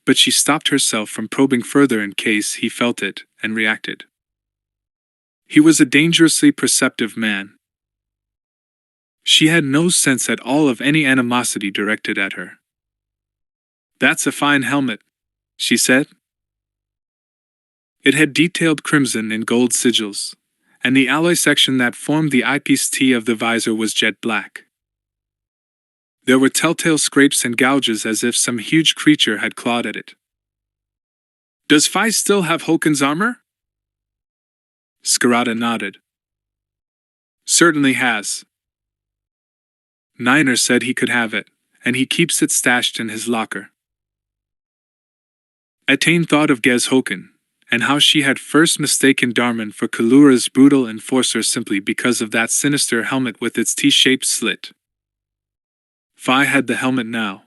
but she stopped herself from probing further in case he felt it and reacted. He was a dangerously perceptive man. She had no sense at all of any animosity directed at her. That's a fine helmet, she said. It had detailed crimson and gold sigils, and the alloy section that formed the eyepiece T of the visor was jet black. There were telltale scrapes and gouges as if some huge creature had clawed at it. Does Phi still have Hokan's armor? Skirata nodded. Certainly has. Niner said he could have it, and he keeps it stashed in his locker. Attain thought of Gez Hokan, and how she had first mistaken Darman for Kalura's brutal enforcer simply because of that sinister helmet with its T-shaped slit. Fi had the helmet now.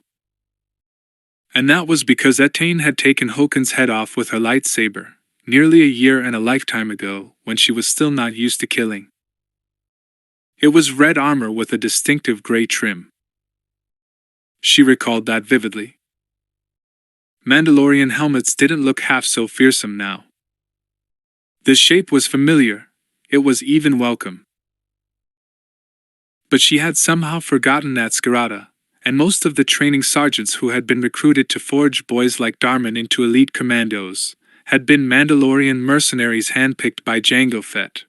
And that was because Etain had taken Hoken's head off with her lightsaber, nearly a year and a lifetime ago, when she was still not used to killing. It was red armor with a distinctive gray trim. She recalled that vividly. Mandalorian helmets didn't look half so fearsome now. The shape was familiar, it was even welcome. But she had somehow forgotten that Skirata, and most of the training sergeants who had been recruited to forge boys like Darman into elite commandos, had been Mandalorian mercenaries handpicked by Jango Fett.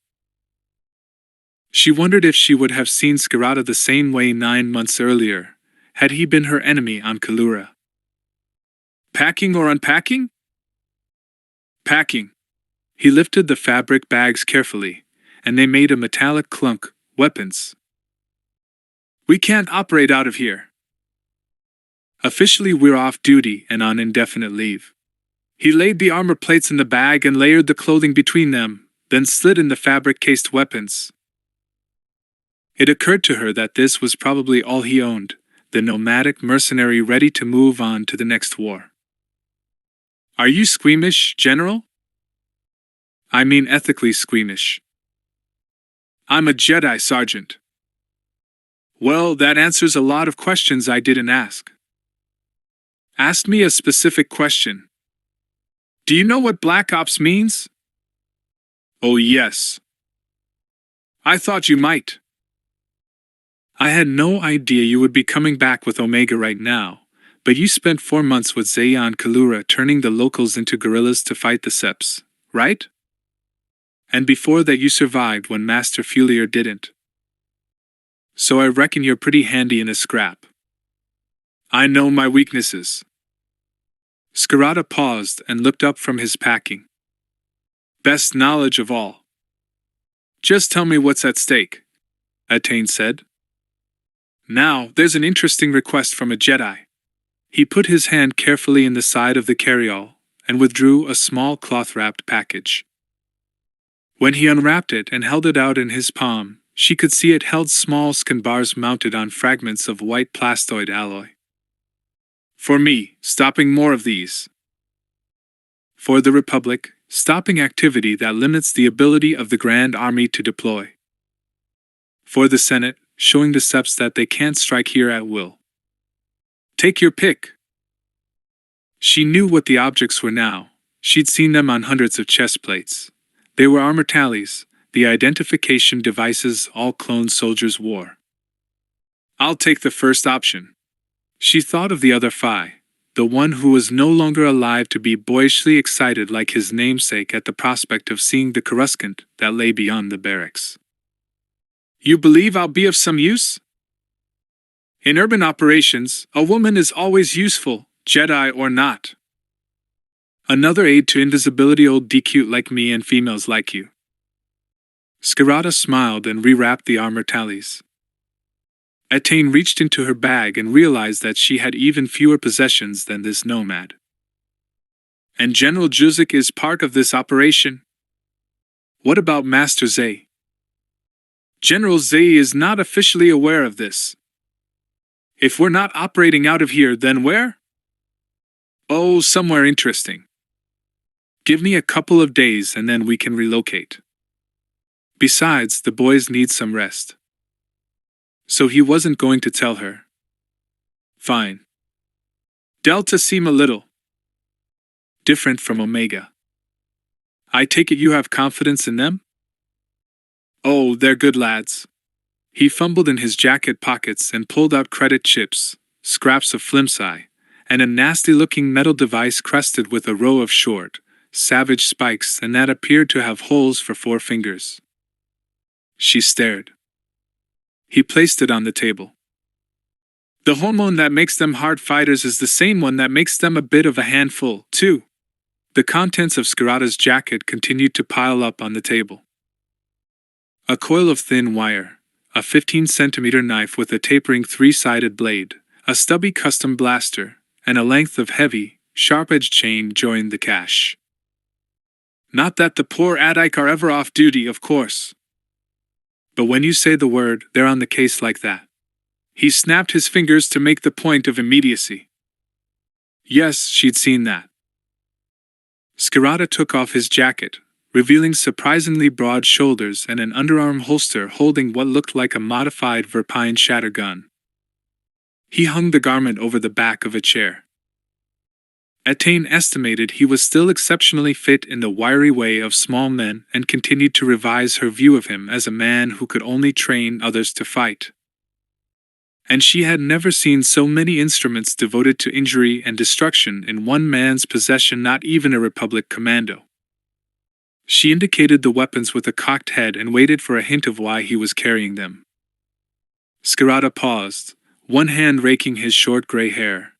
She wondered if she would have seen Skirata the same way 9 months earlier, had he been her enemy on Kalura. Packing or unpacking? Packing. He lifted the fabric bags carefully, and they made a metallic clunk. Weapons. We can't operate out of here. Officially, we're off duty and on indefinite leave. He laid the armor plates in the bag and layered the clothing between them, then slid in the fabric-cased weapons. It occurred to her that this was probably all he owned, the nomadic mercenary ready to move on to the next war. Are you squeamish, General? I mean ethically squeamish. I'm a Jedi, Sergeant. Well, that answers a lot of questions I didn't ask. Ask me a specific question. Do you know what Black Ops means? Oh, yes. I thought you might. I had no idea you would be coming back with Omega right now, but you spent 4 months with Zaya on Kalura turning the locals into guerrillas to fight the Seps, right? And before that you survived when Master Fulier didn't. So I reckon you're pretty handy in a scrap. I know my weaknesses. Skirata paused and looked up from his packing. Best knowledge of all. Just tell me what's at stake, Etain said. Now, there's an interesting request from a Jedi. He put his hand carefully in the side of the carryall and withdrew a small cloth-wrapped package. When he unwrapped it and held it out in his palm, she could see it held small skin bars mounted on fragments of white plastoid alloy. For me, stopping more of these. For the Republic, stopping activity that limits the ability of the Grand Army to deploy. For the Senate, showing the Seps that they can't strike here at will. Take your pick. She knew what the objects were now. She'd seen them on hundreds of chest plates. They were armor tallies, the identification devices all clone soldiers wore. I'll take the first option. She thought of the other Phi, the one who was no longer alive to be boyishly excited like his namesake at the prospect of seeing the Coruscant that lay beyond the barracks. You believe I'll be of some use? In urban operations, a woman is always useful, Jedi or not. Another aid to invisibility, old decute like me and females like you. Skirata smiled and rewrapped the armor tallies. Etain reached into her bag and realized that she had even fewer possessions than this nomad. And General Juzik is part of this operation? What about Master Zay? General Zay is not officially aware of this. If we're not operating out of here, then where? Oh, somewhere interesting. Give me a couple of days and then we can relocate. Besides, the boys need some rest. So he wasn't going to tell her. Fine. Delta seem a little different from Omega. I take it you have confidence in them? Oh, they're good lads. He fumbled in his jacket pockets and pulled out credit chips, scraps of flimsy, and a nasty-looking metal device crested with a row of short, savage spikes and that appeared to have holes for 4 fingers. She stared. He placed it on the table. The hormone that makes them hard fighters is the same one that makes them a bit of a handful, too. The contents of Skirata's jacket continued to pile up on the table. A coil of thin wire, a 15-centimeter knife with a tapering 3-sided blade, a stubby custom blaster, and a length of heavy, sharp-edged chain joined the cache. Not that the poor Adike are ever off duty, of course. But when you say the word, they're on the case like that. He snapped his fingers to make the point of immediacy. Yes, she'd seen that. Skirata took off his jacket, revealing surprisingly broad shoulders and an underarm holster holding what looked like a modified Verpine shatter gun. He hung the garment over the back of a chair. Attain estimated he was still exceptionally fit in the wiry way of small men and continued to revise her view of him as a man who could only train others to fight. And she had never seen so many instruments devoted to injury and destruction in one man's possession, not even a Republic commando. She indicated the weapons with a cocked head and waited for a hint of why he was carrying them. Skirata paused, one hand raking his short gray hair.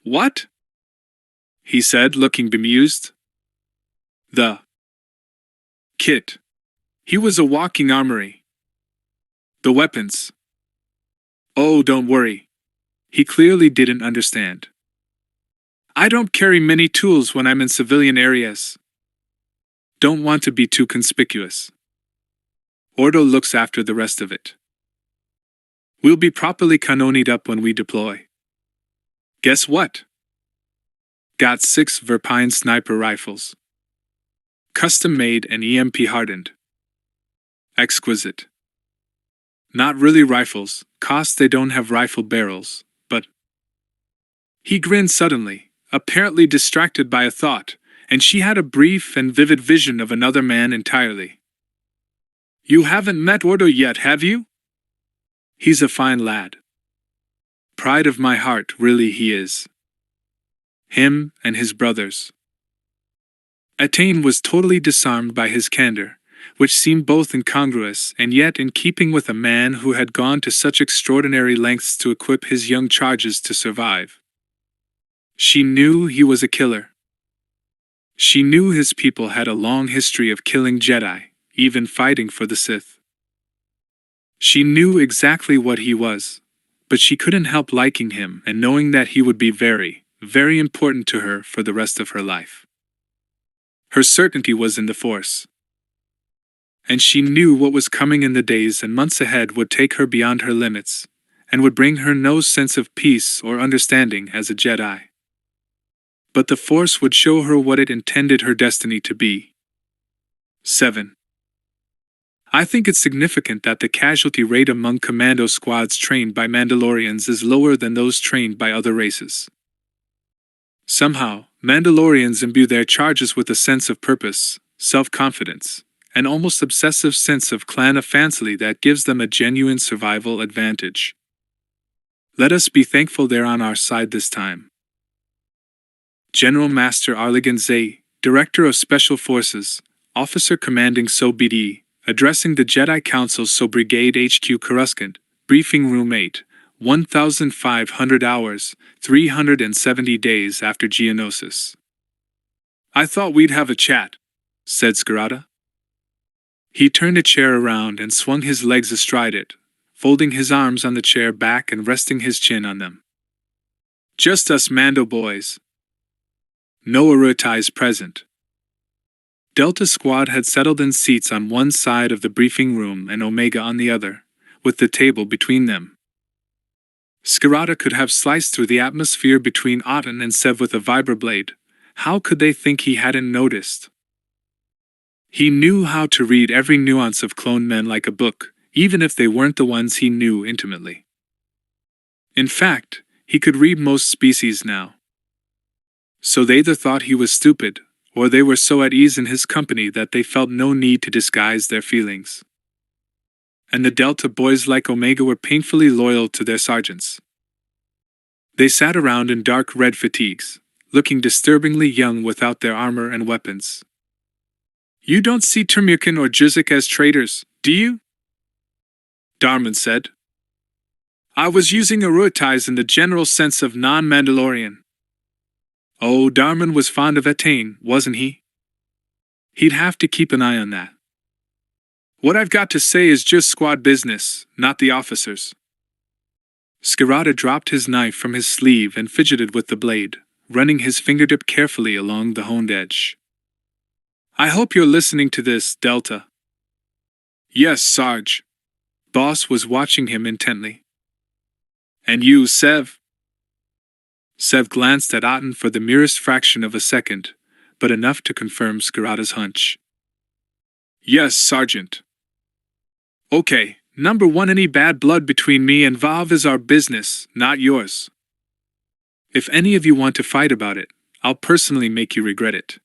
What? He said, looking bemused. The kit. He was a walking armory. The weapons. Oh, don't worry. He clearly didn't understand. I don't carry many tools when I'm in civilian areas. Don't want to be too conspicuous. Ordo looks after the rest of it. We'll be properly canonied up when we deploy. Guess what? Got 6 Verpine sniper rifles. Custom-made and EMP hardened. Exquisite. Not really rifles, 'cause they don't have rifle barrels, but... He grinned suddenly, apparently distracted by a thought, and she had a brief and vivid vision of another man entirely. You haven't met Ordo yet, have you? He's a fine lad. Pride of my heart, really he is. Him and his brothers. Attain was totally disarmed by his candor, which seemed both incongruous and yet in keeping with a man who had gone to such extraordinary lengths to equip his young charges to survive. She knew he was a killer. She knew his people had a long history of killing Jedi, even fighting for the Sith. She knew exactly what he was, but she couldn't help liking him and knowing that he would be very, very important to her for the rest of her life. Her certainty was in the Force. And she knew what was coming in the days and months ahead would take her beyond her limits, and would bring her no sense of peace or understanding as a Jedi. But the Force would show her what it intended her destiny to be. 7. I think it's significant that the casualty rate among commando squads trained by Mandalorians is lower than those trained by other races. Somehow, Mandalorians imbue their charges with a sense of purpose, self-confidence, an almost obsessive sense of clan fancy that gives them a genuine survival advantage. Let us be thankful they're on our side this time. General Master Arligan Zay, Director of Special Forces, Officer Commanding So BD, addressing the Jedi Council So Brigade HQ Coruscant, Briefing Room 8, 1,500 hours, 370 days after Geonosis. I thought we'd have a chat, said Skirata. He turned a chair around and swung his legs astride it, folding his arms on the chair back and resting his chin on them. Just us Mando boys. No Arutais present. Delta Squad had settled in seats on one side of the briefing room and Omega on the other, with the table between them. Skirata could have sliced through the atmosphere between Aten and Sev with a vibroblade. How could they think he hadn't noticed? He knew how to read every nuance of clone men like a book, even if they weren't the ones he knew intimately. In fact, he could read most species now. So they either thought he was stupid, or they were so at ease in his company that they felt no need to disguise their feelings. And the Delta boys like Omega were painfully loyal to their sergeants. They sat around in dark red fatigues, looking disturbingly young without their armor and weapons. You don't see Turmurkin or Jizik as traitors, do you? Darman said. I was using Arutais in the general sense of non-Mandalorian. Oh, Darman was fond of Attain, wasn't he? He'd have to keep an eye on that. What I've got to say is just squad business, not the officers. Skirata dropped his knife from his sleeve and fidgeted with the blade, running his fingertip carefully along the honed edge. I hope you're listening to this, Delta. Yes, Sarge. Boss was watching him intently. And you, Sev? Sev glanced at Otten for the merest fraction of a second, but enough to confirm Skirata's hunch. Yes, Sergeant. Okay, number one, any bad blood between me and Vav is our business, not yours. If any of you want to fight about it, I'll personally make you regret it.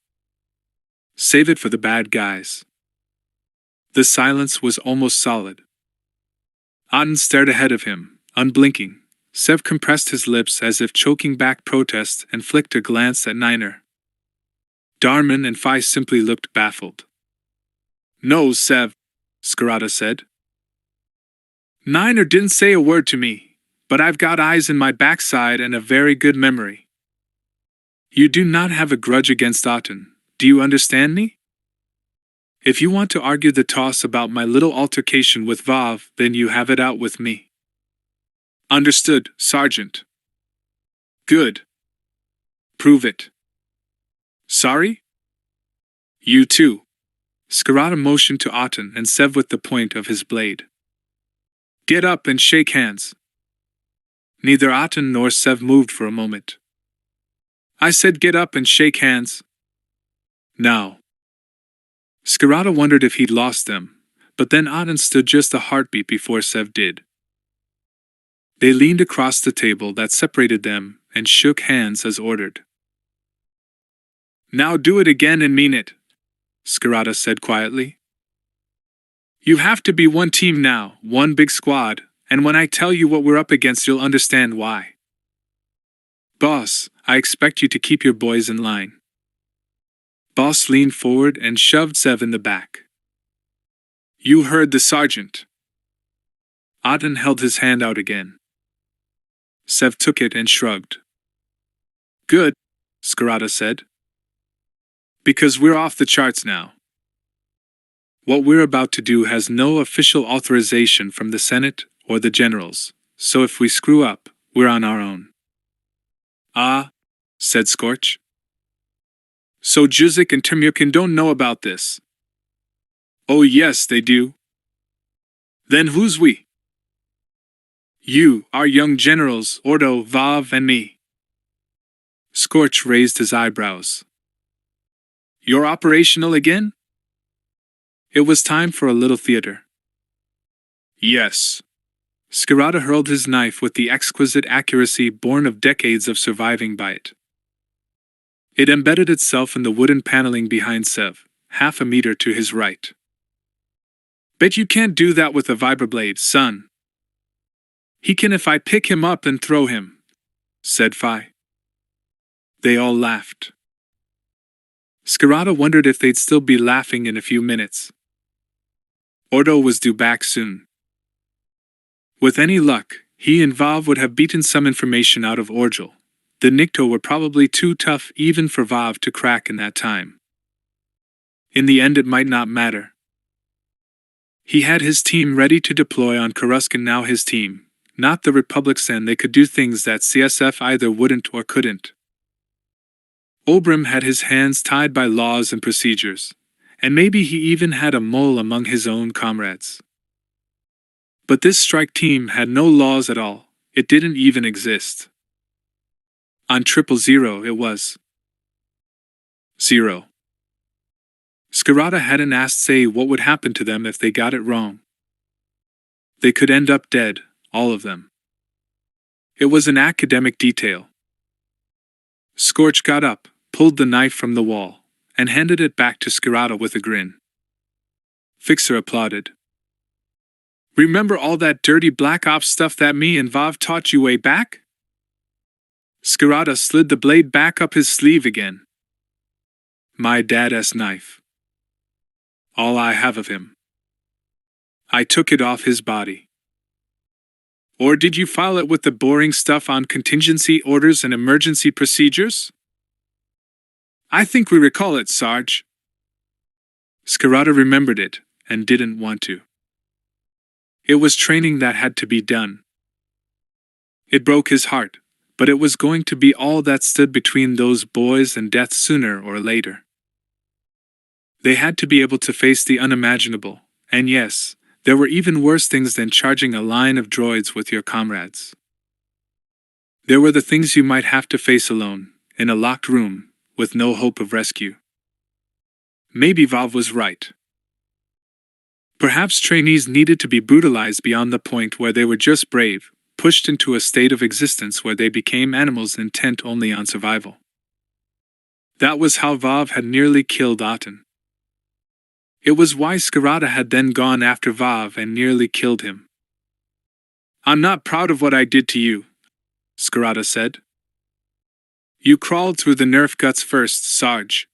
Save it for the bad guys. The silence was almost solid. Otten stared ahead of him, unblinking. Sev compressed his lips as if choking back protest and flicked a glance at Niner. Darman and Phi simply looked baffled. No, Sev, Skirata said. Niner didn't say a word to me, but I've got eyes in my backside and a very good memory. You do not have a grudge against Otten, do you understand me? If you want to argue the toss about my little altercation with Vav, then you have it out with me. Understood, Sergeant. Good. Prove it. Sorry? You too. Skirata motioned to Otten and Sev with the point of his blade. Get up and shake hands. Neither Otten nor Sev moved for a moment. I said get up and shake hands. Now. Skirata wondered if he'd lost them, but then Otten stood just a heartbeat before Sev did. They leaned across the table that separated them and shook hands as ordered. Now do it again and mean it, Skirata said quietly. You have to be one team now, one big squad, and when I tell you what we're up against you'll understand why. Boss, I expect you to keep your boys in line. Boss leaned forward and shoved Sev in the back. You heard the sergeant. Otten held his hand out again. Sev took it and shrugged. Good, Skirata said. Because we're off the charts now. What we're about to do has no official authorization from the Senate or the generals, so if we screw up, we're on our own. Ah, said Scorch. So Juzik and Temurkin don't know about this? Oh yes, they do. Then who's we? You, our young generals, Ordo, Vav, and me. Scorch raised his eyebrows. You're operational again? It was time for a little theater. Yes. Skirata hurled his knife with the exquisite accuracy born of decades of surviving by it. It embedded itself in the wooden paneling behind Sev, half a meter to his right. Bet you can't do that with a vibroblade, son. He can if I pick him up and throw him, said Phi. They all laughed. Skirata wondered if they'd still be laughing in a few minutes. Ordo was due back soon. With any luck, he and Vav would have beaten some information out of Orgel. The Nikto were probably too tough even for Vav to crack in that time. In the end it might not matter. He had his team ready to deploy on Coruscant, now his team, not the Republic's, and they could do things that CSF either wouldn't or couldn't. Obrim had his hands tied by laws and procedures, and maybe he even had a mole among his own comrades. But this strike team had no laws at all, it didn't even exist. On 000 it was 0. Skirata hadn't asked Say what would happen to them if they got it wrong. They could end up dead, all of them. It was an academic detail. Scorch got up, pulled the knife from the wall, and handed it back to Skirata with a grin. Fixer applauded. Remember all that dirty Black Ops stuff that me and Vav taught you way back? Skirata slid the blade back up his sleeve again. My dad's knife. All I have of him. I took it off his body. Or did you file it with the boring stuff on contingency orders and emergency procedures? I think we recall it, Sarge. Skirata remembered it, and didn't want to. It was training that had to be done. It broke his heart, but it was going to be all that stood between those boys and death sooner or later. They had to be able to face the unimaginable, and yes, there were even worse things than charging a line of droids with your comrades. There were the things you might have to face alone, in a locked room, with no hope of rescue. Maybe Valve was right. Perhaps trainees needed to be brutalized beyond the point where they were just brave, pushed into a state of existence where they became animals intent only on survival. That was how Vav had nearly killed Aten. It was why Skirata had then gone after Vav and nearly killed him. "I'm not proud of what I did to you," Skirata said. "You crawled through the nerf guts first, Sarge.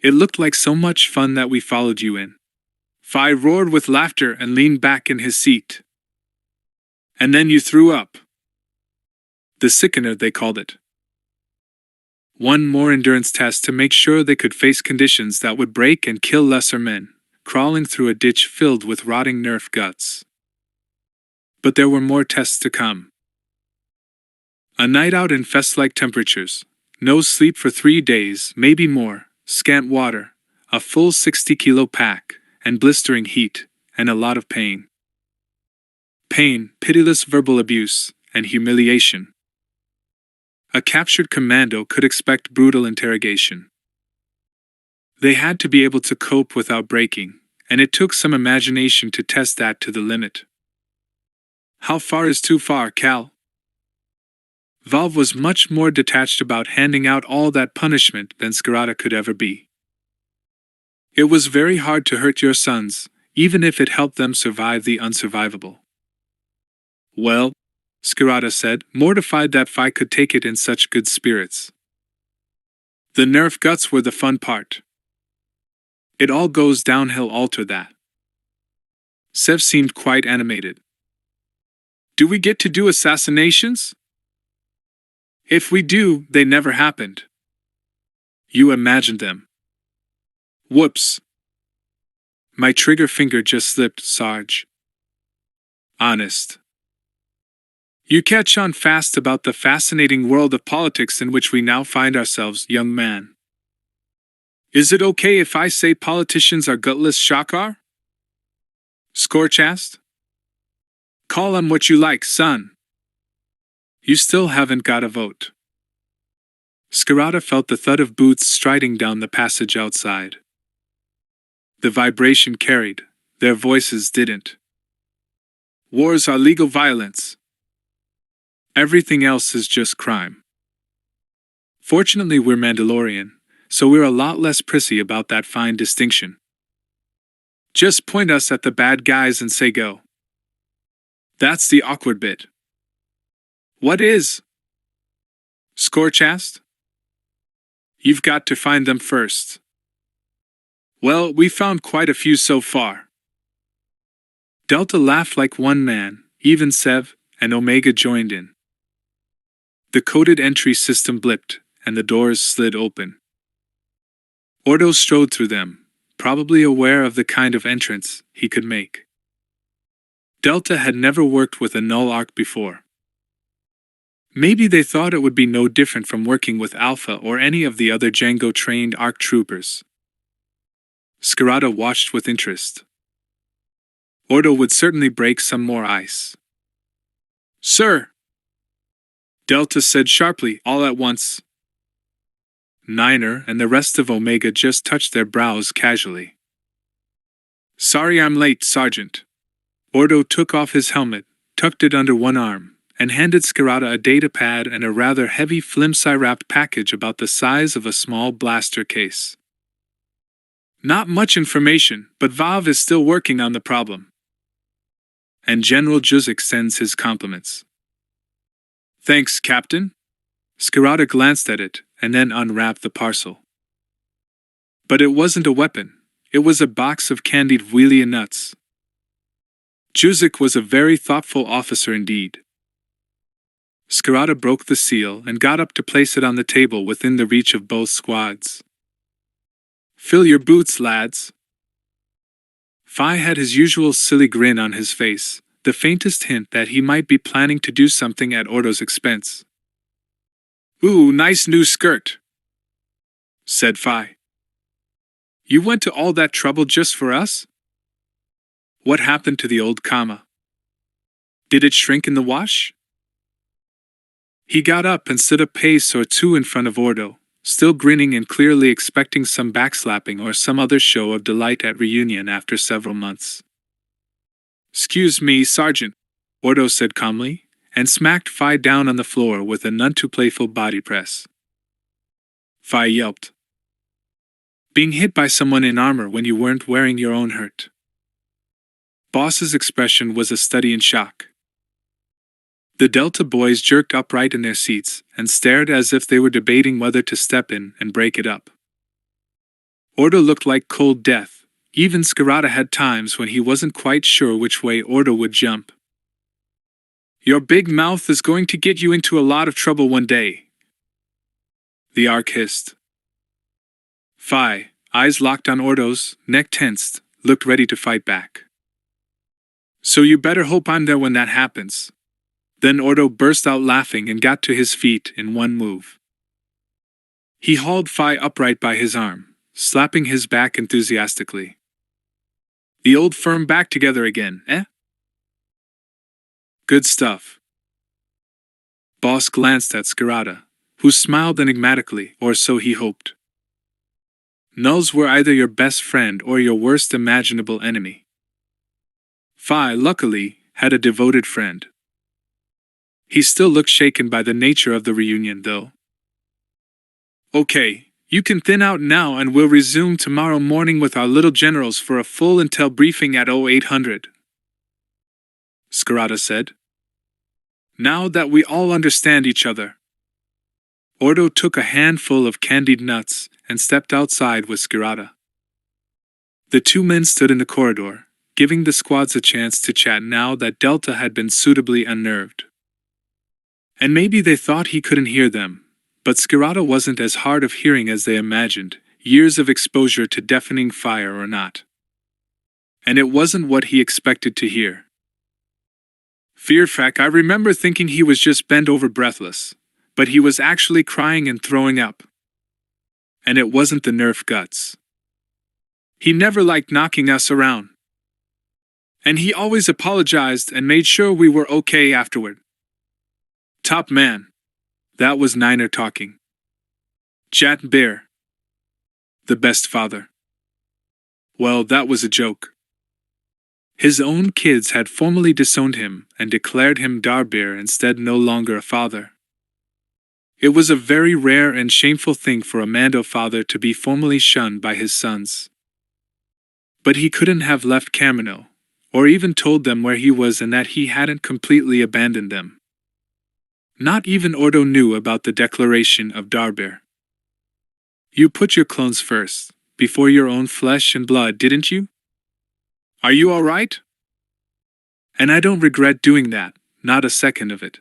It looked like so much fun that we followed you in." Fi roared with laughter and leaned back in his seat. "And then you threw up." The sickener, they called it. One more endurance test to make sure they could face conditions that would break and kill lesser men, crawling through a ditch filled with rotting nerf guts. But there were more tests to come. A night out in fest-like temperatures, no sleep for 3 days, maybe more, scant water, a full 60-kilo pack, and blistering heat, and a lot of pain. Pain, pitiless verbal abuse, and humiliation. A captured commando could expect brutal interrogation. They had to be able to cope without breaking, and it took some imagination to test that to the limit. How far is too far, Cal? Valve was much more detached about handing out all that punishment than Skirata could ever be. It was very hard to hurt your sons, even if it helped them survive the unsurvivable. "Well," Skirata said, mortified that Fi could take it in such good spirits. "The nerf guts were the fun part. It all goes downhill after that." Sev seemed quite animated. "Do we get to do assassinations? If we do, they never happened. You imagined them." "Whoops. My trigger finger just slipped, Sarge. Honest. You catch on fast about the fascinating world of politics in which we now find ourselves, young man. Is it okay if I say politicians are gutless shakar?" Scorch asked. "Call them what you like, son. You still haven't got a vote." Skirata felt the thud of boots striding down the passage outside. The vibration carried, their voices didn't. "Wars are legal violence. Everything else is just crime. Fortunately, we're Mandalorian, so we're a lot less prissy about that fine distinction. Just point us at the bad guys and say go. That's the awkward bit." "What is?" Scorch asked. "You've got to find them first." "Well, we found quite a few so far." Delta laughed like one man, even Sev and Omega joined in. The coded entry system blipped, and the doors slid open. Ordo strode through them, probably aware of the kind of entrance he could make. Delta had never worked with a null arc before. Maybe they thought it would be no different from working with Alpha or any of the other Django-trained ARC troopers. Skirata watched with interest. Ordo would certainly break some more ice. "Sir!" Delta said sharply, all at once. Niner and the rest of Omega just touched their brows casually. "Sorry I'm late, Sergeant." Ordo took off his helmet, tucked it under one arm, and handed Skirata a data pad and a rather heavy flimsy-wrapped package about the size of a small blaster case. "Not much information, but Vav is still working on the problem. And General Juzik sends his compliments." "Thanks, Captain." Skirata glanced at it, and then unwrapped the parcel. But it wasn't a weapon, it was a box of candied Wheelia nuts. Juzik was a very thoughtful officer indeed. Skirata broke the seal and got up to place it on the table within the reach of both squads. "Fill your boots, lads." Fi had his usual silly grin on his face, the faintest hint that he might be planning to do something at Ordo's expense. "Ooh, nice new skirt," said Fi. You went to all that trouble just for us? What happened to the old comma? Did it shrink in the wash? He got up and stood a pace or two in front of Ordo, still grinning and clearly expecting some backslapping or some other show of delight at reunion after several months. "Excuse me, Sergeant," Ordo said calmly, and smacked Phi down on the floor with a none too playful body press. Phi yelped. Being hit by someone in armor when you weren't wearing your own hurt. Boss's expression was a study in shock. The Delta boys jerked upright in their seats and stared as if they were debating whether to step in and break it up. Ordo looked like cold death. Even Scarata had times when he wasn't quite sure which way Ordo would jump. "Your big mouth is going to get you into a lot of trouble one day," the Ark hissed. Phi, eyes locked on Ordo's, neck tensed, looked ready to fight back. "So you better hope I'm there when that happens." Then Ordo burst out laughing and got to his feet in one move. He hauled Phi upright by his arm, slapping his back enthusiastically. "The old firm back together again, eh?" "Good stuff." Boss glanced at Scarata, who smiled enigmatically, or so he hoped. Nulls were either your best friend or your worst imaginable enemy. Phi, luckily, had a devoted friend. He still looked shaken by the nature of the reunion, though. "Okay, you can thin out now and we'll resume tomorrow morning with our little generals for a full intel briefing at 0800, Scarata said. "Now that we all understand each other." Ordo took a handful of candied nuts and stepped outside with Scarata. The two men stood in the corridor, giving the squads a chance to chat now that Delta had been suitably unnerved. And maybe they thought he couldn't hear them, but Scarata wasn't as hard of hearing as they imagined, years of exposure to deafening fire or not. And it wasn't what he expected to hear. "Fearfack, I remember thinking he was just bent over breathless, but he was actually crying and throwing up. And it wasn't the Nerf guts. He never liked knocking us around. And he always apologized and made sure we were okay afterward. Top man." That was Niner talking. Jat Bear. The best father. Well, that was a joke. His own kids had formally disowned him and declared him Darbear instead, no longer a father. It was a very rare and shameful thing for a Mando father to be formally shunned by his sons. But he couldn't have left Commando, or even told them where he was and that he hadn't completely abandoned them. Not even Ordo knew about the declaration of Darbear. "You put your clones first, before your own flesh and blood, didn't you? Are you all right?" "And I don't regret doing that, not a second of it."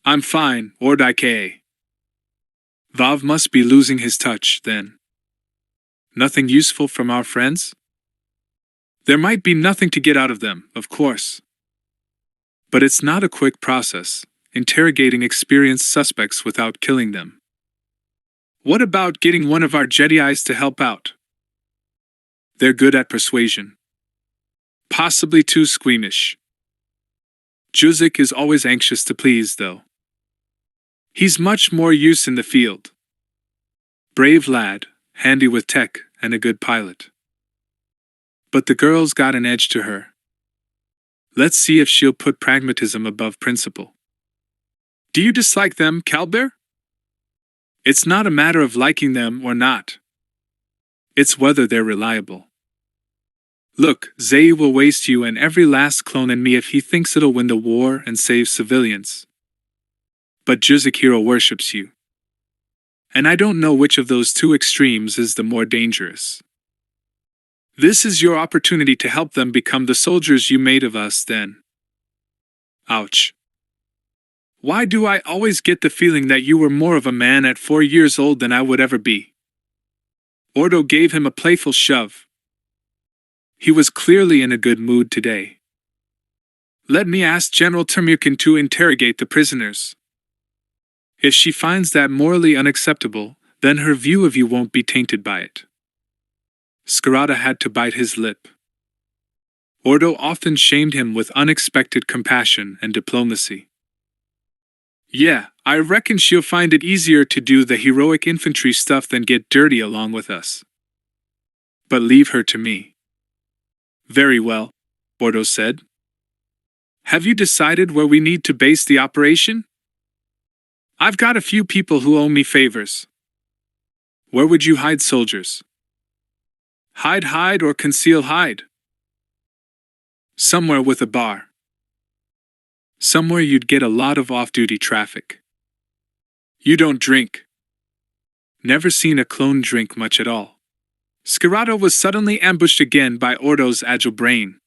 "I'm fine, Ordike." Vav must be losing his touch, then. "Nothing useful from our friends?" "There might be nothing to get out of them, of course. But it's not a quick process, interrogating experienced suspects without killing them. What about getting one of our Jedi's to help out? They're good at persuasion. Possibly too squeamish. Juzik is always anxious to please, though. He's much more use in the field. Brave lad, handy with tech, and a good pilot. But the girl's got an edge to her. Let's see if she'll put pragmatism above principle." "Do you dislike them, Calbear?" "It's not a matter of liking them or not. It's whether they're reliable. Look, Zay will waste you and every last clone in me if he thinks it'll win the war and save civilians. But Juzik Hero worships you. And I don't know which of those two extremes is the more dangerous. This is your opportunity to help them become the soldiers you made of us then." Ouch. "Why do I always get the feeling that you were more of a man at 4 years old than I would ever be?" Ordo gave him a playful shove. He was clearly in a good mood today. "Let me ask General Termukin to interrogate the prisoners. If she finds that morally unacceptable, then her view of you won't be tainted by it. Skirata had to bite his lip. Ordo often shamed him with unexpected compassion and diplomacy. Yeah, I reckon she'll find it easier to do the heroic infantry stuff than get dirty along with us. But leave her to me. Very well, Ordo said. Have you decided where we need to base the operation? I've got a few people who owe me favors. Where would you hide soldiers? Hide or conceal hide? Somewhere with a bar. Somewhere you'd get a lot of off-duty traffic. You don't drink. Never seen a clone drink much at all. Skirata was suddenly ambushed again by Ordo's agile brain.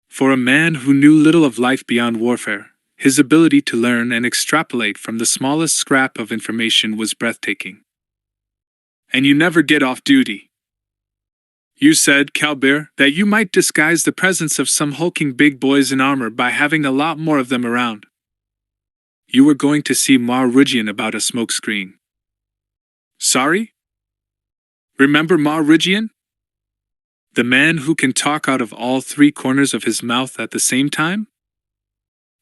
For a man who knew little of life beyond warfare, his ability to learn and extrapolate from the smallest scrap of information was breathtaking. And you never get off duty. You said, Calbir, that you might disguise the presence of some hulking big boys in armor by having a lot more of them around. You were going to see Mar-Rigian about a smokescreen. Sorry? Remember Mar-Rigian? The man who can talk out of all three corners of his mouth at the same time?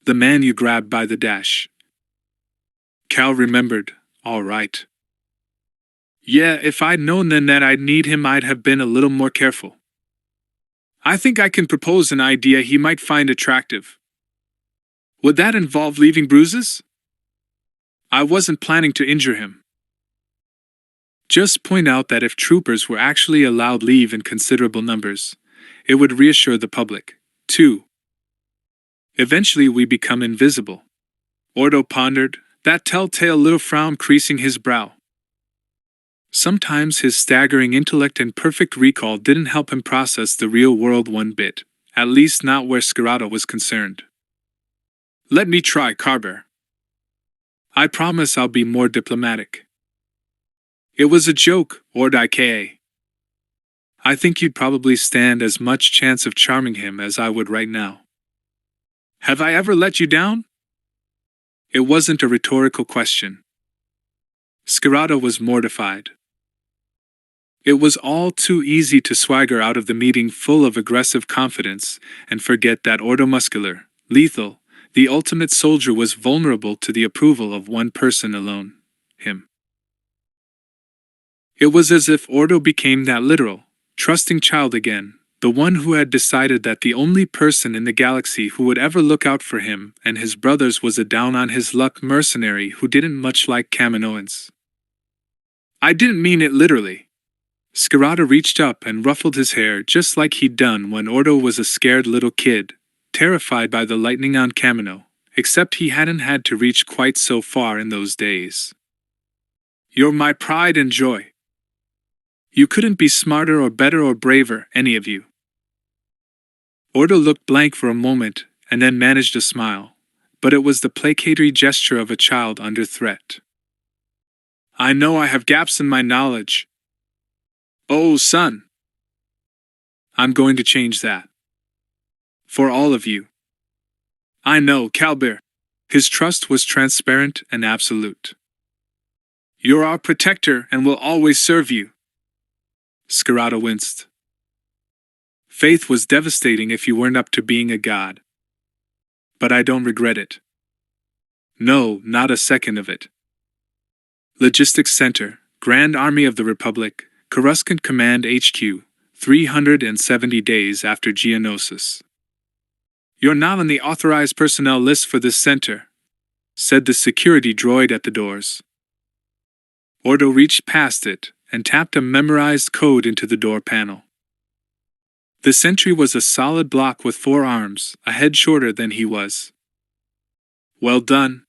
The man you grabbed by the dash. Cal remembered, all right. Yeah, if I'd known then that I'd need him, I'd have been a little more careful. I think I can propose an idea he might find attractive. Would that involve leaving bruises? I wasn't planning to injure him. Just point out that if troopers were actually allowed leave in considerable numbers, it would reassure the public, too. Eventually we become invisible. Ordo pondered, that telltale little frown creasing his brow. Sometimes his staggering intellect and perfect recall didn't help him process the real world one bit, at least not where Skirata was concerned. Let me try, Carver. I promise I'll be more diplomatic. It was a joke, Ordike. I think you'd probably stand as much chance of charming him as I would right now. Have I ever let you down? It wasn't a rhetorical question. Skirata was mortified. It was all too easy to swagger out of the meeting full of aggressive confidence and forget that Ordo Muscular, lethal, the ultimate soldier was vulnerable to the approval of one person alone, him. It was as if Ordo became that literal, trusting child again, the one who had decided that the only person in the galaxy who would ever look out for him and his brothers was a down-on-his-luck mercenary who didn't much like Kaminoans. I didn't mean it literally. Skirata reached up and ruffled his hair just like he'd done when Ordo was a scared little kid, terrified by the lightning on Kamino, except he hadn't had to reach quite so far in those days. You're my pride and joy. You couldn't be smarter or better or braver, any of you. Ordo looked blank for a moment and then managed a smile, but it was the placatory gesture of a child under threat. I know I have gaps in my knowledge. Oh, son. I'm going to change that. For all of you. I know, Calbir. His trust was transparent and absolute. You're our protector and will always serve you. Skirata winced. Faith was devastating if you weren't up to being a god. But I don't regret it. No, not a second of it. Logistics Center, Grand Army of the Republic, Coruscant Command HQ, 370 days after Geonosis. You're not on the authorized personnel list for this center, said the security droid at the doors. Ordo reached past it and tapped a memorized code into the door panel. The sentry was a solid block with 4 arms, a head shorter than he was. Well done.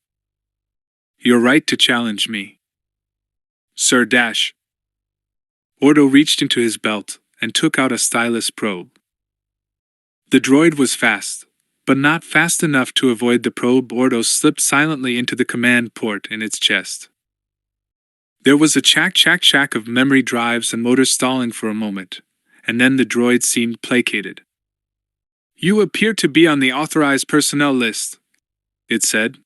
You're right to challenge me. Sir Dash. Ordo reached into his belt and took out a stylus probe. The droid was fast, but not fast enough to avoid the probe. Ordo slipped silently into the command port in its chest. There was a chack of memory drives and motors stalling for a moment, and then the droid seemed placated. You appear to be on the authorized personnel list, it said.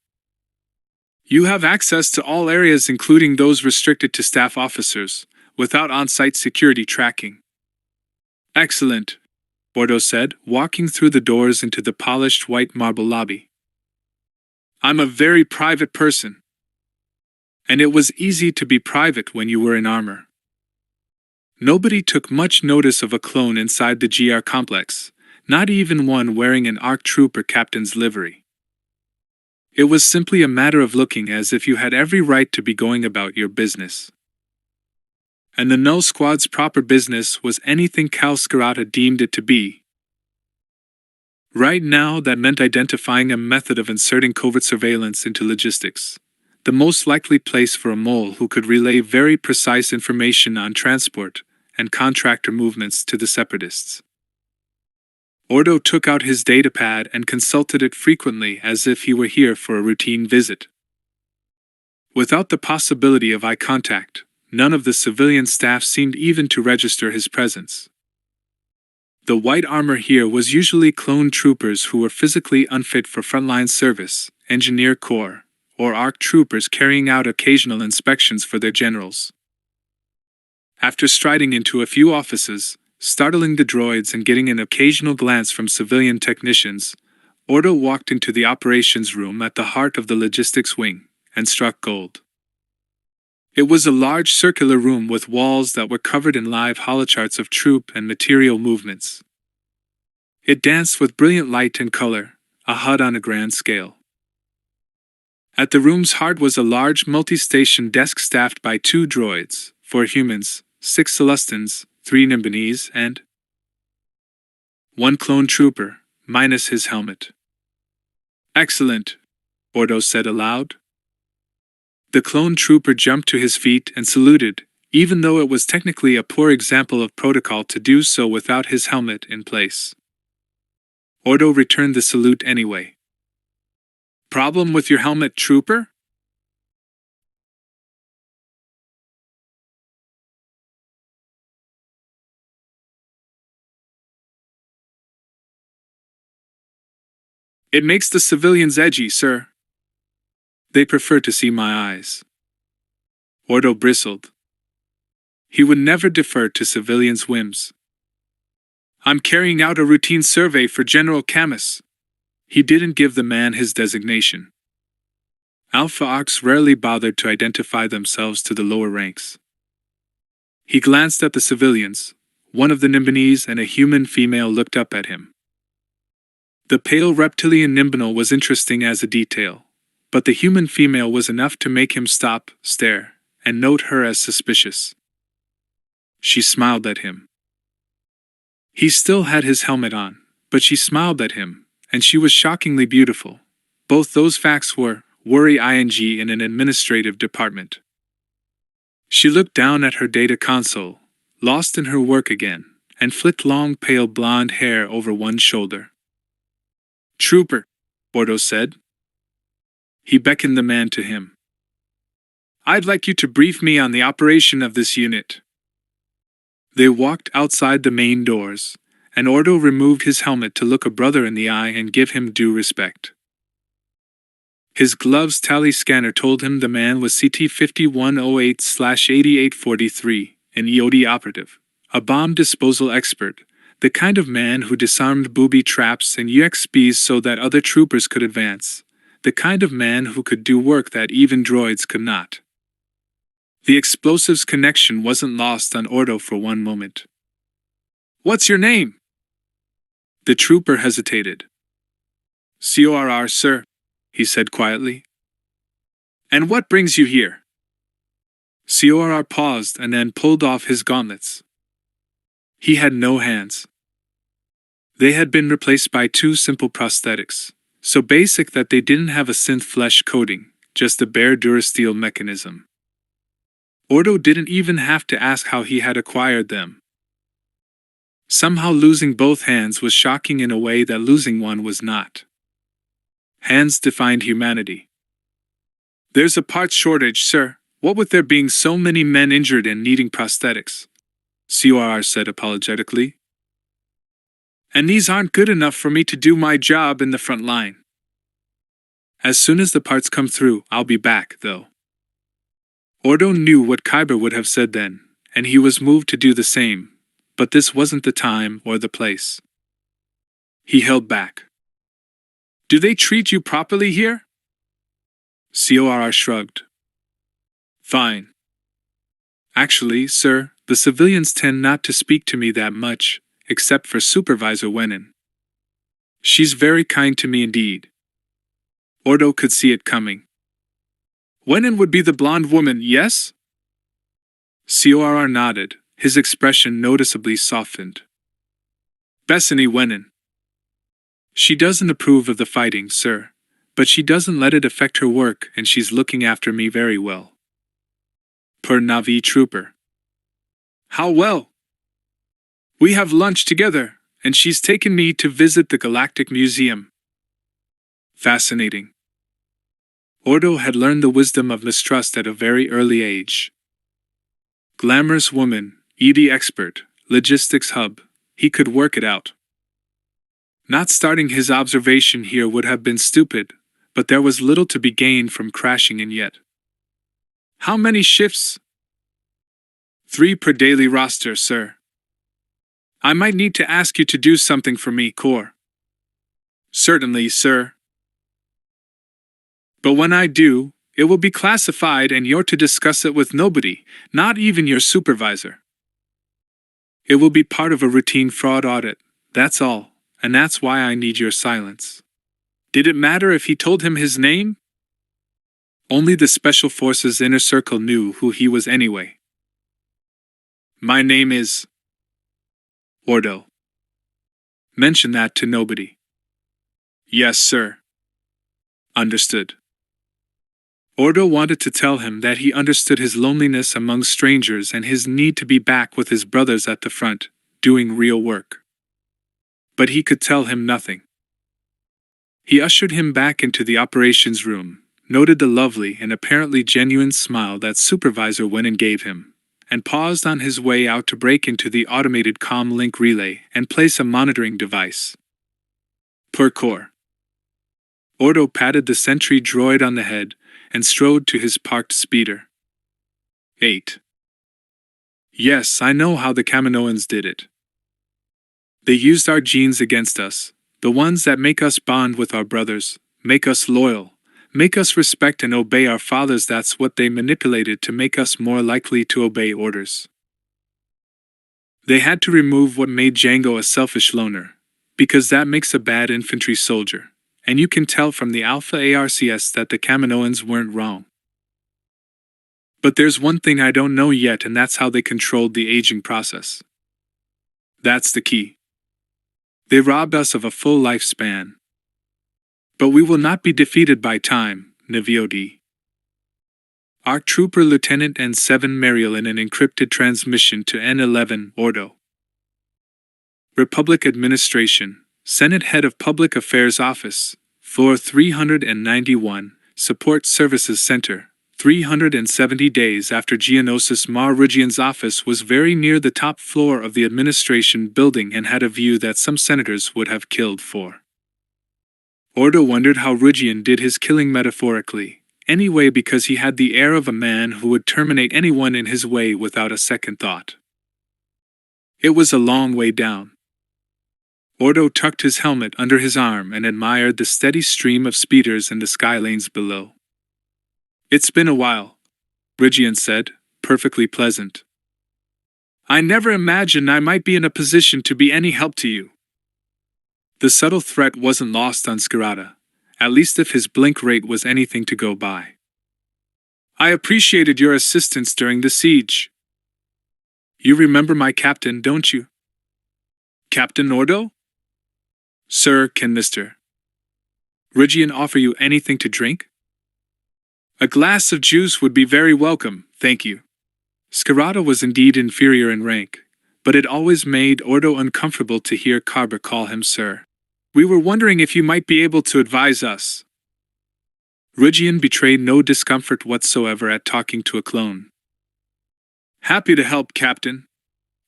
You have access to all areas including those restricted to staff officers, without on-site security tracking. Excellent, Ordo said, walking through the doors into the polished white marble lobby. I'm a very private person. And it was easy to be private when you were in armor. Nobody took much notice of a clone inside the GR complex, not even one wearing an ARC Trooper captain's livery. It was simply a matter of looking as if you had every right to be going about your business. And the Null Squad's proper business was anything Cal Scarata deemed it to be. Right now, that meant identifying a method of inserting covert surveillance into logistics, the most likely place for a mole who could relay very precise information on transport and contractor movements to the Separatists. Ordo took out his datapad and consulted it frequently as if he were here for a routine visit. Without the possibility of eye contact, none of the civilian staff seemed even to register his presence. The white armor here was usually clone troopers who were physically unfit for frontline service, engineer corps, or ARC troopers carrying out occasional inspections for their generals. After striding into a few offices, startling the droids and getting an occasional glance from civilian technicians, Ordo walked into the operations room at the heart of the logistics wing and struck gold. It was a large circular room with walls that were covered in live holocharts of troop and material movements. It danced with brilliant light and color, a HUD on a grand scale. At the room's heart was a large multi-station desk staffed by 2 droids, 4 humans, 6 Celestins, 3 Nimbinese, and 1 clone trooper, minus his helmet. Excellent, Ordo said aloud. The clone trooper jumped to his feet and saluted, even though it was technically a poor example of protocol to do so without his helmet in place. Ordo returned the salute anyway. Problem with your helmet, trooper? It makes the civilians edgy, sir. They prefer to see my eyes. Ordo bristled. He would never defer to civilians' whims. I'm carrying out a routine survey for General Camus. He didn't give the man his designation. Alpha Ox rarely bothered to identify themselves to the lower ranks. He glanced at the civilians. One of the Nimbinese and a human female looked up at him. The pale reptilian Nimbinal was interesting as a detail, but the human female was enough to make him stop, stare, and note her as suspicious. She smiled at him. He still had his helmet on, but she smiled at him, and she was shockingly beautiful. Both those facts were worry ing in an administrative department. She looked down at her data console, lost in her work again, and flicked long pale blonde hair over one shoulder. Trooper, Ordo said. He beckoned the man to him. I'd like you to brief me on the operation of this unit. They walked outside the main doors, and Ordo removed his helmet to look a brother in the eye and give him due respect. His gloves tally scanner told him the man was CT-5108/8843, an EOD operative, a bomb disposal expert, the kind of man who disarmed booby traps and UXBs so that other troopers could advance, the kind of man who could do work that even droids could not. The explosives connection wasn't lost on Ordo for one moment. What's your name? The trooper hesitated. CORR, sir, he said quietly. And what brings you here? CORR paused and then pulled off his gauntlets. He had no hands. They had been replaced by 2 simple prosthetics, so basic that they didn't have a synth flesh coating, just a bare durasteel mechanism. Ordo didn't even have to ask how he had acquired them. Somehow losing both hands was shocking in a way that losing one was not. Hands defined humanity. There's a parts shortage, sir, what with there being so many men injured and needing prosthetics, CORR said apologetically. And these aren't good enough for me to do my job in the front line. As soon as the parts come through, I'll be back, though. Ordo knew what Kyber would have said then, and he was moved to do the same, but this wasn't the time or the place. He held back. Do they treat you properly here? CORR shrugged. Fine. Actually, sir, the civilians tend not to speak to me that much, except for Supervisor Wenin. She's very kind to me indeed. Ordo could see it coming. Wenin would be the blonde woman, yes? CORR nodded, his expression noticeably softened. Bethany Wenin. She doesn't approve of the fighting, sir, but she doesn't let it affect her work, and she's looking after me very well. Per Navi Trooper. How well? We have lunch together, and she's taken me to visit the Galactic Museum. Fascinating. Ordo had learned the wisdom of mistrust at a very early age. Glamorous woman, ED expert, logistics hub, he could work it out. Not starting his observation here would have been stupid, but there was little to be gained from crashing in yet. How many shifts? 3 per daily roster, sir. I might need to ask you to do something for me, Core. Certainly, sir. But when I do, it will be classified and you're to discuss it with nobody, not even your supervisor. It will be part of a routine fraud audit, that's all, and that's why I need your silence. Did it matter if he told him his name? Only the Special Forces Inner Circle knew who he was anyway. My name is Ordo. Mention that to nobody. Yes, sir. Understood. Ordo wanted to tell him that he understood his loneliness among strangers and his need to be back with his brothers at the front, doing real work. But he could tell him nothing. He ushered him back into the operations room, noted the lovely and apparently genuine smile that Supervisor Wenin gave him, and paused on his way out to break into the automated comm link relay and place a monitoring device. Per core. Ordo patted the sentry droid on the head and strode to his parked speeder. 8. Yes, I know how the Kaminoans did it. They used our genes against us, the ones that make us bond with our brothers, make us loyal, make us respect and obey our fathers. That's what they manipulated to make us more likely to obey orders. They had to remove what made Django a selfish loner, because that makes a bad infantry soldier, and you can tell from the Alpha ARCS that the Kaminoans weren't wrong. But there's one thing I don't know yet, and that's how they controlled the aging process. That's the key. They robbed us of a full lifespan. But we will not be defeated by time, Naviodi. ARC Trooper Lieutenant N7 Mariel in an encrypted transmission to N11 Ordo. Republic Administration, Senate Head of Public Affairs Office, Floor 391, Support Services Center, 370 days after Geonosis Mar Rugian's office was very near the top floor of the administration building and had a view that some senators would have killed for. Ordo wondered how Rugian did his killing metaphorically, anyway, because he had the air of a man who would terminate anyone in his way without a second thought. It was a long way down. Ordo tucked his helmet under his arm and admired the steady stream of speeders in the sky lanes below. It's been a while, Rugian said, perfectly pleasant. I never imagined I might be in a position to be any help to you. The subtle threat wasn't lost on Skirata, at least if his blink rate was anything to go by. I appreciated your assistance during the siege. You remember my captain, don't you? Captain Ordo? Sir, can Mr. Rugian offer you anything to drink? A glass of juice would be very welcome, thank you. Skirata was indeed inferior in rank, but it always made Ordo uncomfortable to hear Carver call him sir. We were wondering if you might be able to advise us. Rugian betrayed no discomfort whatsoever at talking to a clone. Happy to help, Captain.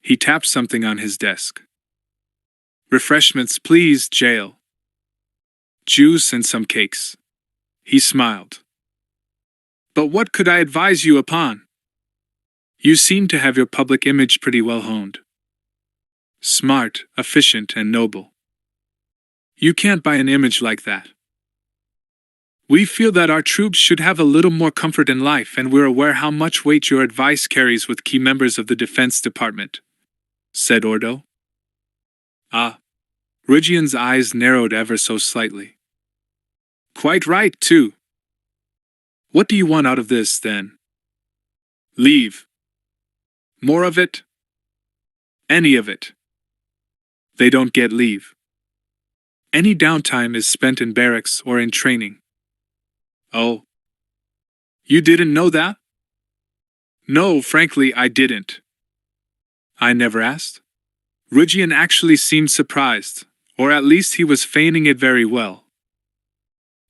He tapped something on his desk. Refreshments, please, Jail. Juice and some cakes. He smiled. But what could I advise you upon? You seem to have your public image pretty well honed. Smart, efficient, and noble. You can't buy an image like that. We feel that our troops should have a little more comfort in life, and we're aware how much weight your advice carries with key members of the Defense Department, said Ordo. Ah. Ridgian's eyes narrowed ever so slightly. Quite right, too. What do you want out of this, then? Leave. More of it? Any of it. They don't get leave. Any downtime is spent in barracks or in training. Oh. You didn't know that? No, frankly, I didn't. I never asked. Ridgian actually seemed surprised, or at least he was feigning it very well.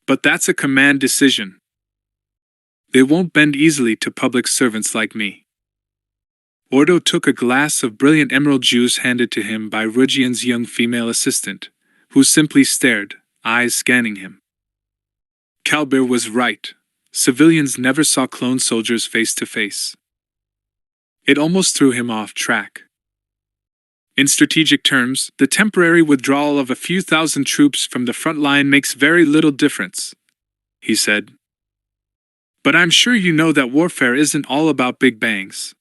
But that's a command decision. They won't bend easily to public servants like me. Ordo took a glass of brilliant emerald juice handed to him by Ridgian's young female assistant, who simply stared, eyes scanning him. Calbir was right. Civilians never saw clone soldiers face to face. It almost threw him off track. In strategic terms, the temporary withdrawal of a few thousand troops from the front line makes very little difference, he said. But I'm sure you know that warfare isn't all about big bangs.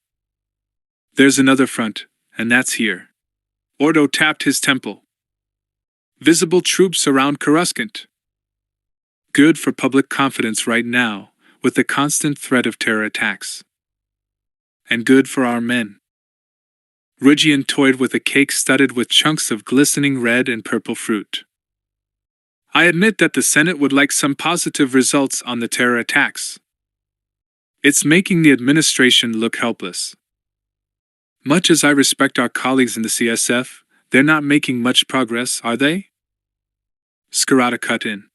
There's another front, and that's here. Ordo tapped his temple. Visible troops around Coruscant. Good for public confidence right now, with the constant threat of terror attacks. And good for our men. Ridgian toyed with a cake studded with chunks of glistening red and purple fruit. I admit that the Senate would like some positive results on the terror attacks. It's making the administration look helpless. Much as I respect our colleagues in the CSF, they're not making much progress, are they? Skirata cut in.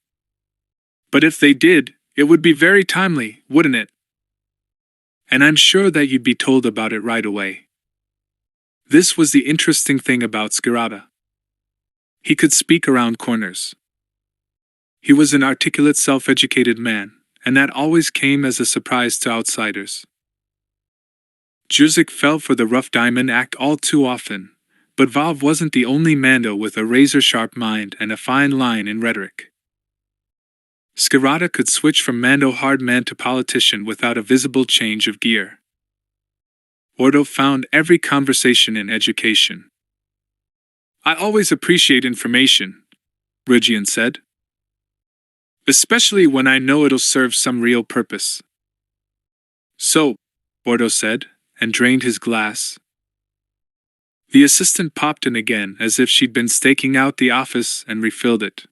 But if they did, it would be very timely, wouldn't it? And I'm sure that you'd be told about it right away. This was the interesting thing about Skirata. He could speak around corners. He was an articulate, self-educated man, and that always came as a surprise to outsiders. Juzik fell for the rough diamond act all too often, but Valve wasn't the only Mando with a razor-sharp mind and a fine line in rhetoric. Skirata could switch from Mando hard man to politician without a visible change of gear. Ordo found every conversation in education. I always appreciate information, Ridgian said. Especially when I know it'll serve some real purpose. So, Ordo said, and drained his glass. The assistant popped in again as if she'd been staking out the office and refilled it.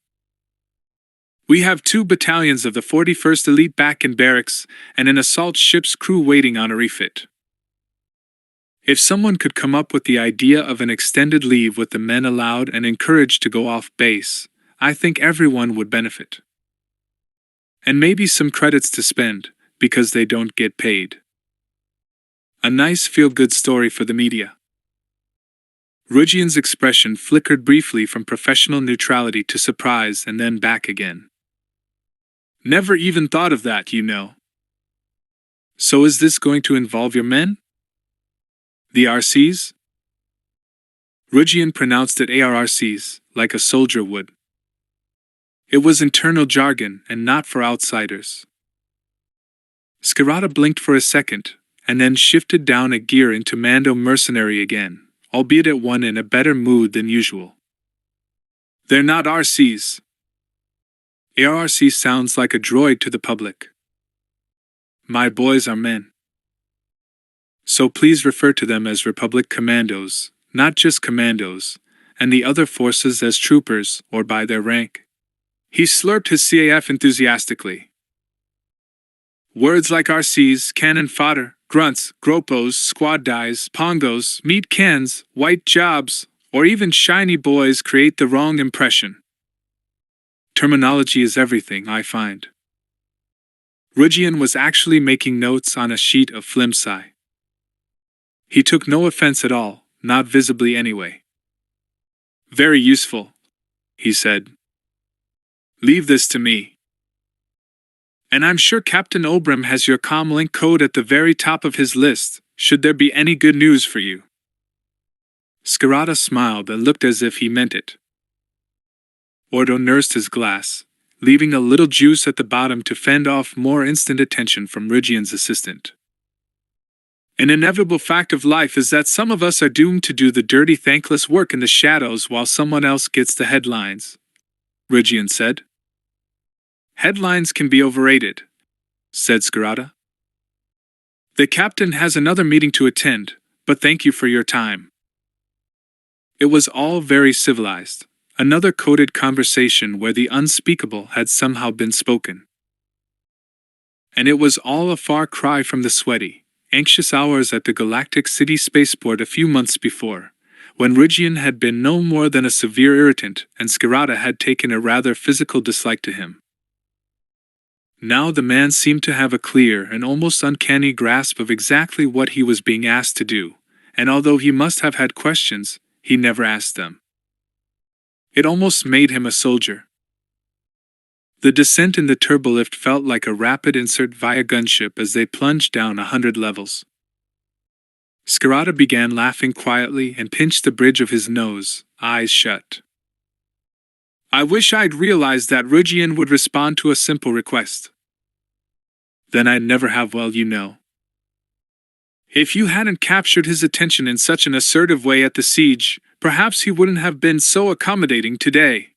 We have 2 battalions of the 41st Elite back in barracks and an assault ship's crew waiting on a refit. If someone could come up with the idea of an extended leave with the men allowed and encouraged to go off base, I think everyone would benefit. And maybe some credits to spend, because they don't get paid. A nice feel-good story for the media. Ridgian's expression flickered briefly from professional neutrality to surprise and then back again. Never even thought of that, you know. So is this going to involve your men? The RCs? Ridgian pronounced it ARRCs, like a soldier would. It was internal jargon and not for outsiders. Skirata blinked for a second, and then shifted down a gear into Mando mercenary again, albeit at one in a better mood than usual. They're not RCs. ARRC sounds like a droid to the public. My boys are men. So please refer to them as Republic Commandos, not just Commandos, and the other forces as troopers or by their rank. He slurped his CAF enthusiastically. Words like RCs, cannon fodder, grunts, gropos, squad dies, pongos, meat cans, white jobs, or even shiny boys create the wrong impression. Terminology is everything, I find. Ridgian was actually making notes on a sheet of flimsy. He took no offense at all, not visibly anyway. Very useful, he said. Leave this to me. And I'm sure Captain Obram has your comlink code at the very top of his list, Should there be any good news for you? Scarata smiled and looked as if he meant it. Ordo nursed his glass, leaving a little juice at the bottom to fend off more instant attention from Rygian's assistant. An inevitable fact of life is that some of us are doomed to do the dirty, thankless work in the shadows while someone else gets the headlines, Rygian said. Headlines can be overrated, said Scarata. The captain has another meeting to attend, but thank you for your time. It was all very civilized, another coded conversation where the unspeakable had somehow been spoken. And it was all a far cry from the sweaty, anxious hours at the galactic city spaceport a few months before, when Rygian had been no more than a severe irritant and Scarata had taken a rather physical dislike to him. Now the man seemed to have a clear and almost uncanny grasp of exactly what he was being asked to do, and although he must have had questions, he never asked them. It almost made him a soldier. The descent in the turbolift felt like a rapid insert via gunship as they plunged down 100 levels. Scarata began laughing quietly and pinched the bridge of his nose, eyes shut. I wish I'd realized that Rygian would respond to a simple request. Then I'd never have, well, you know. If you hadn't captured his attention in such an assertive way at the siege, perhaps he wouldn't have been so accommodating today.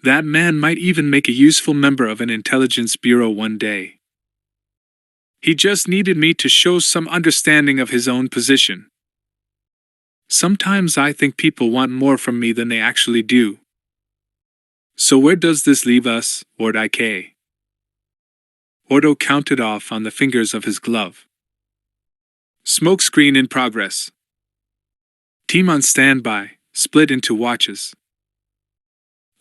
That man might even make a useful member of an intelligence bureau one day. He just needed me to show some understanding of his own position. Sometimes I think people want more from me than they actually do. So where does this leave us, Ordo? Ordo counted off on the fingers of his glove. Smoke screen in progress. Team on standby, split into watches.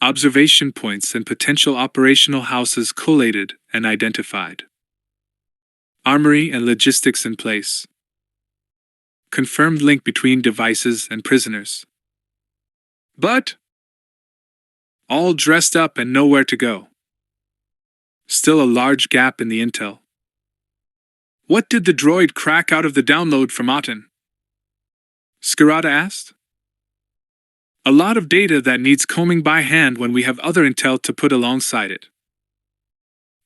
Observation points and potential operational houses collated and identified. Armory and logistics in place. Confirmed link between devices and prisoners. But all dressed up and nowhere to go. Still a large gap in the intel. What did the droid crack out of the download from Aten? Scarata asked. A lot of data that needs combing by hand when we have other intel to put alongside it.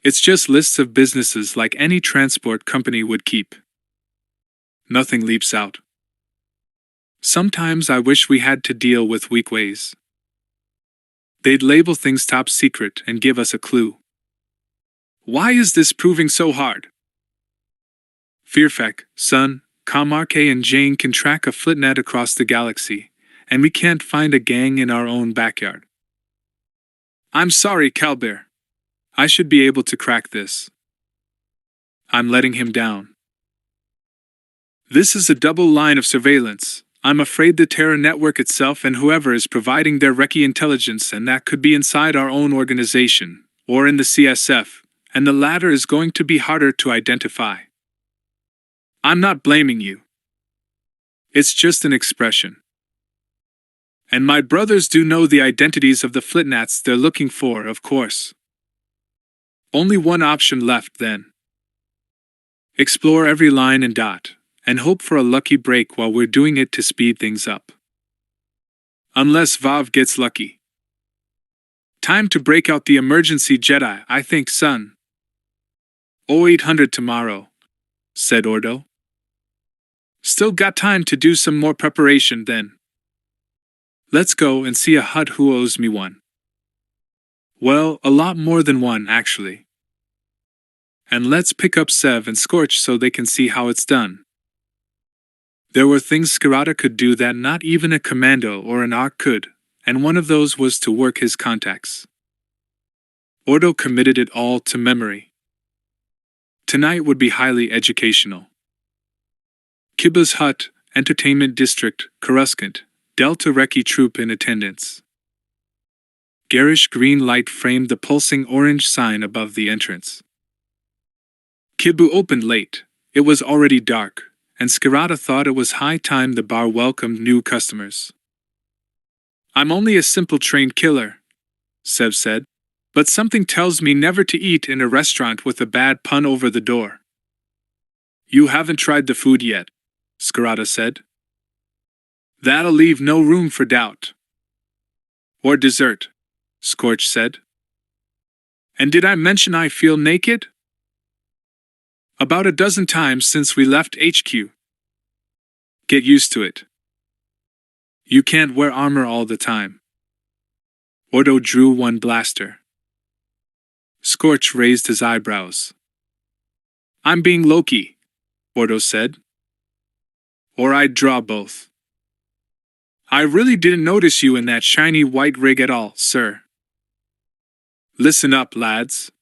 It's just lists of businesses like any transport company would keep. Nothing leaps out. Sometimes I wish we had to deal with weak ways. They'd label things top secret and give us a clue. Why is this proving so hard? Fearfek, Sun, Comarque and Jane can track a flitnet across the galaxy, and we can't find a gang in our own backyard. I'm sorry, Calbear. I should be able to crack this. I'm letting him down. This is a double line of surveillance. I'm afraid the Terra network itself and whoever is providing their recce intelligence, and that could be inside our own organization, or in the CSF, and the latter is going to be harder to identify. I'm not blaming you. It's just an expression. And my brothers do know the identities of the flitnats they're looking for, of course. Only one option left then. Explore every line and dot, and hope for a lucky break while we're doing it to speed things up. Unless Vav gets lucky. Time to break out the emergency Jedi, I think, son. 0800 tomorrow, said Ordo. Still got time to do some more preparation then. Let's go and see a hut who owes me one. Well, a lot more than one, actually. And let's pick up Sev and Scorch so they can see how it's done. There were things Scarata could do that not even a Commando or an ARC could, and one of those was to work his contacts. Ordo committed it all to memory. Tonight would be highly educational. Kiba's hut, Entertainment District, Coruscant, Delta Recce troop in attendance. Garish green light framed the pulsing orange sign above the entrance. Kibu opened late. It was already dark, and Scarata thought it was high time the bar welcomed new customers. I'm only a simple trained killer, Sev said, but something tells me never to eat in a restaurant with a bad pun over the door. You haven't tried the food yet, Skirata said. That'll leave no room for doubt. Or dessert, Scorch said. And did I mention I feel naked? About a dozen times since we left HQ. Get used to it. You can't wear armor all the time. Ordo drew one blaster. Scorch raised his eyebrows. I'm being Loki, Ordo said. Or I'd draw both. I really didn't notice you in that shiny white rig at all, sir. Listen up, lads.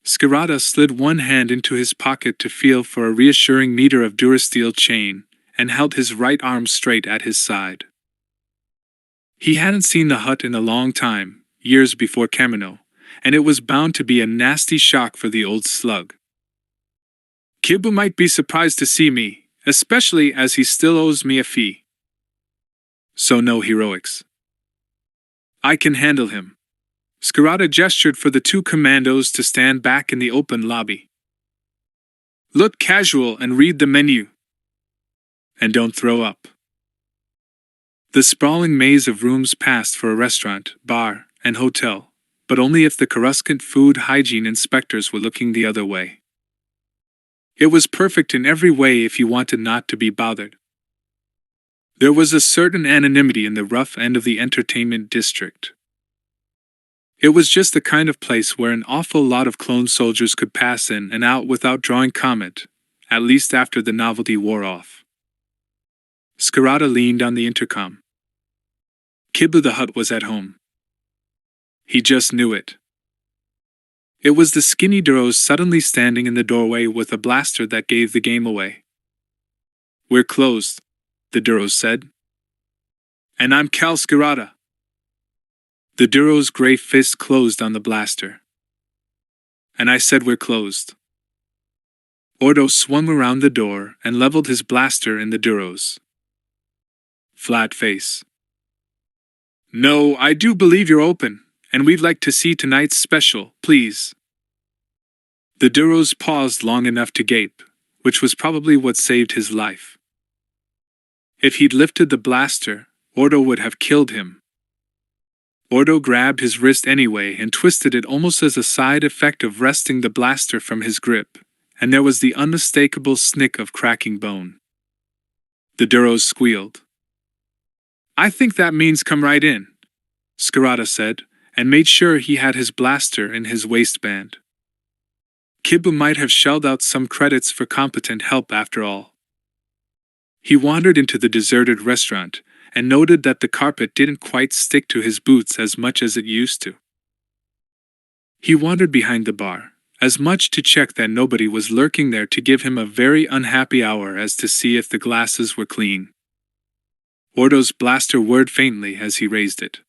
Skirata slid one hand into his pocket to feel for a reassuring meter of Durasteel chain, and held his right arm straight at his side. He hadn't seen the hut in a long time, years before Commando, and it was bound to be a nasty shock for the old slug. Kibu might be surprised to see me, especially as he still owes me a fee. So no heroics. I can handle him. Skirata gestured for the two commandos to stand back in the open lobby. Look casual and read the menu. And don't throw up. The sprawling maze of rooms passed for a restaurant, bar, and hotel, but only if the Coruscant food hygiene inspectors were looking the other way. It was perfect in every way if you wanted not to be bothered. There was a certain anonymity in the rough end of the entertainment district. It was just the kind of place where an awful lot of clone soldiers could pass in and out without drawing comment, at least after the novelty wore off. Skirata leaned on the intercom. Kibu the Hutt was at home. He just knew it. It was the skinny Duros suddenly standing in the doorway with a blaster that gave the game away. We're closed, the Duros said. And I'm Cal Skirata. The Duro's gray fist closed on the blaster. And I said we're closed. Ordo swung around the door and leveled his blaster in the Duro's. Flat face. No, I do believe you're open, and we'd like to see tonight's special, please. The Duros paused long enough to gape, which was probably what saved his life. If he'd lifted the blaster, Ordo would have killed him. Ordo grabbed his wrist anyway and twisted it almost as a side effect of wresting the blaster from his grip, and there was the unmistakable snick of cracking bone. The Duros squealed. I think that means come right in, Skirata said, and made sure he had his blaster in his waistband. Kibu might have shelled out some credits for competent help after all. He wandered into the deserted restaurant, and noted that the carpet didn't quite stick to his boots as much as it used to. He wandered behind the bar, as much to check that nobody was lurking there to give him a very unhappy hour as to see if the glasses were clean. Ordo's blaster whirred faintly as he raised it.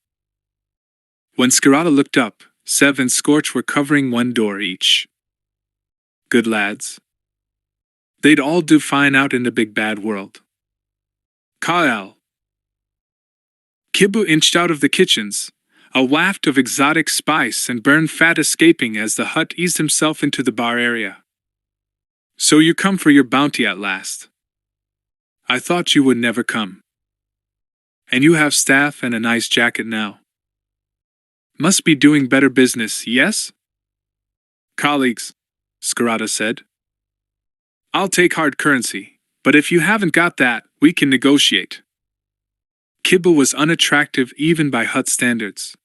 When Skirata looked up, Sev and Scorch were covering one door each. Good lads. They'd all do fine out in the big bad world. Kyle. Kibu inched out of the kitchens, a waft of exotic spice and burned fat escaping as the Hutt eased himself into the bar area. So you come for your bounty at last. I thought you would never come. And you have staff and a nice jacket now. Must be doing better business, yes? Colleagues, Skirata said. I'll take hard currency, but if you haven't got that, we can negotiate. Kibu was unattractive even by Hutt standards.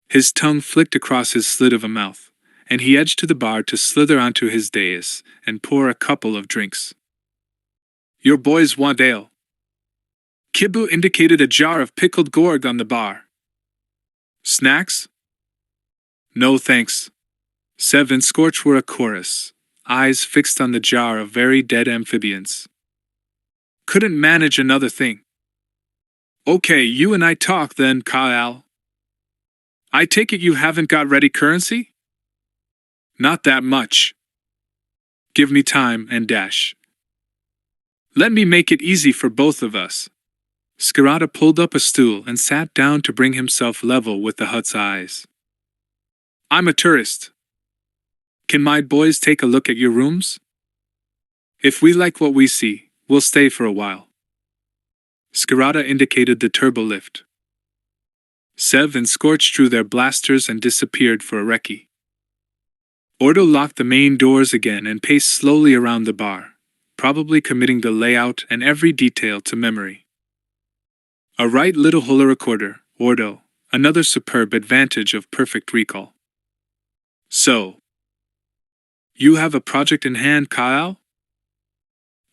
His tongue flicked across his slit of a mouth, and he edged to the bar to slither onto his dais and pour a couple of drinks. Your boys want ale. Kibu indicated a jar of pickled gourd on the bar. Snacks? No thanks. Sev and Scorch were a chorus, eyes fixed on the jar of very dead amphibians. Couldn't manage another thing. Okay, you and I talk then, Kyle. I take it you haven't got ready currency? Not that much. Give me time and dash. Let me make it easy for both of us. Skirata pulled up a stool and sat down to bring himself level with the Hutt's eyes. I'm a tourist. Can my boys take a look at your rooms? If we like what we see, we'll stay for a while. Skirata indicated the turbo lift. Sev and Scorch drew their blasters and disappeared for a recce. Ordo locked the main doors again and paced slowly around the bar, probably committing the layout and every detail to memory. A right little hula recorder, Ordo, another superb advantage of perfect recall. So, you have a project in hand, Kyle?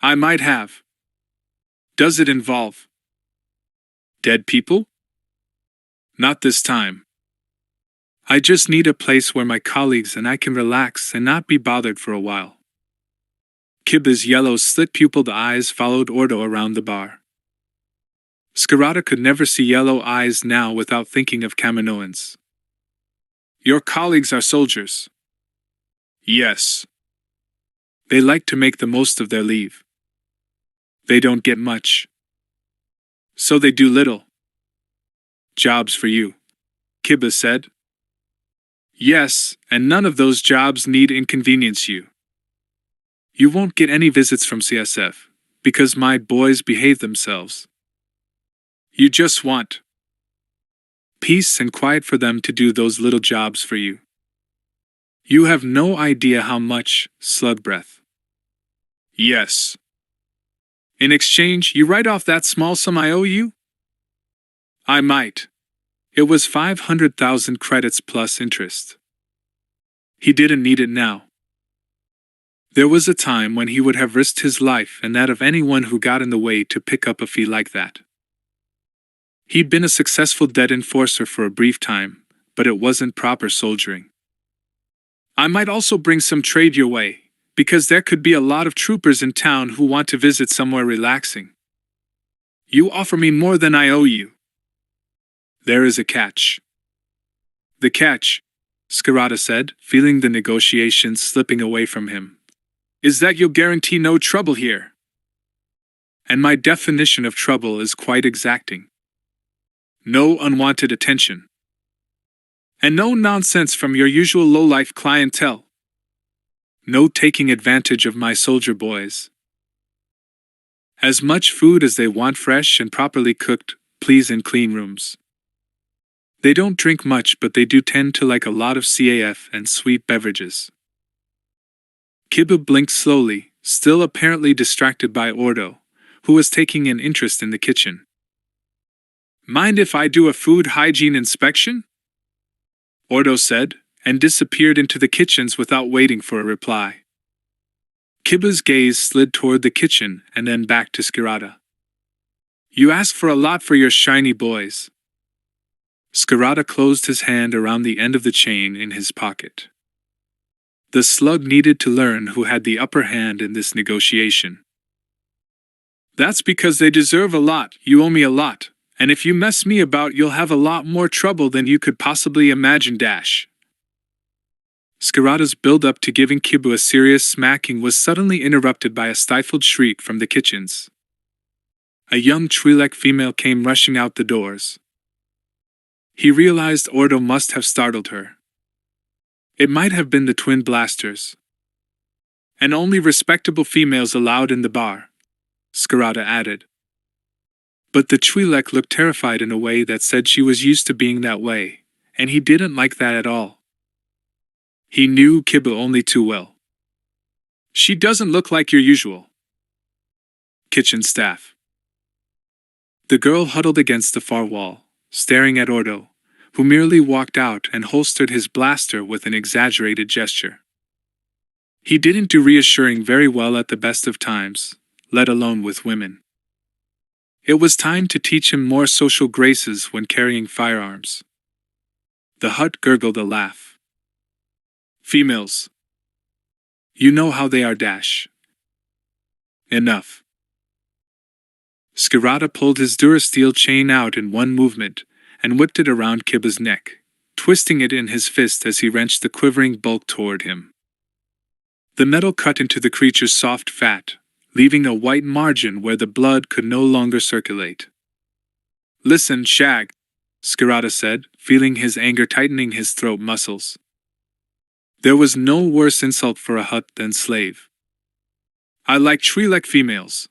I might have. Does it involve dead people? Not this time. I just need a place where my colleagues and I can relax and not be bothered for a while. Kibba's yellow slit-pupiled eyes followed Ordo around the bar. Skirata could never see yellow eyes now without thinking of Kaminoans. Your colleagues are soldiers. Yes. They like to make the most of their leave. They don't get much. So they do little. Jobs for you, Kibba said. Yes, and none of those jobs need inconvenience you. You won't get any visits from CSF, because my boys behave themselves. You just want peace and quiet for them to do those little jobs for you. You have no idea how much, slug breath. Yes. In exchange, you write off that small sum I owe you? I might. It was 500,000 credits plus interest. He didn't need it now. There was a time when he would have risked his life and that of anyone who got in the way to pick up a fee like that. He'd been a successful debt enforcer for a brief time, but it wasn't proper soldiering. I might also bring some trade your way, because there could be a lot of troopers in town who want to visit somewhere relaxing. You offer me more than I owe you. There is a catch. The catch, Skirata said, feeling the negotiations slipping away from him, is that you'll guarantee no trouble here. And my definition of trouble is quite exacting. No unwanted attention. And no nonsense from your usual low-life clientele. No taking advantage of my soldier boys. As much food as they want fresh and properly cooked, please, in clean rooms. They don't drink much, but they do tend to like a lot of CAF and sweet beverages. Kibba blinked slowly, still apparently distracted by Ordo, who was taking an interest in the kitchen. Mind if I do a food hygiene inspection? Ordo said, and disappeared into the kitchens without waiting for a reply. Kibba's gaze slid toward the kitchen and then back to Skirata. You ask for a lot for your shiny boys. Skirata closed his hand around the end of the chain in his pocket. The slug needed to learn who had the upper hand in this negotiation. That's because they deserve a lot. You owe me a lot, and if you mess me about you'll have a lot more trouble than you could possibly imagine. Skirata's build-up to giving Kibba a serious smacking was suddenly interrupted by a stifled shriek from the kitchens. A young Twi'lek female came rushing out the doors. He realized Ordo must have startled her. It might have been the twin blasters. And only respectable females allowed in the bar, Skirata added. But the Twi'lek looked terrified in a way that said she was used to being that way, and he didn't like that at all. He knew Kibba only too well. She doesn't look like your usual kitchen staff. The girl huddled against the far wall, staring at Ordo, who merely walked out and holstered his blaster with an exaggerated gesture. He didn't do reassuring very well at the best of times, let alone with women. It was time to teach him more social graces when carrying firearms. The hut gurgled a laugh. Females. You know how they are. Enough. Skirata pulled his Durasteel chain out in one movement and whipped it around Kibba's neck, twisting it in his fist as he wrenched the quivering bulk toward him. The metal cut into the creature's soft fat, leaving a white margin where the blood could no longer circulate. Listen, Shag, Skirata said, feeling his anger tightening his throat muscles. There was no worse insult for a hut than slave. I like tree-like females.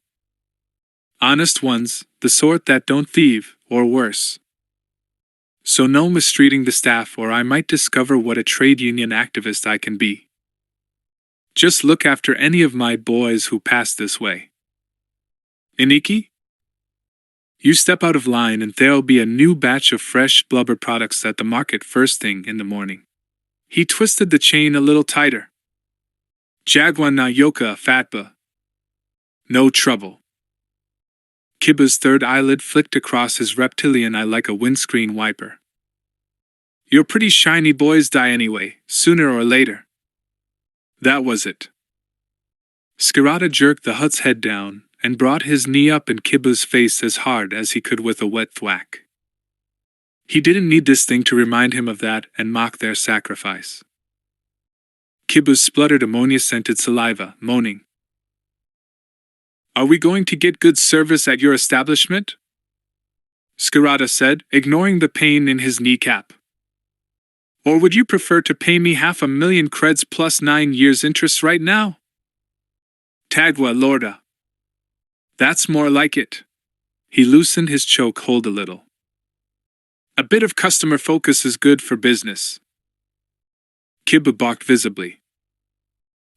Honest ones, the sort that don't thieve, or worse. So no mistreating the staff or I might discover what a trade union activist I can be. Just look after any of my boys who pass this way. Iniki? You step out of line and there'll be a new batch of fresh blubber products at the market first thing in the morning. He twisted the chain a little tighter. Jagwa na yoka fatba. No trouble. Kiba's third eyelid flicked across his reptilian eye like a windscreen wiper. Your pretty shiny boys die anyway, sooner or later. That was it. Skirata jerked the hut's head down and brought his knee up in Kiba's face as hard as he could with a wet thwack. He didn't need this thing to remind him of that and mock their sacrifice. Kiba spluttered ammonia-scented saliva, moaning. Are we going to get good service at your establishment? Skirata said, ignoring the pain in his kneecap. Or would you prefer to pay me 500,000 creds plus 9 years interest right now? Tagwa Lorda. That's more like it. He loosened his choke hold a little. A bit of customer focus is good for business. Kiba balked visibly.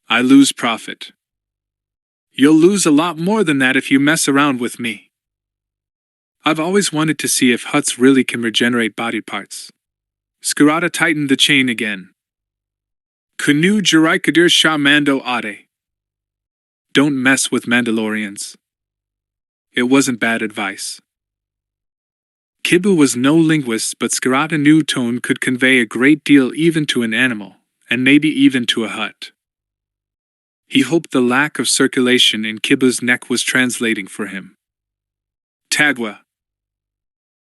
I lose profit. You'll lose a lot more than that if you mess around with me. I've always wanted to see if huts really can regenerate body parts. Skirata tightened the chain again. Kunu Jaraikadir Shah Mando Ade. Don't mess with Mandalorians. It wasn't bad advice. Kiba was no linguist, but Skirata knew tone could convey a great deal even to an animal, and maybe even to a hut. He hoped the lack of circulation in Kiba's neck was translating for him. Tagwa.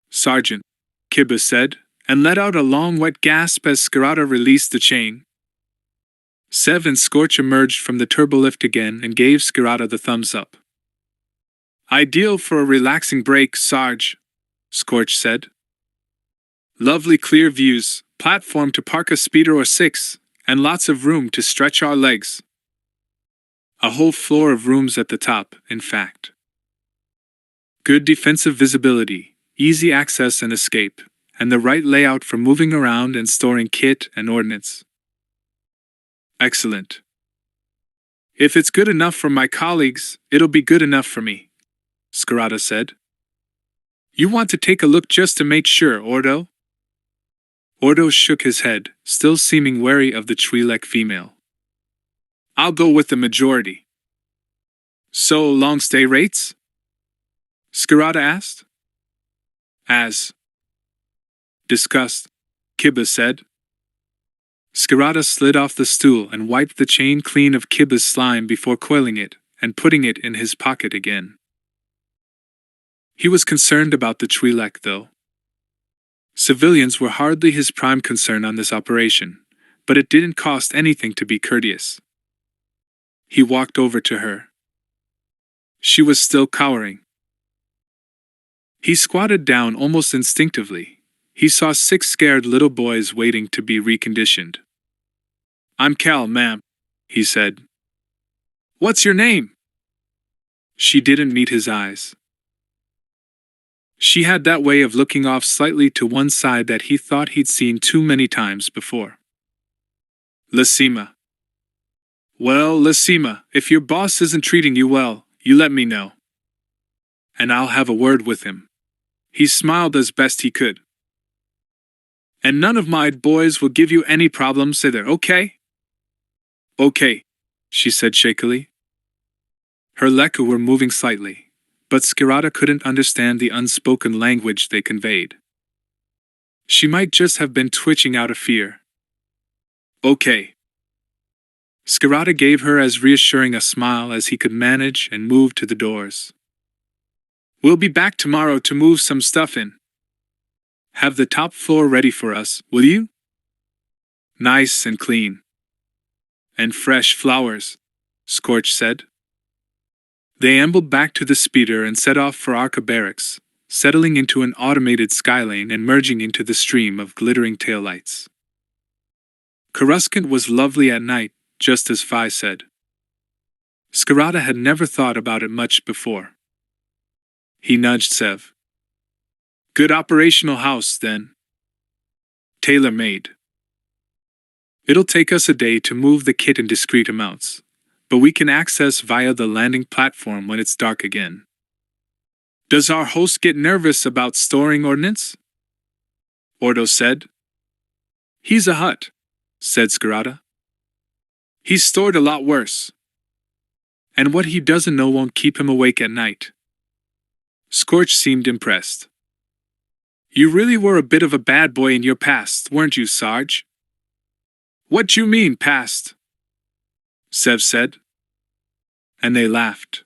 Sergeant, Kiba said, and let out a long wet gasp as Skirata released the chain. Sev and Scorch emerged from the turbolift again and gave Skirata the thumbs up. Ideal for a relaxing break, Sarge, Scorch said. Lovely clear views, platform to park a speeder or 6, and lots of room to stretch our legs. A whole floor of rooms at the top, in fact. Good defensive visibility, easy access and escape, and the right layout for moving around and storing kit and ordnance. Excellent. If it's good enough for my colleagues, it'll be good enough for me, Skirata said. You want to take a look just to make sure, Ordo? Ordo shook his head, still seeming wary of the Twi'lek female. I'll go with the majority. So, long stay rates? Skirata asked. As discussed, Kiba said. Skirata slid off the stool and wiped the chain clean of Kiba's slime before coiling it and putting it in his pocket again. He was concerned about the Twi'lek, though. Civilians were hardly his prime concern on this operation, but it didn't cost anything to be courteous. He walked over to her. She was still cowering. He squatted down almost instinctively. He saw 6 scared little boys waiting to be reconditioned. I'm Cal, ma'am, he said. What's your name? She didn't meet his eyes. She had that way of looking off slightly to one side that he thought he'd seen too many times before. Lasima. Well, Lasima, if your boss isn't treating you well, you let me know. And I'll have a word with him. He smiled as best he could. And none of my boys will give you any problems either, okay? Okay, she said shakily. Her leku were moving slightly, but Skirata couldn't understand the unspoken language they conveyed. She might just have been twitching out of fear. Okay. Skirata gave her as reassuring a smile as he could manage and moved to the doors. We'll be back tomorrow to move some stuff in. Have the top floor ready for us, will you? Nice and clean. And fresh flowers, Scorch said. They ambled back to the speeder and set off for Arca Barracks, settling into an automated skylane and merging into the stream of glittering taillights. Coruscant was lovely at night, just as Phi said. Scarata had never thought about it much before. He nudged Sev. Good operational house, then. Tailor-made. It'll take us a day to move the kit in discrete amounts, but we can access via the landing platform when it's dark again. Does our host get nervous about storing ordnance? Ordo said. He's a hut, said Scarata. He's stored a lot worse. And what he doesn't know won't keep him awake at night. Scorch seemed impressed. You really were a bit of a bad boy in your past, weren't you, Sarge? What you mean, past? Sev said. And they laughed.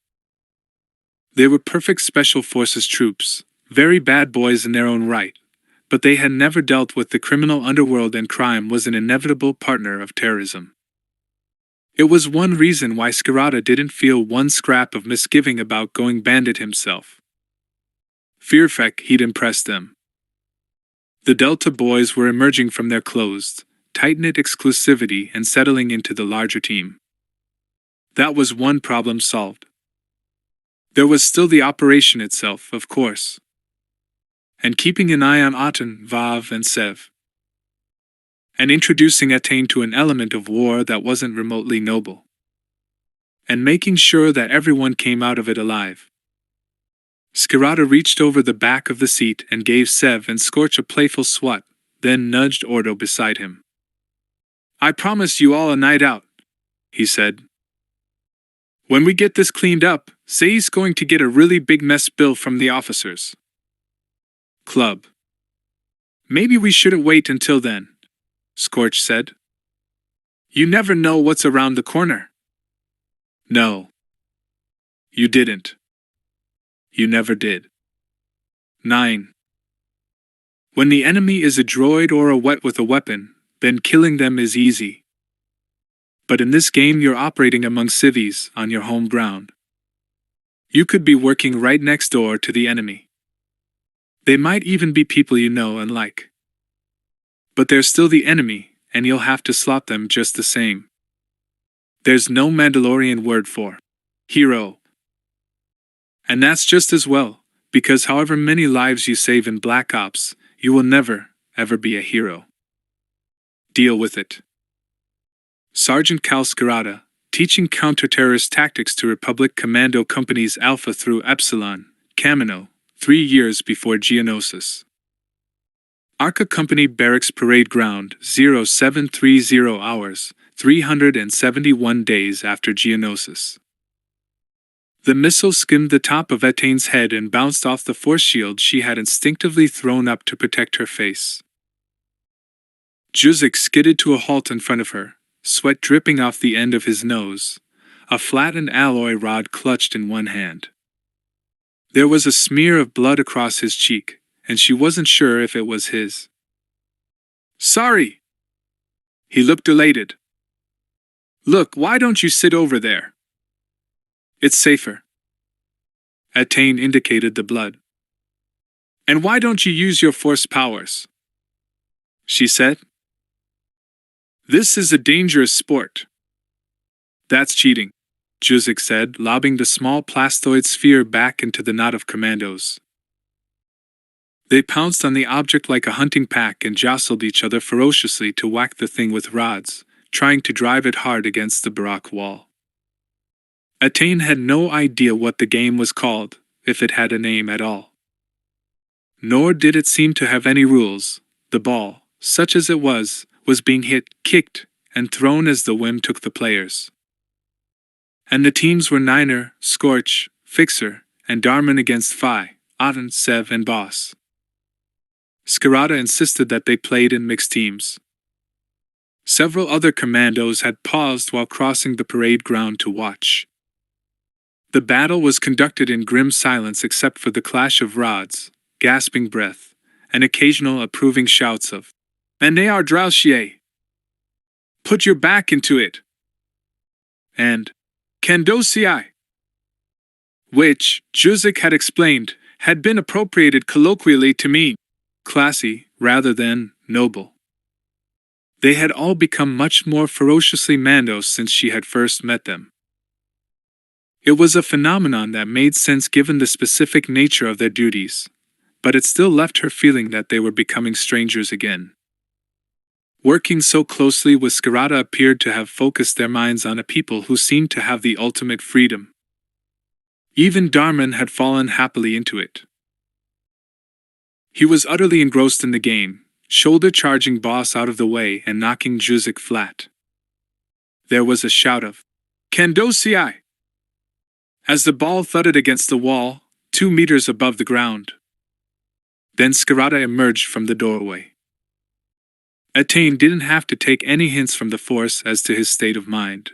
They were perfect Special Forces troops, very bad boys in their own right, but they had never dealt with the criminal underworld, and crime was an inevitable partner of terrorism. It was one reason why Scarata didn't feel one scrap of misgiving about going bandit himself. Fearfeck he'd impressed them. The Delta boys were emerging from their closed, tight-knit exclusivity and settling into the larger team. That was one problem solved. There was still the operation itself, of course. And keeping an eye on Aten, Vav, and Sev. And introducing Attain to an element of war that wasn't remotely noble. And making sure that everyone came out of it alive. Scarata reached over the back of the seat and gave Sev and Scorch a playful swat, then nudged Ordo beside him. I promise you all a night out, he said. When we get this cleaned up, Say's going to get a really big mess bill from the officers. Club. Maybe we shouldn't wait until then, Scorch said. You never know what's around the corner. No. You didn't. You never did. 9. When the enemy is a droid or a wet with a weapon, then killing them is easy. But in this game you're operating among civvies on your home ground. You could be working right next door to the enemy. They might even be people you know and like. But they're still the enemy, and you'll have to slot them just the same. There's no Mandalorian word for hero. And that's just as well, because however many lives you save in Black Ops, you will never, ever be a hero. Deal with it. Sergeant Cal Scarata, teaching counter-terrorist tactics to Republic Commando companies Alpha through Epsilon, Commando, 3 years before Geonosis. Arca Company Barracks Parade Ground, 0730 hours, 371 days after Geonosis. The missile skimmed the top of Etane's head and bounced off the force shield she had instinctively thrown up to protect her face. Juzik skidded to a halt in front of her, sweat dripping off the end of his nose, a flattened alloy rod clutched in one hand. There was a smear of blood across his cheek, and she wasn't sure if it was his. Sorry! He looked elated. Look, why don't you sit over there? It's safer. Attain indicated the blood. And why don't you use your force powers? She said. This is a dangerous sport. That's cheating, Juzik said, lobbing the small plastoid sphere back into the knot of commandos. They pounced on the object like a hunting pack and jostled each other ferociously to whack the thing with rods, trying to drive it hard against the Barak wall. Attain had no idea what the game was called, if it had a name at all. Nor did it seem to have any rules. The ball, such as it was being hit, kicked, and thrown as the whim took the players. And the teams were Niner, Scorch, Fixer, and Darman against Phi, Aten, Sev, and Boss. Scarata insisted that they played in mixed teams. Several other commandos had paused while crossing the parade ground to watch. The battle was conducted in grim silence except for the clash of rods, gasping breath, and occasional approving shouts of, "And they are Drauchier! Put your back into it!" and "Kandosii!" which, Juzik had explained, had been appropriated colloquially to mean classy rather than noble. They had all become much more ferociously Mandos since she had first met them. It was a phenomenon that made sense given the specific nature of their duties, but it still left her feeling that they were becoming strangers again. Working so closely with Skirata appeared to have focused their minds on a people who seemed to have the ultimate freedom. Even Darman had fallen happily into it. He was utterly engrossed in the game, shoulder-charging Boss out of the way and knocking Juzik flat. There was a shout of, "Kendo CI!" as the ball thudded against the wall, 2 meters above the ground. Then Skirata emerged from the doorway. Attain didn't have to take any hints from the Force as to his state of mind.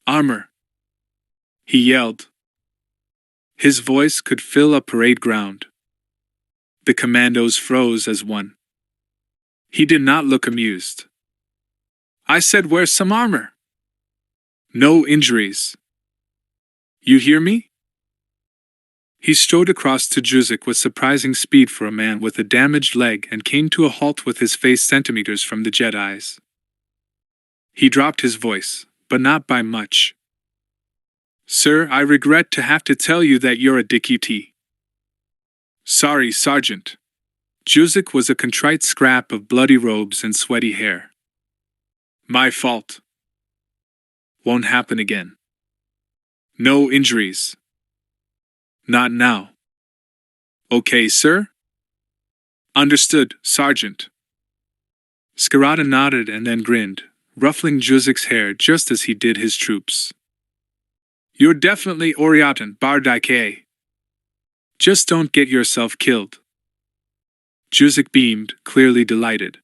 "Armor!" he yelled. His voice could fill a parade ground. The commandos froze as one. He did not look amused. "I said where's some armor? No injuries. You hear me?" He strode across to Juzik with surprising speed for a man with a damaged leg and came to a halt with his face centimeters from the Jedi's. He dropped his voice, but not by much. "Sir, I regret to have to tell you that you're a deputy." "Sorry, Sergeant." Juzik was a contrite scrap of bloody robes and sweaty hair. "My fault. Won't happen again. No injuries. Not now." "Okay, sir?" "Understood, Sergeant." Skirata nodded and then grinned, ruffling Juzik's hair just as he did his troops. "You're definitely Oriatan Bardike. Just don't get yourself killed." Juzik beamed, clearly delighted.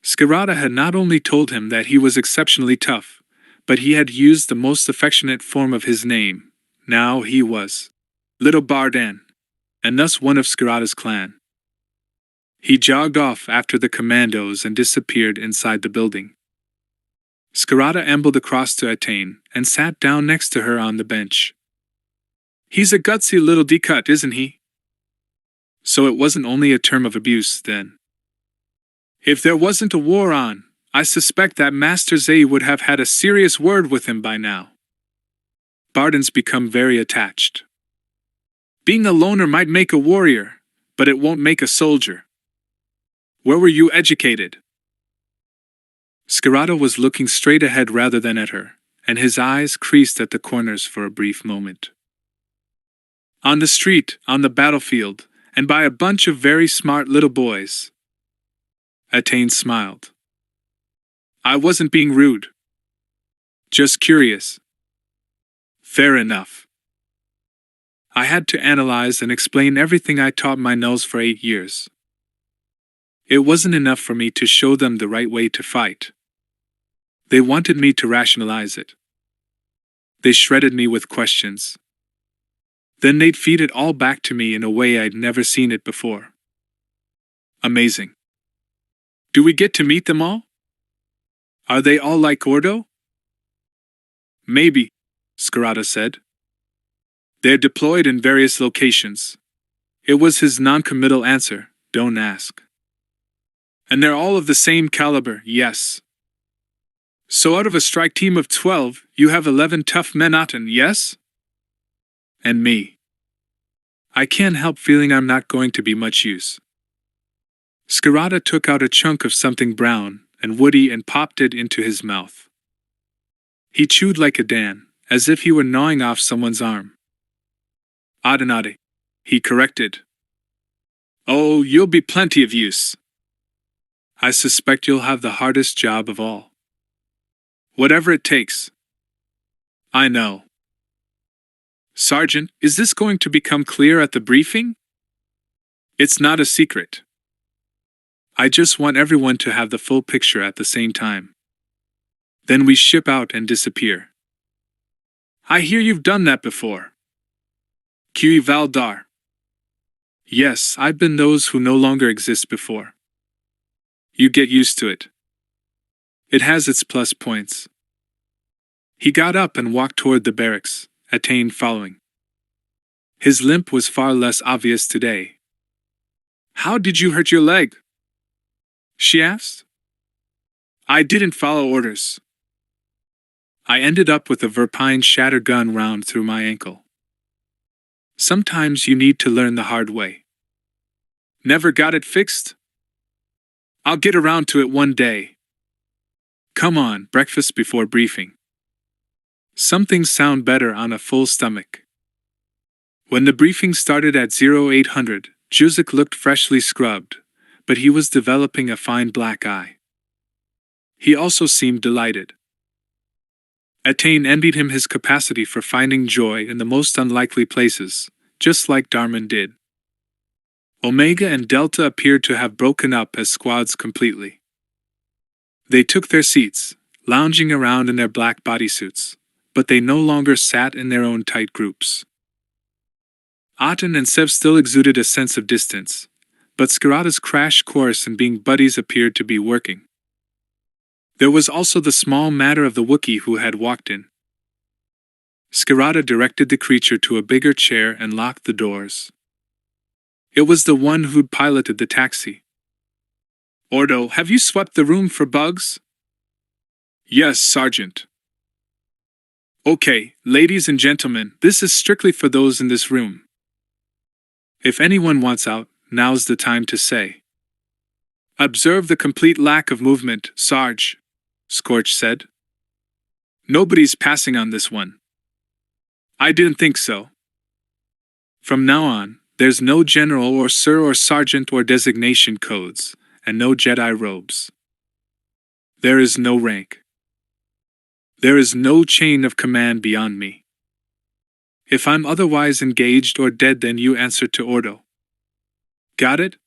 Skirata had not only told him that he was exceptionally tough, but he had used the most affectionate form of his name. Now he was Little Bardan, and thus one of Skirata's clan. He jogged off after the commandos and disappeared inside the building. Skirata ambled across to Attain and sat down next to her on the bench. "He's a gutsy little decut, isn't he?" So it wasn't only a term of abuse, then. "If there wasn't a war on, I suspect that Master Zay would have had a serious word with him by now. Barden's become very attached. Being a loner might make a warrior, but it won't make a soldier. Where were you educated?" Skirata was looking straight ahead rather than at her, and his eyes creased at the corners for a brief moment. "On the street, on the battlefield, and by a bunch of very smart little boys." Attain smiled. "I wasn't being rude. Just curious." "Fair enough. I had to analyze and explain everything I taught my nulls for 8 years. It wasn't enough for me to show them the right way to fight. They wanted me to rationalize it. They shredded me with questions. Then they'd feed it all back to me in a way I'd never seen it before. Amazing. Do we get to meet them all? Are they all like Ordo?" "Maybe," Skirata said. "They're deployed in various locations." It was his non-committal answer, "Don't ask." "And they're all of the same caliber, yes. So out of a strike team of 12, you have 11 tough men Aten, yes? And me. I can't help feeling I'm not going to be much use." Skirata took out a chunk of something brown and woody and popped it into his mouth. He chewed like a Dan, as if he were gnawing off someone's arm. "Adenade," he corrected. "Oh, you'll be plenty of use. I suspect you'll have the hardest job of all. Whatever it takes." "I know." "Sergeant, is this going to become clear at the briefing?" "It's not a secret. I just want everyone to have the full picture at the same time. Then we ship out and disappear." "I hear you've done that before." "Kui Valdar." "Yes, I've been those who no longer exist before. You get used to it. It has its plus points." He got up and walked toward the barracks, Attain following. His limp was far less obvious today. "How did you hurt your leg?" she asked. "I didn't follow orders. I ended up with a verpine shatter gun round through my ankle. Sometimes you need to learn the hard way. Never got it fixed? I'll get around to it one day. Come on, breakfast before briefing. Some things sound better on a full stomach. When the briefing started at 0800, Juzik looked freshly scrubbed, but he was developing a fine black eye. He also seemed delighted. Attain envied him his capacity for finding joy in the most unlikely places, just like Darman did. Omega and Delta appeared to have broken up as squads completely. They took their seats, lounging around in their black bodysuits, but they no longer sat in their own tight groups. Aten and Sev still exuded a sense of distance, but Skirata's crash course in being buddies appeared to be working. There was also the small matter of the Wookiee who had walked in. Skirata directed the creature to a bigger chair and locked the doors. It was the one who'd piloted the taxi. Ordo, have you swept the room for bugs? Yes, Sergeant. Okay, ladies and gentlemen, this is strictly for those in this room. If anyone wants out, now's the time to say. Observe the complete lack of movement, Sarge, Scorch said. Nobody's passing on this one. I didn't think so. From now on, there's no general or sir or sergeant or designation codes, and no Jedi robes. There is no rank. There is no chain of command beyond me. If I'm otherwise engaged or dead, then you answer to Ordo. Got it?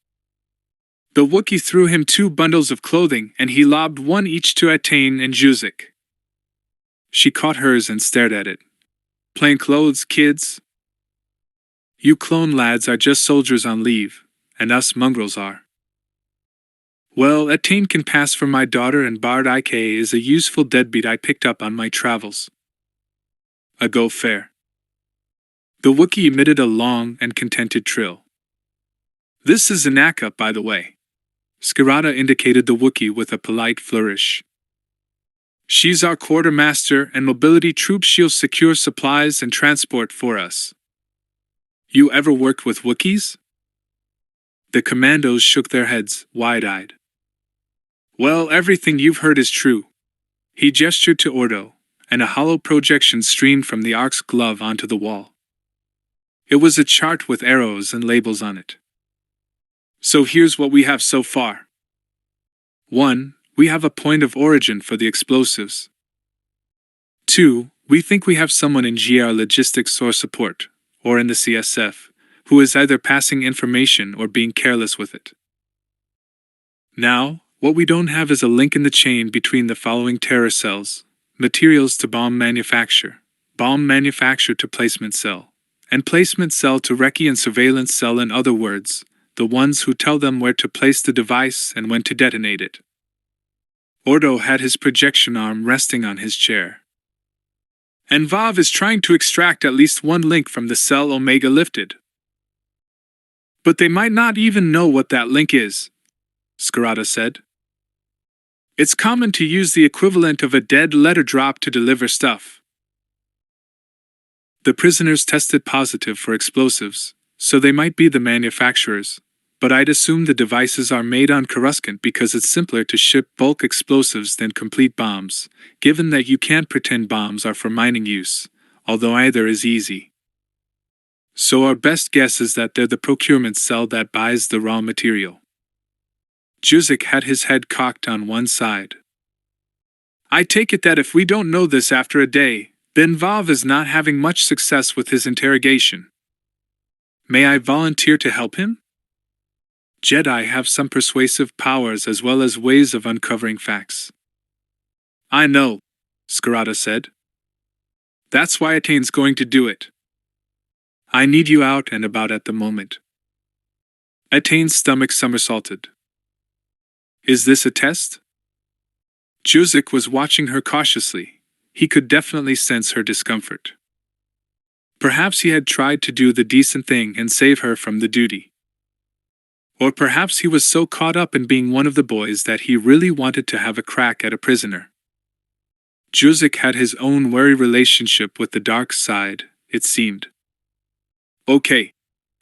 The Wookiee threw him 2 bundles of clothing, and he lobbed one each to Attain and Juzik. She caught hers and stared at it. Plain clothes, kids? You clone lads are just soldiers on leave, and us mongrels are. Well, Attain can pass for my daughter, and Bard Ik is a useful deadbeat I picked up on my travels. A go fair. The Wookiee emitted a long and contented trill. This is Anaka, by the way. Skirata indicated the Wookiee with a polite flourish. She's our quartermaster, and mobility troop. She'll secure supplies and transport for us. You ever worked with Wookiees? The commandos shook their heads, wide-eyed. Well, everything you've heard is true. He gestured to Ordo, and a hollow projection streamed from the Ark's glove onto the wall. It was a chart with arrows and labels on it. So here's what we have so far. 1. We have a point of origin for the explosives. 2. We think we have someone in GR logistics or support, or in the CSF, who is either passing information or being careless with it. Now, what we don't have is a link in the chain between the following terror cells: materials to bomb manufacture to placement cell, and placement cell to recce and surveillance cell. In other words, the ones who tell them where to place the device and when to detonate it. Ordo had his projection arm resting on his chair. And Vav is trying to extract at least one link from the cell Omega lifted. But they might not even know what that link is, Skirata said. It's common to use the equivalent of a dead letter drop to deliver stuff. The prisoners tested positive for explosives, so they might be the manufacturers, but I'd assume the devices are made on Coruscant because it's simpler to ship bulk explosives than complete bombs, given that you can't pretend bombs are for mining use, although either is easy. So our best guess is that they're the procurement cell that buys the raw material. Juzik had his head cocked on one side. I take it that if we don't know this after a day, then Vav is not having much success with his interrogation. May I volunteer to help him? Jedi have some persuasive powers as well as ways of uncovering facts. I know, Skirata said. That's why Attain's going to do it. I need you out and about at the moment. Attain's stomach somersaulted. Is this a test? Juzik was watching her cautiously. He could definitely sense her discomfort. Perhaps he had tried to do the decent thing and save her from the duty. Or perhaps he was so caught up in being one of the boys that he really wanted to have a crack at a prisoner. Juzik had his own wary relationship with the dark side, it seemed. Okay,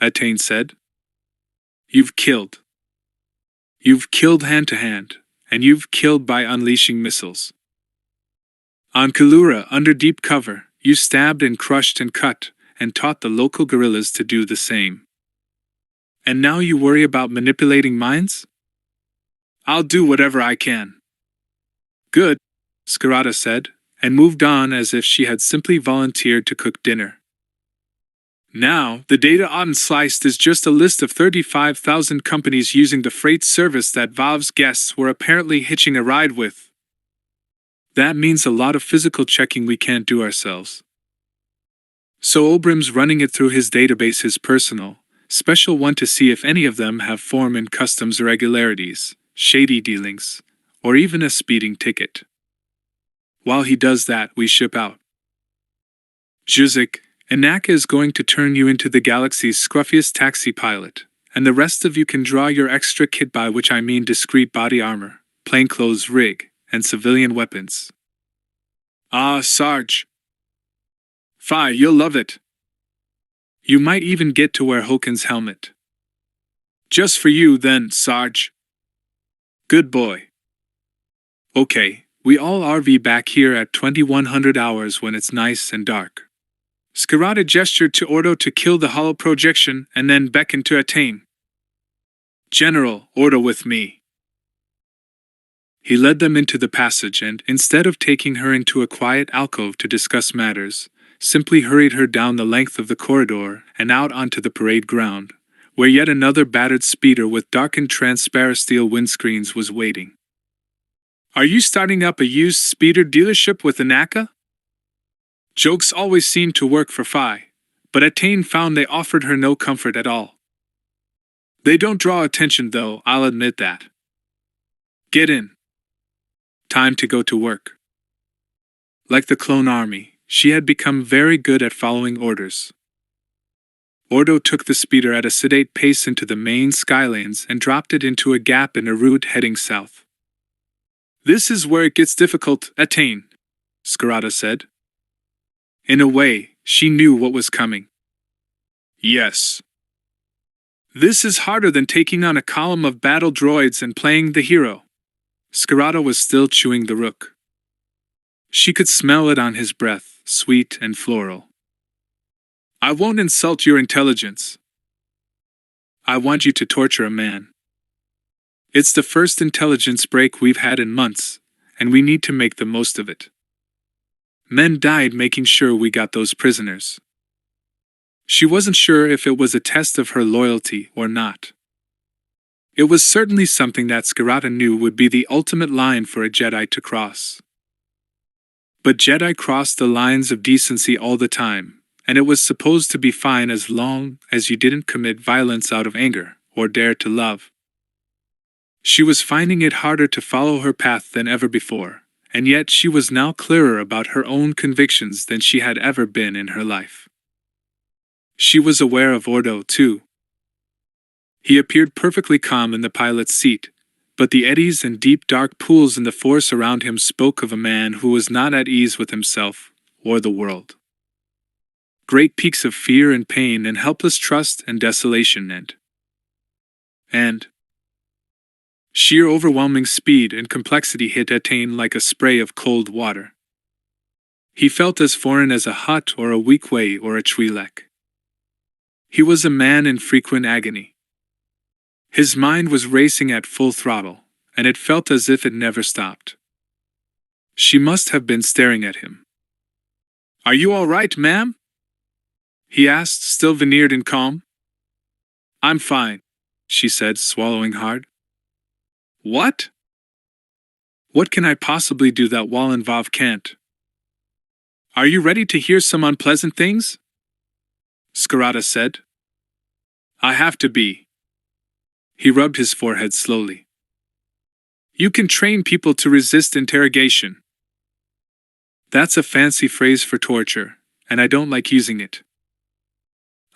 Attain said. You've killed. You've killed hand to hand, and you've killed by unleashing missiles. On Kalura, under deep cover, you stabbed and crushed and cut, and taught the local guerrillas to do the same. And now you worry about manipulating minds? I'll do whatever I can. Good, Scarata said, and moved on as if she had simply volunteered to cook dinner. Now, the data on Sliced is just a list of 35,000 companies using the freight service that Valve's guests were apparently hitching a ride with. That means a lot of physical checking we can't do ourselves. So Obrim's running it through his database, his personal, special one, to see if any of them have form in customs irregularities, shady dealings, or even a speeding ticket. While he does that, we ship out. Juzik, Inaka is going to turn you into the galaxy's scruffiest taxi pilot, and the rest of you can draw your extra kit, by which I mean discreet body armor, plainclothes rig, and civilian weapons. Ah, Sarge. Fi, you'll love it. You might even get to wear Hokin's helmet. Just for you, then, Sarge. Good boy. Okay, we all RV back here at 2100 hours when it's nice and dark. Scarata gestured to Ordo to kill the hollow projection and then beckoned to Attain. General, Ordo with me. He led them into the passage and, instead of taking her into a quiet alcove to discuss matters, simply hurried her down the length of the corridor and out onto the parade ground, where yet another battered speeder with darkened transparent steel windscreens was waiting. Are you starting up a used speeder dealership with Inaka? Jokes always seemed to work for Fi, but Attain found they offered her no comfort at all. They don't draw attention, though, I'll admit that. Get in. Time to go to work. Like the clone army, she had become very good at following orders. Ordo took the speeder at a sedate pace into the main skylanes and dropped it into a gap in a route heading south. This is where it gets difficult, Attain, Scarata said. In a way, she knew what was coming. Yes. This is harder than taking on a column of battle droids and playing the hero. Scarata was still chewing the rook. She could smell it on his breath, sweet and floral. I won't insult your intelligence. I want you to torture a man. It's the first intelligence break we've had in months, and we need to make the most of it. Men died making sure we got those prisoners. She wasn't sure if it was a test of her loyalty or not. It was certainly something that Scarata knew would be the ultimate line for a Jedi to cross. But Jedi crossed the lines of decency all the time, and it was supposed to be fine as long as you didn't commit violence out of anger or dare to love. She was finding it harder to follow her path than ever before, and yet she was now clearer about her own convictions than she had ever been in her life. She was aware of Ordo, too. He appeared perfectly calm in the pilot's seat, but the eddies and deep dark pools in the force around him spoke of a man who was not at ease with himself or the world. Great peaks of fear and pain and helpless trust and desolation and sheer overwhelming speed and complexity hit Attain like a spray of cold water. He felt as foreign as a hut or a weak way or a Twi'lek. He was a man in frequent agony. His mind was racing at full throttle, and it felt as if it never stopped. She must have been staring at him. Are you all right, ma'am? He asked, still veneered and calm. I'm fine, she said, swallowing hard. What? What can I possibly do that Wall Vav can't? Are you ready to hear some unpleasant things? Scarata said. I have to be. He rubbed his forehead slowly. You can train people to resist interrogation. That's a fancy phrase for torture, and I don't like using it.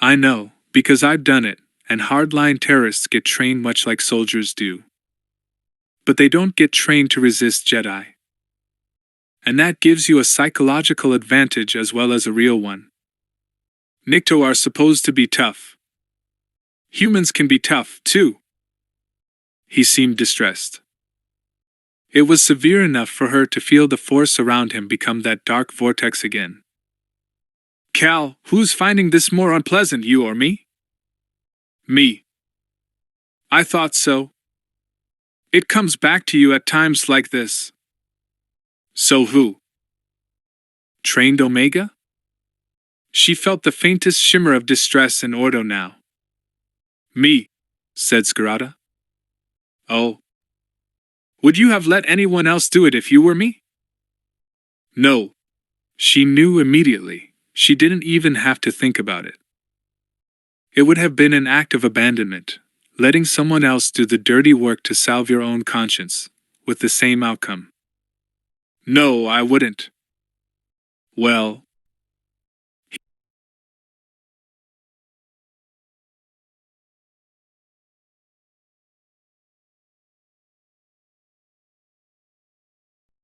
I know, because I've done it, and hardline terrorists get trained much like soldiers do. But they don't get trained to resist Jedi. And that gives you a psychological advantage as well as a real one. Nikto are supposed to be tough. Humans can be tough, too. He seemed distressed. It was severe enough for her to feel the force around him become that dark vortex again. Cal, who's finding this more unpleasant, you or me? Me. I thought so. It comes back to you at times like this. So who? Trained Omega? She felt the faintest shimmer of distress in Ordo now. Me, said Skirata. Oh. Would you have let anyone else do it if you were me? No. She knew immediately. She didn't even have to think about it. It would have been an act of abandonment, letting someone else do the dirty work to salve your own conscience, with the same outcome. No, I wouldn't. Well,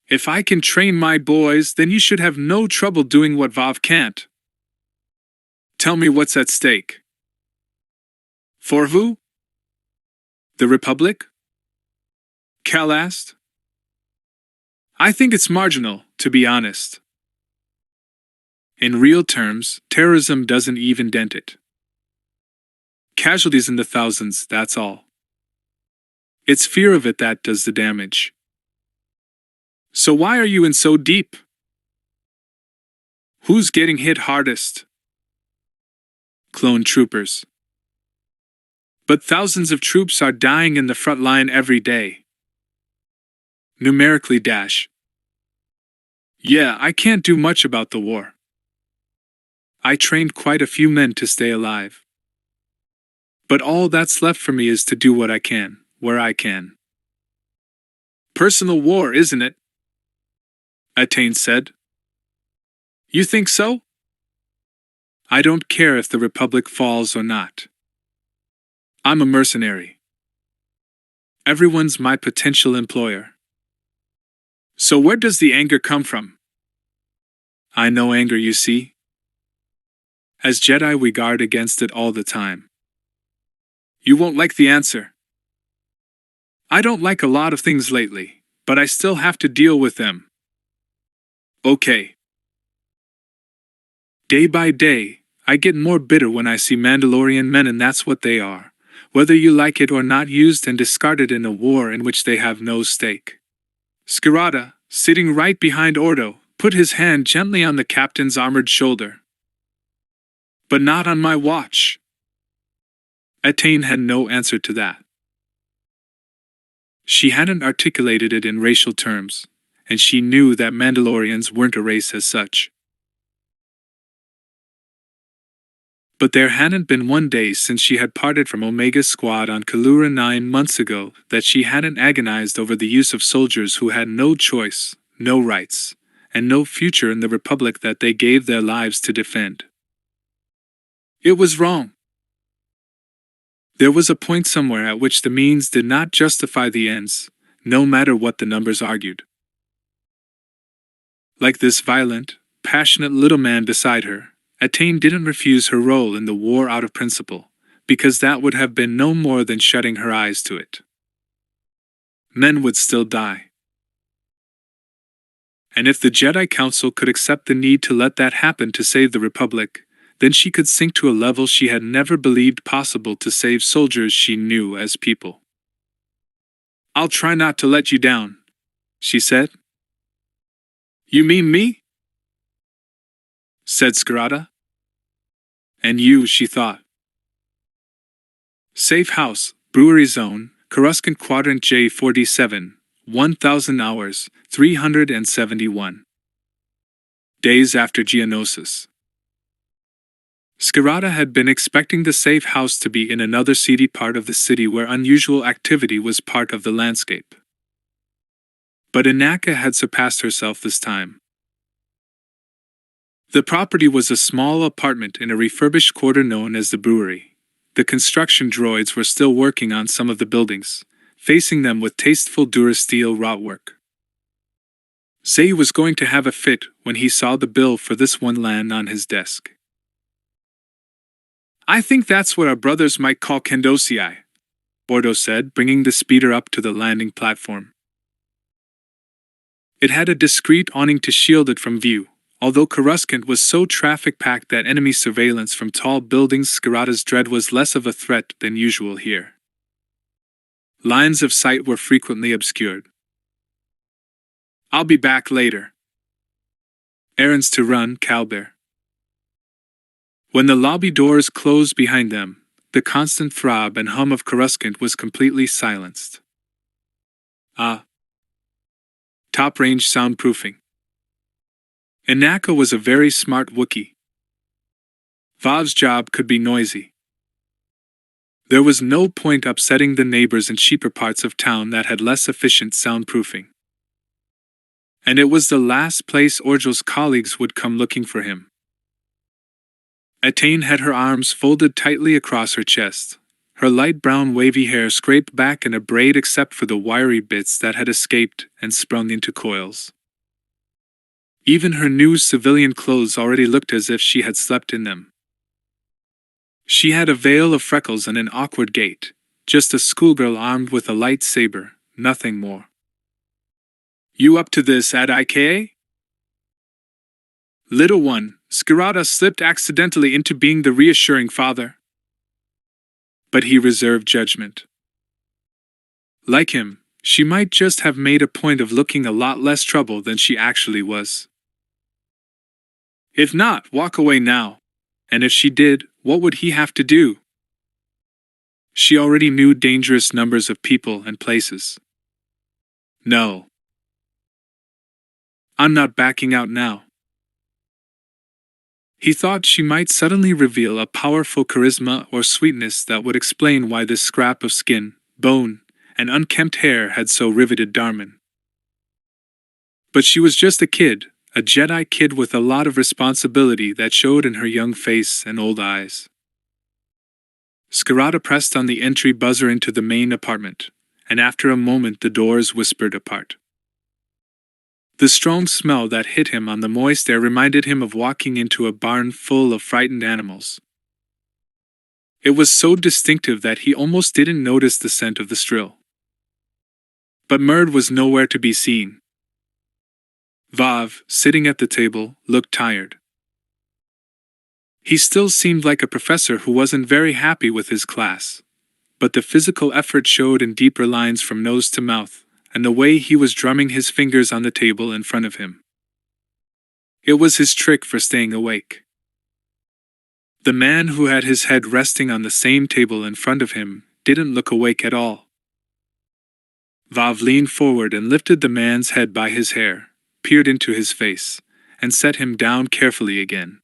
if I can train my boys, then you should have no trouble doing what Vav can't. Tell me what's at stake. For who? The Republic? Cal asked. I think it's marginal, to be honest. In real terms, terrorism doesn't even dent it. Casualties in the thousands, that's all. It's fear of it that does the damage. So why are you in so deep? Who's getting hit hardest? Clone troopers. But thousands of troops are dying in the front line every day. Numerically dash. Yeah, I can't do much about the war. I trained quite a few men to stay alive. But all that's left for me is to do what I can, where I can. Personal war, isn't it? Attain said. You think so? I don't care if the Republic falls or not. I'm a mercenary. Everyone's my potential employer. So where does the anger come from? I know anger, you see. As Jedi, we guard against it all the time. You won't like the answer. I don't like a lot of things lately, but I still have to deal with them. Okay. Day by day, I get more bitter when I see Mandalorian men, and that's what they are, whether you like it or not, used and discarded in a war in which they have no stake. Skirata, sitting right behind Ordo, put his hand gently on the captain's armored shoulder. But not on my watch. Attain had no answer to that. She hadn't articulated it in racial terms, and she knew that Mandalorians weren't a race as such. But there hadn't been one day since she had parted from Omega's squad on Kalura 9 months ago that she hadn't agonized over the use of soldiers who had no choice, no rights, and no future in the Republic that they gave their lives to defend. It was wrong. There was a point somewhere at which the means did not justify the ends, no matter what the numbers argued. Like this violent, passionate little man beside her, Attain didn't refuse her role in the war out of principle, because that would have been no more than shutting her eyes to it. Men would still die. And if the Jedi Council could accept the need to let that happen to save the Republic, then she could sink to a level she had never believed possible to save soldiers she knew as people. I'll try not to let you down, she said. You mean me? Said Skirata. And you, she thought. Safe House, Brewery Zone, Coruscant Quadrant J47, 1000 hours, 371. Days after Geonosis. Skirata had been expecting the safe house to be in another seedy part of the city where unusual activity was part of the landscape. But Inaka had surpassed herself this time. The property was a small apartment in a refurbished quarter known as the brewery. The construction droids were still working on some of the buildings, facing them with tasteful Durasteel wrought work. Zay was going to have a fit when he saw the bill for this one land on his desk. "I think that's what our brothers might call Kendosiai," Bordeaux said, bringing the speeder up to the landing platform. It had a discreet awning to shield it from view, although Coruscant was so traffic-packed that enemy surveillance from tall buildings Skirata's dread was less of a threat than usual here. Lines of sight were frequently obscured. "I'll be back later." Errands to run, Calbert. When the lobby doors closed behind them, the constant throb and hum of Coruscant was completely silenced. Top-range soundproofing. Inaka was a very smart Wookiee. Vav's job could be noisy. There was no point upsetting the neighbors in cheaper parts of town that had less efficient soundproofing. And it was the last place Orgel's colleagues would come looking for him. Atane had her arms folded tightly across her chest, her light brown wavy hair scraped back in a braid except for the wiry bits that had escaped and sprung into coils. Even her new civilian clothes already looked as if she had slept in them. She had a veil of freckles and an awkward gait, just a schoolgirl armed with a lightsaber, nothing more. "You up to this at IKA?" "Little one," Skirata slipped accidentally into being the reassuring father. But he reserved judgment. Like him, she might just have made a point of looking a lot less trouble than she actually was. If not, walk away now. And if she did, what would he have to do? She already knew dangerous numbers of people and places. "No. I'm not backing out now." He thought she might suddenly reveal a powerful charisma or sweetness that would explain why this scrap of skin, bone, and unkempt hair had so riveted Darman. But she was just a kid, a Jedi kid with a lot of responsibility that showed in her young face and old eyes. Skirata pressed on the entry buzzer into the main apartment, and after a moment the doors whispered apart. The strong smell that hit him on the moist air reminded him of walking into a barn full of frightened animals. It was so distinctive that he almost didn't notice the scent of the strill. But Murd was nowhere to be seen. Vav, sitting at the table, looked tired. He still seemed like a professor who wasn't very happy with his class, but the physical effort showed in deeper lines from nose to mouth, and the way he was drumming his fingers on the table in front of him. It was his trick for staying awake. The man who had his head resting on the same table in front of him didn't look awake at all. Vav leaned forward and lifted the man's head by his hair, peered into his face, and set him down carefully again.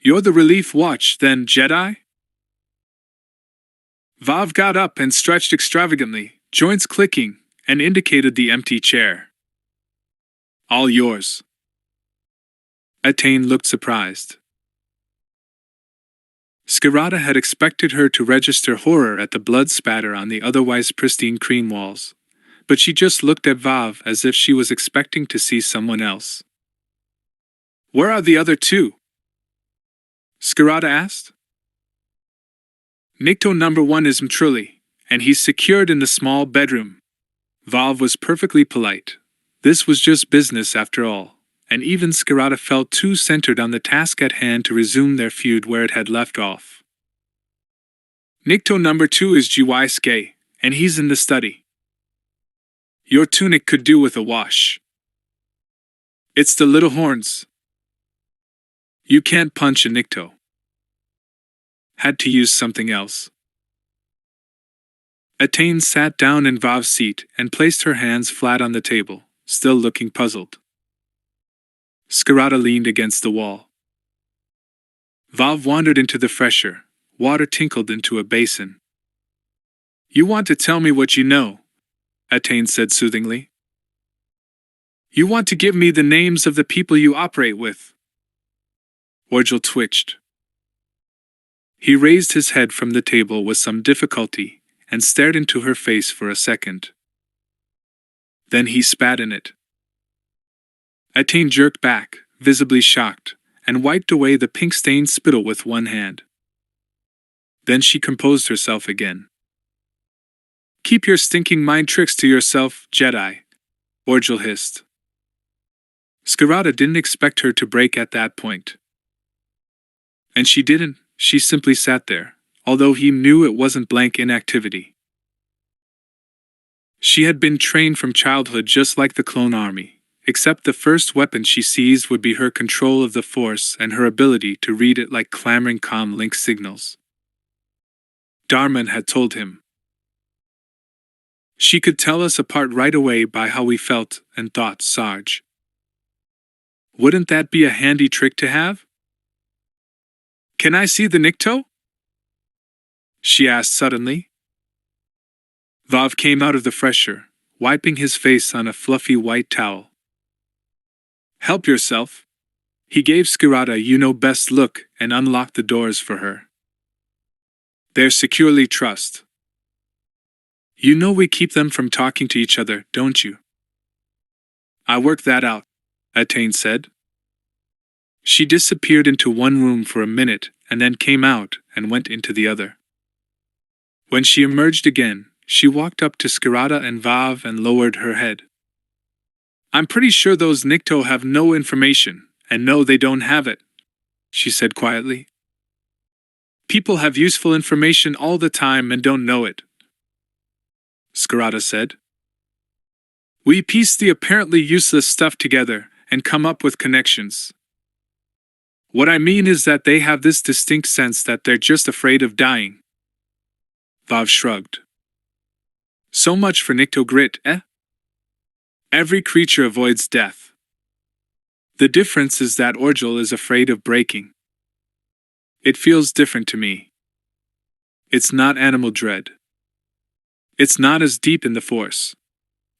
"You're the relief watch, then, Jedi?" Vav got up and stretched extravagantly, joints clicking, and indicated the empty chair. "All yours." Atane looked surprised. Skirata had expected her to register horror at the blood spatter on the otherwise pristine cream walls, but she just looked at Vav as if she was expecting to see someone else. "Where are the other two?" Skirata asked. "Nikto number 1 is Mtrulli, and he's secured in the small bedroom." Vav was perfectly polite. This was just business after all, and even Skirata felt too centered on the task at hand to resume their feud where it had left off. "Nikto number 2 is Jiwaisuke, and he's in the study. Your tunic could do with a wash. It's the little horns. You can't punch a Nikto. Had to use something else." Atane sat down in Vav's seat and placed her hands flat on the table, still looking puzzled. Skirata leaned against the wall. Vav wandered into the fresher. Water tinkled into a basin. "You want to tell me what you know," Atane said soothingly. "You want to give me the names of the people you operate with." Orgel twitched. He raised his head from the table with some difficulty and stared into her face for a second. Then he spat in it. Attain jerked back, visibly shocked, and wiped away the pink-stained spittle with one hand. Then she composed herself again. "Keep your stinking mind tricks to yourself, Jedi," Orgel hissed. Skirata didn't expect her to break at that point. And she didn't, she simply sat there, although he knew it wasn't blank inactivity. She had been trained from childhood just like the clone army, except the first weapon she seized would be her control of the Force and her ability to read it like clamoring comm link signals. Darman had told him. "She could tell us apart right away by how we felt and thought, Sarge. Wouldn't that be a handy trick to have?" "Can I see the Nikto?" she asked suddenly. Vav came out of the fresher, wiping his face on a fluffy white towel. "Help yourself." He gave Skirata a you-know-best look and unlocked the doors for her. "They're securely trussed. You know we keep them from talking to each other, don't you?" "I worked that out," Attain said. She disappeared into one room for a minute and then came out and went into the other. When she emerged again, she walked up to Skirata and Vav and lowered her head. "I'm pretty sure those Nikto have no information, and no, they don't have it," she said quietly. "People have useful information all the time and don't know it," Skirata said. "We piece the apparently useless stuff together and come up with connections. What I mean is that they have this distinct sense that they're just afraid of dying." Vav shrugged. "So much for Nikto grit, eh? Every creature avoids death. The difference is that Orgel is afraid of breaking. It feels different to me. It's not animal dread. It's not as deep in the Force."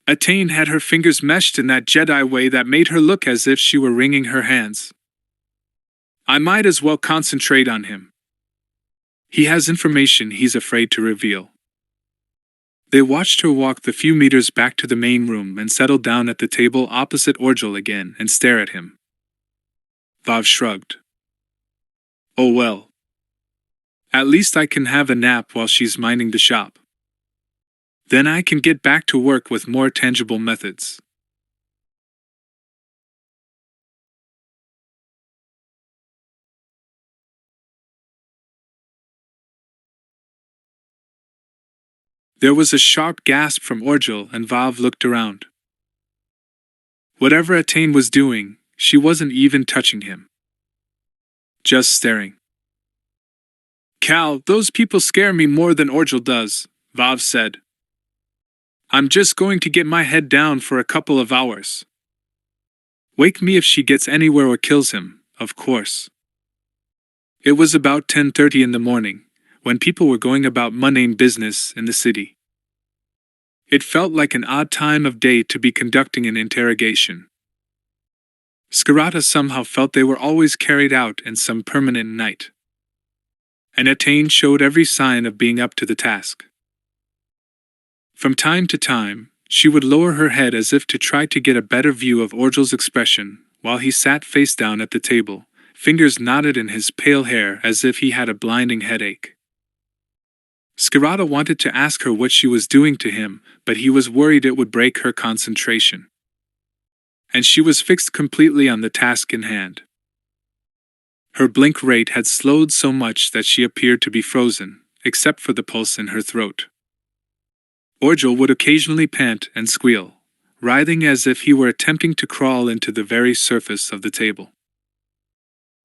Attain had her fingers meshed in that Jedi way that made her look as if she were wringing her hands. "I might as well concentrate on him. He has information he's afraid to reveal." They watched her walk the few meters back to the main room and settle down at the table opposite Orgel again and stare at him. Vav shrugged. "Oh well. At least I can have a nap while she's minding the shop. Then I can get back to work with more tangible methods." There was a sharp gasp from Orgel and Vav looked around. Whatever Attain was doing, she wasn't even touching him. Just staring. "Cal, those people scare me more than Orgel does," Vav said. "I'm just going to get my head down for a couple of hours. Wake me if she gets anywhere or kills him, of course." It was about 10:30 in the morning, when people were going about mundane business in the city. It felt like an odd time of day to be conducting an interrogation. Skirata somehow felt they were always carried out in some permanent night. And Attain showed every sign of being up to the task. From time to time, she would lower her head as if to try to get a better view of Orgel's expression, while he sat face down at the table, fingers knotted in his pale hair as if he had a blinding headache. Skirata wanted to ask her what she was doing to him, but he was worried it would break her concentration. And she was fixed completely on the task in hand. Her blink rate had slowed so much that she appeared to be frozen, except for the pulse in her throat. Orgel would occasionally pant and squeal, writhing as if he were attempting to crawl into the very surface of the table.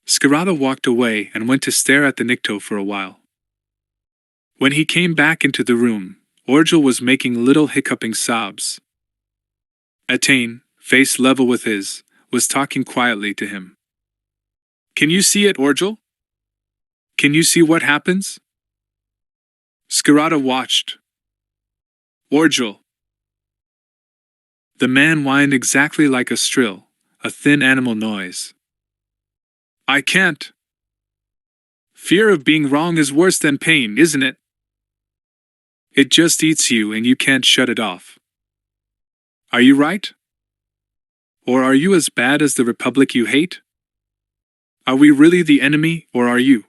Skirata walked away and went to stare at the Nikto for a while. When he came back into the room, Orgel was making little hiccuping sobs. Attain, face level with his, was talking quietly to him. "Can you see it, Orgel? Can you see what happens?" Skirata watched. "Orgel." The man whined exactly like a strill, a thin animal noise. "I can't. Fear of being wrong is worse than pain, isn't it? It just eats you and you can't shut it off. Are you right?" Or are you as bad as the Republic you hate? Are we really the enemy, or are you?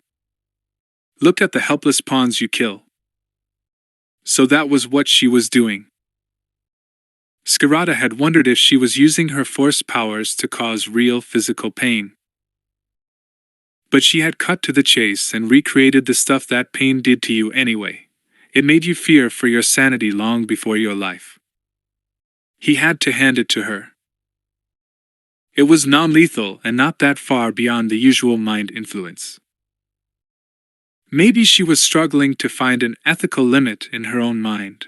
Look at the helpless pawns you kill. So that was what she was doing. Skirata had wondered if she was using her force powers to cause real physical pain. But she had cut to the chase and recreated the stuff that pain did to you anyway. It made you fear for your sanity long before your life. He had to hand it to her. It was non-lethal and not that far beyond the usual mind influence. Maybe she was struggling to find an ethical limit in her own mind.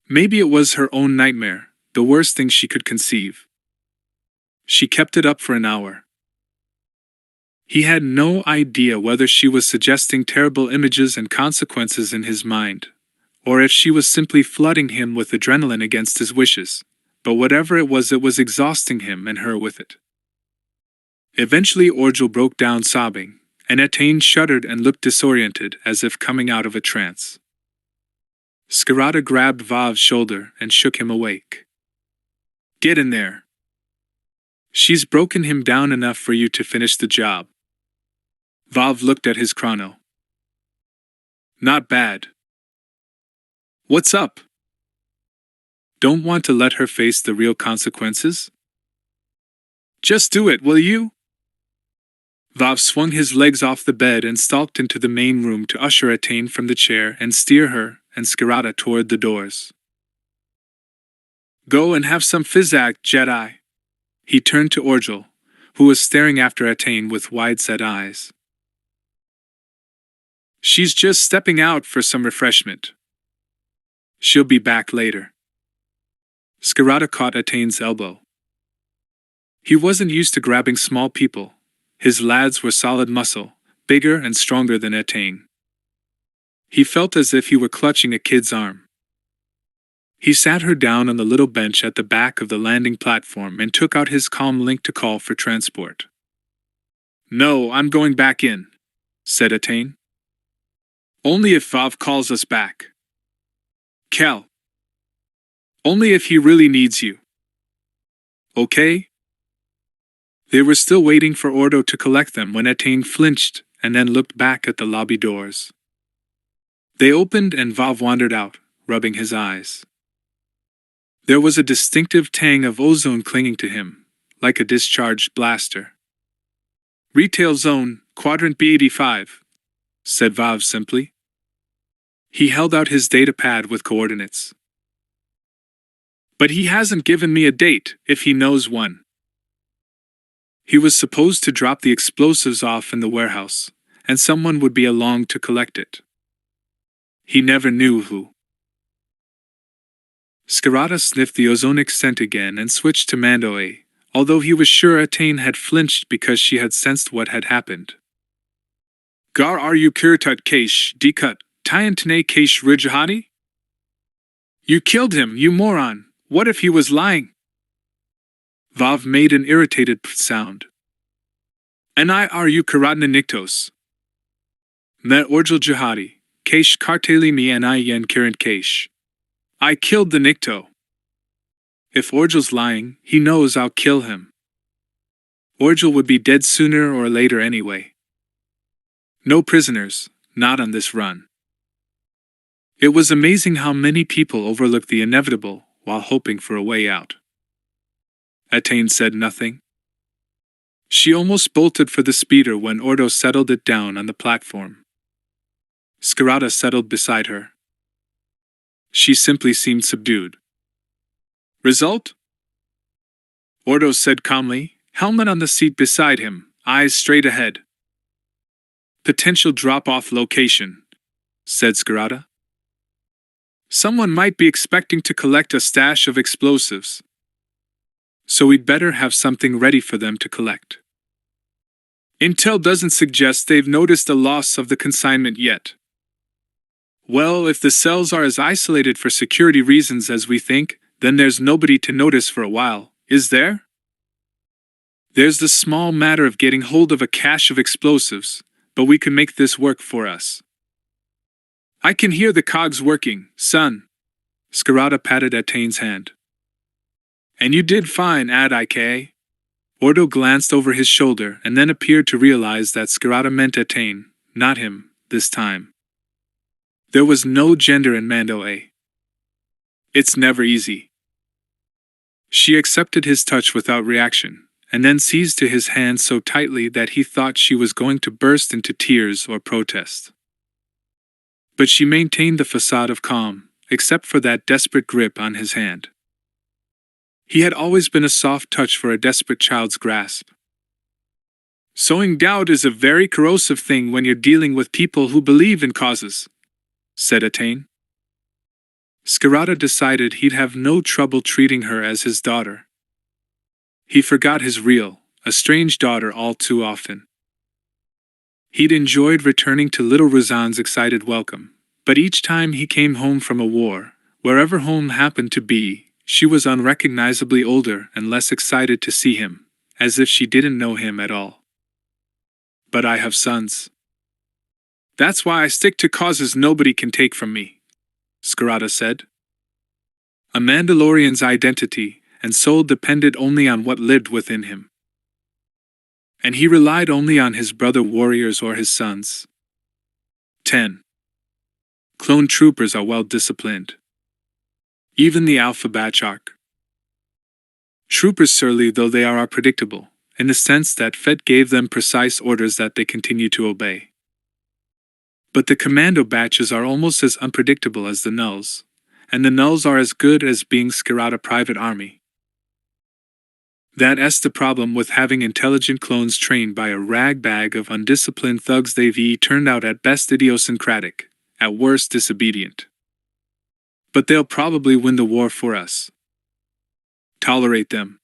Maybe it was her own nightmare, the worst thing she could conceive. She kept it up for an hour. He had no idea whether she was suggesting terrible images and consequences in his mind, or if she was simply flooding him with adrenaline against his wishes, but whatever it was exhausting him and her with it. Eventually Orgel broke down sobbing, and Etain shuddered and looked disoriented as if coming out of a trance. Skirata grabbed Vav's shoulder and shook him awake. Get in there. She's broken him down enough for you to finish the job. Vav looked at his chrono. Not bad. What's up? Don't want to let her face the real consequences? Just do it, will you? Vav swung his legs off the bed and stalked into the main room to usher Etain from the chair and steer her and Skirata toward the doors. Go and have some physac, Jedi. He turned to Orgel, who was staring after Etain with wide-set eyes. She's just stepping out for some refreshment. She'll be back later. Skirata caught Etain's elbow. He wasn't used to grabbing small people. His lads were solid muscle, bigger and stronger than Etain. He felt as if he were clutching a kid's arm. He sat her down on the little bench at the back of the landing platform and took out his comm link to call for transport. No, I'm going back in, said Etain. Only if Vav calls us back. Kel. Only if he really needs you. Okay? They were still waiting for Ordo to collect them when Etain flinched and then looked back at the lobby doors. They opened and Vav wandered out, rubbing his eyes. There was a distinctive tang of ozone clinging to him, like a discharged blaster. Retail zone, quadrant B85, said Vav simply. He held out his data pad with coordinates. But he hasn't given me a date, if he knows one. He was supposed to drop the explosives off in the warehouse, and someone would be along to collect it. He never knew who. Skirata sniffed the ozonic scent again and switched to Mando A, although he was sure Etain had flinched because she had sensed what had happened. Gar are you Kiritut Kaish, Dikut, Tyantane Kaish Rijahadi? You killed him, you moron! What if he was lying? Vav made an irritated sound. And I are you Karatna Niktos. Met Orgel Jihadi, Kaish Karteli mi and I yen Kirant Kaish. I killed the Nikto. If Orgel's lying, he knows I'll kill him. Orgel would be dead sooner or later anyway. No prisoners, not on this run. It was amazing how many people overlooked the inevitable while hoping for a way out. Etain said nothing. She almost bolted for the speeder when Ordo settled it down on the platform. Skirata settled beside her. She simply seemed subdued. Result? Ordo said calmly, helmet on the seat beside him, eyes straight ahead. Potential drop-off location, said Skirata. Someone might be expecting to collect a stash of explosives. So we'd better have something ready for them to collect. Intel doesn't suggest they've noticed the loss of the consignment yet. Well, if the cells are as isolated for security reasons as we think, then there's nobody to notice for a while, is there? There's the small matter of getting hold of a cache of explosives, but we can make this work for us. I can hear the cogs working, son. Skirata patted Etain's hand. And you did fine, Ad-ik. Ordo glanced over his shoulder and then appeared to realize that Skirata meant Attain, not him, this time. There was no gender in Mando A. It's never easy. She accepted his touch without reaction, and then seized to his hand so tightly that he thought she was going to burst into tears or protest. But she maintained the facade of calm, except for that desperate grip on his hand. He had always been a soft touch for a desperate child's grasp. Sowing doubt is a very corrosive thing when you're dealing with people who believe in causes, said Attain. Skirata decided he'd have no trouble treating her as his daughter. He forgot his real, a strange daughter all too often. He'd enjoyed returning to little Razan's excited welcome, but each time he came home from a war, wherever home happened to be, she was unrecognizably older and less excited to see him, as if she didn't know him at all. But I have sons. That's why I stick to causes nobody can take from me, Skirata said. A Mandalorian's identity and soul depended only on what lived within him. And he relied only on his brother warriors or his sons. 10. Clone troopers are well disciplined. Even the Alpha Batch arc. Troopers, surly though they are predictable, in the sense that Fett gave them precise orders that they continue to obey. But the Commando batches are almost as unpredictable as the Nulls, and the Nulls are as good as being Skirata private army. That's the problem with having intelligent clones trained by a rag bag of undisciplined thugs. They've turned out at best idiosyncratic, at worst disobedient. But they'll probably win the war for us. Tolerate them.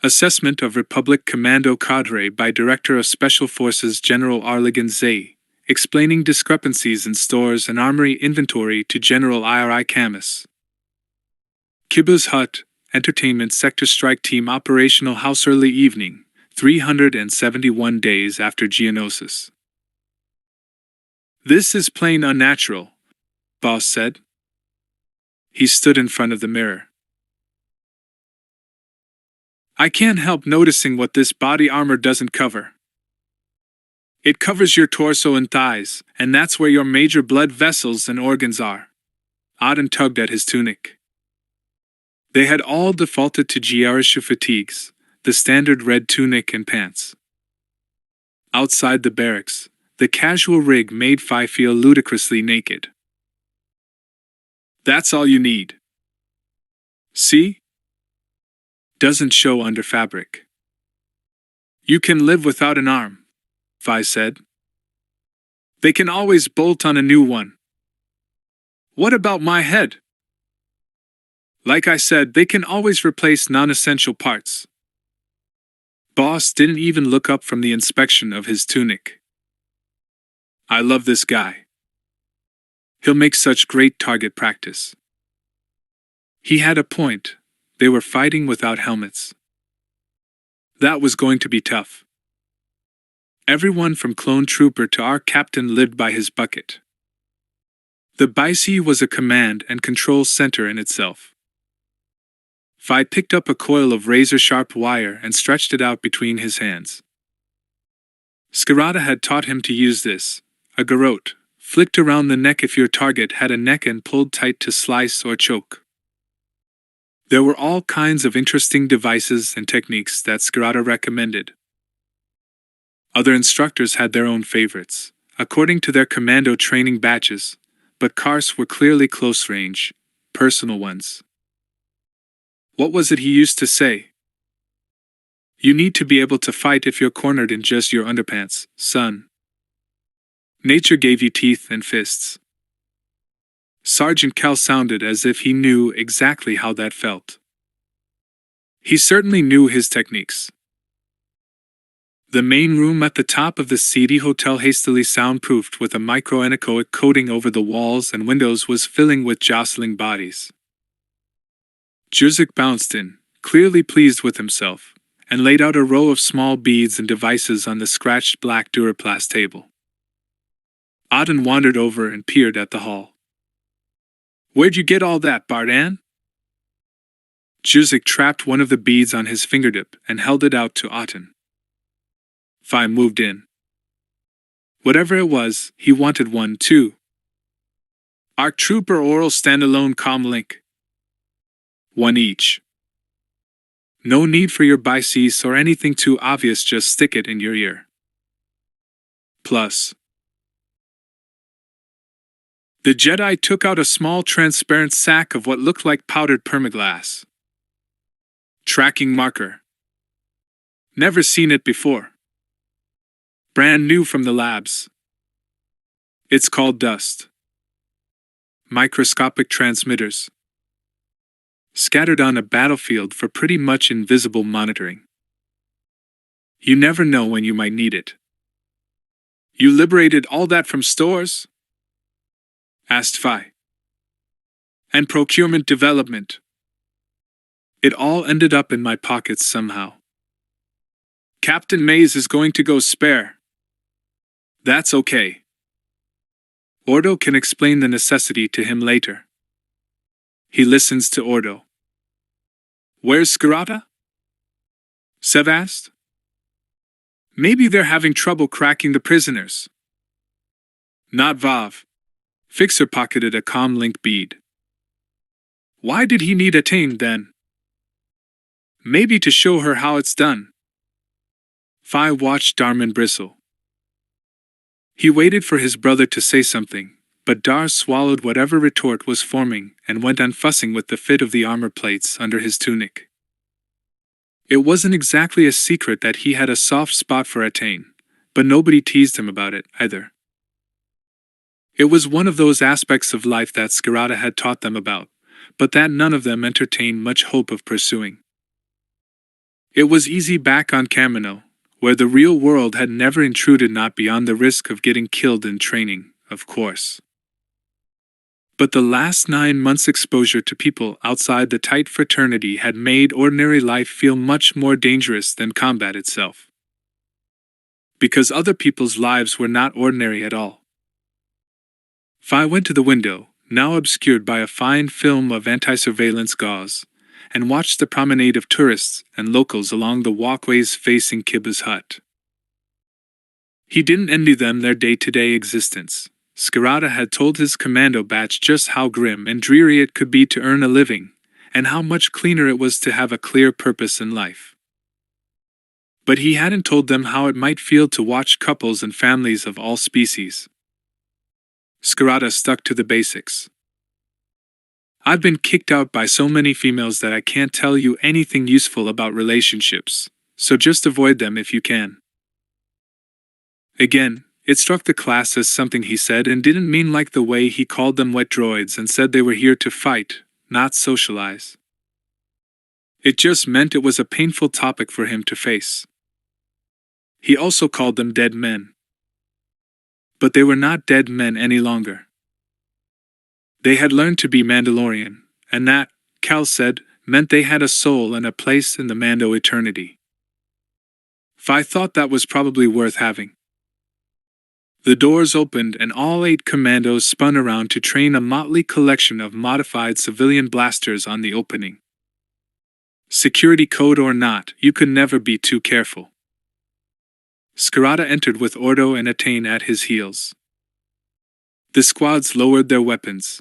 Assessment of Republic Commando Cadre by Director of Special Forces General Arligan Zay, explaining discrepancies in stores and armory inventory to General Iri Camus. Kibbuz Hut, Entertainment Sector Strike Team Operational House. Early evening, 371 days after Geonosis. This is plain unnatural, Boss said. He stood in front of the mirror. I can't help noticing what this body armor doesn't cover. It covers your torso and thighs, and that's where your major blood vessels and organs are. Auden tugged at his tunic. They had all defaulted to Giarishu fatigues, the standard red tunic and pants. Outside the barracks, the casual rig made Phi feel ludicrously naked. That's all you need. See? Doesn't show under fabric. You can live without an arm, Phi said. They can always bolt on a new one. What about my head? Like I said, they can always replace non-essential parts. Boss didn't even look up from the inspection of his tunic. I love this guy. He'll make such great target practice. He had a point. They were fighting without helmets. That was going to be tough. Everyone from Clone Trooper to our captain lived by his bucket. The Bicey was a command and control center in itself. Phi picked up a coil of razor-sharp wire and stretched it out between his hands. Skirata had taught him to use this, a garrote, flicked around the neck if your target had a neck and pulled tight to slice or choke. There were all kinds of interesting devices and techniques that Skirata recommended. Other instructors had their own favorites, according to their commando training batches, but Kars were clearly close-range, personal ones. What was it he used to say? You need to be able to fight if you're cornered in just your underpants, son. Nature gave you teeth and fists. Sergeant Cal sounded as if he knew exactly how that felt. He certainly knew his techniques. The main room at the top of the seedy hotel, hastily soundproofed with a microanechoic coating over the walls and windows, was filling with jostling bodies. Jerzik bounced in, clearly pleased with himself, and laid out a row of small beads and devices on the scratched black Duraplast table. Auden wandered over and peered at the hall. Where'd you get all that, Bardan? Juzik trapped one of the beads on his fingertip and held it out to Aten. Phi moved in. Whatever it was, he wanted one too. ARC Trooper Oral Standalone Comm Link. One each. No need for your biceps or anything too obvious, just stick it in your ear. Plus. The Jedi took out a small transparent sack of what looked like powdered permaglass. Tracking marker. Never seen it before. Brand new from the labs. It's called dust. Microscopic transmitters. Scattered on a battlefield for pretty much invisible monitoring. You never know when you might need it. You liberated all that from stores? Asked Phi. And procurement development. It all ended up in my pockets somehow. Captain Mays is going to go spare. That's okay. Ordo can explain the necessity to him later. He listens to Ordo. Where's Skirata? Sev asked. Maybe they're having trouble cracking the prisoners. Not Vav. Fixer pocketed a comm link bead. Why did he need Attain then? Maybe to show her how it's done. Phi watched Darman bristle. He waited for his brother to say something, but Dar swallowed whatever retort was forming and went on fussing with the fit of the armor plates under his tunic. It wasn't exactly a secret that he had a soft spot for Attain, but nobody teased him about it either. It was one of those aspects of life that Skirata had taught them about, but that none of them entertained much hope of pursuing. It was easy back on Commando, where the real world had never intruded, not beyond the risk of getting killed in training, of course. But the last 9 months' exposure to people outside the tight fraternity had made ordinary life feel much more dangerous than combat itself. Because other people's lives were not ordinary at all. Phi went to the window, now obscured by a fine film of anti-surveillance gauze, and watched the promenade of tourists and locals along the walkways facing Kiba's hut. He didn't envy them their day-to-day existence. Skirata had told his commando batch just how grim and dreary it could be to earn a living, and how much cleaner it was to have a clear purpose in life. But he hadn't told them how it might feel to watch couples and families of all species. Skirata stuck to the basics. I've been kicked out by so many females that I can't tell you anything useful about relationships, so just avoid them if you can. Again, it struck the class as something he said and didn't mean like the way he called them wet droids and said they were here to fight, not socialize. It just meant it was a painful topic for him to face. He also called them dead men. But they were not dead men any longer. They had learned to be Mandalorian, and that, Cal said, meant they had a soul and a place in the Mando eternity. Phi thought that was probably worth having. The doors opened and all 8 commandos spun around to train a motley collection of modified civilian blasters on the opening. Security code or not, you could never be too careful. Skirata entered with Ordo and Attain at his heels. The squads lowered their weapons.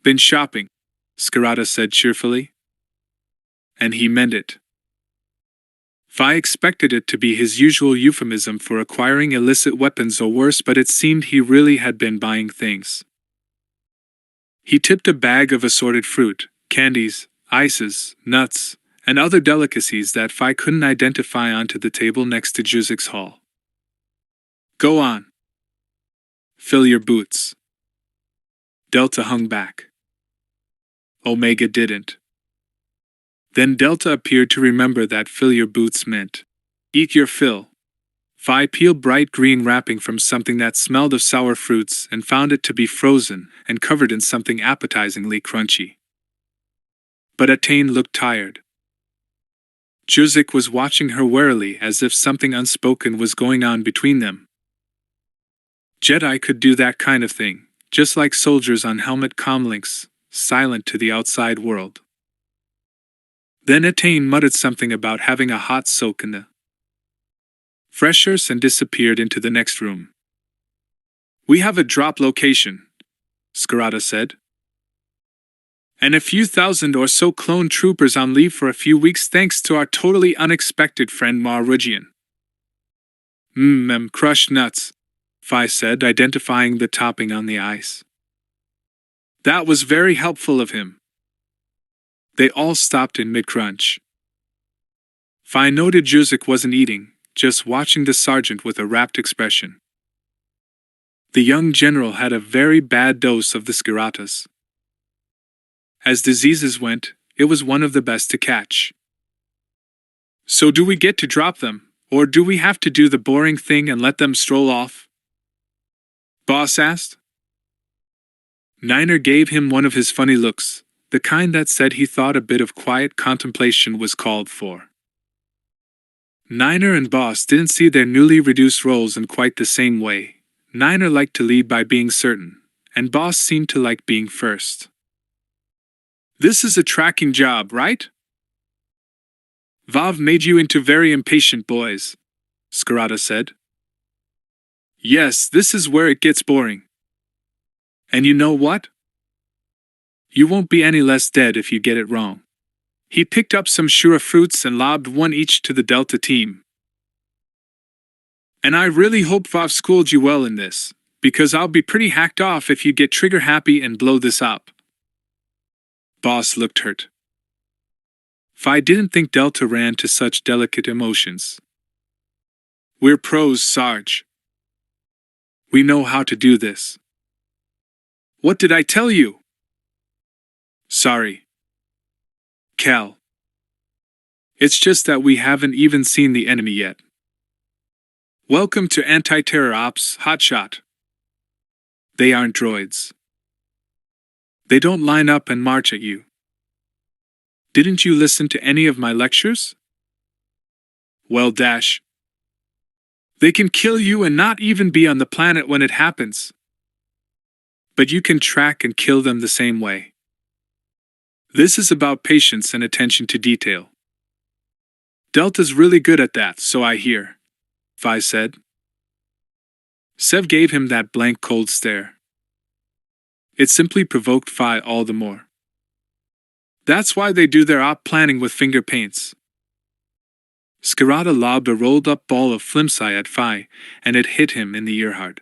Been shopping, Skirata said cheerfully. And he meant it. Phi expected it to be his usual euphemism for acquiring illicit weapons or worse, but it seemed he really had been buying things. He tipped a bag of assorted fruit, candies, ices, nuts, and other delicacies that Phi couldn't identify onto the table next to Juzik's hall. Go on. Fill your boots. Delta hung back. Omega didn't. Then Delta appeared to remember that fill your boots meant eat your fill. Phi peeled bright green wrapping from something that smelled of sour fruits and found it to be frozen and covered in something appetizingly crunchy. But Attain looked tired. Juzik was watching her warily as if something unspoken was going on between them. Jedi could do that kind of thing, just like soldiers on helmet comlinks, silent to the outside world. Then Etain muttered something about having a hot soak in the fresh earth and disappeared into the next room. We have a drop location, Skirata said. And a few thousand or so clone troopers on leave for a few weeks thanks to our totally unexpected friend Marugian. Crushed nuts, Phi said, identifying the topping on the ice. That was very helpful of him. They all stopped in mid-crunch. Phi noted Juzik wasn't eating, just watching the sergeant with a rapt expression. The young general had a very bad dose of the Skiratas. As diseases went, it was one of the best to catch. So do we get to drop them, or do we have to do the boring thing and let them stroll off? Boss asked. Niner gave him one of his funny looks, the kind that said he thought a bit of quiet contemplation was called for. Niner and Boss didn't see their newly reduced roles in quite the same way. Niner liked to lead by being certain, and Boss seemed to like being first. This is a tracking job, right? Vav made you into very impatient boys, Skirata said. Yes, this is where it gets boring. And you know what? You won't be any less dead if you get it wrong. He picked up some Shura fruits and lobbed one each to the Delta team. And I really hope Vav schooled you well in this, because I'll be pretty hacked off if you get trigger happy and blow this up. Boss looked hurt. Phi didn't think Delta ran to such delicate emotions. We're pros, Sarge. We know how to do this. What did I tell you? Sorry. Cal. It's just that we haven't even seen the enemy yet. Welcome to Anti-Terror Ops, Hotshot. They aren't droids. They don't line up and march at you. Didn't you listen to any of my lectures? Well, Dash. They can kill you and not even be on the planet when it happens. But you can track and kill them the same way. This is about patience and attention to detail. Delta's really good at that, so I hear, Phi said. Sev gave him that blank cold stare. It simply provoked Phi all the more. That's why they do their op planning with finger paints. Skirata lobbed a rolled-up ball of flimsy at Phi, and it hit him in the ear hard.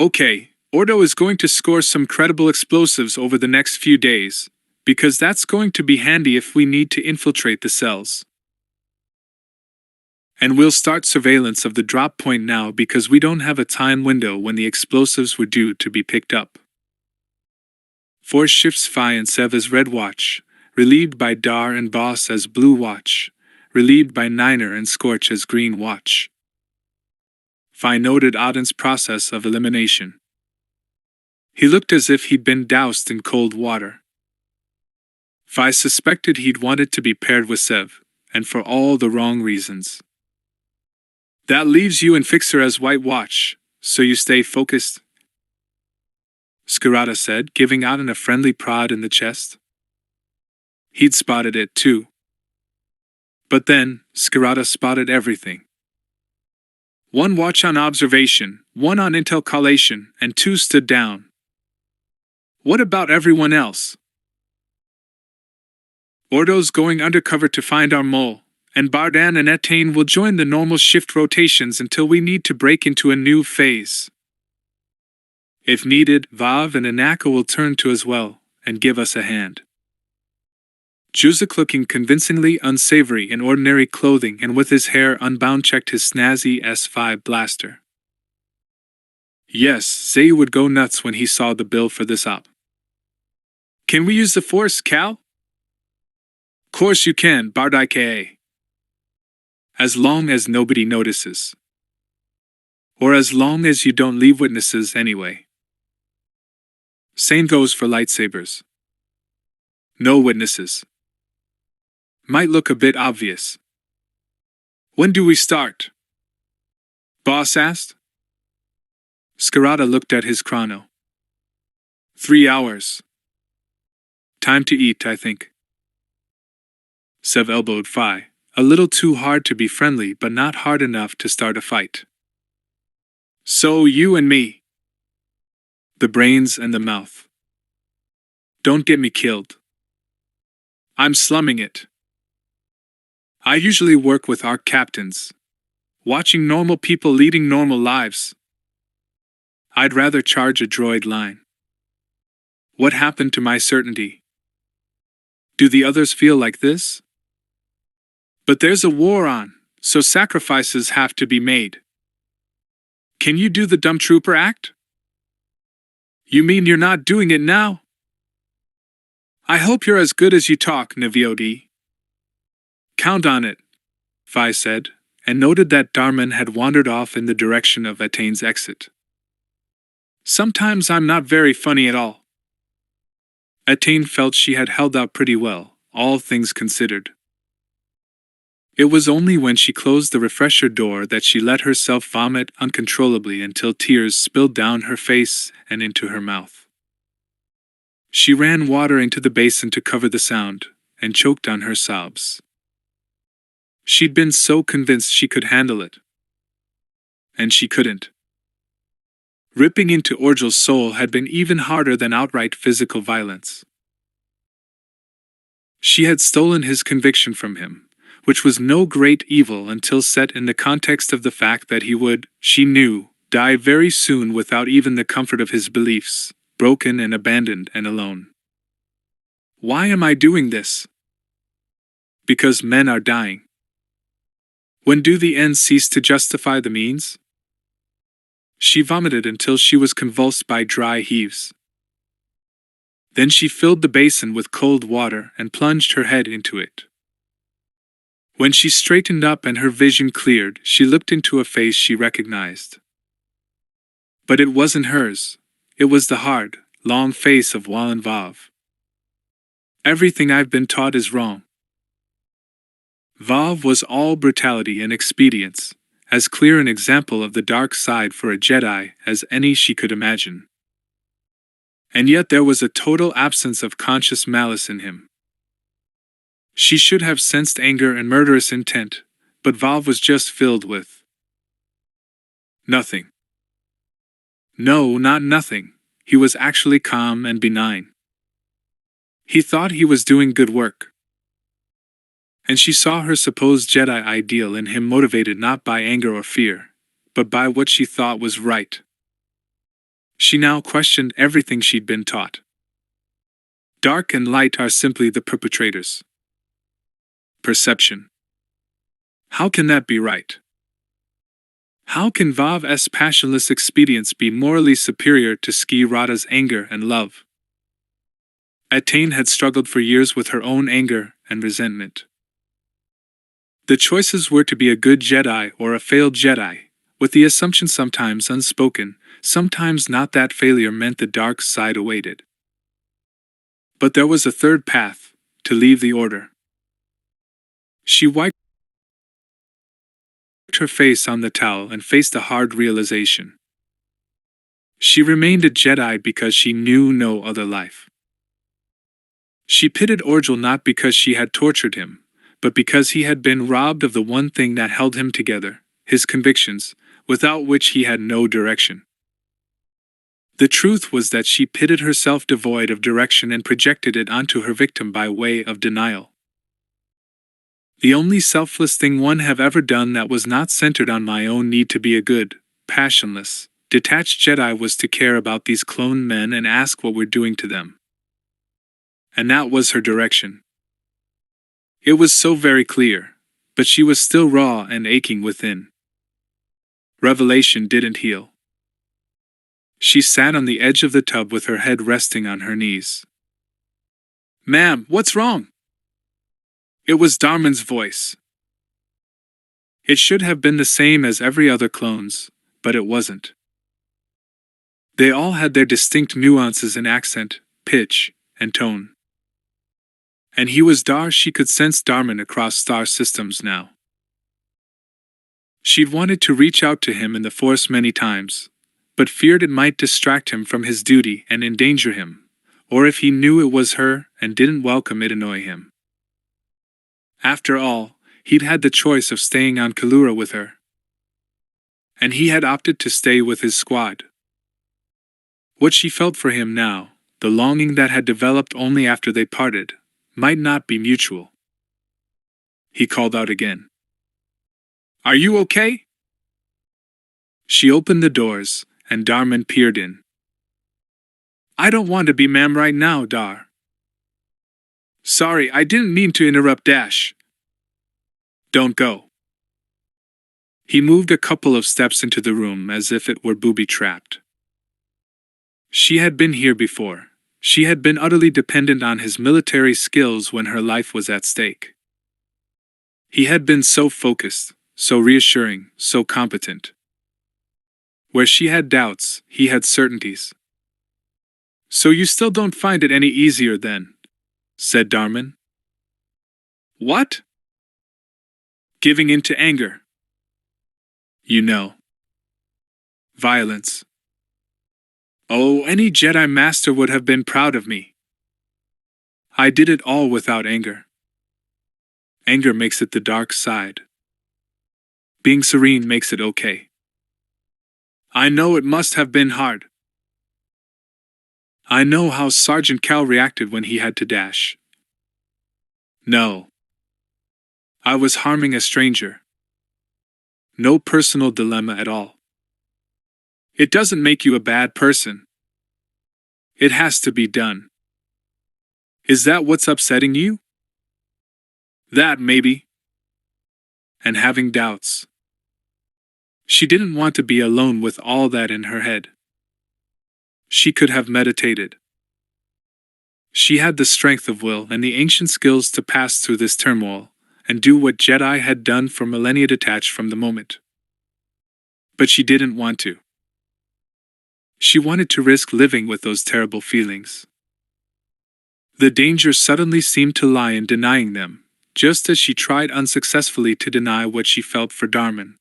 Okay, Ordo is going to score some credible explosives over the next few days, because that's going to be handy if we need to infiltrate the cells. And we'll start surveillance of the drop point now because we don't have a time window when the explosives were due to be picked up. Force shifts Phi and Sev as Red Watch, relieved by Dar and Boss as Blue Watch, relieved by Niner and Scorch as Green Watch. Phi noted Aden's process of elimination. He looked as if he'd been doused in cold water. Phi suspected he'd wanted to be paired with Sev, and for all the wrong reasons. That leaves you and Fixer as White Watch, so you stay focused, Skirata said, giving Aden a friendly prod in the chest. He'd spotted it too. But then, Skirata spotted everything. 1 watch on observation, 1 on intel collation, and 2 stood down. What about everyone else? Ordo's going undercover to find our mole, and Bardan and Etain will join the normal shift rotations until we need to break into a new phase. If needed, Vav and Anaka will turn to as well, and give us a hand. Juzik, looking convincingly unsavory in ordinary clothing and with his hair unbound, checked his snazzy S5 blaster. Yes, Zay would go nuts when he saw the bill for this op. Can we use the Force, Cal? Course you can, Bardai Ka. As long as nobody notices. Or as long as you don't leave witnesses anyway. Same goes for lightsabers. No witnesses. Might look a bit obvious. When do we start? Boss asked. Skirata looked at his chrono. 3 hours. Time to eat, I think. Sev elbowed Phi, a little too hard to be friendly but not hard enough to start a fight. So you and me. The brains and the mouth. Don't get me killed. I'm slumming it. I usually work with ARC captains, watching normal people leading normal lives. I'd rather charge a droid line. What happened to my certainty? Do the others feel like this? But there's a war on, so sacrifices have to be made. Can you do the dumb trooper act? You mean you're not doing it now? I hope you're as good as you talk, Naviodi. Count on it, Phi said, and noted that Darman had wandered off in the direction of Atane's exit. Sometimes I'm not very funny at all. Atane felt she had held out pretty well, all things considered. It was only when she closed the refresher door that she let herself vomit uncontrollably until tears spilled down her face and into her mouth. She ran water into the basin to cover the sound, and choked on her sobs. She'd been so convinced she could handle it. And she couldn't. Ripping into Orgel's soul had been even harder than outright physical violence. She had stolen his conviction from him, which was no great evil until set in the context of the fact that he would, she knew, die very soon without even the comfort of his beliefs, broken and abandoned and alone. Why am I doing this? Because men are dying. When do the ends cease to justify the means? She vomited until she was convulsed by dry heaves. Then she filled the basin with cold water and plunged her head into it. When she straightened up and her vision cleared, she looked into a face she recognized. But it wasn't hers. It was the hard, long face of Wallen Vav. Everything I've been taught is wrong. Vav was all brutality and expedience, as clear an example of the dark side for a Jedi as any she could imagine. And yet there was a total absence of conscious malice in him. She should have sensed anger and murderous intent, but Vav was just filled with nothing. No, not nothing. He was actually calm and benign. He thought he was doing good work. And she saw her supposed Jedi ideal in him motivated not by anger or fear, but by what she thought was right. She now questioned everything she'd been taught. Dark and light are simply the perpetrators. Perception. How can that be right? How can Vav's passionless expedience be morally superior to Ski Rada's anger and love? Atane had struggled for years with her own anger and resentment. The choices were to be a good Jedi or a failed Jedi, with the assumption sometimes unspoken, sometimes not that failure meant the dark side awaited. But there was a third path, to leave the Order. She wiped her face on the towel and faced a hard realization. She remained a Jedi because she knew no other life. She pitied Orgel not because she had tortured him, but because he had been robbed of the one thing that held him together, his convictions, without which he had no direction. The truth was that she pitied herself devoid of direction and projected it onto her victim by way of denial. The only selfless thing one have ever done that was not centered on my own need to be a good, passionless, detached Jedi was to care about these cloned men and ask what we're doing to them. And that was her direction. It was so very clear, but she was still raw and aching within. Revelation didn't heal. She sat on the edge of the tub with her head resting on her knees. "Ma'am, what's wrong?" It was Darman's voice. It should have been the same as every other clone's, but it wasn't. They all had their distinct nuances in accent, pitch, and tone. And he was Dar. She could sense Darman across star systems now. She'd wanted to reach out to him in the Force many times, but feared it might distract him from his duty and endanger him, or if he knew it was her and didn't welcome it annoy him. After all, he'd had the choice of staying on Kalura with her. And he had opted to stay with his squad. What she felt for him now, the longing that had developed only after they parted, might not be mutual. He called out again. "Are you okay?" She opened the doors, and Darman peered in. "I don't want to be ma'am right now, Dar." "Sorry, I didn't mean to interrupt Dash." "Don't go." He moved a couple of steps into the room as if it were booby-trapped. She had been here before. She had been utterly dependent on his military skills when her life was at stake. He had been so focused, so reassuring, so competent. Where she had doubts, he had certainties. "So you still don't find it any easier then?" said Darman. "What?" "Giving in to anger. You know. Violence. Oh, any Jedi Master would have been proud of me. I did it all without anger. Anger makes it the dark side. Being serene makes it okay. I know it must have been hard. I know how Sergeant Cal reacted when he had to dash. No. I was harming a stranger. No personal dilemma at all. It doesn't make you a bad person. It has to be done. Is that what's upsetting you?" "That, maybe." And having doubts. She didn't want to be alone with all that in her head. She could have meditated. She had the strength of will and the ancient skills to pass through this turmoil and do what Jedi had done for millennia detached from the moment. But she didn't want to. She wanted to risk living with those terrible feelings. The danger suddenly seemed to lie in denying them, just as she tried unsuccessfully to deny what she felt for Darman.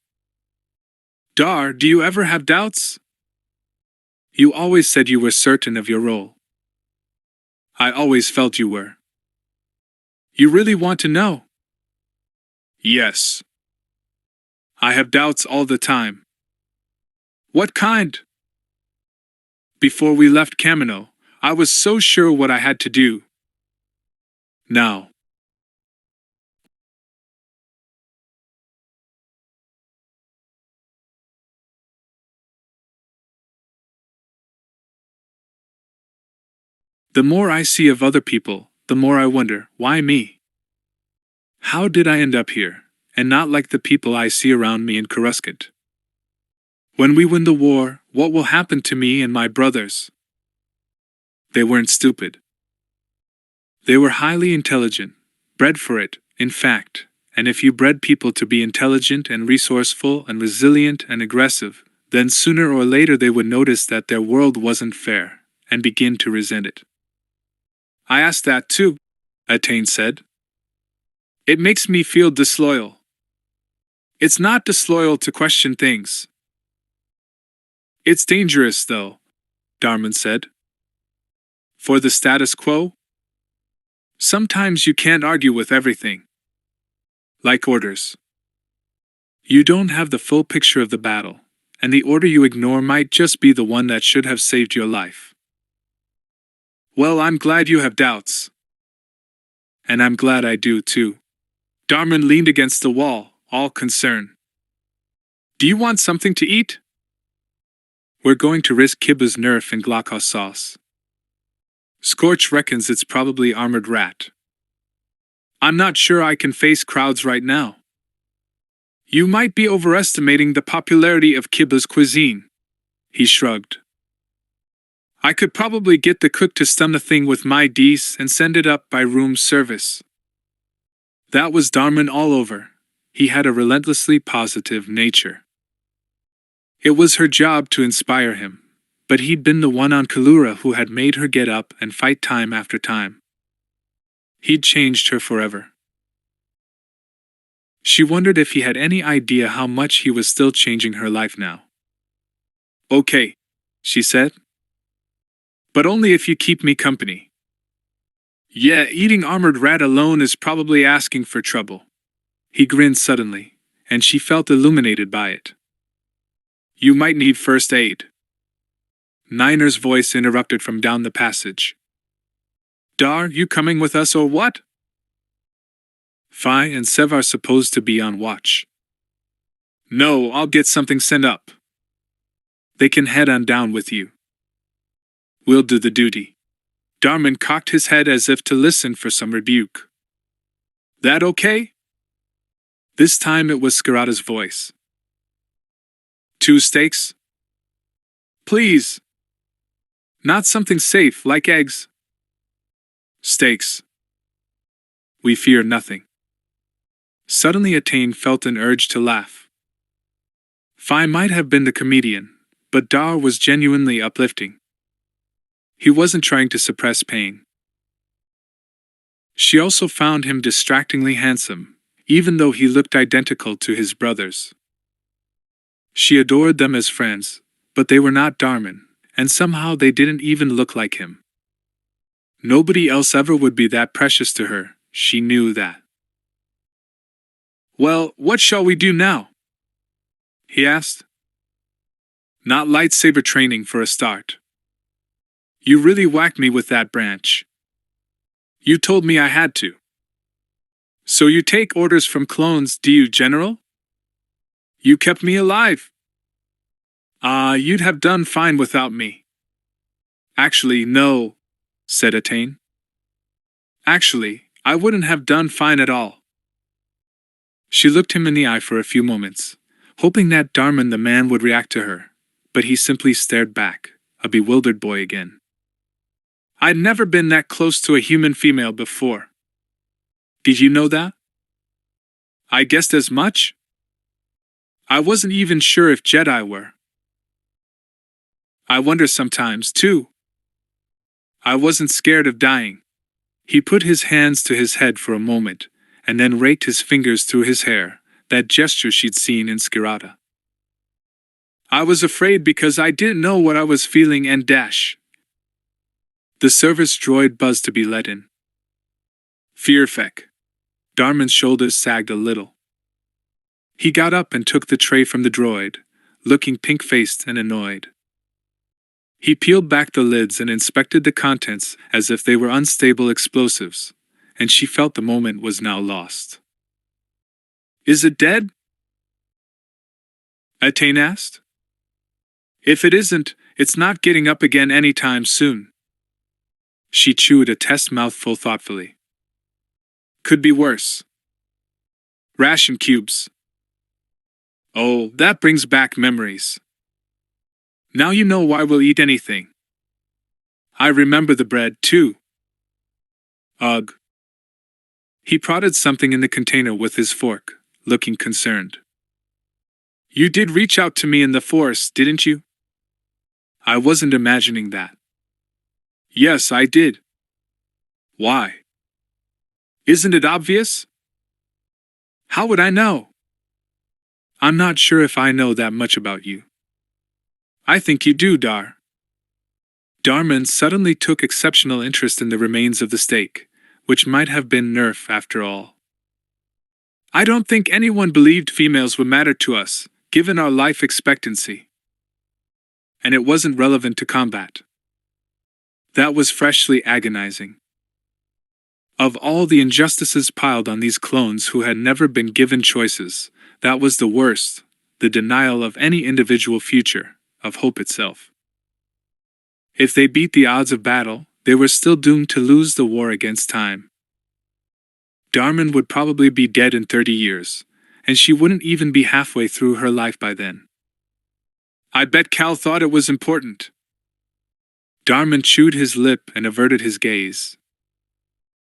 "Dar, do you ever have doubts? You always said you were certain of your role." "I always felt you were." "You really want to know?" "Yes. I have doubts all the time." "What kind?" "Before we left Commando, I was so sure what I had to do. Now." "The more I see of other people, the more I wonder, why me? How did I end up here, and not like the people I see around me in Coruscant? When we win the war, what will happen to me and my brothers?" They weren't stupid. They were highly intelligent, bred for it, in fact, and if you bred people to be intelligent and resourceful and resilient and aggressive, then sooner or later they would notice that their world wasn't fair, and begin to resent it. "I asked that too," Attain said. "It makes me feel disloyal." "It's not disloyal to question things." "It's dangerous, though," Darman said. "For the status quo? Sometimes you can't argue with everything. Like orders. You don't have the full picture of the battle, and the order you ignore might just be the one that should have saved your life." "Well, I'm glad you have doubts." "And I'm glad I do, too." Darman leaned against the wall, all concern. "Do you want something to eat?" "We're going to risk Kiba's nerf in Glockhaus sauce. Scorch reckons it's probably armored rat. I'm not sure I can face crowds right now." "You might be overestimating the popularity of Kiba's cuisine." He shrugged. "I could probably get the cook to stun the thing with my D's and send it up by room service." That was Darman all over. He had a relentlessly positive nature. It was her job to inspire him, but he'd been the one on Kalura who had made her get up and fight time after time. He'd changed her forever. She wondered if he had any idea how much he was still changing her life now. "Okay," she said. "But only if you keep me company." Yeah, eating armored rat alone is probably asking for trouble. He grinned suddenly, and she felt illuminated by it. You might need first aid. Niner's voice interrupted from down the passage. Dar, you coming with us or what? Fi and Sev are supposed to be on watch. No, I'll get something sent up. They can head on down with you. We'll do the duty. Darman cocked his head as if to listen for some rebuke. That okay? This time it was Scarata's voice. 2 steaks? Please. Not something safe like eggs. Steaks. We fear nothing. Suddenly Attain felt an urge to laugh. Fi might have been the comedian, but Dar was genuinely uplifting. He wasn't trying to suppress pain. She also found him distractingly handsome, even though he looked identical to his brothers. She adored them as friends, but they were not Darman, and somehow they didn't even look like him. Nobody else ever would be that precious to her, she knew that. Well, what shall we do now? He asked. Not lightsaber training for a start. You really whacked me with that branch. You told me I had to. So you take orders from clones, do you, General? You kept me alive. You'd have done fine without me. Actually, no, said Attain. Actually, I wouldn't have done fine at all. She looked him in the eye for a few moments, hoping that Darman the man would react to her, but he simply stared back, a bewildered boy again. I'd never been that close to a human female before. Did you know that? I guessed as much. I wasn't even sure if Jedi were. I wonder sometimes, too. I wasn't scared of dying. He put his hands to his head for a moment, and then raked his fingers through his hair, that gesture she'd seen in Scarata. I was afraid because I didn't know what I was feeling and dash. The service droid buzzed to be let in. Fearfeck. Darman's shoulders sagged a little. He got up and took the tray from the droid, looking pink-faced and annoyed. He peeled back the lids and inspected the contents as if they were unstable explosives, and she felt the moment was now lost. Is it dead? Attain asked. If it isn't, it's not getting up again anytime soon. She chewed a test mouthful thoughtfully. Could be worse. Ration cubes. Oh, that brings back memories. Now you know why we'll eat anything. I remember the bread, too. Ugh. He prodded something in the container with his fork, looking concerned. You did reach out to me in the Force, didn't you? I wasn't imagining that. Yes, I did. Why? Isn't it obvious? How would I know? I'm not sure if I know that much about you. I think you do, Dar. Darman suddenly took exceptional interest in the remains of the steak, which might have been Nerf after all. I don't think anyone believed females would matter to us, given our life expectancy. And it wasn't relevant to combat. That was freshly agonizing. Of all the injustices piled on these clones who had never been given choices, that was the worst, the denial of any individual future, of hope itself. If they beat the odds of battle, they were still doomed to lose the war against time. Darman would probably be dead in 30 years, and she wouldn't even be halfway through her life by then. I bet Cal thought it was important. Darman chewed his lip and averted his gaze.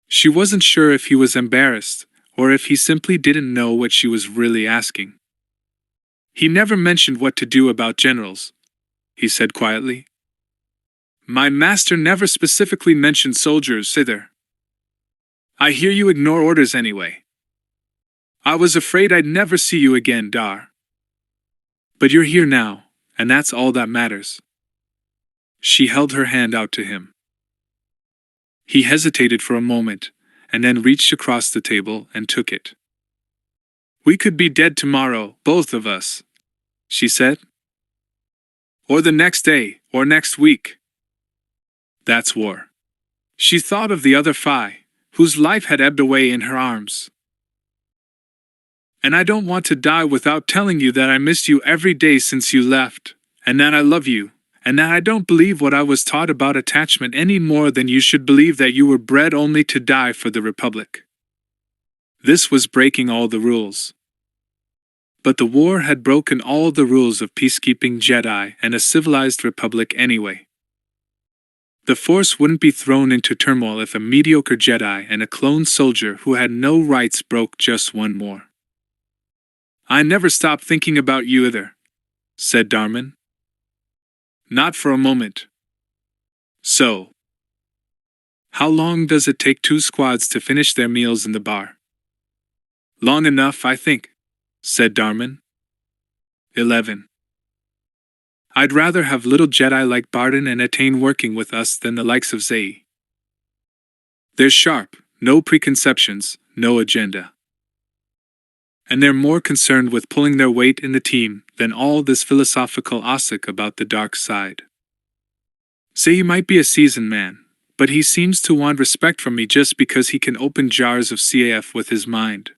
She wasn't sure if he was embarrassed, or if he simply didn't know what she was really asking. He never mentioned what to do about generals, he said quietly. My master never specifically mentioned soldiers either. I hear you ignore orders anyway. I was afraid I'd never see you again, Dar. But you're here now, and that's all that matters. She held her hand out to him. He hesitated for a moment, and then reached across the table and took it. "We could be dead tomorrow, both of us," she said. "Or the next day, or next week. That's war." She thought of the other Phi, whose life had ebbed away in her arms. "And I don't want to die without telling you that I missed you every day since you left, and that I love you, and that I don't believe what I was taught about attachment any more than you should believe that you were bred only to die for the Republic." This was breaking all the rules. But the war had broken all the rules of peacekeeping Jedi and a civilized Republic anyway. The Force wouldn't be thrown into turmoil if a mediocre Jedi and a clone soldier who had no rights broke just one more. "I never stopped thinking about you either," said Darman. "Not for a moment." "So, how long does it take 2 squads to finish their meals in the bar?" "Long enough, I think," said Darman. 11. "I'd rather have little Jedi like Barden and Etain working with us than the likes of Zay. They're sharp, no preconceptions, no agenda. And they're more concerned with pulling their weight in the team than all this philosophical ossic about the dark side. Zay might be a seasoned man, but he seems to want respect from me just because he can open jars of CAF with his mind."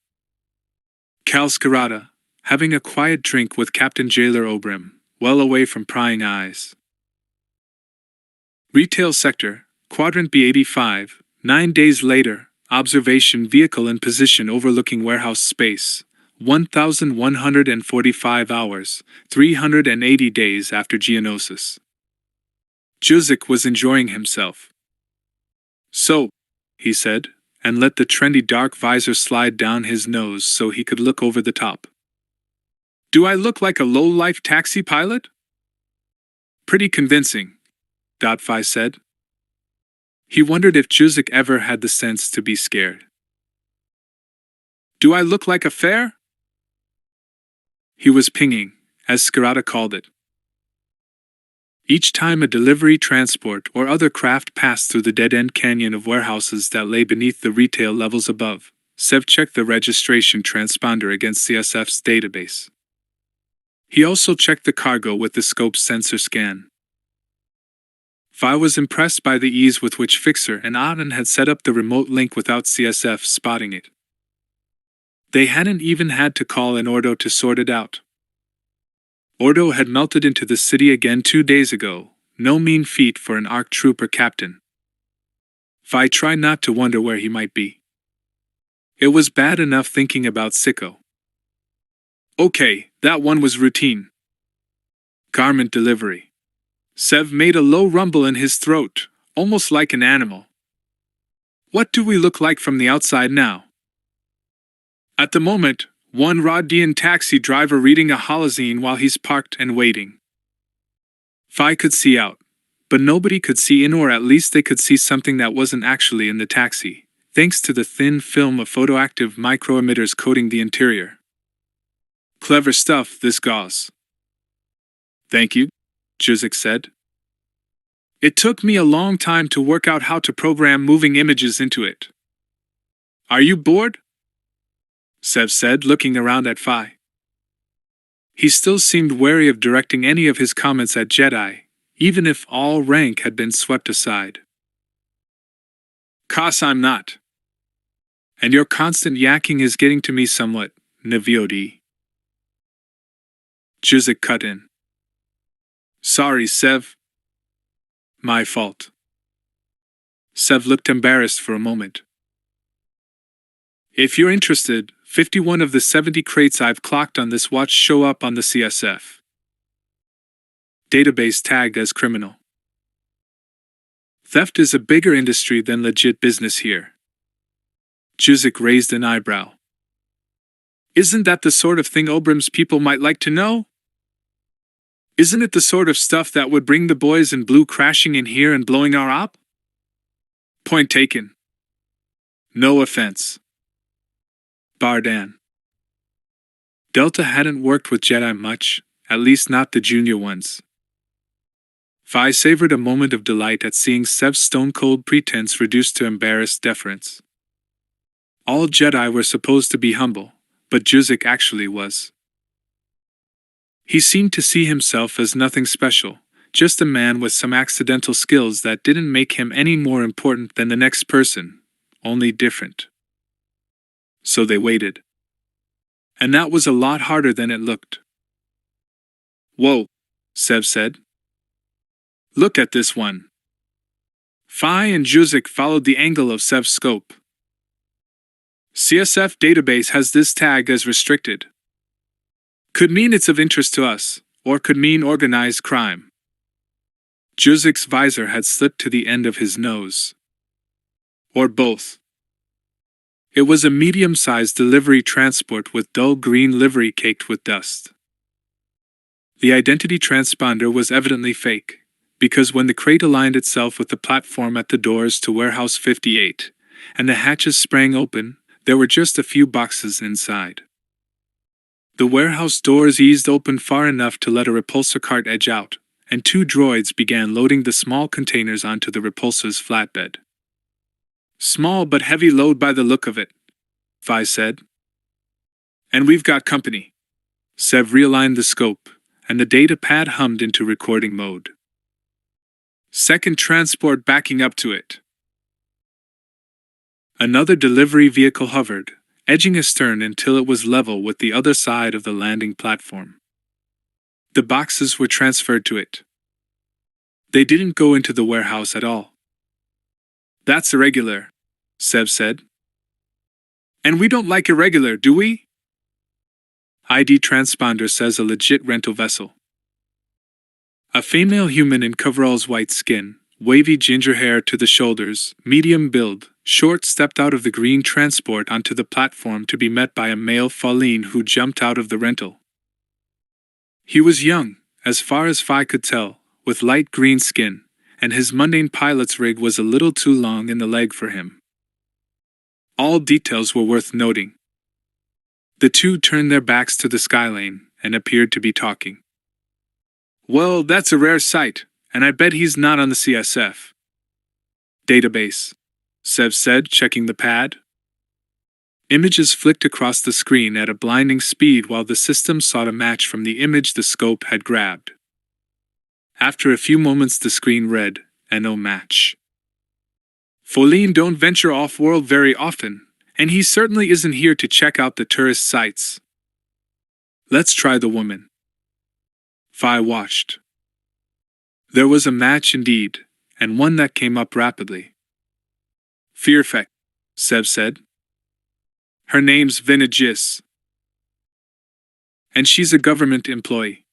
Cal Scarata, having a quiet drink with Captain Jailer Obrim, well away from prying eyes. Retail sector, Quadrant B85, 9 days later, observation vehicle in position overlooking warehouse space, 1,145 hours, 380 days after Geonosis. Juzik was enjoying himself. "So," he said, and let the trendy dark visor slide down his nose so he could look over the top. "Do I look like a low-life taxi pilot?" "Pretty convincing," Phi said. He wondered if Juzik ever had the sense to be scared. "Do I look like a fare?" He was pinging, as Scarata called it. Each time a delivery transport or other craft passed through the dead-end canyon of warehouses that lay beneath the retail levels above, Sev checked the registration transponder against CSF's database. He also checked the cargo with the scope's sensor scan. Phi was impressed by the ease with which Fixer and Auden had set up the remote link without CSF spotting it. They hadn't even had to call in Ordo to sort it out. Ordo had melted into the city again 2 days ago, no mean feat for an ARC trooper captain. Phi tried not to wonder where he might be. It was bad enough thinking about Sicko. "Okay, that one was routine." Garment delivery. Sev made a low rumble in his throat, almost like an animal. "What do we look like from the outside now?" At the moment, one Rodian taxi driver reading a holozine while he's parked and waiting. Phi could see out, but nobody could see in, or at least they could see something that wasn't actually in the taxi, thanks to the thin film of photoactive micro-emitters coating the interior. "Clever stuff, this gauze." "Thank you," Juzik said. "It took me a long time to work out how to program moving images into it." "Are you bored?" Sev said, looking around at Phi. He still seemed wary of directing any of his comments at Jedi, even if all rank had been swept aside. "'Cause I'm not. And your constant yakking is getting to me somewhat, Naviodi." Juzik cut in. "Sorry, Sev. My fault." Sev looked embarrassed for a moment. "If you're interested, 51 of the 70 crates I've clocked on this watch show up on the CSF database tagged as criminal. Theft is a bigger industry than legit business here." Juzik raised an eyebrow. "Isn't that the sort of thing Obrim's people might like to know? Isn't it the sort of stuff that would bring the boys in blue crashing in here and blowing our op?" "Point taken. No offense." Bardan. Delta hadn't worked with Jedi much, at least not the junior ones. Vi savored a moment of delight at seeing Sev's stone-cold pretense reduced to embarrassed deference. All Jedi were supposed to be humble, but Juzik actually was. He seemed to see himself as nothing special, just a man with some accidental skills that didn't make him any more important than the next person, only different. So they waited. And that was a lot harder than it looked. "Whoa," Sev said. "Look at this one." Vi and Juzik followed the angle of Sev's scope. "CSF database has this tag as restricted. Could mean it's of interest to us, or could mean organized crime." Juzik's visor had slipped to the end of his nose. Or both. It was a medium-sized delivery transport with dull green livery caked with dust. The identity transponder was evidently fake, because when the crate aligned itself with the platform at the doors to Warehouse 58, and the hatches sprang open, there were just a few boxes inside. The warehouse doors eased open far enough to let a repulsor cart edge out, and two droids began loading the small containers onto the repulsor's flatbed. "Small but heavy load by the look of it," Vi said. "And we've got company." Sev realigned the scope, and the data pad hummed into recording mode. "Second transport backing up to it." Another delivery vehicle hovered, edging astern until it was level with the other side of the landing platform. The boxes were transferred to it. They didn't go into the warehouse at all. "That's irregular," Sev said. "And we don't like irregular, do we?" ID transponder says a legit rental vessel. A female human in coveralls, white skin, wavy ginger hair to the shoulders, medium build, short, stepped out of the green transport onto the platform to be met by a male Falleen who jumped out of the rental. He was young, as far as Vi could tell, with light green skin, and his mundane pilot's rig was a little too long in the leg for him. All details were worth noting. The two turned their backs to the skylane and appeared to be talking. "Well, that's a rare sight, and I bet he's not on the CSF database," Sev said, checking the pad. Images flicked across the screen at a blinding speed while the system sought a match from the image the scope had grabbed. After a few moments the screen read, and no match. "Falleen don't venture off-world very often, and he certainly isn't here to check out the tourist sites. Let's try the woman." Vi watched. There was a match indeed, and one that came up rapidly. "Fearfect," Sev said. "Her name's Vinajis. And she's a government employee.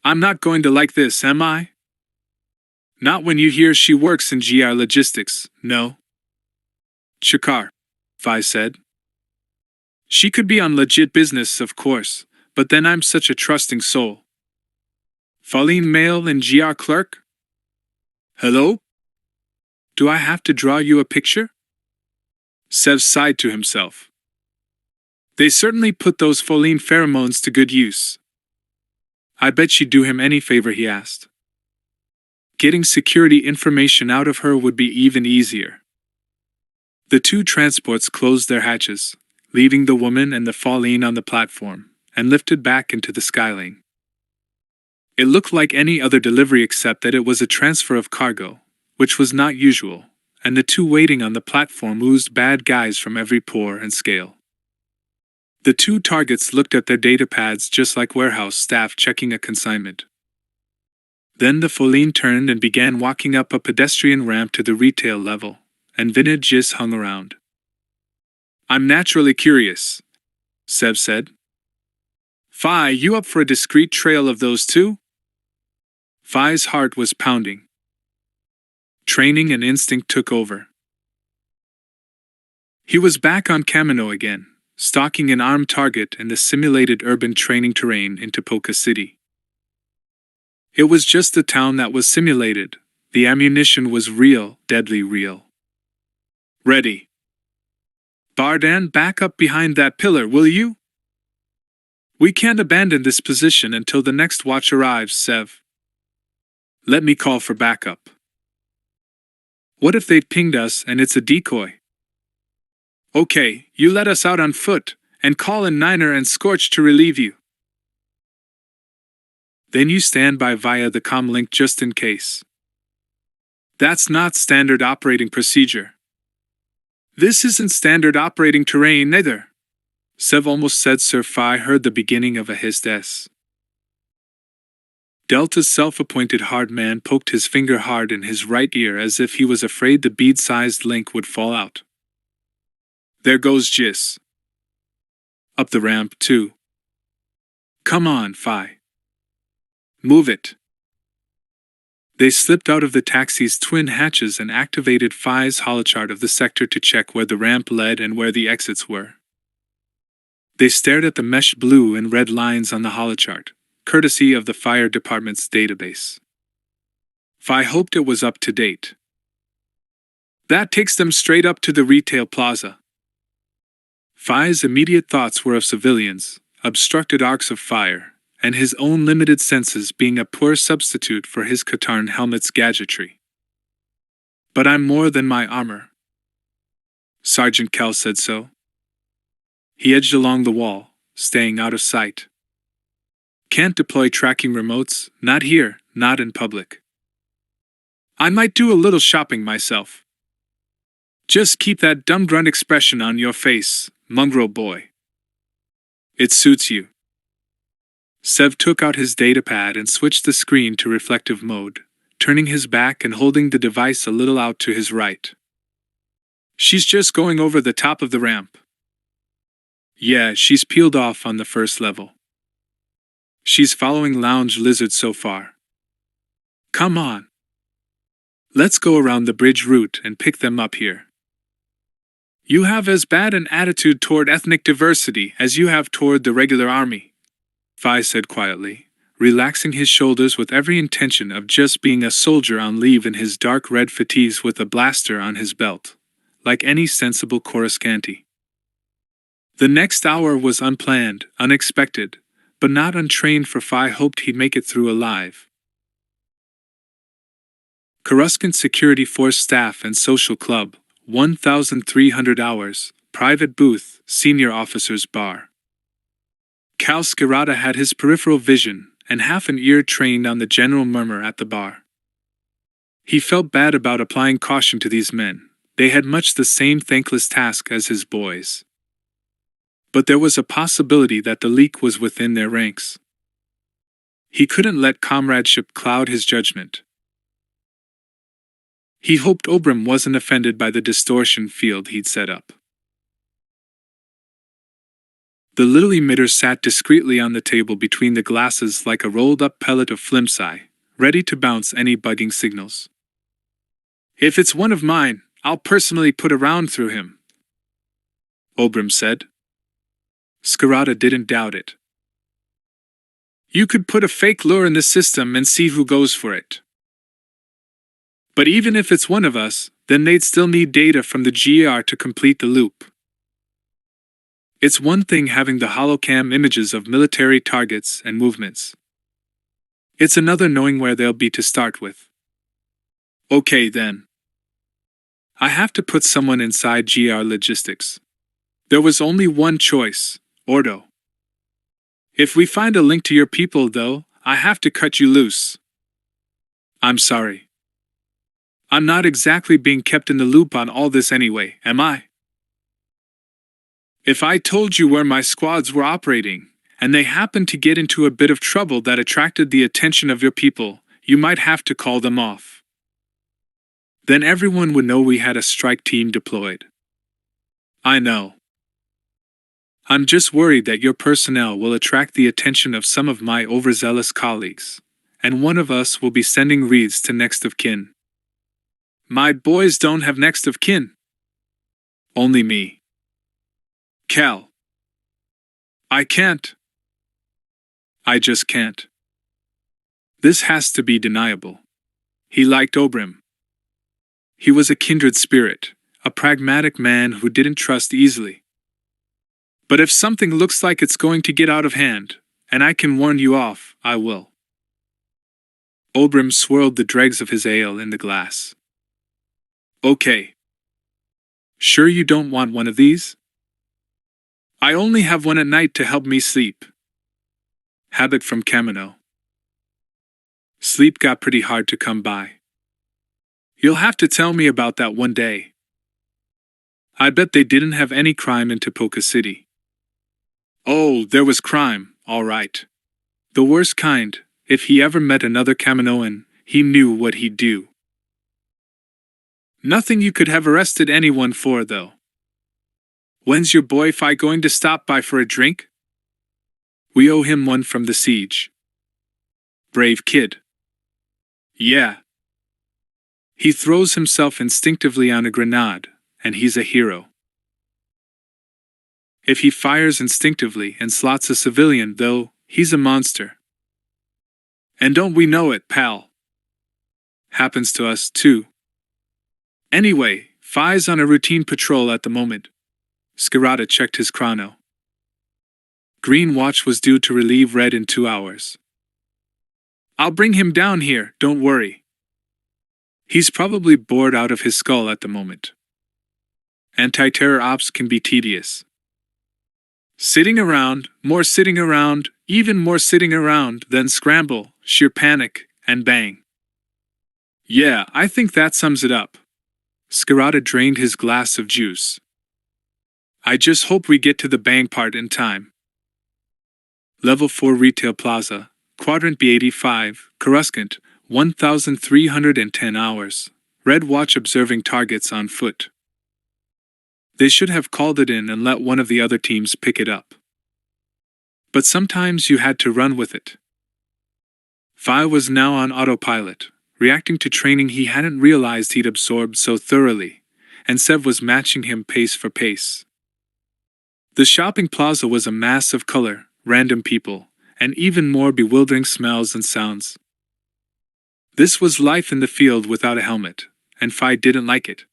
I'm not going to like this, am I? Not when you hear she works in GR Logistics, no." "Chakar," Vi said. "She could be on legit business, of course, but then I'm such a trusting soul." "Falleen Mail and GR Clerk? Hello? Do I have to draw you a picture?" Sev sighed to himself. They certainly put those Falleen pheromones to good use. "I bet she'd do him any favor he asked. Getting security information out of her would be even easier." The two transports closed their hatches, leaving the woman and the Falleen on the platform, and lifted back into the skylane. It looked like any other delivery except that it was a transfer of cargo, which was not usual, and the two waiting on the platform oozed bad guys from every pore and scale. The two targets looked at their data pads just like warehouse staff checking a consignment. Then the Falleen turned and began walking up a pedestrian ramp to the retail level, and Vinod just hung around. "I'm naturally curious," Sev said. "Vi, you up for a discreet trail of those two?" Vi's heart was pounding. Training and instinct took over. He was back on Commando again, stalking an armed target in the simulated urban training terrain into Polka City. It was just the town that was simulated. The ammunition was real, deadly real. "Ready. Bardan, back up behind that pillar, will you? We can't abandon this position until the next watch arrives, Sev." Let me call for backup. What if they pinged us and it's a decoy? Okay, you let us out on foot, and call in Niner and Scorch to relieve you. Then you stand by via the comm link just in case. That's not standard operating procedure. This isn't standard operating terrain either. Sev almost said Sir Phi heard the beginning of a hissed S. Delta's self-appointed hard man poked his finger hard in his right ear as if he was afraid the bead-sized link would fall out. There goes Jis. Up the ramp, too. Come on, Phi. Move it. They slipped out of the taxi's twin hatches and activated Phi's holochart of the sector to check where the ramp led and where the exits were. They stared at the meshed blue and red lines on the holochart, courtesy of the fire department's database. Phi hoped it was up to date. That takes them straight up to the retail plaza. Phi's immediate thoughts were of civilians, obstructed arcs of fire, and his own limited senses being a poor substitute for his Katarn helmet's gadgetry. But I'm more than my armor. Sergeant Kell said so. He edged along the wall, staying out of sight. Can't deploy tracking remotes, not here, not in public. I might do a little shopping myself. Just keep that dumb grunt expression on your face, mongrel boy. It suits you. Sev took out his datapad and switched the screen to reflective mode, turning his back and holding the device a little out to his right. She's just going over the top of the ramp. Yeah, she's peeled off on the first level. She's following Lounge Lizard so far. Come on. Let's go around the bridge route and pick them up here. You have as bad an attitude toward ethnic diversity as you have toward the regular army, Phi said quietly, relaxing his shoulders with every intention of just being a soldier on leave in his dark red fatigues with a blaster on his belt, like any sensible Coruscanti. The next hour was unplanned, unexpected, but not untrained, for Phi hoped he'd make it through alive. Coruscant Security Force Staff and Social Club, 1,300 hours, private booth, senior officers bar. Cal Skirata had his peripheral vision and half an ear trained on the general murmur at the bar. He felt bad about applying caution to these men. They had much the same thankless task as his boys. But there was a possibility that the leak was within their ranks. He couldn't let comradeship cloud his judgment. He hoped Obram wasn't offended by the distortion field he'd set up. The little emitter sat discreetly on the table between the glasses like a rolled-up pellet of flimsy, ready to bounce any bugging signals. If it's one of mine, I'll personally put a round through him, Obram said. Skirata didn't doubt it. You could put a fake lure in the system and see who goes for it. But even if it's one of us, then they'd still need data from the GER to complete the loop. It's one thing having the holocam images of military targets and movements. It's another knowing where they'll be to start with. Okay then. I have to put someone inside GR logistics. There was only one choice, Ordo. If we find a link to your people, though, I have to cut you loose. I'm sorry. I'm not exactly being kept in the loop on all this anyway, am I? If I told you where my squads were operating, and they happened to get into a bit of trouble that attracted the attention of your people, you might have to call them off. Then everyone would know we had a strike team deployed. I know. I'm just worried that your personnel will attract the attention of some of my overzealous colleagues, and one of us will be sending reads to next of kin. My boys don't have next of kin. Only me. Cal. I can't. I just can't. This has to be deniable. He liked Obram. He was a kindred spirit, a pragmatic man who didn't trust easily. But if something looks like it's going to get out of hand, and I can warn you off, I will. Obram swirled the dregs of his ale in the glass. Okay. Sure you don't want one of these? I only have one at night to help me sleep. Habit from Commando. Sleep got pretty hard to come by. You'll have to tell me about that one day. I bet they didn't have any crime in Topeka City. Oh, there was crime, all right. The worst kind. If he ever met another Kaminoan, he knew what he'd do. Nothing you could have arrested anyone for, though. When's your boy Fi going to stop by for a drink? We owe him one from the siege. Brave kid. Yeah. He throws himself instinctively on a grenade, and he's a hero. If he fires instinctively and slots a civilian, though, he's a monster. And don't we know it, pal? Happens to us, too. Anyway, Fi's on a routine patrol at the moment. Skirata checked his chrono. Green Watch was due to relieve Red in 2 hours. I'll bring him down here, don't worry. He's probably bored out of his skull at the moment. Anti-terror ops can be tedious. Sitting around, more sitting around, even more sitting around, then scramble, sheer panic, and bang. Yeah, I think that sums it up. Skirata drained his glass of juice. I just hope we get to the bang part in time. Level 4 Retail Plaza, Quadrant B85, Coruscant, 1,310 hours. Red Watch observing targets on foot. They should have called it in and let one of the other teams pick it up. But sometimes you had to run with it. Fi was now on autopilot, reacting to training he hadn't realized he'd absorbed so thoroughly, and Sev was matching him pace for pace. The shopping plaza was a mass of color, random people, and even more bewildering smells and sounds. This was life in the field without a helmet, and Fi didn't like it.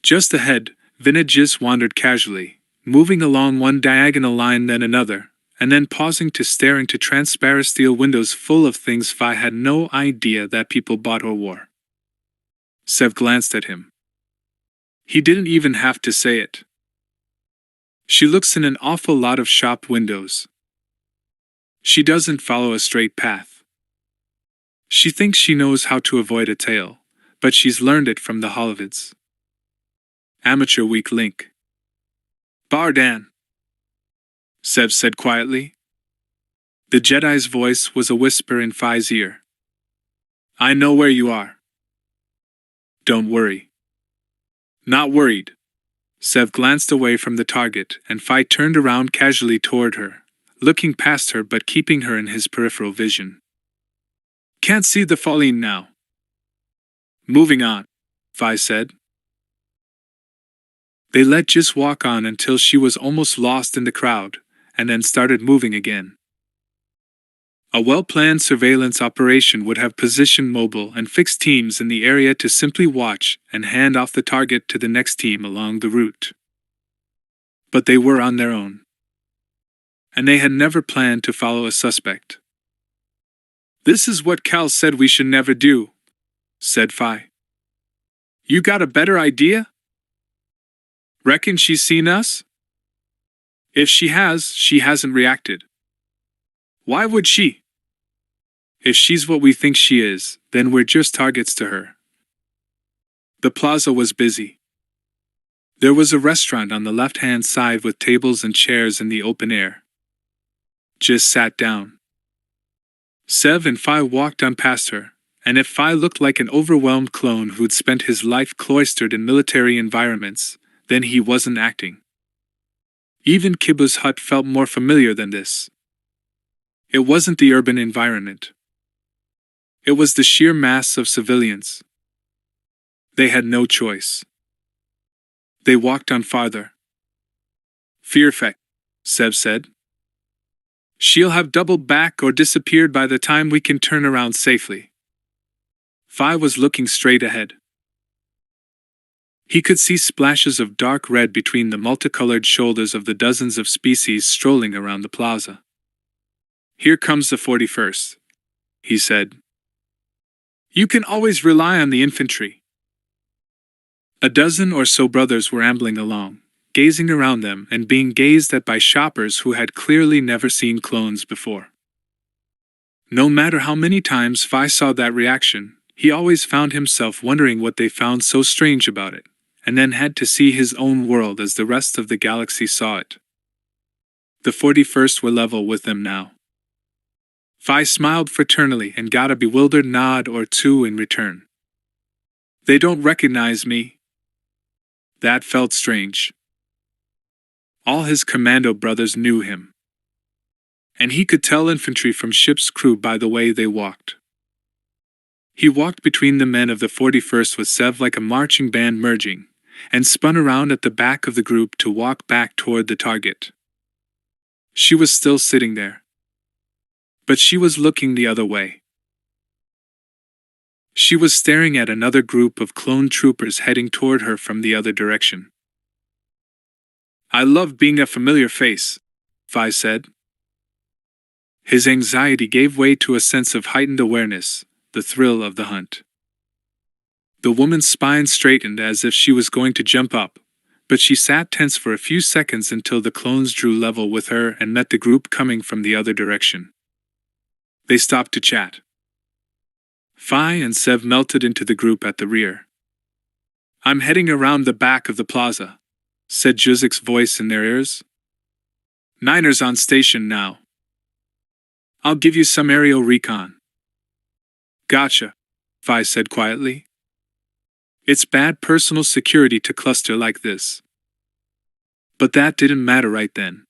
Just ahead, Vinay wandered casually, moving along one diagonal line then another, and then pausing to stare into transparent steel windows full of things Fi had no idea that people bought or wore. Sev glanced at him. He didn't even have to say it. She looks in an awful lot of shop windows. She doesn't follow a straight path. She thinks she knows how to avoid a tail, but she's learned it from the Holovids. Amateur weak link. Bardan, Sev said quietly. The Jedi's voice was a whisper in Fi's ear. I know where you are. Don't worry. Not worried. Sev glanced away from the target, and Fi turned around casually toward her, looking past her but keeping her in his peripheral vision. Can't see the Falleen now. Moving on, Fi said. They let Jis walk on until she was almost lost in the crowd, and then started moving again. A well-planned surveillance operation would have positioned mobile and fixed teams in the area to simply watch and hand off the target to the next team along the route. But they were on their own. And they had never planned to follow a suspect. This is what Cal said we should never do, said Fi. You got a better idea? Reckon she's seen us? If she has, she hasn't reacted. Why would she? If she's what we think she is, then we're just targets to her. The plaza was busy. There was a restaurant on the left-hand side with tables and chairs in the open air. Just sat down. Sev and Fi walked on past her, and if Fi looked like an overwhelmed clone who'd spent his life cloistered in military environments, then he wasn't acting. Even Kibu's hut felt more familiar than this. It wasn't the urban environment. It was the sheer mass of civilians. They had no choice. They walked on farther. Fear effect, Sev said. She'll have doubled back or disappeared by the time we can turn around safely. Fi was looking straight ahead. He could see splashes of dark red between the multicolored shoulders of the dozens of species strolling around the plaza. Here comes the 41st, he said. You can always rely on the infantry. A dozen or so brothers were ambling along, gazing around them and being gazed at by shoppers who had clearly never seen clones before. No matter how many times Vi saw that reaction, he always found himself wondering what they found so strange about it, and then had to see his own world as the rest of the galaxy saw it. The 41st were level with them now. Vi smiled fraternally and got a bewildered nod or two in return. They don't recognize me. That felt strange. All his commando brothers knew him. And he could tell infantry from ship's crew by the way they walked. He walked between the men of the 41st with Sev like a marching band merging, and spun around at the back of the group to walk back toward the target. She was still sitting there. But she was looking the other way. She was staring at another group of clone troopers heading toward her from the other direction. I love being a familiar face, Vi said. His anxiety gave way to a sense of heightened awareness, the thrill of the hunt. The woman's spine straightened as if she was going to jump up, but she sat tense for a few seconds until the clones drew level with her and met the group coming from the other direction. They stopped to chat. Vi and Sev melted into the group at the rear. I'm heading around the back of the plaza, said Juzik's voice in their ears. Niner's on station now. I'll give you some aerial recon. Gotcha, Vi said quietly. It's bad personal security to cluster like this. But that didn't matter right then.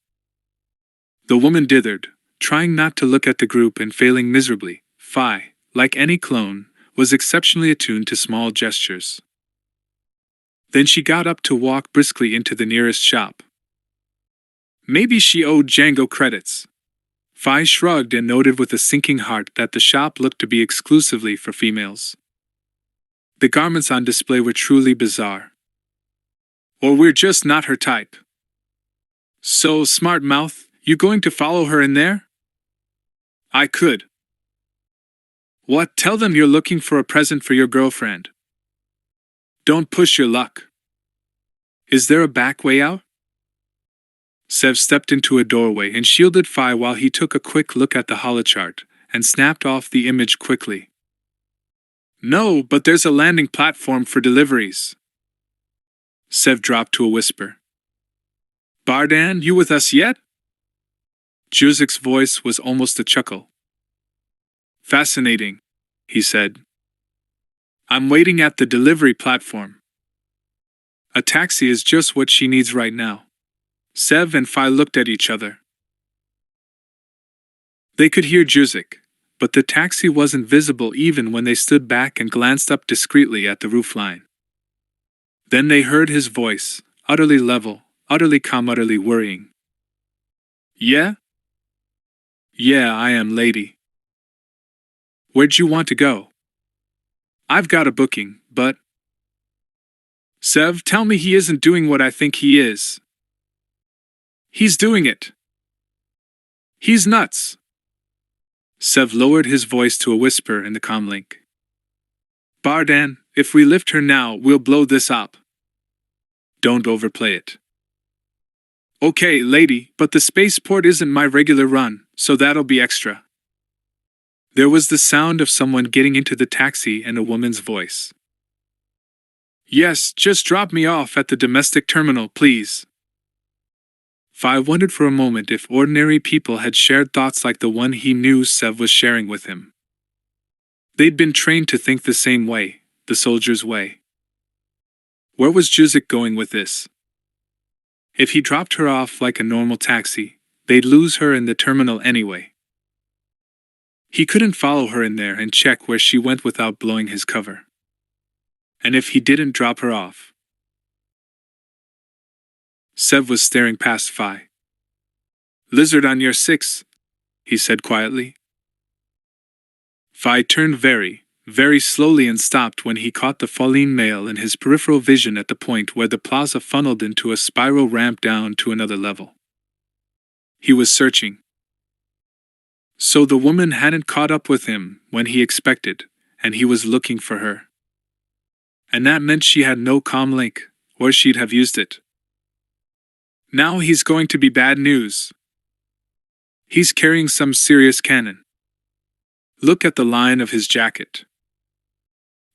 The woman dithered, trying not to look at the group and failing miserably. Vi, like any clone, was exceptionally attuned to small gestures. Then she got up to walk briskly into the nearest shop. Maybe she owed Django credits. Vi shrugged and noted with a sinking heart that the shop looked to be exclusively for females. The garments on display were truly bizarre. Or we're just not her type. So, smart mouth, you going to follow her in there? I could. What? Tell them you're looking for a present for your girlfriend. Don't push your luck. Is there a back way out? Sev stepped into a doorway and shielded Vi while he took a quick look at the holochart and snapped off the image quickly. No, but there's a landing platform for deliveries. Sev dropped to a whisper. Bardan, you with us yet? Juzik's voice was almost a chuckle. Fascinating, he said. I'm waiting at the delivery platform. A taxi is just what she needs right now. Sev and Vi looked at each other. They could hear Juzik, but the taxi wasn't visible even when they stood back and glanced up discreetly at the roofline. Then they heard his voice, utterly level, utterly calm, utterly worrying. Yeah? Yeah, I am, lady. Where'd you want to go? I've got a booking, but... Sev, tell me he isn't doing what I think he is. He's doing it. He's nuts. Sev lowered his voice to a whisper in the comlink. Bardan, if we lift her now, we'll blow this up. Don't overplay it. Okay, lady, but the spaceport isn't my regular run, so that'll be extra. There was the sound of someone getting into the taxi and a woman's voice. Yes, just drop me off at the domestic terminal, please. Vi wondered for a moment if ordinary people had shared thoughts like the one he knew Sev was sharing with him. They'd been trained to think the same way, the soldier's way. Where was Juzik going with this? If he dropped her off like a normal taxi, they'd lose her in the terminal anyway. He couldn't follow her in there and check where she went without blowing his cover. And if he didn't drop her off? Sev was staring past Vi. Lizard on your 6, he said quietly. Vi turned very, very slowly and stopped when he caught the falling male in his peripheral vision at the point where the plaza funneled into a spiral ramp down to another level. He was searching. So the woman hadn't caught up with him when he expected, and he was looking for her. And that meant she had no comm link, or she'd have used it. Now he's going to be bad news. He's carrying some serious cannon. Look at the line of his jacket.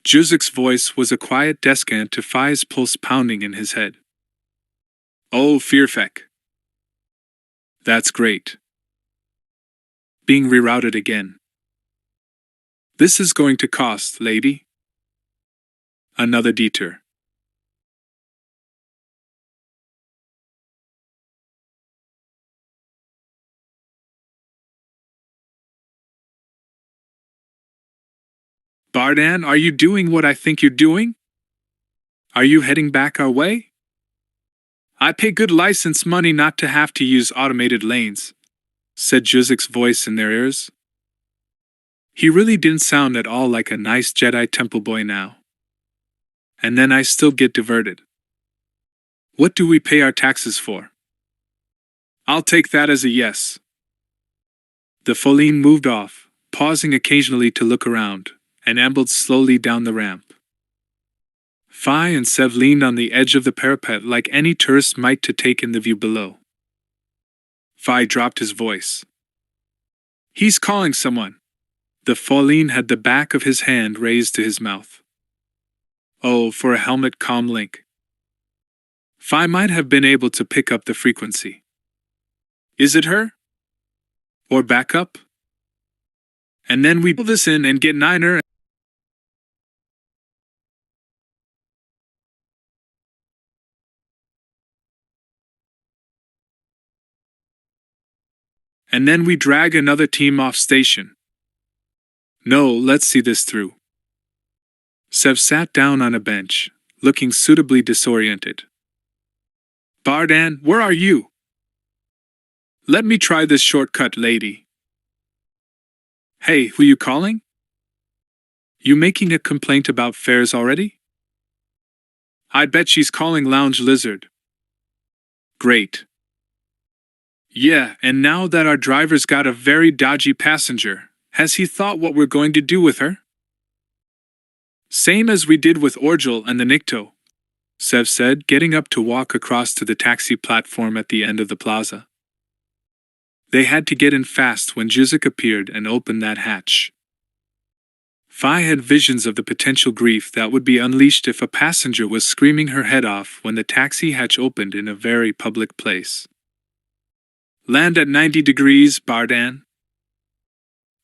Juzik's voice was a quiet descant to Phi's pulse pounding in his head. Oh, Fearfeck. That's great. Being rerouted again. This is going to cost, lady. Another detour. Bardan, are you doing what I think you're doing? Are you heading back our way? I pay good license money not to have to use automated lanes, said Juzik's voice in their ears. He really didn't sound at all like a nice Jedi Temple boy now. And then I still get diverted. What do we pay our taxes for? I'll take that as a yes. The Foline moved off, pausing occasionally to look around, and ambled slowly down the ramp. Phi and Sev leaned on the edge of the parapet like any tourist might to take in the view below. Phi dropped his voice. He's calling someone. The Foline had the back of his hand raised to his mouth. Oh, for a helmet comm link. Phi might have been able to pick up the frequency. Is it her? Or backup? And then we pull this in and get Niner. And then we drag another team off station. No, let's see this through. Sev sat down on a bench, looking suitably disoriented. Bardan, where are you? Let me try this shortcut, lady. Hey, who you calling? You making a complaint about fares already? I bet she's calling Lounge Lizard. Great. Yeah, and now that our driver's got a very dodgy passenger, has he thought what we're going to do with her? Same as we did with Orgel and the Nikto, Sev said, getting up to walk across to the taxi platform at the end of the plaza. They had to get in fast when Juzik appeared and opened that hatch. Phi had visions of the potential grief that would be unleashed if a passenger was screaming her head off when the taxi hatch opened in a very public place. Land at 90 degrees, Bardan.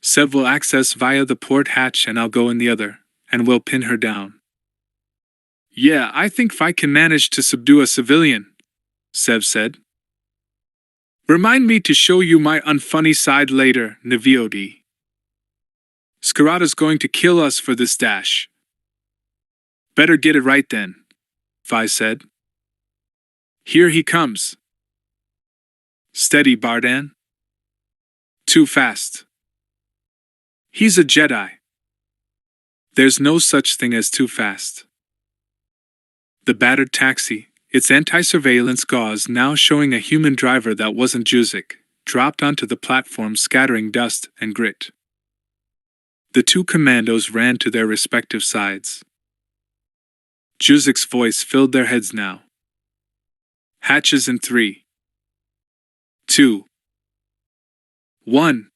Sev will access via the port hatch and I'll go in the other, and we'll pin her down. Yeah, I think Phi can manage to subdue a civilian, Sev said. Remind me to show you my unfunny side later, Naviodi. Scarata's going to kill us for this dash. Better get it right then, Phi said. Here he comes. Steady, Bardan. Too fast. He's a Jedi. There's no such thing as too fast. The battered taxi, its anti-surveillance gauze now showing a human driver that wasn't Juzik, dropped onto the platform scattering dust and grit. The two commandos ran to their respective sides. Juzik's voice filled their heads now. Hatches in 3, 2, 1.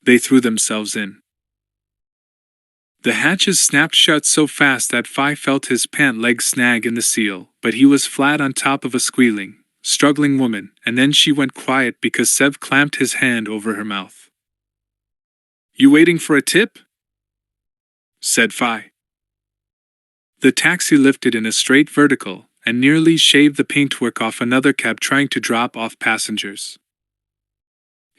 They threw themselves in. The hatches snapped shut so fast that Phi felt his pant leg snag in the seal, but he was flat on top of a squealing, struggling woman, and then she went quiet because Sev clamped his hand over her mouth. You waiting for a tip? Said Phi. The taxi lifted in a straight vertical and nearly shaved the paintwork off another cab trying to drop off passengers.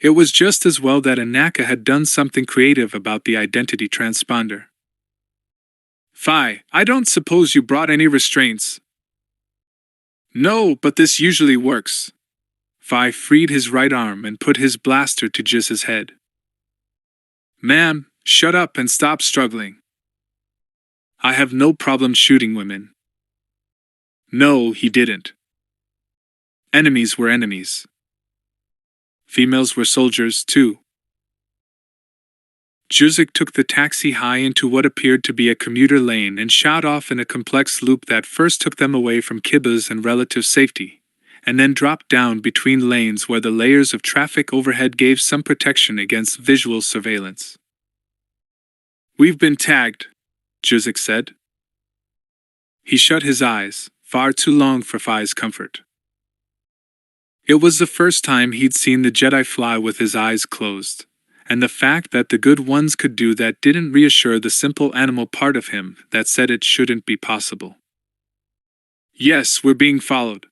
It was just as well that Anaka had done something creative about the identity transponder. Phi, I don't suppose you brought any restraints. No, but this usually works. Phi freed his right arm and put his blaster to Jiz's head. Ma'am, shut up and stop struggling. I have no problem shooting women. No, he didn't. Enemies were enemies. Females were soldiers, too. Juzik took the taxi high into what appeared to be a commuter lane and shot off in a complex loop that first took them away from Kibbutz and relative safety, and then dropped down between lanes where the layers of traffic overhead gave some protection against visual surveillance. "We've been tagged," Juzik said. He shut his eyes, far too long for Fi's comfort. It was the first time he'd seen the Jedi fly with his eyes closed, and the fact that the good ones could do that didn't reassure the simple animal part of him that said it shouldn't be possible. "Yes, we're being followed."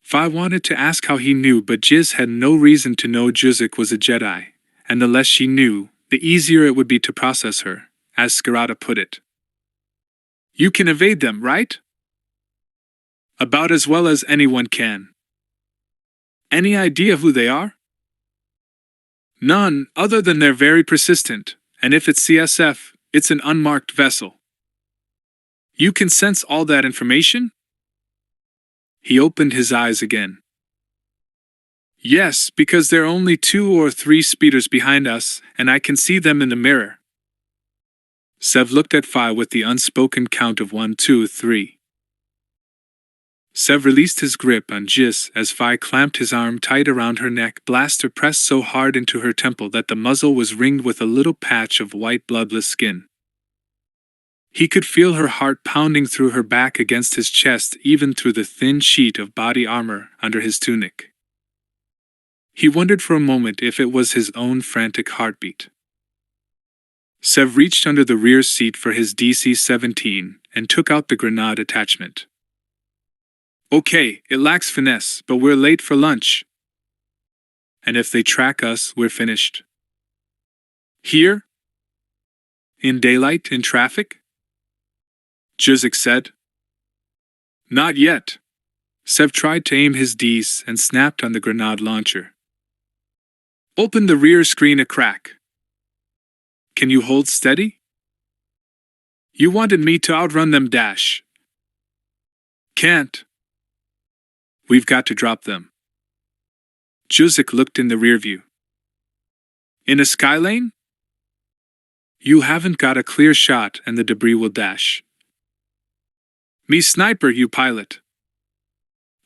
Fi wanted to ask how he knew, but Jiz had no reason to know Juzik was a Jedi, and the less she knew, the easier it would be to process her, as Skirata put it. "You can evade them, right?" "About as well as anyone can." "Any idea who they are?" "None, other than they're very persistent, and if it's CSF, it's an unmarked vessel." "You can sense all that information?" He opened his eyes again. "Yes, because they're only 2 or 3 speeders behind us, and I can see them in the mirror." Sev looked at Fi with the unspoken count of 1, 2, 3. Sev released his grip on Jis as Fi clamped his arm tight around her neck, blaster pressed so hard into her temple that the muzzle was ringed with a little patch of white bloodless skin. He could feel her heart pounding through her back against his chest, even through the thin sheet of body armor under his tunic. He wondered for a moment if it was his own frantic heartbeat. Sev reached under the rear seat for his DC-17 and took out the grenade attachment. "Okay, it lacks finesse, but we're late for lunch. And if they track us, we're finished." "Here? In daylight, in traffic?" Juzik said. "Not yet." Sev tried to aim his Ds and snapped on the grenade launcher. "Open the rear screen a crack." "Can you hold steady?" "You wanted me to outrun them, Dash." "Can't. We've got to drop them." Juzik looked in the rearview. "In a skylane?" "You haven't got a clear shot and the debris will dash." "Me sniper, you pilot."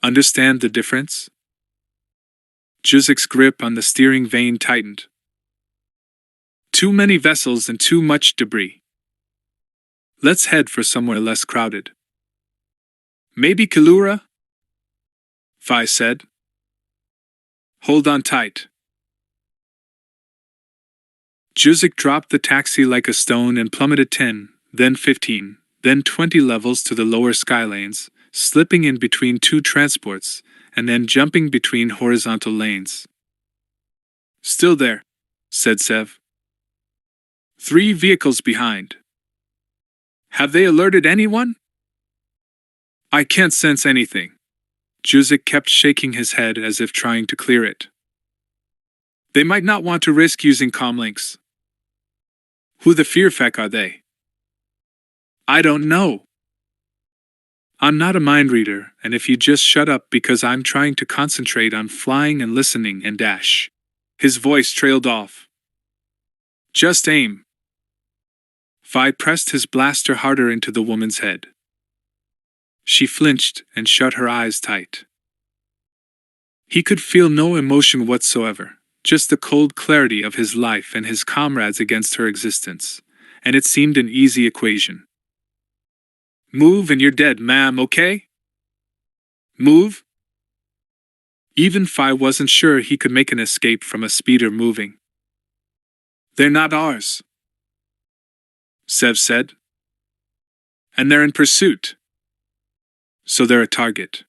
"Understand the difference?" Juzik's grip on the steering vane tightened. "Too many vessels and too much debris. Let's head for somewhere less crowded." "Maybe Kalura?" Fi said. "Hold on tight." Juzik dropped the taxi like a stone and plummeted 10, then 15, then 20 levels to the lower skylanes, slipping in between 2 transports, and then jumping between horizontal lanes. "Still there," said Sev. 3 vehicles behind. "Have they alerted anyone?" "I can't sense anything." Juzik kept shaking his head as if trying to clear it. "They might not want to risk using comlinks." "Who the fearfeck are they?" "I don't know." "I'm not a mind reader, and if you just shut up because I'm trying to concentrate on flying and listening and dash." His voice trailed off. "Just aim." Fi pressed his blaster harder into the woman's head. She flinched and shut her eyes tight. He could feel no emotion whatsoever, just the cold clarity of his life and his comrades against her existence, and it seemed an easy equation. "Move and you're dead, ma'am, okay?" "Move?" Even Fi wasn't sure he could make an escape from a speeder moving. "They're not ours," Sev said. "And they're in pursuit. So they're a target."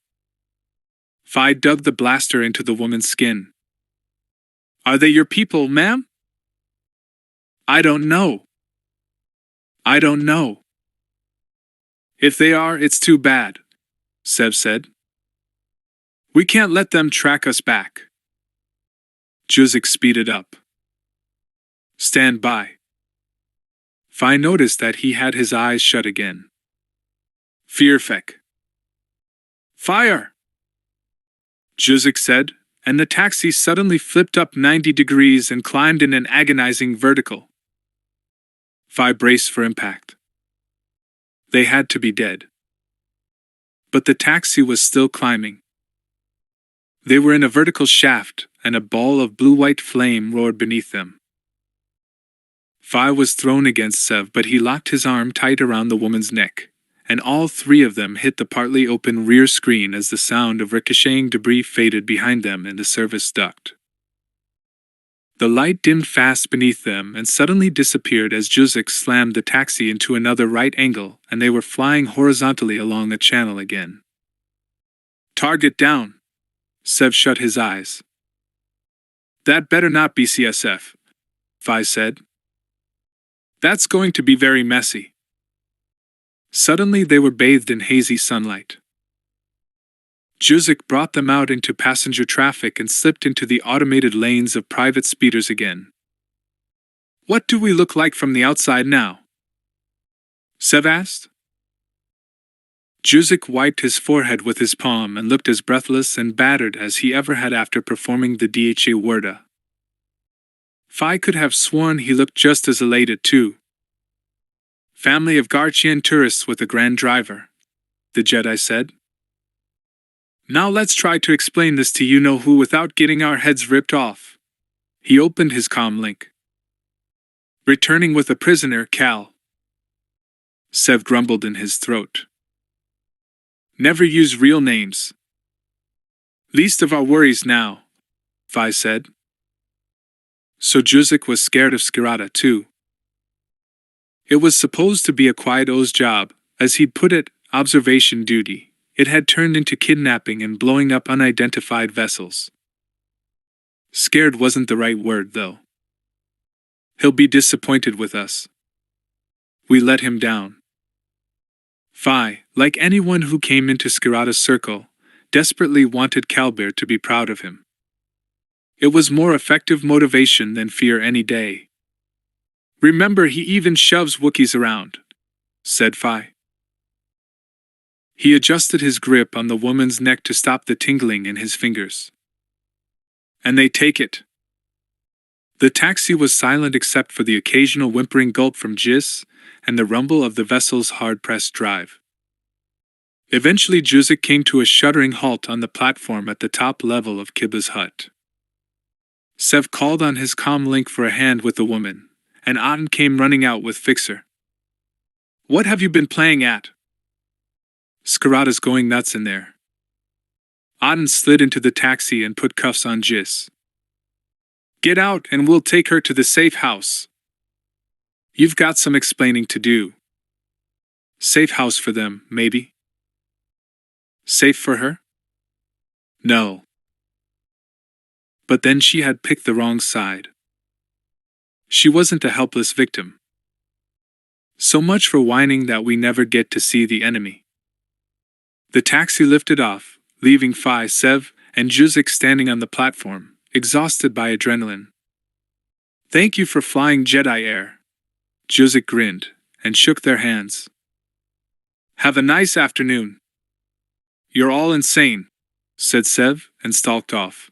Fi dug the blaster into the woman's skin. "Are they your people, ma'am?" "I don't know." "I don't know." "If they are, it's too bad," Sev said. "We can't let them track us back." Juzik speeded up. "Stand by." Fi noticed that he had his eyes shut again. "Fearfeck." "Fire!" Juzik said, and the taxi suddenly flipped up 90 degrees and climbed in an agonizing vertical. Fi braced for impact. They had to be dead. But the taxi was still climbing. They were in a vertical shaft, and a ball of blue-white flame roared beneath them. Fi was thrown against Sev, but he locked his arm tight around the woman's neck, and all three of them hit the partly open rear screen as the sound of ricocheting debris faded behind them in the service duct. The light dimmed fast beneath them and suddenly disappeared as Juzik slammed the taxi into another right angle, and they were flying horizontally along the channel again. "Target down!" Sev shut his eyes. "That better not be CSF," Fi said. "That's going to be very messy." Suddenly they were bathed in hazy sunlight. Juzik brought them out into passenger traffic and slipped into the automated lanes of private speeders again. "What do we look like from the outside now?" Sev asked. Juzik wiped his forehead with his palm and looked as breathless and battered as he ever had after performing the DHA Warda. Fi could have sworn he looked just as elated too. "Family of Garchian tourists with a grand driver," the Jedi said. "Now let's try to explain this to you-know-who without getting our heads ripped off." He opened his comm link. "Returning with a prisoner, Cal." Sev grumbled in his throat. "Never use real names." "Least of our worries now," Fi said. So Juzik was scared of Skirata too. It was supposed to be a quiet O's job, as he'd put it, observation duty. It had turned into kidnapping and blowing up unidentified vessels. Scared wasn't the right word, though. "He'll be disappointed with us. We let him down." Fi, like anyone who came into Skirata's circle, desperately wanted Calbear to be proud of him. It was more effective motivation than fear any day. "Remember, he even shoves Wookiees around," said Fi. He adjusted his grip on the woman's neck to stop the tingling in his fingers. "And they take it." The taxi was silent except for the occasional whimpering gulp from Jis and the rumble of the vessel's hard-pressed drive. Eventually Juzik came to a shuddering halt on the platform at the top level of Kiba's hut. Sev called on his comm link for a hand with the woman, and Aten came running out with Fixer. "What have you been playing at?" "Skirata's going nuts in there." Aten slid into the taxi and put cuffs on Jis. "Get out and we'll take her to the safe house." "You've got some explaining to do." "Safe house for them, maybe." "Safe for her?" "No." But then she had picked the wrong side. She wasn't a helpless victim. So much for whining that we never get to see the enemy. The taxi lifted off, leaving Fi, Sev, and Juzik standing on the platform, exhausted by adrenaline. "Thank you for flying Jedi Air." Juzik grinned, and shook their hands. "Have a nice afternoon." "You're all insane," said Sev, and stalked off.